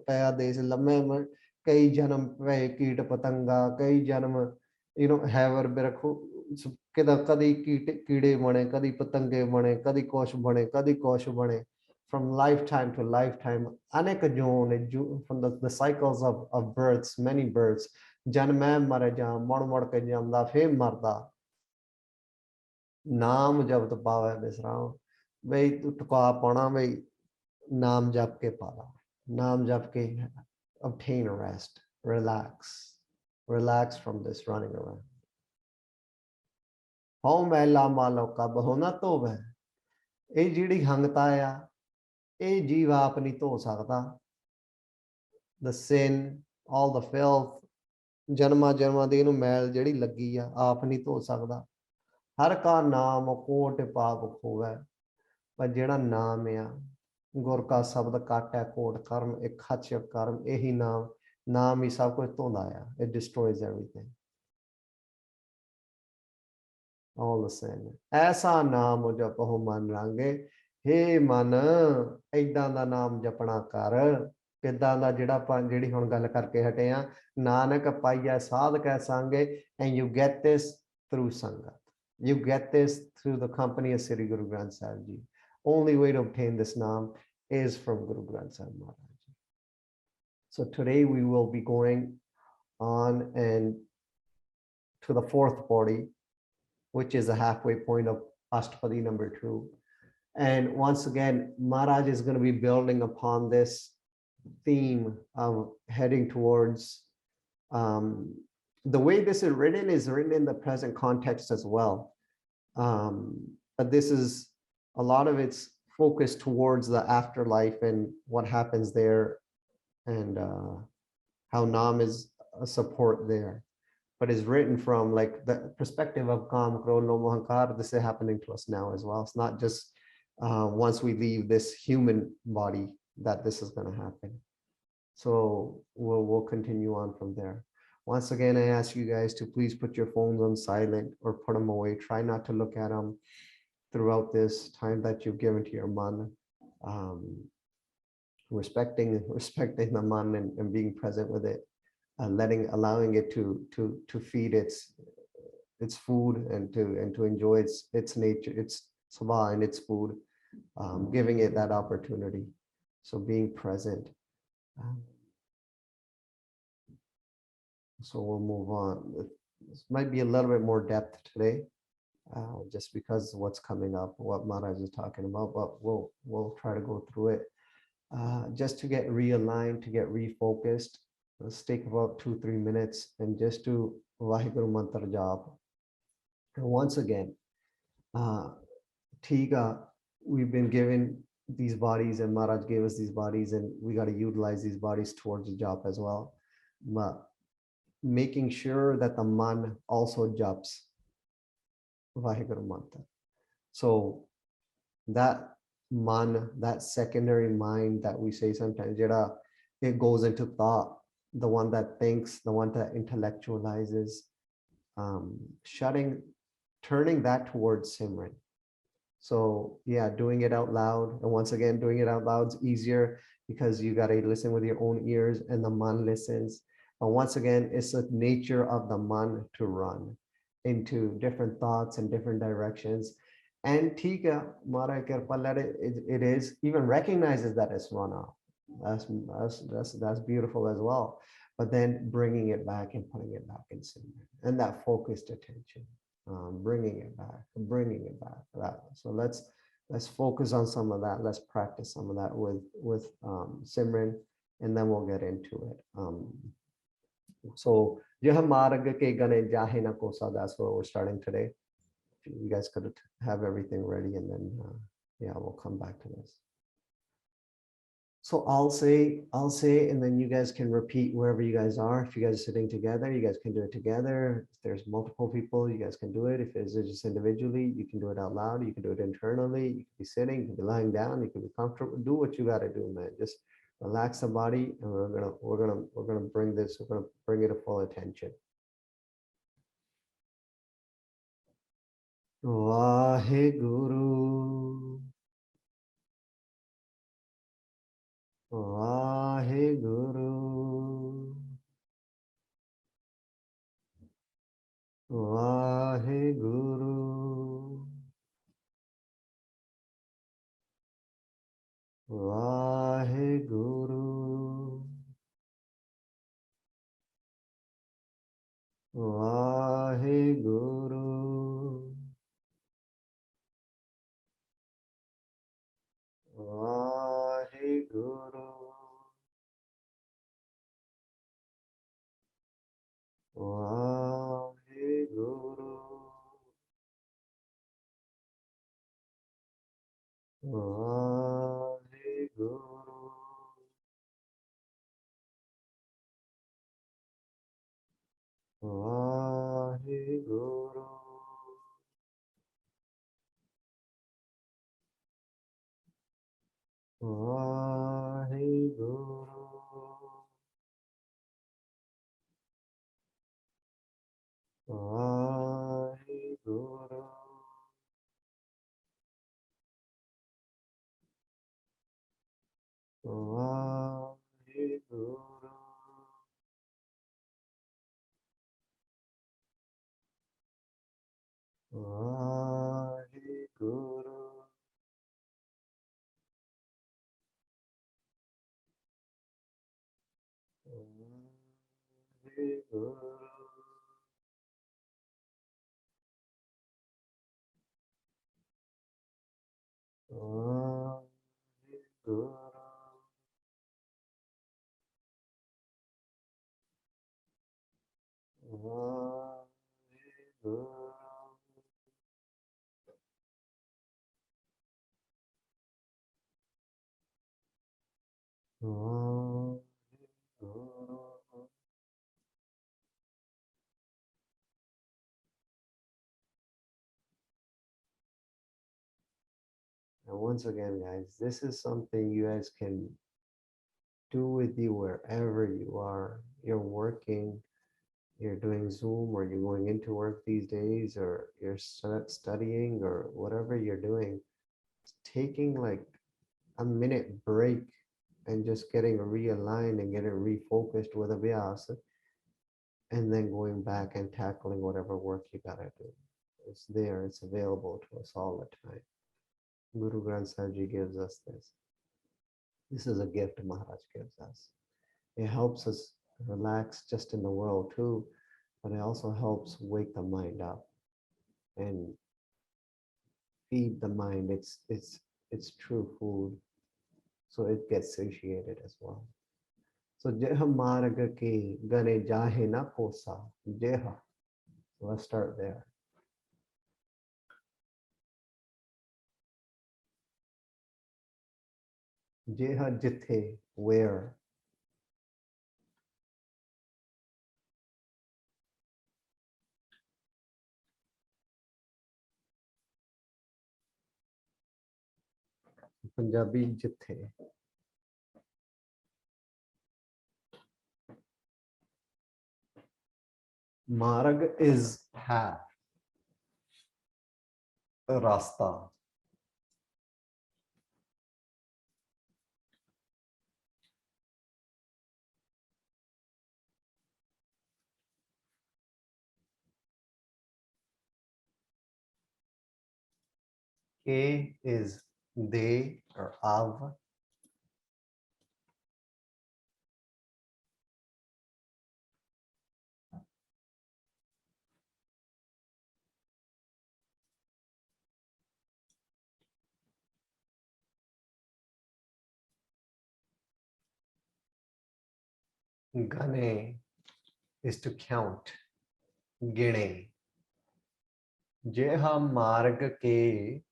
Speaker 1: ਪਿਆ ਦੇਸ ਲੰਮੇ, ਕਈ ਜਨਮ ਪਏ ਕੀਟ ਪਤੰਗਾ, ਕਈ ਜਨਮ ਹੈਵਰ ਬਿਰਖੋ, ਕਦੀ ਕੀੜੇ ਬਣੇ, ਕਦੀ ਪਤੰਗੇ ਬਣੇ, ਕਦੀ ਕੁਛ ਬਣੇ, ਕਦੀ ਕੁਛ ਬਣੇ. From lifetime to lifetime, ਅਨੇਕ ਜੂਨ, from the cycles of births, many births. ਜਨਮੈ ਮਰ ਜਾ, ਮੁੜ ਕੇ ਜਾਂਦਾ ਫੇਰ ਮਰਦਾ. ਨਾਮ ਜਪਤ ਪਾਵੈ ਬਿਸਰਾਮ, ਬਈ ਤੂੰ ਟੁਕਾ ਪਾਉਣਾ, ਬਈ ਨਾਮ ਜਪ ਕੇ ਪਾਲਾ, ਨਾਮ ਜਪ ਕੇ obtain a rest, relax from this running around. ਹਉ ਮੈਲਾ ਮਾਲੋ ਕਬ ਹੋ ਨਾ ਧੋਵੈ, ਇਹ ਜਿਹੜੀ ਹੰਗਤਾ ਆ, ਇਹ ਜੀਵ ਆਪ ਨਹੀਂ ਧੋ ਸਕਦਾ. The sin, all the filth, ਜਨਮਾਂ ਦੀ ਇਹਨੂੰ ਮੈਲ ਜਿਹੜੀ ਲੱਗੀ ਆ, ਆਪ ਨਹੀਂ ਧੋ ਸਕਦਾ. ਹਰ ਕਾ ਨਾਮ ਕੋਟ ਪਾਪ ਖੋਵੈ, ਪਰ ਜਿਹੜਾ ਨਾਮ ਆ, ਗੁਰ ਕਾ ਸ਼ਬਦ ਕਾਟੈ ਕੋਟ ਕਰਮ, ਇੱਕ ਖਚ ਕਰਮ, ਇਹੀ ਨਾਮ ਹੀ ਸਭ ਕੁਝ ਧੋਂਦਾ ਆ. It destroys everything, all the sin. ਐਸਾ ਨਾਮ ਜਪਹੁ ਮਨ ਰਾਂਗੇ, ਹੇ ਮਨ ਏਦਾਂ ਦਾ ਨਾਮ ਜਪਣਾ ਕਰ. ਕਿੱਦਾਂ ਦਾ, ਜਿਹੜੀ ਹੁਣ ਗੱਲ ਕਰਕੇ ਹਟੇ ਆ, ਨਾਨਕ ਪਾਈਆ ਸਾਧ ਕੈ ਸੰਗੇ. And you get this through Sangat. You get this through the company of Sri Guru Granth Sahib Ji. Only way to obtain this naam is from Guru Granth Sahib Maharaj. So today we will be going on and to the fourth body, which is the halfway point of Astpadi number 2. And once again, Maharaj is going to be building upon this theme of heading towards the way this is written in the present context as well, but this is a lot of its focus towards the afterlife and what happens there, and how Nam is a support there, but is written from like the perspective of Kam, Krodh, Loh, Mohankar. This is happening to us now as well. It's not just once we leave this human body that this is going to happen. So we'll continue on from there. Once again, I ask you guys to please put your phones on silent or put them away. Try not to look at them throughout this time that you've given to your man. Respecting the man and being present with it. allowing it to feed its food and to enjoy its nature, its sabah and its food, giving it that opportunity. So being present. So we'll move on. This might be a little bit more depth today, just because what's coming up, what Maharaj is talking about, but we'll try to go through it. Just to get realigned, to get refocused. Let's take about 2-3 minutes and just do Vaheguru Mantra Jap. And once again, Tiga, we've been given these bodies and Maharaj gave us these bodies, and we got to utilize these bodies towards the jap as well. But making sure that the man also japs Vaheguru Mantra. So that man, that secondary mind that we say sometimes, it goes into thought, the one that thinks, the one that intellectualizes, turning that towards Simran. So yeah, doing it out loud. And once again, doing it out loud is easier because you got to listen with your own ears and the man listens. But once again, it's the nature of the man to run into different thoughts and different directions. And Tika, Mara Kirpalad, it is even recognizes that it's run off. That's beautiful as well. But then bringing it back and putting it back in Simran, and that focused attention. Bringing it back. So let's focus on some of that. Let's practice some of that with Simran, and then we'll get into it. So that's where we're starting today. You guys could have everything ready, and then yeah, we'll come back to this. So I'll say, and then you guys can repeat wherever you guys are. If you guys are sitting together, you guys can do it together. If there's multiple people, you guys can do it. If it's just individually, you can do it out loud. You can do it internally. You can be sitting, you can be lying down, you can be comfortable. Do what you got to do, man. Just relax the body, and we're gonna bring this. We're gonna bring it to full attention. Vaheguru. Vaheguru. Vaheguru. Vaheguru. Vaheguru. Vaheguru. Vaheguru. Vaheguru. Vaheguru. Vaheguru. Vaheguru. Vaheguru. Vaheguru. And once again, guys, this is something you guys can do with you wherever you are. You're working, you're doing Zoom, or you're going into work these days, or you're studying, or whatever you're doing. Taking like a minute break and just getting realigned and getting refocused with abhyas and then going back and tackling whatever work you gotta do. It's there, it's available to us all the time. Guru Granth Sahib Ji gives us this. This is a gift Maharaj gives us. It helps us relax just in the world too, but it also helps wake the mind up and feed the mind. It's true food, so it gets satiated as well. So jeha marga ke gane jahe na kosa jeha. So let's start there. Jeha jithe, where. Punjabi jithe. Marg is path, rasta. K is they or av. Gane is to count. Gine. Jeha marg ke,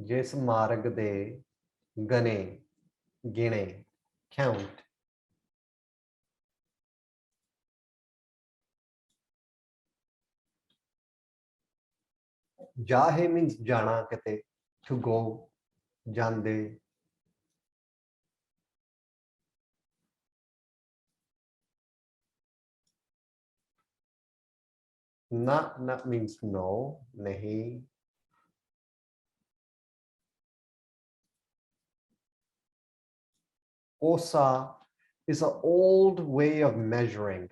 Speaker 1: jis marg de, gane, gine, count. Jahe means jana kate, to go, jande. Na means no, nahi. Kosa is an old way of measuring.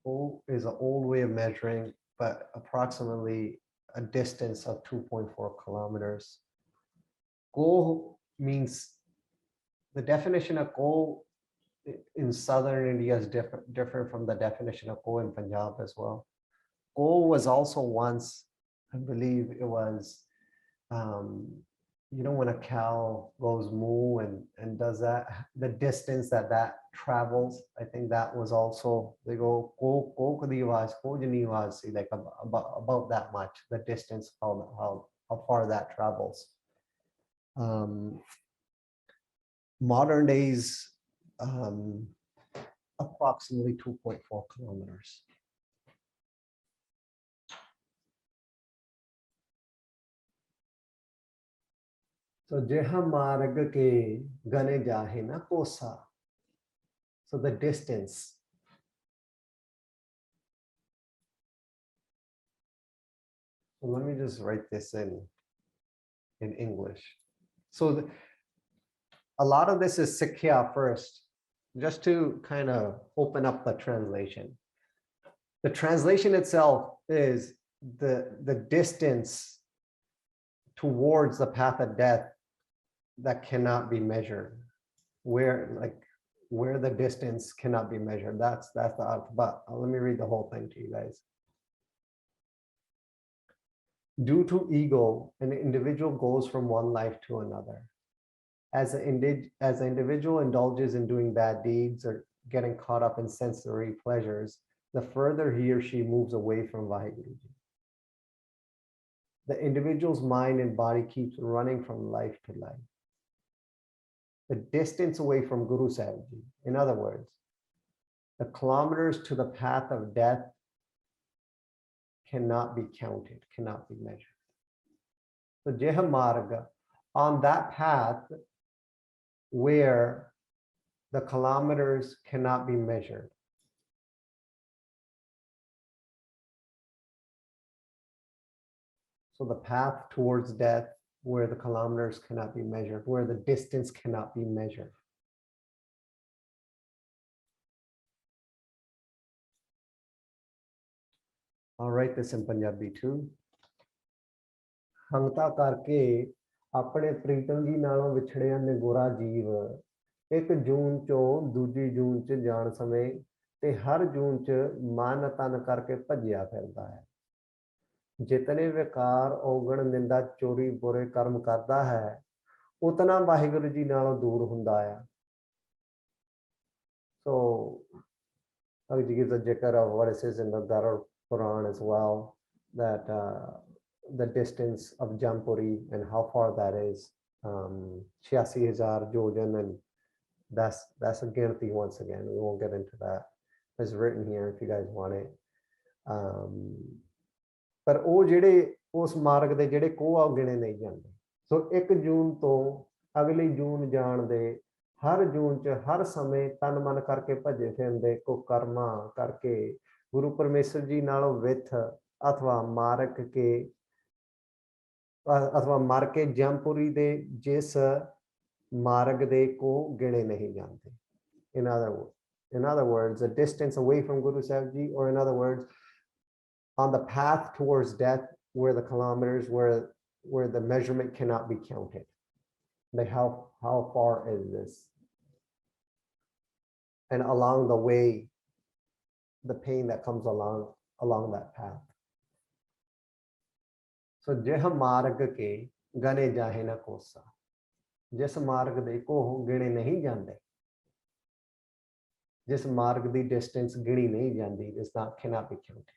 Speaker 1: O is an old way of measuring, but approximately a distance of 2.4 kilometers. Ko means, the definition of ko in southern India is different from the definition of ko in Punjab as well. Ko was also once, I believe it was, you know, when a cow goes moo and does that, the distance that travels, I think that was also, they go ko kadi awaaz, ko jani awaaz, like about that much, the distance, how far that travels. Modern days, approximately 2.4 kilometers. So jeha marg ke gane jahe na kosa. So the distance. So let me just write this in English. So a lot of this is Sikhya first, just to kind of open up the translation. The translation itself is the distance towards the path of death that cannot be measured, where the distance cannot be measured. That's the arth. But let me read the whole thing to you guys. Due to ego, an individual goes from one life to another. As the individual indulges in doing bad deeds or getting caught up in sensory pleasures, the further he or she moves away from Vaheguruji. The individual's mind and body keeps running from life to life. The distance away from Guru Sahib Ji, in other words, the kilometers to the path of death cannot be counted, cannot be measured. So Jeha Marga, on that path where the kilometers cannot be measured, so the path towards death where the kilometers cannot be measured, where the distance cannot be measured. I'll write this in Punjabi too. ਹੰਗਤਾ ਕਰਕੇ ਆਪਣੇ ਪ੍ਰੀਤਮ ਜੀ ਨਾਲੋਂ ਵਿਛੜਿਆ ਨਿਗੋਰਾ ਜੀਵ 1 ਜੂਨ ਚੋਂ ਦੂਜੀ ਜੂਨ ਚ ਜਾਣ ਸਮੇਂ ਤੇ ਹਰ ਜੂਨ ਚ ਮਨ ਤਨ ਕਰਕੇ ਭੱਜਿਆ ਫਿਰਦਾ ਹੈ ਜਿਤਨੇ ਵਿਕਾਰ ਔਗਣ ਨਿੰਦਾ ਚੋਰੀ ਬੁਰੇ ਕਰਮ ਕਰਦਾ ਹੈ ਉਤਨਾ ਵਾਹਿਗੁਰੂ ਜੀ ਨਾਲੋਂ ਦੂਰ ਹੁੰਦਾ ਹੈ so Bhagavad Gita gives a zikr of what it says in the Gurur Quran as well, that the distance of Jampuri and how far that is, 86,000 jojan, and that's a ginti once again. We won't get into that. It's written here if you guys want it. ਪਰ ਉਹ ਜਿਹੜੇ ਉਸ ਮਾਰਗ ਦੇ ਜਿਹੜੇ ਕੋਹ ਆ ਗਿਣੇ ਨਹੀਂ ਜਾਂਦੇ ਸੋ 1 ਜੂਨ ਤੋਂ ਅਗਲੀ ਜੂਨ ਜਾਣ ਦੇ ਹਰ ਜੂਨ ਚ ਹਰ ਸਮੇਂ ਤਨ ਮਨ ਕਰਕੇ ਭੱਜੇ ਫਿਰਦੇ ਕੋ ਕਰਮਾ ਕਰਕੇ ਗੁਰੂ ਪਰਮੇਸ਼ਰ ਜੀ ਨਾਲੋਂ ਵਿਥ ਅਥਵਾ ਮਾਰਕ ਕੇ ਅਥਵਾ ਮਾਰ ਕੇ ਜੰਪੁਰੀ ਦੇ ਜਿਸ ਮਾਰਗ ਦੇ ਕੋ ਗਿਣੇ ਨਹੀਂ ਜਾਂਦੇ in other words the distance away from Guru Sahib Ji, or in other words on the path towards death where the kilometers where the measurement cannot be counted. Like how far is this? And along the way, the pain that comes along that path. So jeh marg ke gane jahe na kosa. Jis marg de ko gine nahi jande. Jis marg di distance gini nahi jandi is not cannot be counted.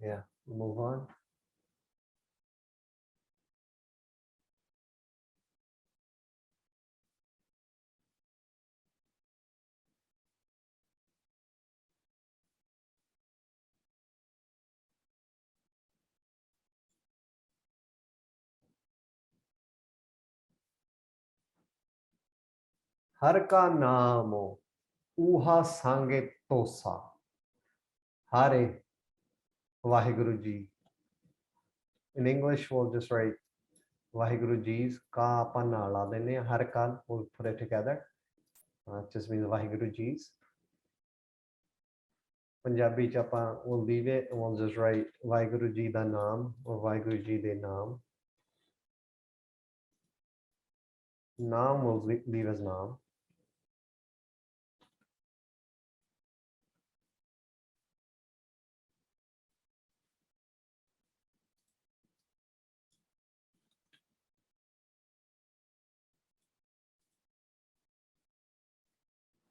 Speaker 1: Yeah, move on. हर का नाम ऊहा सांगे तोसा हरे Vaheguru Ji. In English, we'll just write Vaheguru Ji's ka apan na la dene har ka, we'll put it together. It just means Vaheguru Ji's. Punjabi chapa we'll leave it and we'll just write Vaheguru Ji da naam or Vaheguru Ji de naam. Naam we'll leave as naam.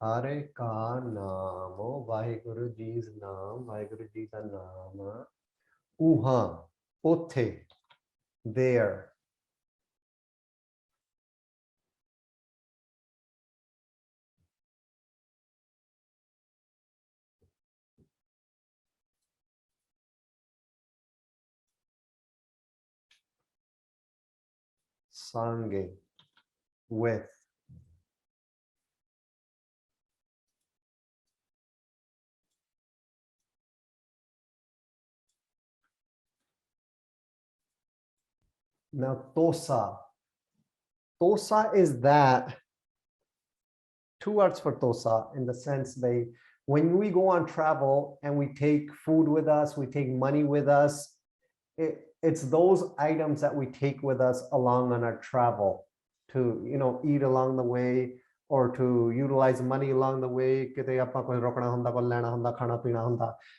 Speaker 1: Hare ka naam, Vaheguru Ji's naam, Vaheguru Ji da naam, uha, othe, there. Sange, with. Now, tosa. Tosa is that, 2 words for tosa in the sense when we go on travel and we take food with us, we take money with us, it's those items that we take with us along on our travel to, eat along the way or to utilize money along the way.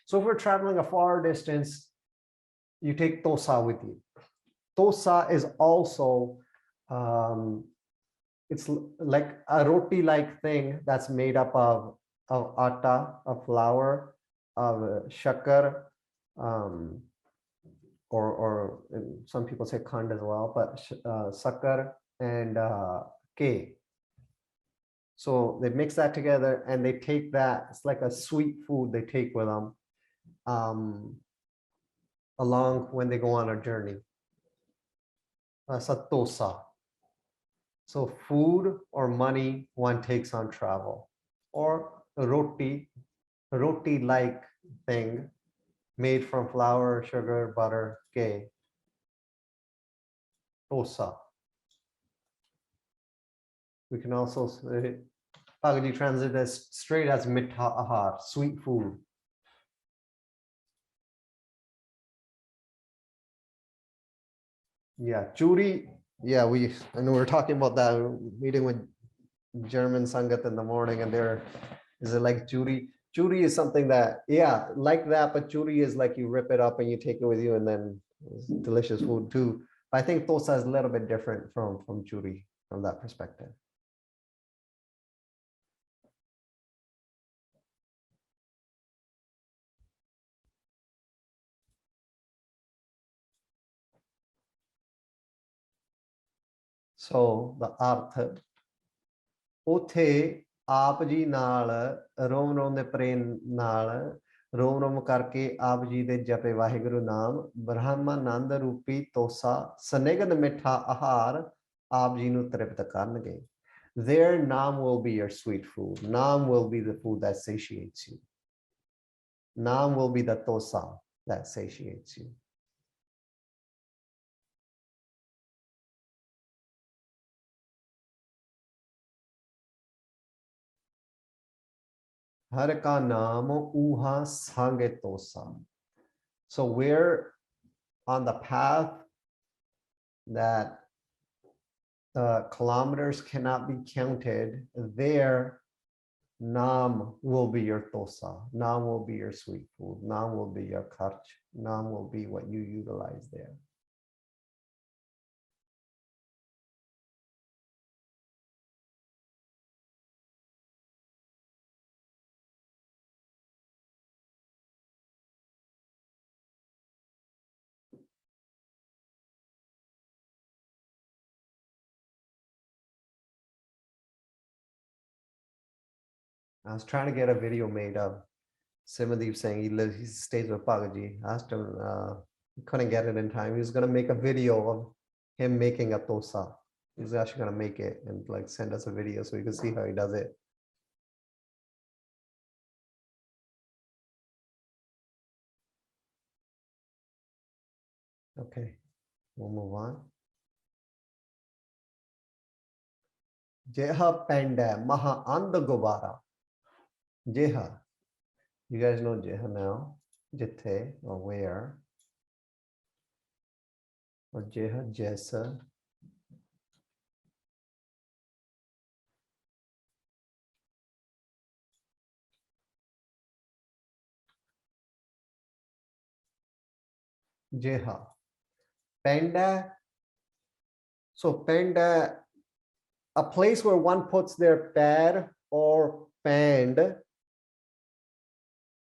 Speaker 1: So if we're traveling a far distance, you take tosa with you. Tosa is also, it's like a roti-like thing that's made up of atta, of flour, of shakar, or some people say khand as well, but sakar and ke. So they mix that together and they take that, it's like a sweet food they take with them along when they go on a journey. That's a tosa. So food or money one takes on travel, or a roti-like thing made from flour, sugar, butter, ghee. Tosa. We can also say, Pagaji translate as straight as mitha ahar, sweet food. Yeah, churi. Yeah, I know we were talking about that meeting with German Sangat in the morning, and there is it like churi. Churi is something that, yeah, like that, but churi is like you rip it up and you take it with you, and then it's delicious food too. But I think tosa is a little bit different from churi from that perspective. So the arth, ਉੱਥੇ ਆਪ ਜੀ ਨਾਲ ਰੋਮ ਰੋਮ ਦੇ ਪ੍ਰੇਮ ਨਾਲ ਰੋਮ ਰੋਮ ਕਰਕੇ ਆਪ ਜੀ ਦੇ ਜਪੇ ਵਾਹਿਗੁਰੂ ਨਾਮ ਬ੍ਰਹਮਾਨੰਦ ਰੂਪੀ ਤੋਸਾ ਸਨੇਗਨ ਮਿੱਠਾ ਆਹਾਰ ਆਪ ਜੀ ਨੂੰ ਤ੍ਰਿਪਤ ਕਰਨਗੇ. Their naam will be your sweet food. Naam will be the food that satiates you. Naam will be the tosa that satiates you. Har ka naam uha sange tosa. So we're on the path that kilometers cannot be counted. There, naam will be your tosa. Naam will be your sweet food. Naam will be your kharch. Naam will be what you utilize there. I was trying to get a video made of Simadeep saying he stays with Pagaji. I asked him, he couldn't get it in time. He was going to make a video of him making a tosa. He's actually going to make it and like send us a video so we can see how he does it. Okay, we'll move on. Jeha Panda Maha Anda Gobara. Jeha. You guys know Jeha now. Jithe or where. Or Jeha Jesa. Jeha. Panda. So Panda, a place where one puts their pad or pand.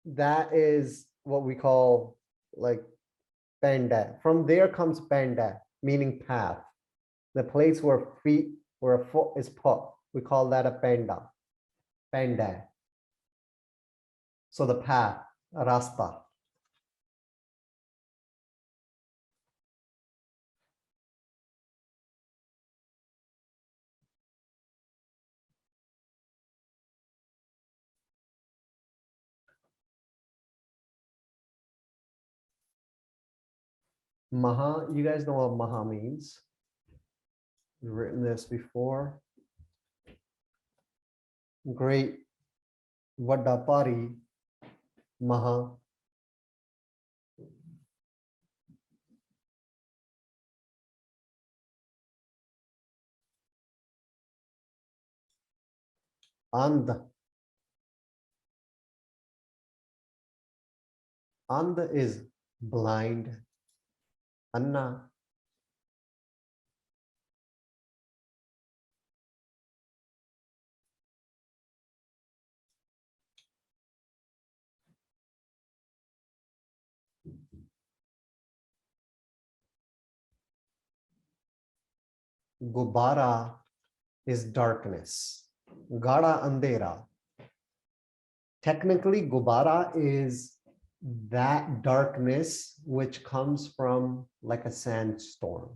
Speaker 1: That is what we call like panda. From there comes panda, meaning path. The place where where a foot is put. We call that a panda. Panda. So the path, rasta. Maha, you guys know what Maha means. We've written this before. Great Vadapari Maha. And. And is blind. Anna Gubara is darkness. Gada andhera. Technically, Gubara is that darkness which comes from like a sandstorm.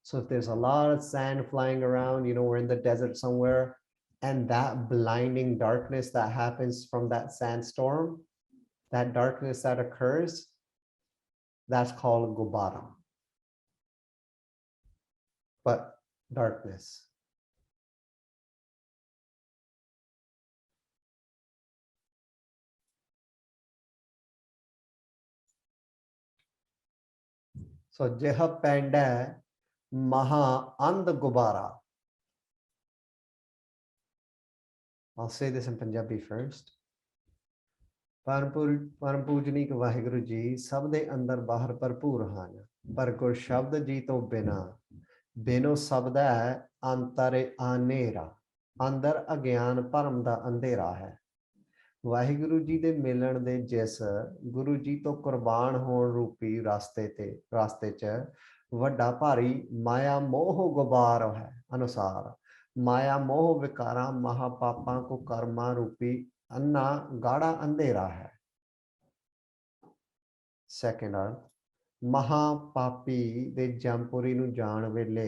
Speaker 1: So if there's a lot of sand flying around, you know, we're in the desert somewhere, and that blinding darkness that happens from that sandstorm, that darkness that occurs, that's called Gubara. But darkness. So Jeha Panda Maha and Gubara. I'll say this in Punjabi first. परम पूजनीक वाहिगुरु जी सब दे अंदर बाहर भरपूर ਹਨ पर गुर शब्द जी तो बिना बिनो शब्द है अंतर आनेरा अंदर अज्ञान भरम दा अंधेरा है वाहिगुरु जी दे मिलन दे जिस गुरु जी तो कुर्बान होण रूपी रास्ते च वड्डा भारी माया मोह गुबार है अनुसार माया मोह विकारा महापापां को कर्मा रूपी अन्ना गाढ़ा अंधेरा है सेकंड अर्थ महापापी दे जमपुरी नू जाण वेले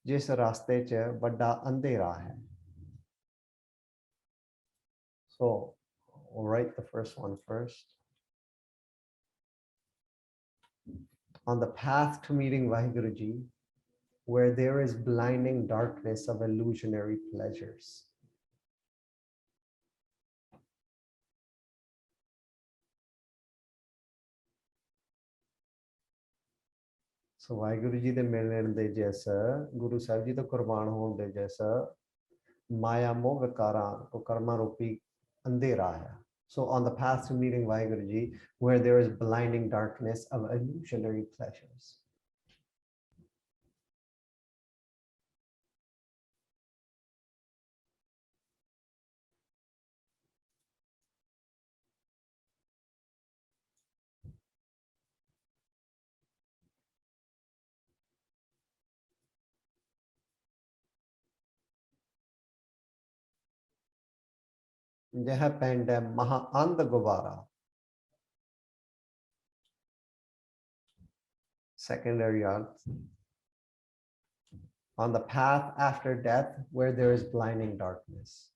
Speaker 1: जिस रास्ते च वड्डा अंधेरा है so we'll write the first one first on the path to meeting Vaheguru Ji where there is blinding darkness of illusionary pleasures. So Vaheguru Ji de milne de jaisa Guru Sahib Ji to qurban hone de jaisa maya moh vikara ko karma rupi andhera hai. So on the path to meeting Vaheguru Ji where there is blinding darkness of illusionary pleasures. Jeh pend hai maha and gubara. Secondary arts. On the path after death where there is blinding darkness.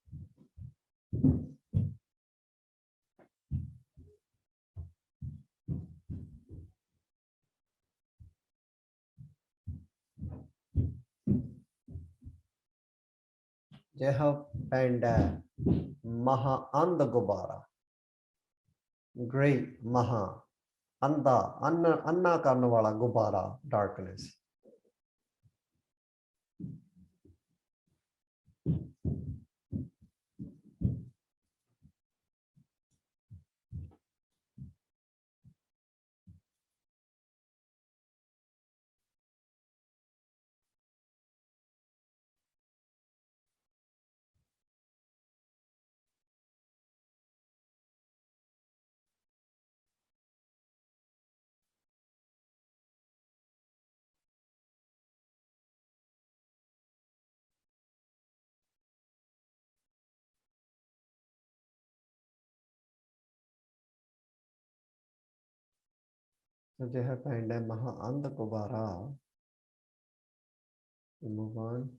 Speaker 1: Jeh pend hai maha and gubara. Great maha anda anna karne wala gubara darkness. So Jeh pend hai maha and gubara. Move on.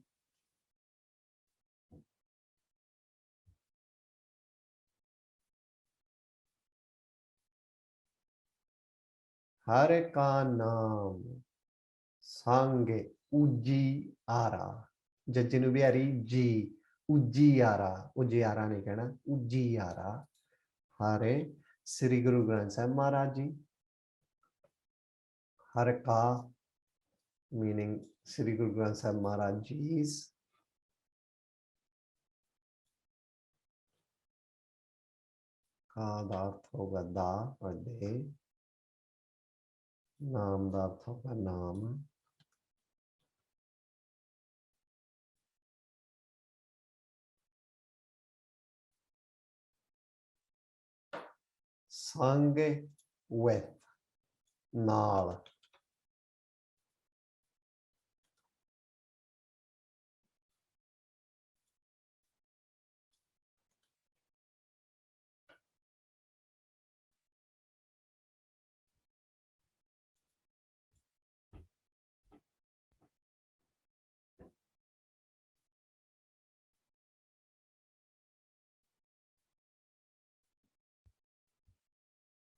Speaker 1: Hare ka naam sange uji ara. Jajjinu bihari ji uji ara nahi kehna uji ara. Hare Sri Guru Granth Sahib Maharaj Ji. Hare ka meaning Sri Guru Granth Sahib Maharaj Ji's. का का अर्थ होगा दा और दे, नाम का अर्थ होगा नाम, संग with नाल,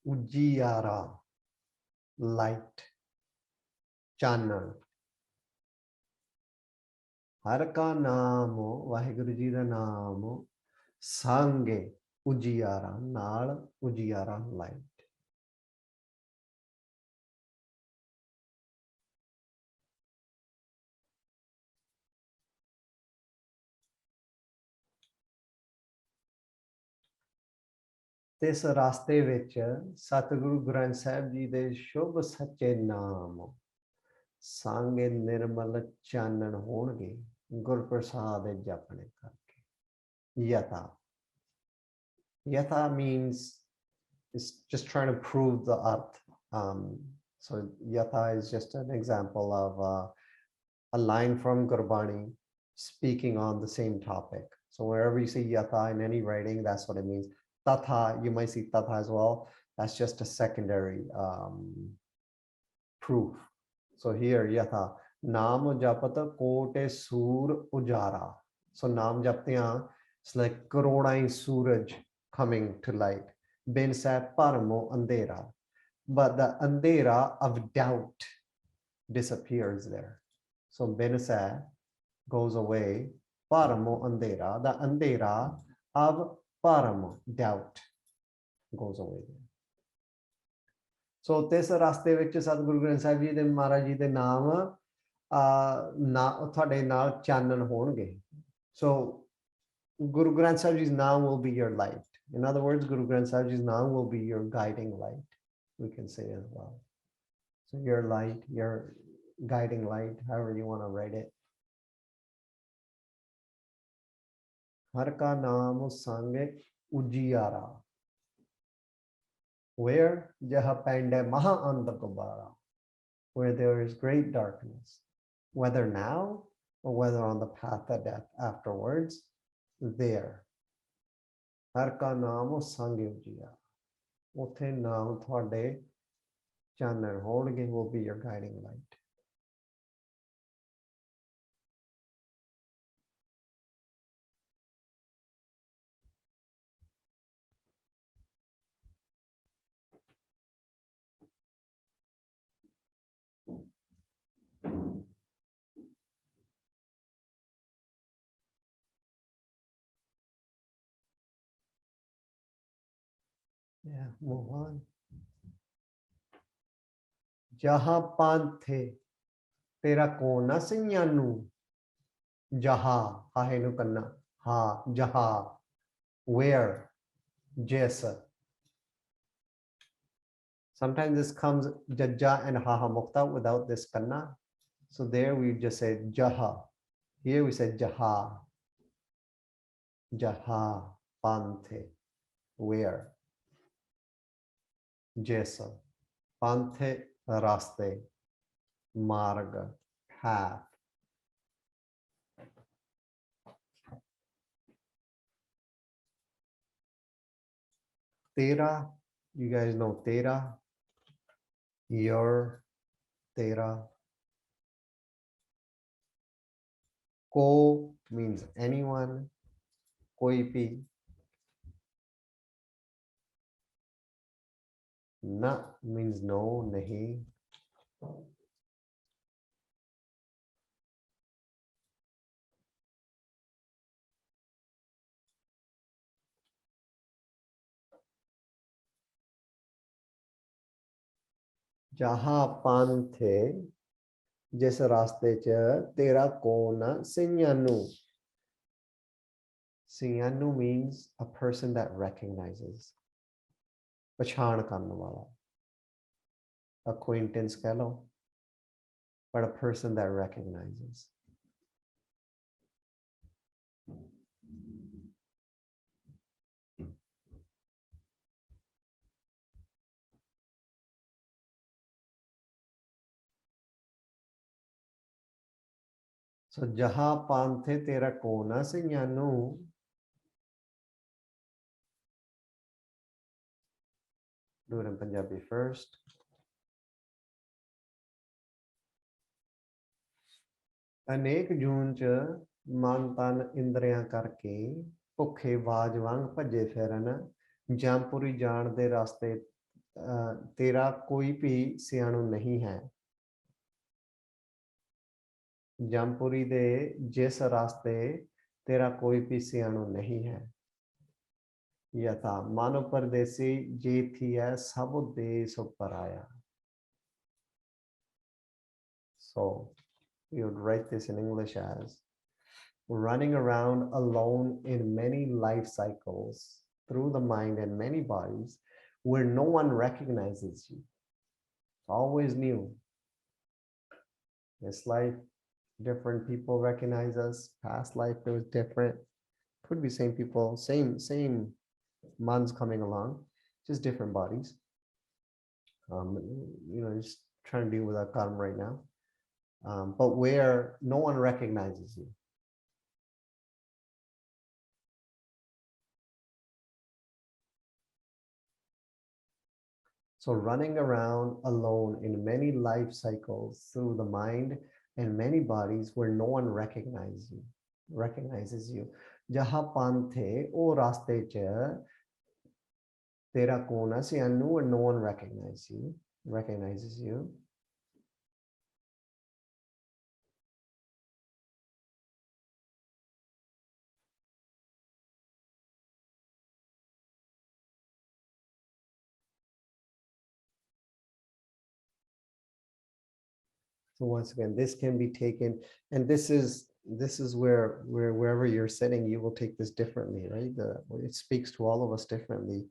Speaker 1: Ujiyara, light, chanan. हर का नाम वाहिगुरु जी का नाम सांगे उजियारा नाल उजियारा लाइट। इस रास्ते विच सतगुरु ग्रंथ साहिब जी दे शुभ सच्चे नाम सांगे निर्मल चानन होणगे गुरप्रसाद जपने करके। यथा, yatha means it's just trying to prove the arth. So yatha is just an example of a line from Gurbani speaking on the same topic. So wherever you see yatha in any writing, that's what it means. Tatha, you might see tatha as well. That's just a secondary proof. So here yatha, naam japata kote sur ujara. So naam japte it's like karodai suraj coming to light. Bin sa paramo andera. But the andera of doubt disappears there. So bin sa goes away. Paramo andera. The andera of paramo, doubt, goes away there. So this raste vich Sadguru Granth Sahib ji de Maharaj ji de naam ਤੁਹਾਡੇ ਨਾਲ ਚਾਨਣ ਹੋਣਗੇ. So Guru Granth Sahib Ji's naam will be your light. In other words, Guru Granth Sahib Ji's naam will be your guiding light, we can say as well. So your light, your guiding light, however you want to write it. Har ka naam sange ujiyara. Where? Jaha pande maha andakubara. Where there is great darkness. Whether now or whether on the path of death afterwards, there. Har ka naam sange ujiyara. Uthe naam thode chanan honge will be your guiding light. Yeah, move on. Jaha panthe tera kona sinyanu. Jaha, hahenu kanna. Ha, jaha. Where? Jesa. Sometimes this comes jaja and haha mukta without this kanna. So there we just say jaha. Here we say jaha. Jaha panthe. Where? Jesa. Panthe raste. Marga. Path. Tera. You guys know tera. Your, tera. Ko means anyone. Koi bhi. Na means no, nahi. Jaha panthe, जिस रास्ते च तेरा कौन सिंयानु. Sinyanu means a person that recognizes. पहचान करने वाला. Acquaintance कह लो, but a person that recognizes. So jaha panthe tera kona sinyanu. Do it in Punjabi first. अनेक जून च मन तन इंद्रियां करके भुखे बाज वांग भजे फिरन जमपुरी जान दे रास्ते तेरा कोई भी सियाणु नहीं है जमपुरी दे जिस रास्ते तेरा कोई भी सियाणु नहीं है यथा मानो परदेसी जे थी है सब देश पर आया. So you would write this in English as running around alone in many life cycles through the mind and many bodies where no one recognizes you. Always new. This life, different people recognize us. Past life, it was different. Could be same people, same months coming along, just different bodies. Just trying to deal with that karma right now. But where no one recognizes you. So running around alone in many life cycles through the mind and many bodies where no one recognizes you. Jaha panthe o raste cha tera kona se anu and no one recognizes you. So once again, this can be taken, and this is where wherever you're sitting, you will take this differently, right? It speaks to all of us differently.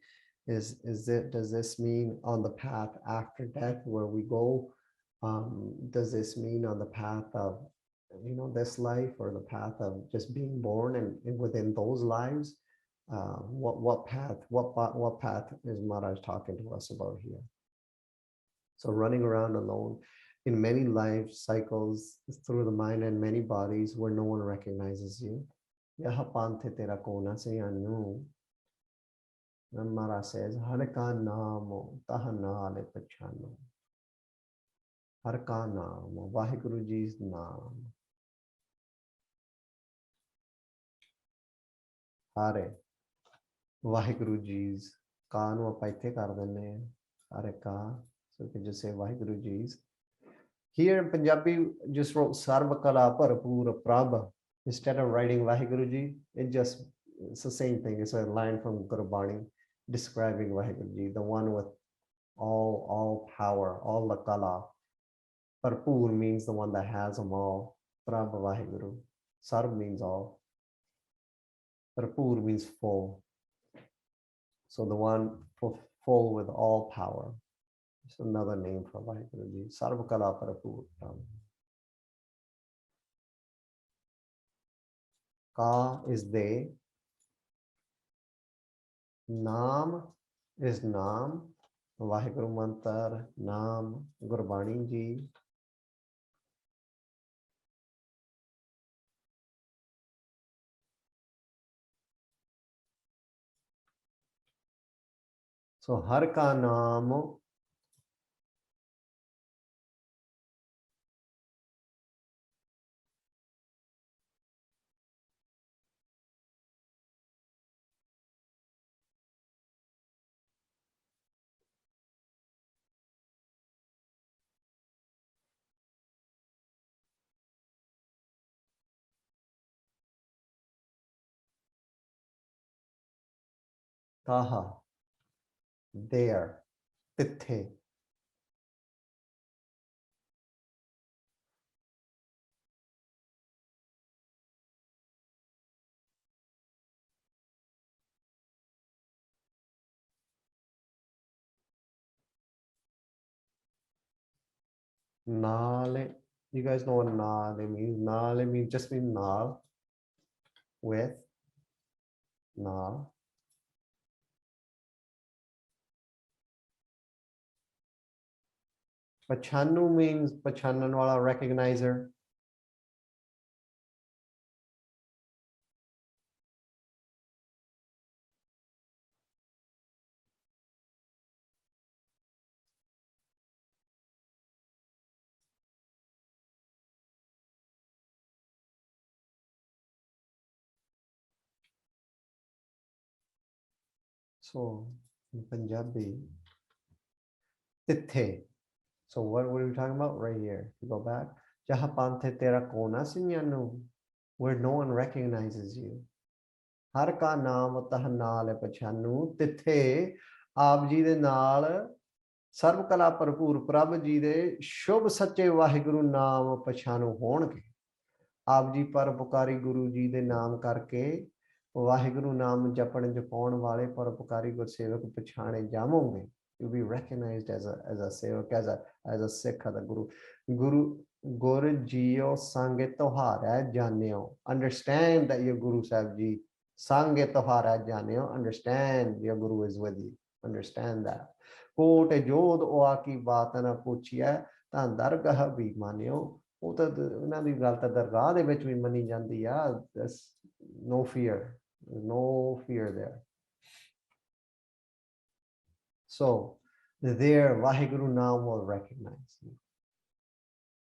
Speaker 1: Does this mean on the path after death where we go? Does this mean on the path of this life, or the path of just being born and within those lives? What path is Maharaj talking to us about here? So running around alone in many life cycles through the mind and many bodies where no one recognizes you. Yaha panthe tera kona se anu. Maharaj says, Har ka naam taha naale pachano. Har ka naam, Vaheguru Ji's naam. Hare, Vaheguru Ji's. Ka nu ਆਪਾਂ ਇੱਥੇ ਕਰ ਦਿੰਦੇ ਹਾਂ. Hare ka. So you can just say Vaheguru Ji's. Here in Punjabi, just wrote Sarva Kala Parapura Prabha. Instead of writing Vaheguru Ji, it's the same thing. It's a line from GURBANI describing Vaheguru Ji, the one with all power, all the kala. Parpur means the one that has them all. Prabha Vaheguru. Sarv means all. Parpur means full. So the one full with all power. It's another name for Vaheguru Ji. Sarva Kala Parapur. Ka is they. Naam is Naam. Vaheguru Mantar, Naam, Gurbani Ji. So Har ka Naam Taha, there, Tithe. Nale. You guys know what Nale means? Nale means just means Nal. With Nal. Pachanu means Pachanan wala recognizer. So in Punjabi, Tithe. So what were we talking about right here? You go back. Jahapante tera kona sinyanu, where no one recognizes you. Har ka naam tah naal pachanu. Tithe aap ji de naal ਸਰਬ ਕਲਾ ਭਰਪੂਰ ਪ੍ਰਭ ਜੀ ਦੇ ਸ਼ੁਭ ਸੱਚੇ ਵਾਹਿਗੁਰੂ ਨਾਮ ਪਛਾਣੋ ਹੋਣਗੇ। ਆਪ ਜੀ ਪਰਉਪਕਾਰੀ ਗੁਰੂ ਜੀ ਦੇ ਨਾਮ ਕਰਕੇ ਵਾਹਿਗੁਰੂ ਨਾਮ ਜਪਣ ਜਪਾਉਣ ਵਾਲੇ ਪਰਉਪਕਾਰੀ ਗੁਰਸੇਵਕ ਪਛਾਣੇ ਜਾਵੋਗੇ। You'll be recognized as a sevak, as a Sikh of the Guru Gur Jio Sange Tohara Janyo. Understand that your Guru Sahib Ji Sange Tohara Janyo. Understand your Guru is with you. Understand that. ਕੋਟ ਜੋਧ ਉਹ ਕੀ ਬਾਤ ਨਾ ਪੁੱਛਿਆ ਤਾਂ ਦਰਗਾਹ ਵੀ ਮੰਨਿਓ। ਉਹ ਤਾਂ ਉਹਨਾਂ ਦੀ ਗੱਲ ਤਾਂ ਦਰਗਾਹ ਦੇ ਵਿੱਚ ਵੀ ਮੰਨੀ ਜਾਂਦੀ ਆ। No fear, no fear there. So there Vaheguru Naam will recognize you.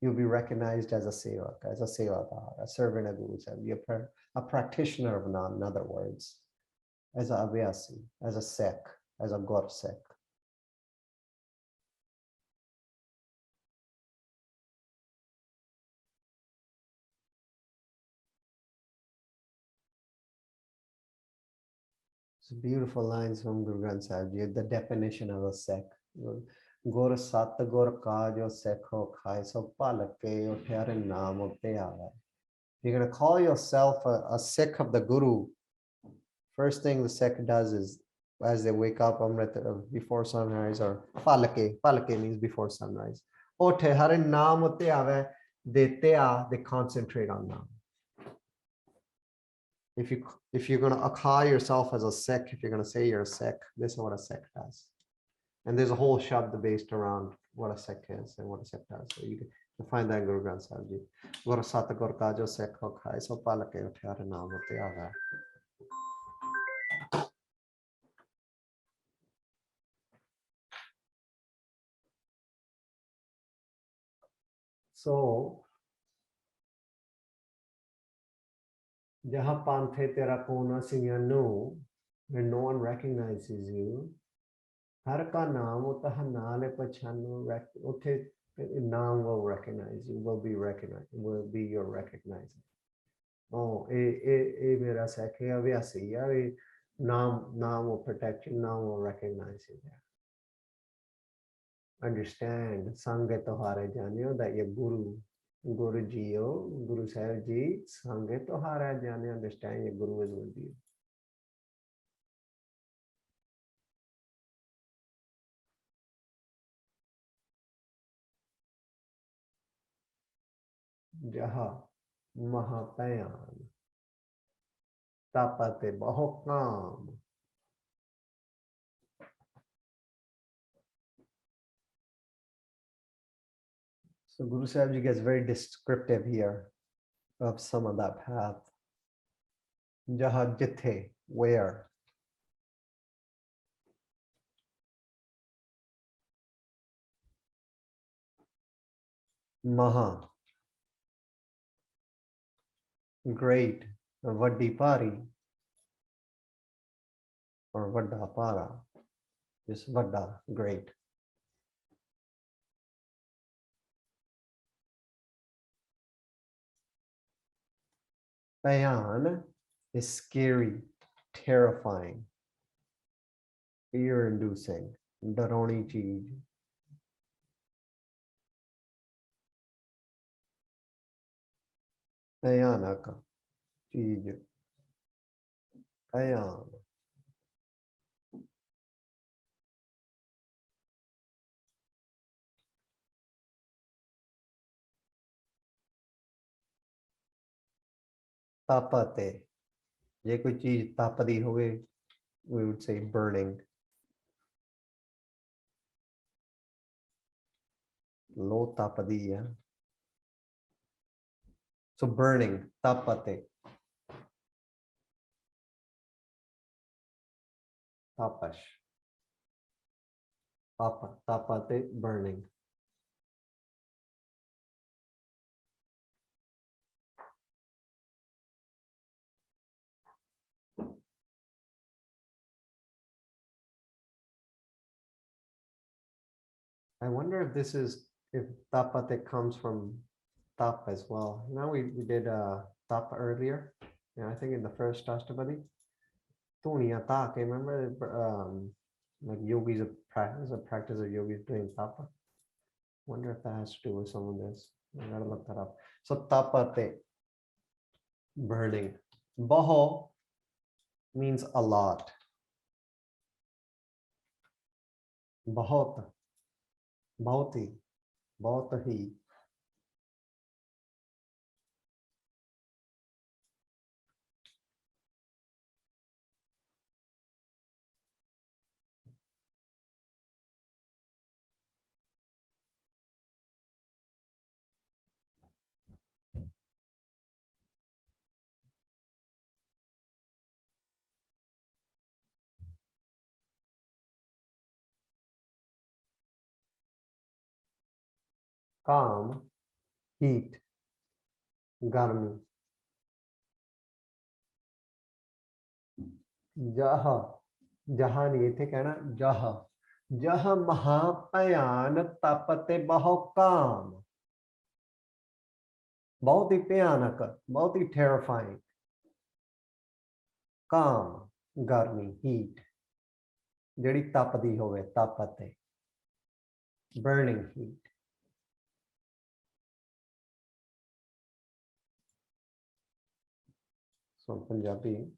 Speaker 1: You'll be recognized as a sevak, as a sevadar, a servant of Guru Sahib, a practitioner of Naam, in other words, as a Avyasi, as a Sikh, as a Gursevak. It's beautiful lines from Guru Granth Sahib Ji, the definition of a Sikh. Gur Sat Gur Kajo Sikho Khai So Palake Uthare Naam Utte Aave. You're going to call yourself a Sikh of the Guru. First thing the Sikh does is, as they wake up before sunrise, or Palake means before sunrise. Uthare Naam Utte Aave, they concentrate on Naam. If you're going to call yourself as a Sikh, if you're going to say you're a Sikh, this is what a Sikh does. And there's a whole shabd based around what a Sikh is and what a Sikh does. So you can find that in Guru Granth Sahib Ji. Gur Sat Gur Kajo Sikh Ho Khai So Palake Uthare Naam Utte Aave. So Jaha Panthe Tera Kona Sinyanu, where no one recognizes you. Har ka naam utah naale pachanu, utte naam will recognize you, will be recognized, will be your recognizing. Oh, mera Sikh hai, Avyasi hai, naam will protect you, naam will recognize you there. Understand, Sange Tohare Janyo, that your Guru Jio, Guru Sahib Ji, Sange Tohare Janyo, understand your Guru is with you. Jaha Mahapayan Tapate Bahokam. So Guru Sahib Ji gets very descriptive here of some of that path. Jaha Jithe, where? Maha, great, Vaddi Pari, or Vadda Para, just Vadda, great. Bayan is scary, terrifying, fear-inducing, daroni cheez. Bayanaka cheez. Bayan. Tapate. Je koi cheez tapadi howe, we would say burning. Lo tapadi, yeah. So burning, tapate. Tapash. Tapate, burning. I wonder if this is, if tapate comes from tap as well. You know, we did tap earlier. Yeah, I think in the first Astpadi. Tuniya tak, remember like yogis a practice of yogis doing tapa. Wonder if that has to do with some of this. I gotta look that up. So tapate, burning. Baho means a lot. Bahot, bahoti, bahutahi. Calm, heat, garmi. Jaha, jaha नहीं थे कहना jaha. Jaha महाभयान tapate baho काम. बहुत ही भयानक, बहुत ही terrifying. Calm, garmi, heat. ਜਿਹੜੀ ਤਪਦੀ ਹੋਵੇ tapate. Burning heat. So Punjabi.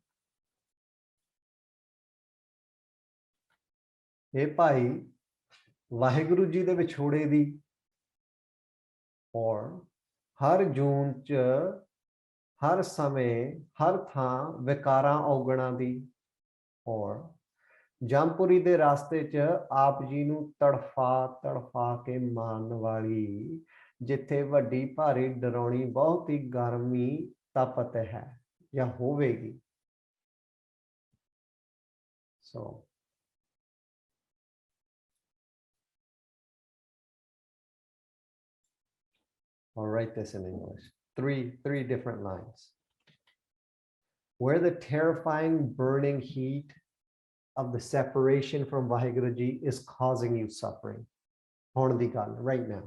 Speaker 1: ਇਹ ਭਾਈ ਵਾਹਿਗੁਰੂ ਜੀ ਦੇ ਵਿਛੋੜੇ ਦੀ ਔਰ ਹਰ ਜੂਨ ਚ ਹਰ ਸਮੇਂ ਹਰ ਥਾਂ ਵਿਕਾਰਾਂ ਔਗਣਾਂ ਦੀ ਔਰ ਜੰਪੁਰੀ ਦੇ ਰਾਸਤੇ ਚ ਆਪ ਜੀ ਨੂੰ ਤੜਫਾ ਕੇ ਮਾਰਨ ਵਾਲੀ ਜਿੱਥੇ ਵੱਡੀ ਭਾਰੀ ਡਰਾਉਣੀ ਬਹੁਤ ਹੀ ਗਰਮੀ ਤਪਤ ਹੈ ਜਾਂ ਹੋਵੇਗੀ so I'll write this in English. Three different lines. Where the terrifying burning heat of the separation from Vaheguru Ji is causing you suffering. Right now.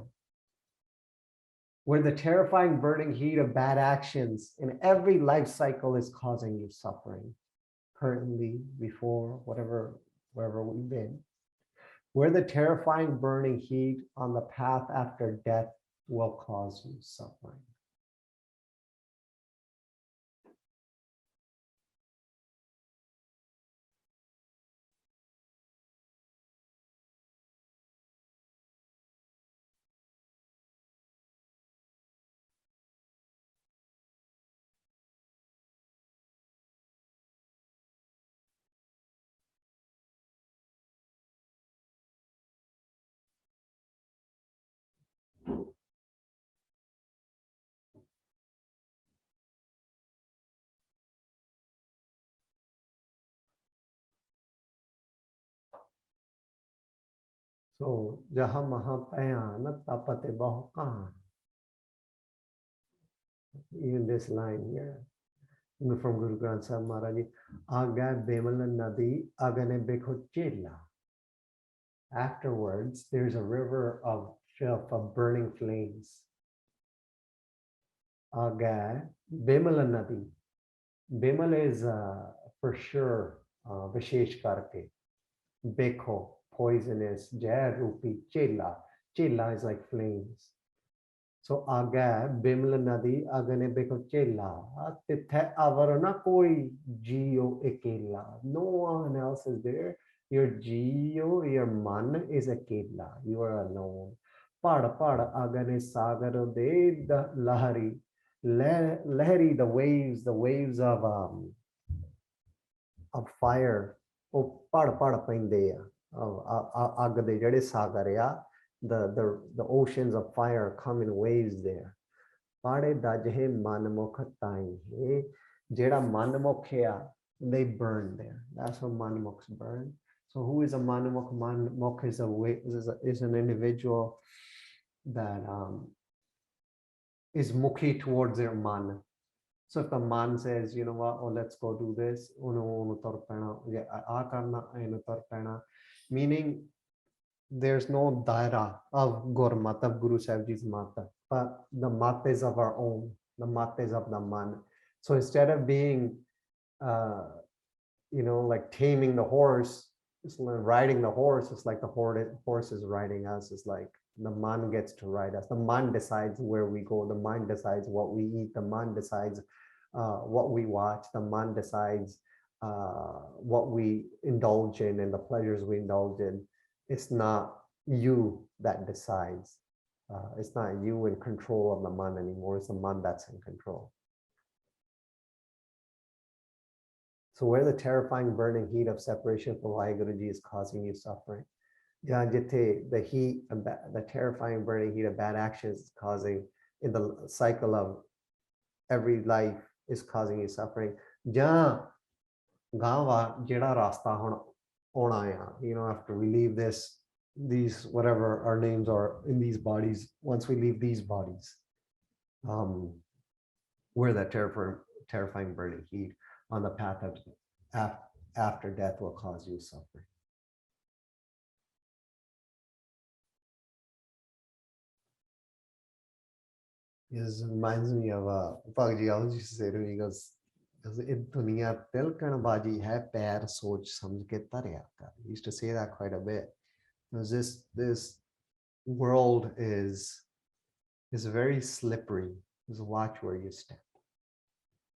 Speaker 1: Where the terrifying burning heat of bad actions in every life cycle is causing you suffering. Currently, before, wherever we've been. Where the terrifying burning heat on the path after death will cause you suffering. So, jaha mahapayan tapate bahokan. Even this line here, from Guru Granth Sahib Maharaj Ji, Aga Bemala Nadi Agane Bekho Chela. Afterwards, there's a river of filth, of burning flames. Aga Bemala Nadi. Bemala is for sure Vishesh Karke. Bekho, poisonous, Jai Rupi, Chela. Chela is like flames. So Aga Bimla Nadi Agane Bekho Chela. Tithe Avarana koi Jio Ekela. No one else is there. Your Jio, your man is Ekela. You are alone. Pada Agane Sagaro de Lahari. Lahari, the waves of fire. Oh, pada paindeya. Agade Jade Sagarya. The oceans of fire come in waves there. Pade dajhe manmokhatai he jeda manmokhya, they burn there. That's how manmokhs burn. So who is a manmokh? Manmokh is an individual that is mukhi towards their man. So if the man says, you know what, oh, let's go do this, meaning there's no daira of Gurmat, of Guru Sahib Ji's Mata, but the mat is of our own, the mat is of the man. So instead of being, like taming the horse, it's like riding the horse, it's like the horse is riding us. It's like the man gets to ride us. The man decides where we go. The man decides what we eat. The man decides what we watch. The man decides what we indulge in and the pleasures we indulge in. It's not you that decides. It's not you in control of the man anymore. It's the man that's in control. So where the terrifying burning heat of separation from Vaheguruji is causing you suffering, the heat, the terrifying burning heat of bad actions is causing, in the cycle of every life, is causing you suffering. After we leave these whatever our names are in these bodies, once we leave these bodies, where that terrifying burning heat on the path of after death will cause you suffering. This reminds me of Bhagji always used to say to me, he goes, "Duniya tilkan baji hai, pair soch samjh ke tarya kar." He used to say that quite a bit. Because this world is very slippery. Just watch where you step.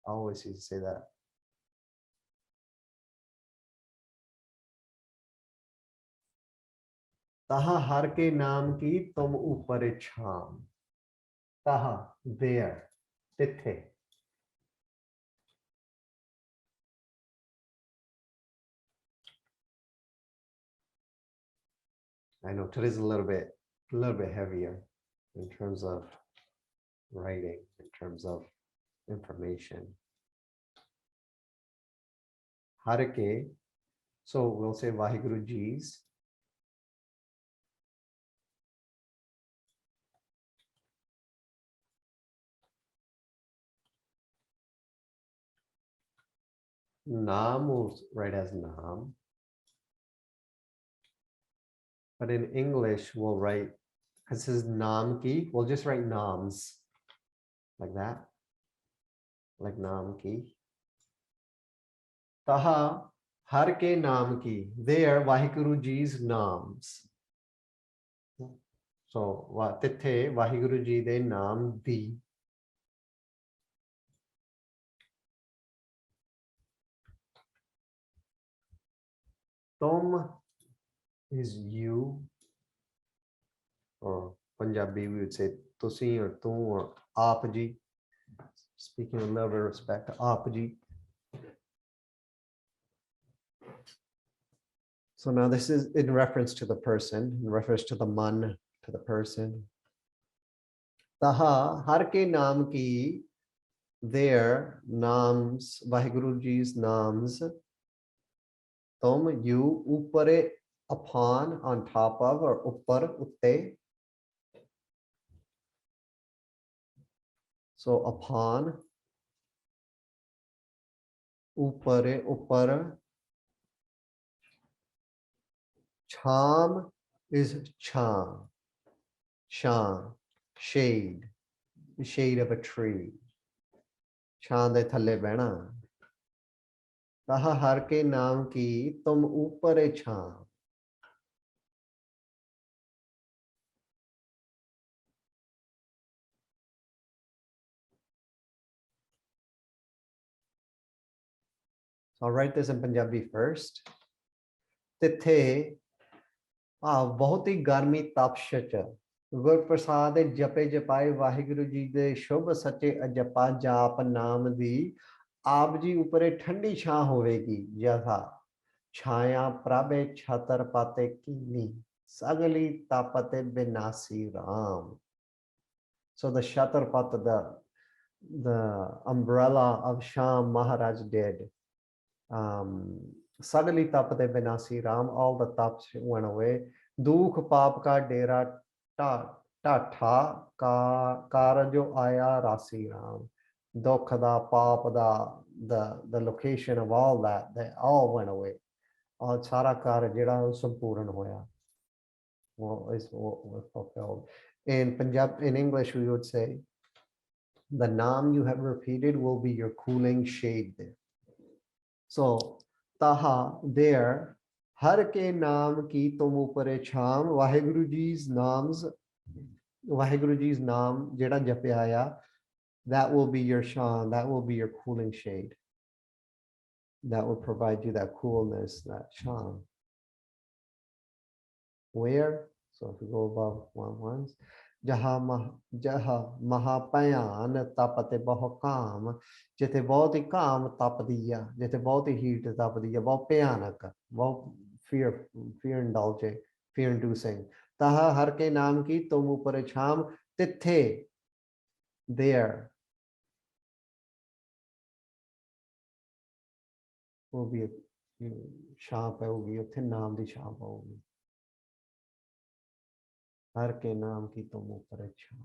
Speaker 1: I always used to say that. Taha har ke naam ki tum upar chham. Taha, there, tithe. I know today's a little bit heavier in terms of writing, in terms of information. Har ke, so we'll say Vaheguru Ji's. Naam will write as Naam. But in English, we'll write, because this is Naam ki, we'll just write Naams. Like that. Like Naam ki. Taha har ke naam ki. There, Vaheguru Ji's naams. So, tithe Vaheguru Ji de naam di. Tum is you, or Punjabi we would say tusi or tu or aap ji. Speaking with love and respect, aap ji. So now this is in reference to the person, in reference to the man, to the person. Taha har ke naam ki, their naams, Vaheguru Ji's naams. Tum, you, upare, upon, on top of, or uppar, utte. So upon, upare, uppar. Cham is cham, sham, shade, the shade of a tree. Cham de thalle bena. Taha har ke naam ki tum upare cham. So I'll write this in Punjabi first. Tithe, बहुत ही गर्मी तपश च गुर प्रसाद जपे जपाए वाहिगुरु जी दे शुभ सचे अजपा जाप नाम दी आप जी ऊपर ठंडी छां होवेगी जथा छाया प्रभे छतर पाते कीनी सगली तापते बिनासी Ram. So the Shatarpat, the umbrella of Sham Maharaj did. Suddenly tapate binasi Ram, all the taps went away. Dukh paap ka dera ta tha karajo aya rasi Ram. Dukh da paap da the location of all that, they all went away. All sara kar jira sampurn hoya. was fulfilled. In Punjab, in English, we would say, the naam you have repeated will be your cooling shade there. So, taha, there, har ke naam ki tum upare chham, Waheguru Ji's naams, Waheguru Ji's naam, jeda japyaya, that will be your shan, that will be your cooling shade. That will provide you that coolness, that shan. Where? So if you go above once, jaha mahapayan tapate bahokam, jete bahut hi kaam tap diya, jete bahut hi heat tap diya, bahut bhayanak, bahut fear indulging, fear inducing. Taha har ke naam ki tum upare chham, tithe, there will be a ਛਾਂ ਪਊਗੀ ਉੱਥੇ ਨਾਮ ਦੀ ਛਾਂ ਪਊਗੀ ਹਰ ਕੇ ਨਾਮ ਕੀ ਤੁਮ ਉਪਰ ਛਾਂ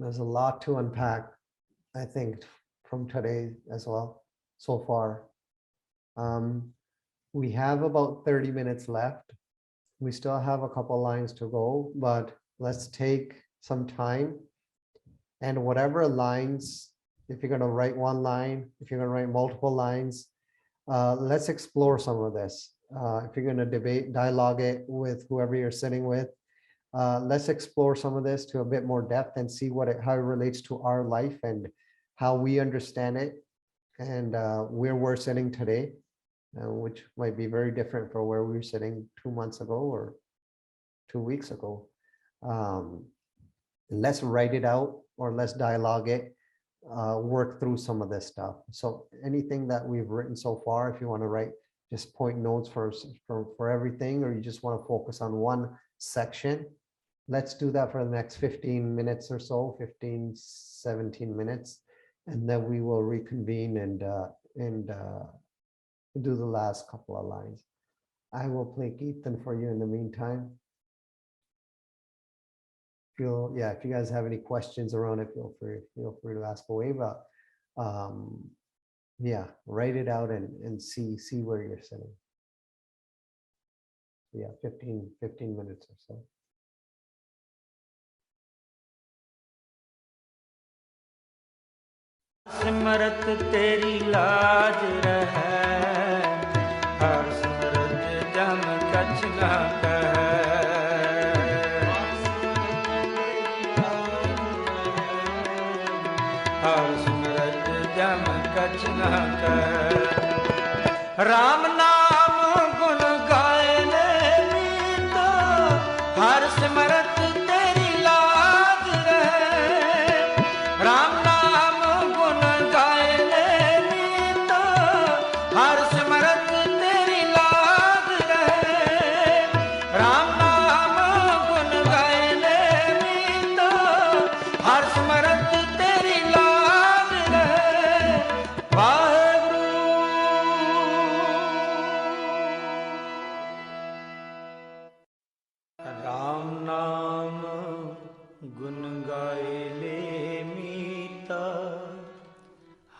Speaker 1: There's a lot to unpack, I think, from today as well, so far. We have about 30 minutes left. We still have a couple lines to go, but let's take some time. And whatever lines, if you're going to write one line, if you're going to write multiple lines, let's explore some of this. If you're going to dialogue it with whoever you're sitting with, let's explore some of this to a bit more depth and see how it relates to our life and how we understand it and where we're sitting today, which might be very different from where we were sitting 2 months ago or 2 weeks ago. Let's write it out or let's dialogue it, work through some of this stuff. So anything that we've written so far, if you want to write just point notes for everything, or you just want to focus on one section, let's do that for the next 15 minutes or so, 15, 17 minutes, and then we will reconvene and do the last couple of lines. I will play Kirtan for you in the meantime. If you guys have any questions around it, feel free to ask away, but yeah, write it out and see where you're sitting. Yeah, 15 minutes or so.
Speaker 4: Simrat तेरी लाज रहे हर सिमरत जम कछ न कहे हर सिमरत जम कछ न कहे राम नाम गुण गाए ले मीत हर सिमरत तेरी लाज रहे राम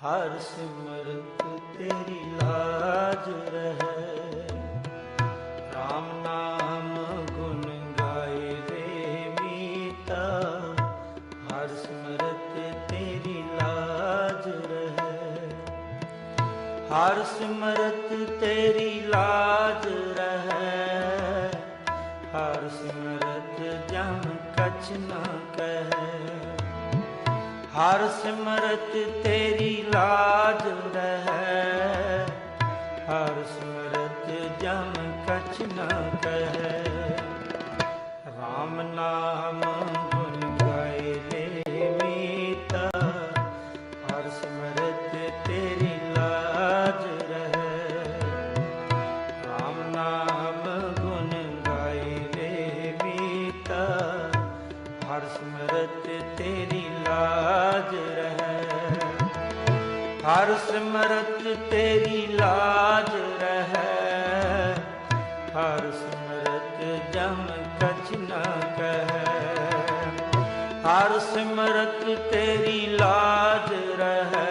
Speaker 4: हर सिमरत तेरी लाज रहे राम नाम गुण गाए रे मीता हर सिमरत तेरी लाज रहे हर सिमरत तेरी लाज रहे हर सिमरत जम कछ न कहे हर सिमरत तेरी लाज रहे हर सिमरत जम कछ न कहे राम नाम गुण गाए ले मीता हर सिमरत तेरी लाज रहे राम नाम गुण गाए ले मीता हर सिमरत तेरी लाज रहे। हर सिमरत तेरी लाज रहे। हर सिमरत जम कछ न कहे। हर सिमरत तेरी लाज रहे।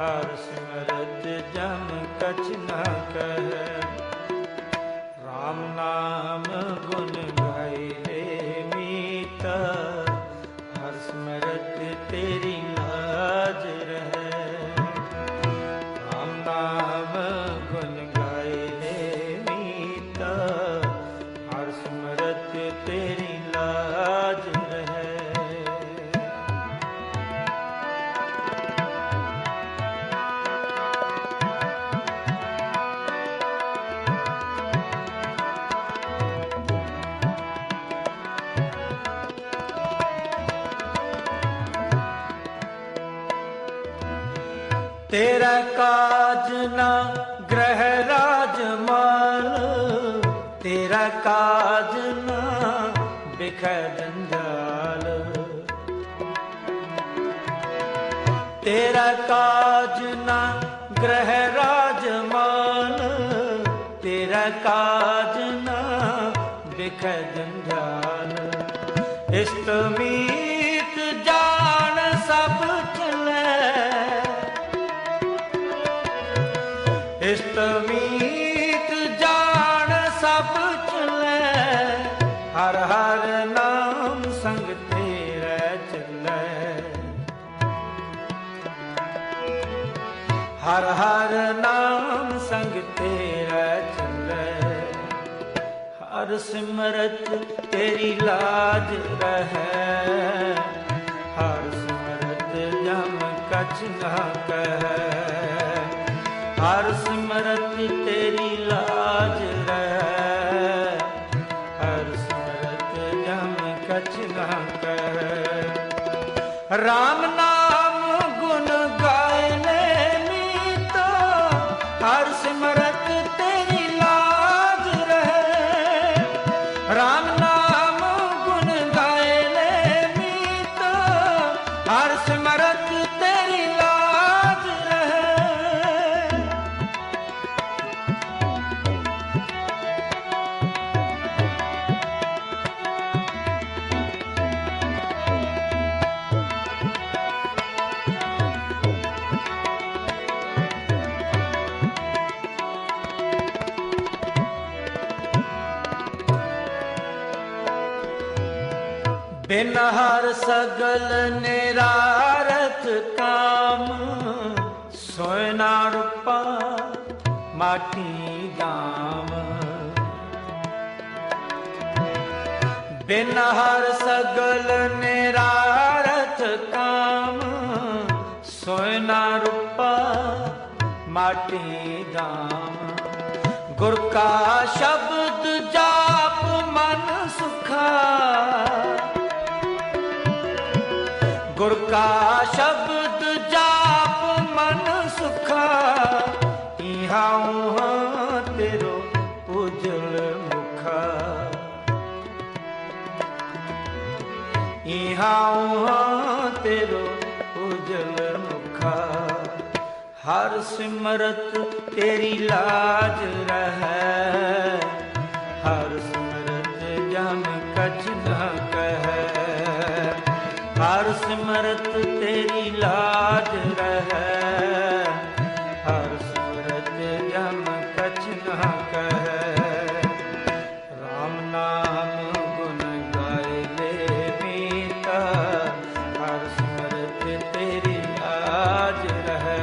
Speaker 4: हर सिमरत जम कछ न कहे। राम नाम गुण गाए मीत। हर सिमरत तेरी लाज रहे। राम नाम गुण गाए मीत। हर सिमरत तेरी लाज रहे। तेरा काज न ग्रह राजमाल। तेरा काज न बिख जंजाल। तेरा काज न ग्रह राजमाल। तेरा काज न बिख जंजाल। इष्ट मीत जान सब चले। इष्ट मीत जान सब चले। हर हर नाम संग तेरे चले। हर हर नाम संग तेरे चले। हर सिमरत तेरी लाज रहे। हर सिमरत जम कछ न कहे। हर सिमरत तेरी लाज रहे। हर सिमरत जम कछ न कहे। राम नाम गुण गायने मीत। हर सिमरत तेरी लाज रहे। राम नाम गुण गायने मीत। हर सिमरत तेरी लाज रहे। बिन हर सगल निरारथ काम। सोयना रूपा माटी दाम। बिन हर सगल निरारथ काम। सोयना रूपा माटी दाम। गुर का शब्द जाप मन सुखा। गुर का शब्द जाप मन सुखा। इहा उहाँ तेरो उजल मुखा। इहा उहाँ तेरो उजल मुखा। हर सिमरत तेरी लाज रहे। हर सिमरत जम कछ न कहे। हर सिमरत तेरी लाज रहे। हर सिमरत जम कछ न कहे। राम नाम गुण गाए ले मीत। हर सिमरत तेरी लाज रहे।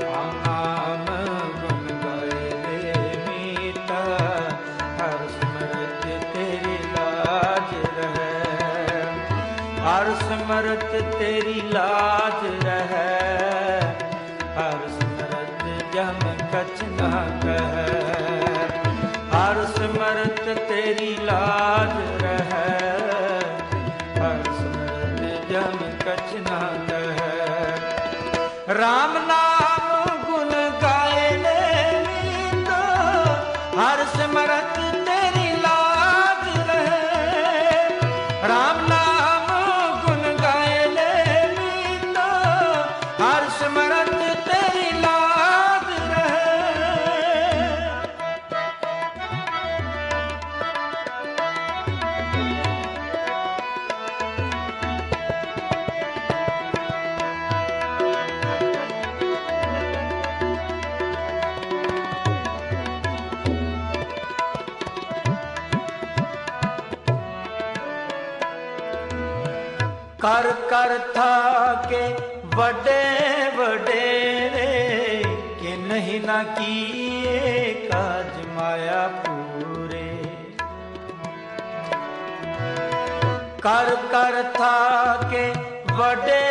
Speaker 4: राम नाम गुण गाए ले मीत। हर सिमरत तेरी लाज रहे। हर सिमरत तेरी लाज रहे। हर सिमरत जम कछ न कहे। हर सिमरत तेरी लाज रहे। हर सिमरत जम कछ न कहे। राम नाम गुण गाए ले मीत। हर सिमरत तेरी लाज रहे। राम नाम कर कर थाके बड़े वडेरे, कि नहीं ना किए काज माया पूरे। कर कर थाके बड़े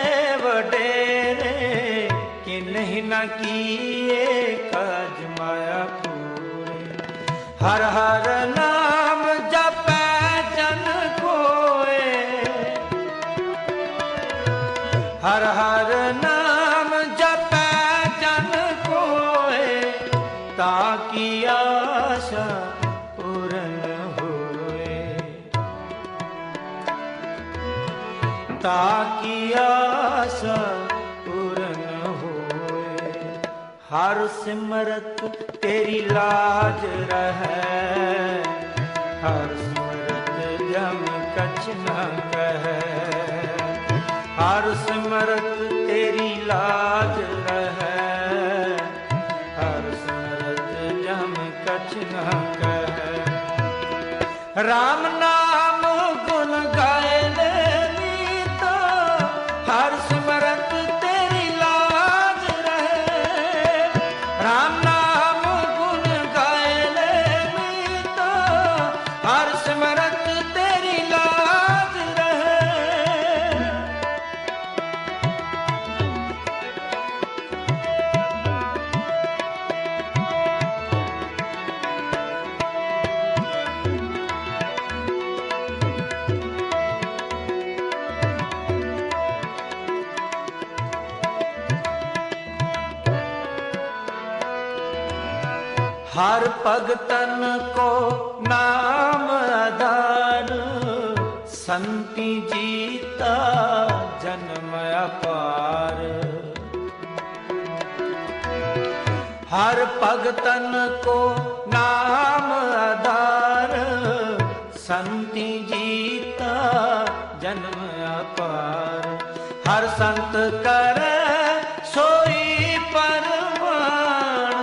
Speaker 4: वडेरे, कि नहीं ना किए काज माया पूरे। हर हर नाम जपै जन कोय, हर हर नाम जपै जन कोय, ताकि आशा पूर्ण होए, ताकि आशा पूर्ण होए। हर सिमरत तेरी लाज रहे, हर सिमरत जम कछ न कहे। हर सिमरत तेरी लाज रहे, हर सिमरत जम कछ न कहे। राम नाम गुण गाए ले मीता, हर सिमरत तेरी लाज रहे। राम नाम गुण गाए ले मीता, हर सिमरत तेरी लाज रहे। हर भगतन को नाम आधार, संति जीता जन्म अपार। हर भगतन को नाम आधार, संति जीता जन्म अपार। हर संत करे सोई परवान,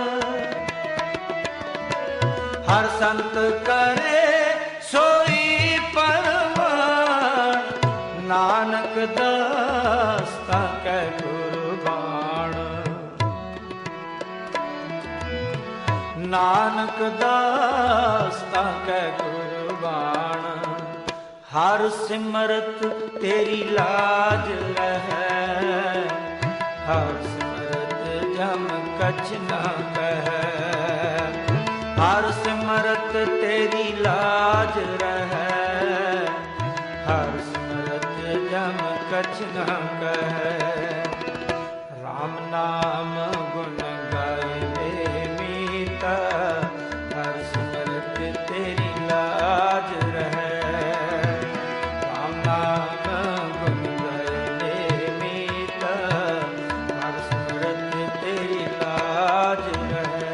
Speaker 4: हर संत करे सोई परवान। नानक दास्ता कै कुर्बान, नानक दास्ता कै कुर्बान। हर सिमरत तेरी लाज रहे, हर सिमरत जम कछ न कहे। हर सिमरत तेरी लाज रहे, हर सिमरत जम कछ न कहे। राम नाम गुण गाए ले मीता, हर सिमरत तेरी लाज रहे। राम नाम गुण गाए ले मीता, हर सिमरत तेरी लाज रहे।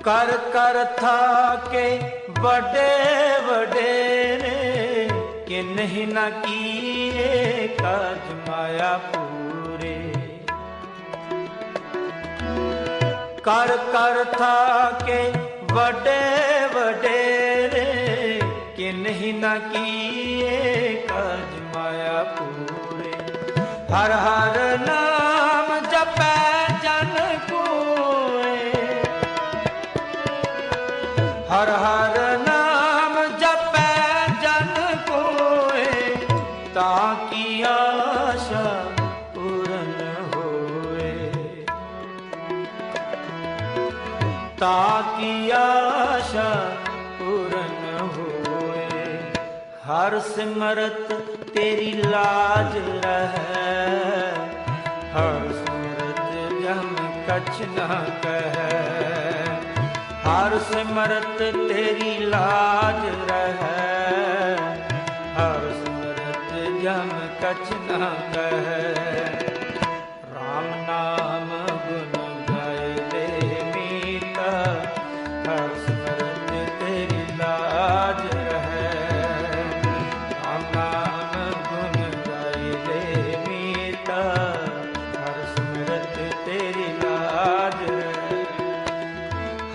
Speaker 4: कर कर थाके बड़े वडेरे, कि नहीं ना किए काज माया पूरे। कर कर थाके बड़े वडेरे, कि नहीं ना किए काज माया पूरे। हर हर नाम जपै जन कोय, हर हर नाम जपै जन कोय, ताकि आशा पूर्ण होए, ताकि आशा पूर्ण होए। हर सिमरत तेरी लाज रहे, हर सिमरत जम कछ न कहे। हर सिमरत तेरी लाज रहे, हर सिमरत जम कछ न कहे। राम नाम गुण गाए ले मीता,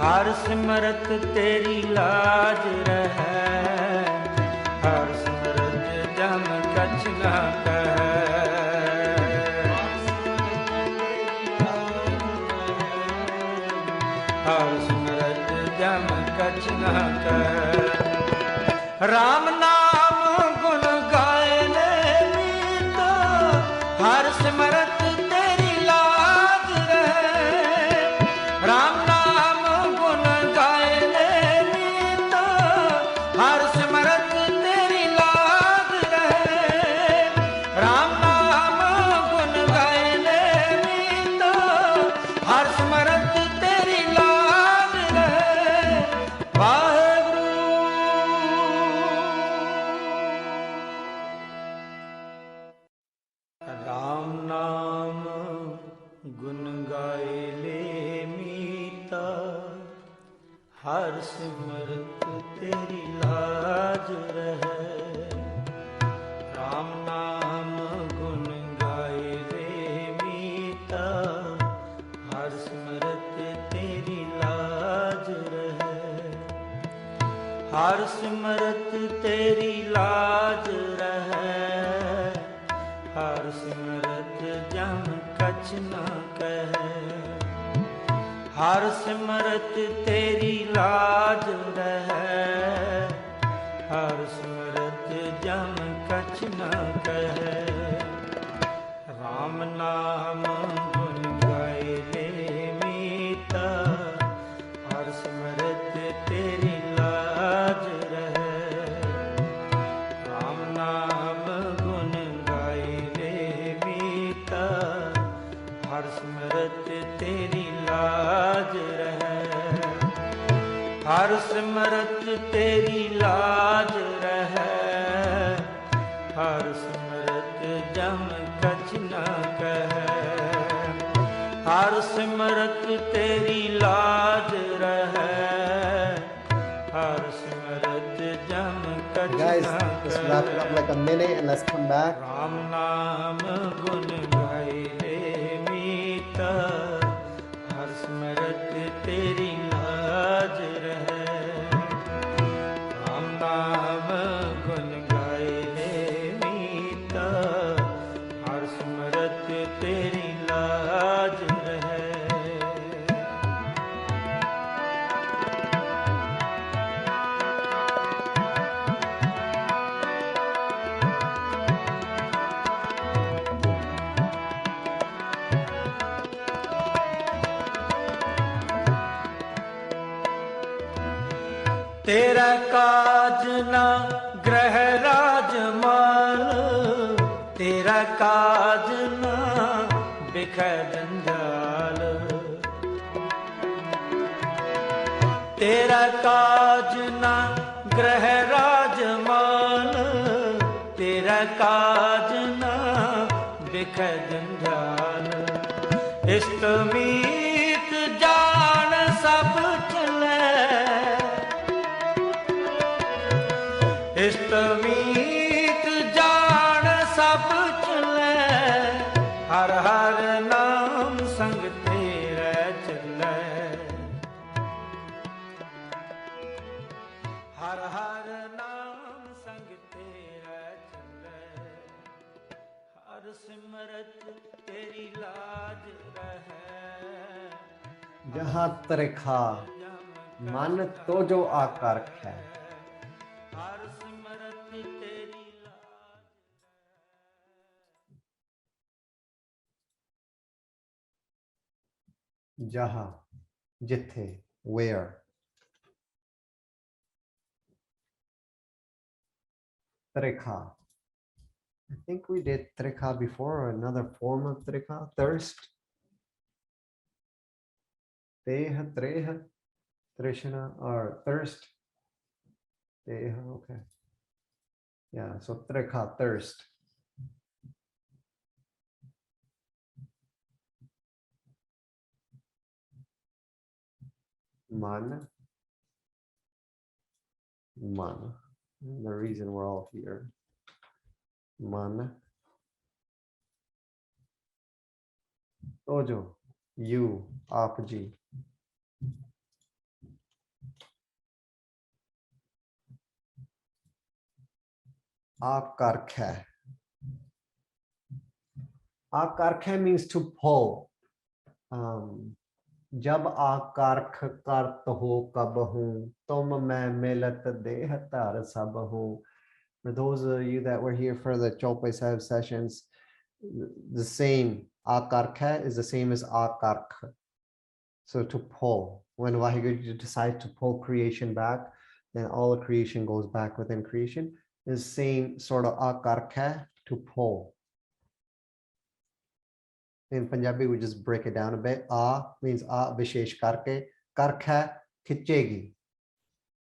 Speaker 4: ਹਰ ਸਿਮਰਤ ਤੇਰੀ ਲਾਜ ਰਹੈ, ਹਰ ਸਿਮਰਤ ਜਮ ਕਛ ਨਾ ਕਹੈ। ਹਰ ਸਿਮਰਤ ਜਮ ਕਛ ਨਾ ਕਹੈ। ਰਾਮ ਨਾਮ ਗੁਣ ਗਾਏ ਨੇ ਮੀਤ, ਹਰ ਸਿਮਰਤ ਤੇਰੀ ਲਾਜ ਰਹੈ। ਰਾਮ ਨਾਮ ਗੁਣ ਗਾਏ ਨੇ ਮੀਤ, ਹਰ ਸਿਮਰਤ ਤੇਰੀ ਲਾਜ ਰਹੈ। ਰਾਮ ਨਾਮ ਗੁਣ ਗਾਏ ਨੇ ਮੀਤ, ਹਰ ਸਿਮਰਤ ਤੇਰੀ ਲਾਜ ਰਹੈ। ਵਾਹਿਗੁਰੂ ਰਾਮ ਨਾਮ ਗੁਣ ਗਾਏ ਲੇ ਮੀਤਾ, ਹਰ ਸਿਮਰਤ ਤੇਰੀ ਲਾਜ ਰਹੈ। ਰਾਮ ਨਾਮ ਗੁਣ ਗਾਏ ਲੇ ਮੀਤਾ, ਹਰ ਸਿਮਰਤ ਤੇਰੀ ਲਾਜ ਰਹੈ। ਹਰ ਸਿਮਰਤ ਤੇਰੀ ਲਾਜ ਰਹੈ, ਹਰ ਸਿਮਰਤ ਜਮ ਕਛ ਨਾ ਕਹੈ। ਹਰ ਸਿਮਰਤ ਤੇਰੀ ਲਾਜ ਰਹੈ, ਹਰ ਸਿਮਰਤ ਜਮ ਕਛ ਨਾ ਕਹੈ। ਰਾਮ ਨਾਮ ਗੁਣ ਗਾਏ ਲੇ ਮੀਤਾ, ਹਰ ਸਿਮਰਤ ਤੇਰੀ ਲਾਜ ਰਹੈ। ਰਾਮ ਨਾਮ ਗੁਣ ਗਾਏ ਲੇ ਮੀਤਾ, ਹਰ ਸਿਮਰਤ ਤੇਰੀ ਲਾਜ ਰਹੈ। ਹਰ ਸਿਮਰਤ ਤੇਰੀ ਲਾਜ ਰਹੈ, ਹਰ ਸਿਮਰਤ ਜਮ ਕਛ ਨਾ ਕਹੈ। ਹਰ ਸਿਮਰਤ ਤੇਰੀ ਲਾਜ ਰਹੈ, ਹਰ ਸਿਮਰਤ ਜਮ ਕਛ
Speaker 1: Guys,
Speaker 4: ਨਾ
Speaker 1: let's wrap it up like a minute and let's come back.
Speaker 4: Ram ਨਾਮ ਗੁਣ ਗਾਏ ਲੇ ਮੀਤਾ, ਹਰ ਸਿਮਰਤ ਤੇਰੀ ਲਾਜ ਰਹੈ। ਰਾਮ ਨਾਮ ਗੁਣ ਗਾਏ ਲੇ ਮੀਤਾ, ਹਰ ਸਿਮਰਤ ਤੇਰੀ ਲਾਜ ਰਹੈ। ਤੇਰਾ ਕਾਜ ਨਾ ਗ੍ਰਹਿ ਰਾਜ ਮਾਲ, ਤੇਰਾ ਕਾਜ ਨਾ ਬਿਖੈ ਜੰਜਾਲ। ਤੇਰਾ ਕਾਜ ਨਾ ਗ੍ਰਹਿ ਰਾਜ ਮਾਲ, ਤੇਰਾ ਕਾਜ ਨਾ ਬਿਖੈ ਜੰਜਾਲ। ਇਸਤ ਮੀਤ ਜਾਣ ਸਭ ਚਲੈ, ਇਸਤ ਮੀਤ ਜਾਣ ਸਭ ਚਲੈ। ਹਰ ਹਰ ਨਾਮ ਸੰਗ ਤੇਰੇ ਚੱਲੈ। ਹਰ ਹਰ ਨਾਮ ਸੰਗ ਤੇਰੇ ਚੱਲੈ। ਹਰ ਸਿਮਰਤ ਤੇਰੀ ਲਾਜ ਰਹੈ।
Speaker 1: जहाँ त्रिखा मन तो जो आकार है।
Speaker 4: ਹਰ ਸਿਮਰਤ ਤੇਰੀ ਲਾਜ।
Speaker 1: जहाँ जिथे where। Trikha, I think we did trikha before, or another form of trikha, thirst. Teha, treha, trishna, or thirst. Teha, okay. Yeah, so trikha, thirst. Man. Man. The reason we're all here. Man. Tojo, you, aap ji. Akarkha. Akarkha means to pull. जब आकारख करत हो कब हूँ तुम मैं मिलत देह तार सब हूँ. For those of you that were here for the Chopay Sahib sessions, the same akarkha is the same as akarkh. So to pull, when Vaheguru decides to pull creation back, then all the creation goes back within creation. Is same sort of akarkha, to pull. In Punjabi, we just break it down a bit. A means a vishesh karke, karkha khichegi.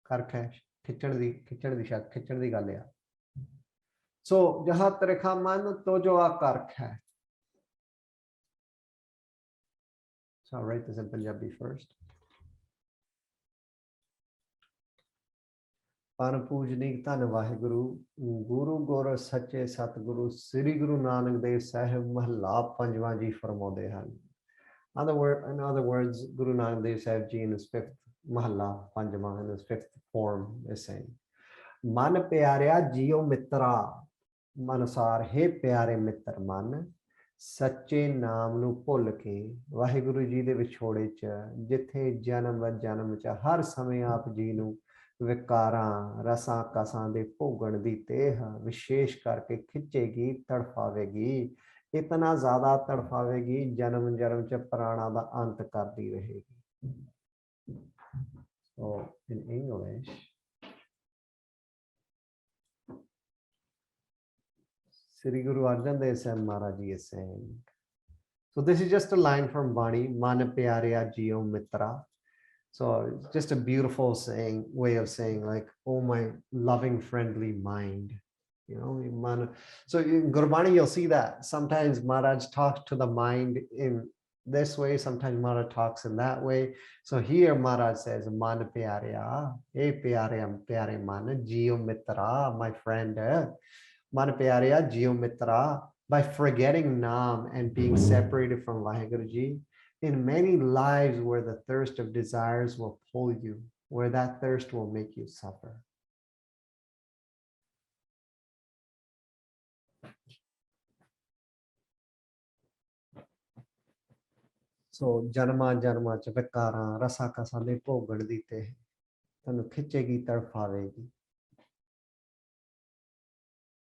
Speaker 1: Karkha khichad di gal ya. So jaha tarekha man to jo a karkha. So I'll write this in Punjabi first. Pan Pujnik Tan Vaheguru, Guru Gora Sache Satguru, Sri Guru Nanak Dev Sahib Mahla Panjwa Ji Farmode Han. In other words, Guru Nanak Dev Sahib Ji in his fifth Mahla Panjwa, in his fifth form, is saying, Man Pyarya Jio Mitra, Manasar He Pyare Mitra Man, Sache Naam Nu Bhul Ke, Vaheguru Ji De Vichhode Cha, Jithe Janam Va Janam Cha, Har Samay Aap Ji Nu विकारां रसां कसां they भोगण the Teh विशेष करके खिंचेगी तड़फावेगी इतना ज्यादा तड़फावेगी जन्म जन्म च प्राणा दा अंत करदी रहेगी. So in English, Sri Guru Arjan Dev Sahib Maharaj Ji is saying, so this is just a line from Bani, Man Pyarya Jio Mitra. So it's just a beautiful way of saying, like, oh, my loving, friendly mind. So in Gurbani, you'll see that sometimes Maharaj talks to the mind in this way, sometimes Maharaj talks in that way. So here Maharaj says, Man Pyarya, hey Pyare Man, Jio Mitra, my friend, Man Pyarya Jio Mitra, by forgetting Naam and being separated from Vaheguru Ji, in many lives where the thirst of desires will pull you, where that thirst will make you suffer. So janma janma ch vikara rasa kasa de bhogan di te tanu khichegi tarfavegi.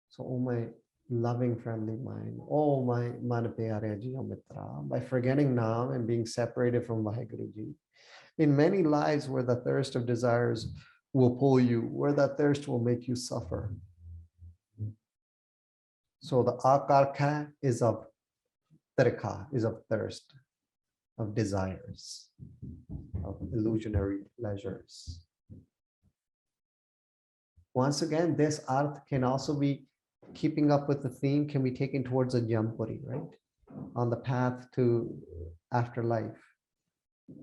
Speaker 1: So oh my loving friendly mind, oh my man pyare Jio Mitra, by forgetting Naam and being separated from Vaheguru Ji, in many lives where the thirst of desires will pull you, where that thirst will make you suffer. So the akarkha is of tarikha, is of thirst, of desires, of illusionary pleasures. Once again, this arth can also be, keeping up with the theme, can be taken towards a jampuri, right? On the path to afterlife.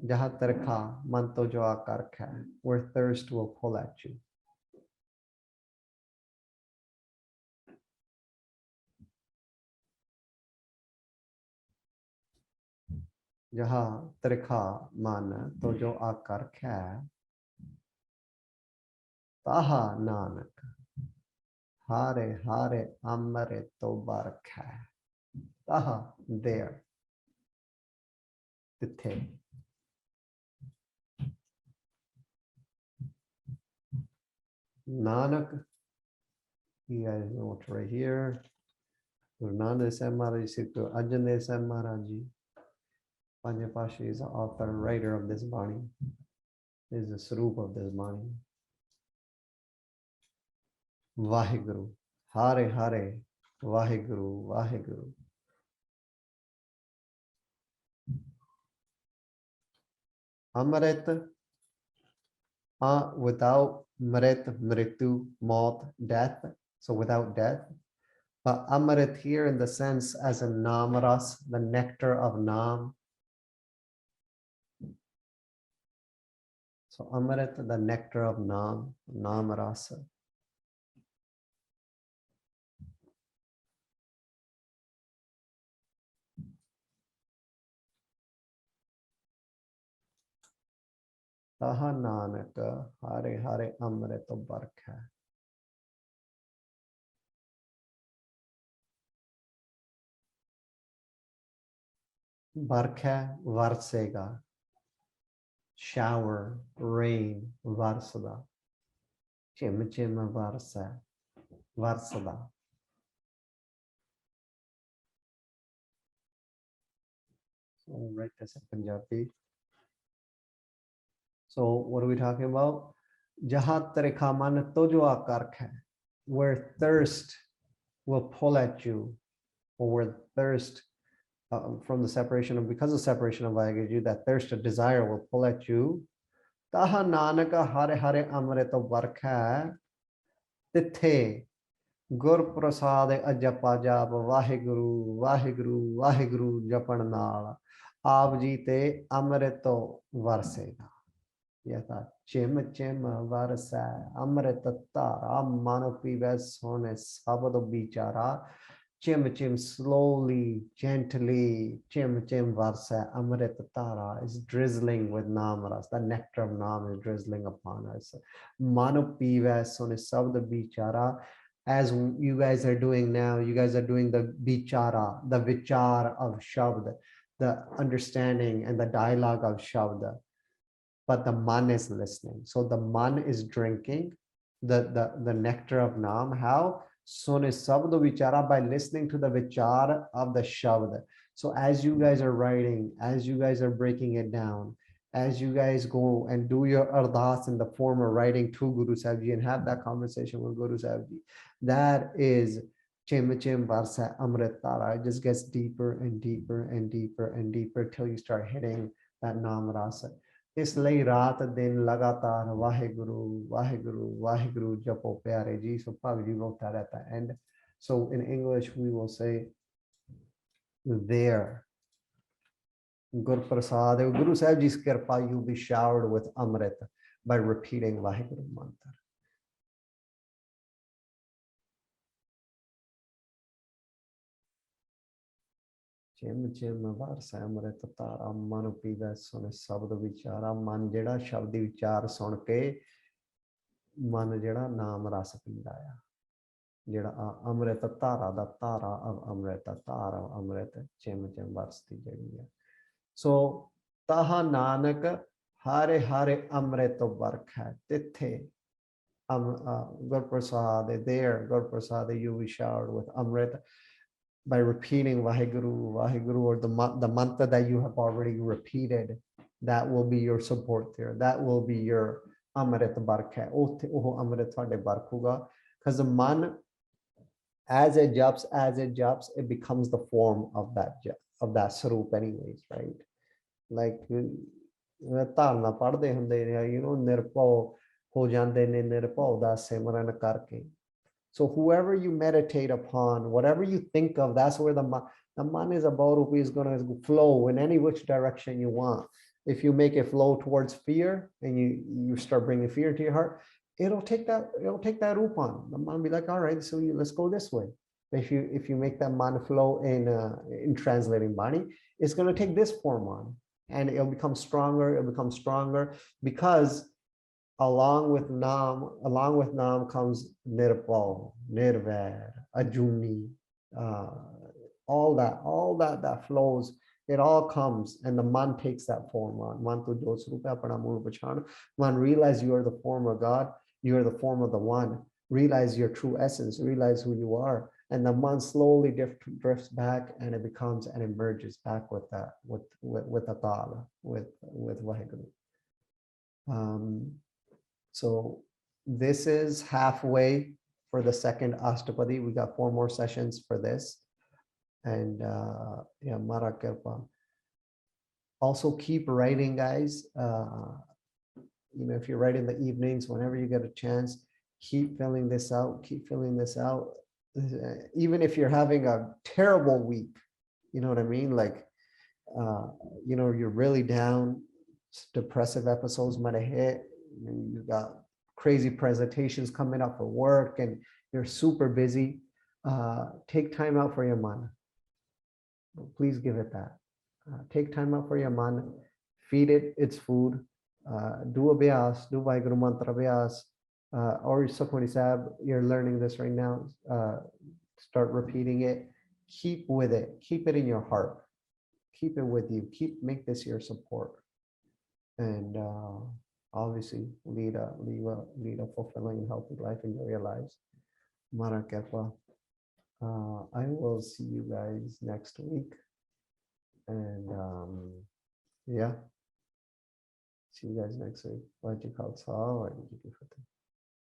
Speaker 1: Jahat tarikha, manto jo akarkha, where thirst will pull at you. Jaha tarikha man to jo akarkha, taha nanak, hare hare amare to barkha. Taha, there. Tithe. Nanak, you guys know what's right here. Guru Nanak Dev Sahib Maharaj Ji, Guru Arjan Dev Sahib Maharaj Ji. Panja Pasha is the author and writer of this Bani. Is the Swarup of this Bani. Vaheguru, Hare Hare, Vaheguru, Vaheguru. Amrit, without Mrit, Mritu, Maut, death. So without death. But Amrit here in the sense as a Namaras, the nectar of Nam. So Amrit, the nectar of Nam, Namarasa. Taha Nanak, Hare Hare Amrit Barkha. Barkha varsega. Shower, rain, varsada. Chim chim varsa, varsada. So I'll write this in Punjabi. So what are we talking about? Jahat tarikha man tojo akark hai, where thirst will pull at you, or where thirst from the separation of, because of separation of Vaheguru, that thirst of desire will pull at you. Taha nanaka hare hare amrit varkha tithe gur prasad ajapa jap Vaheguru Vaheguru Vaheguru japan naal aap ji te amrit varsega. Yata chim chim varsa amrit tara mano pive sone sabado bichara. Chim chim slowly, gently, chim chim varsa amrit tara is drizzling with namaras. The nectar of nam is drizzling upon us. Mano piva sone sabda bichara. As you guys are doing now, you guys are doing the bichara, the vichar of shabd, the understanding and the dialogue of shabd. But the man is listening. So the man is drinking the nectar of nam. How? Sone sabda vichara, by listening to the vichar of the shabd. So as you guys are writing, as you guys are breaking it down, as you guys go and do your ardas in the form of writing to Guru Sahib Ji and have that conversation with Guru Sahib Ji, that is chim chim varsa amrit tara. It just gets deeper and deeper and deeper and deeper till you start hitting that nam rasa. ਇਸ ਲਈ ਰਾਤ ਦਿਨ ਲਗਾਤਾਰ ਵਾਹਿਗੁਰੂ ਵਾਹਿਗੁਰੂ ਵਾਹਿਗੁਰੂ ਜਪੋ ਪਿਆਰੇ ਜੀ. So Bhagavad wrote that at the end. So in English we will say there. Gur Prasad, Guru Sahib Ji's kirpa, you'll be showered with Amrit by repeating Vaheguru mantra. Chim chim varsa amrit tara manu pive sone sabd vichara. Man jehda shabdi vichar sun ke man jehda naam ras pinda ya. Jehda amrit tara da tara of amrit, tara of amrit chim chim varsti jehdi hai. So taha nanak hare hare amrit varkha tithe Gur Prasad, there Gur Prasad, you will be showered with amrit by repeating Vaheguru, Vaheguru, or the mantra that you have already repeated. That will be your support there. That will be your Amrit Barkha. Oh Amrit Thade Barkuga. Because the man, as it japs, it becomes the form of that sarup anyways, right? Like Tarna Parde Hunde, you know, Nirpo Ho Jande Nirpo da Simran Karke. So whoever you meditate upon, whatever you think of, that's where the man is about, is going to flow in any which direction you want. If you make it flow towards fear and you start bringing fear to your heart, it'll take that rupan. The man be like, all right, so let's go this way. If you make that man flow in translating Bani, it's going to take this form on, and it'll become stronger. Because along with nam comes nirpal, nirvair, ajuni, all that flows. It all comes, and the man takes that form on. Man tu jyots rupa apna mool pachhan. Man, realize you are the form of God. You are the form of the one. Realize your true essence. Realize who you are, and the man slowly drifts back, and it becomes and emerges back with that, with Atala, with Vaheguru. So this is halfway for the second Astapadi. We got 4 more sessions for this. And yeah, Mara Kirpa. Also keep writing, guys. You know, if you're writing the evenings, whenever you get a chance, keep filling this out. Even if you're having a terrible week, you know what I mean? Like, you know, you're really down, depressive episodes might have hit. You got crazy presentations coming up for work and you're super busy. Take time out for your man. Please give it that. Take time out for your man. Feed it its food. Do abhyas, do Vaheguru mantra abhyas. Or Sukhmani Sahib, you're learning this right now. Start repeating it. Keep with it. Keep it in your heart. keep it with you. Make this your support, and obviously lead a fulfilling and healthy life. Enjoy your lives. Mara Kepa. I will see you guys next week, and yeah, see you guys next week. Wajib Khalsa, Wajib Ki Fateh.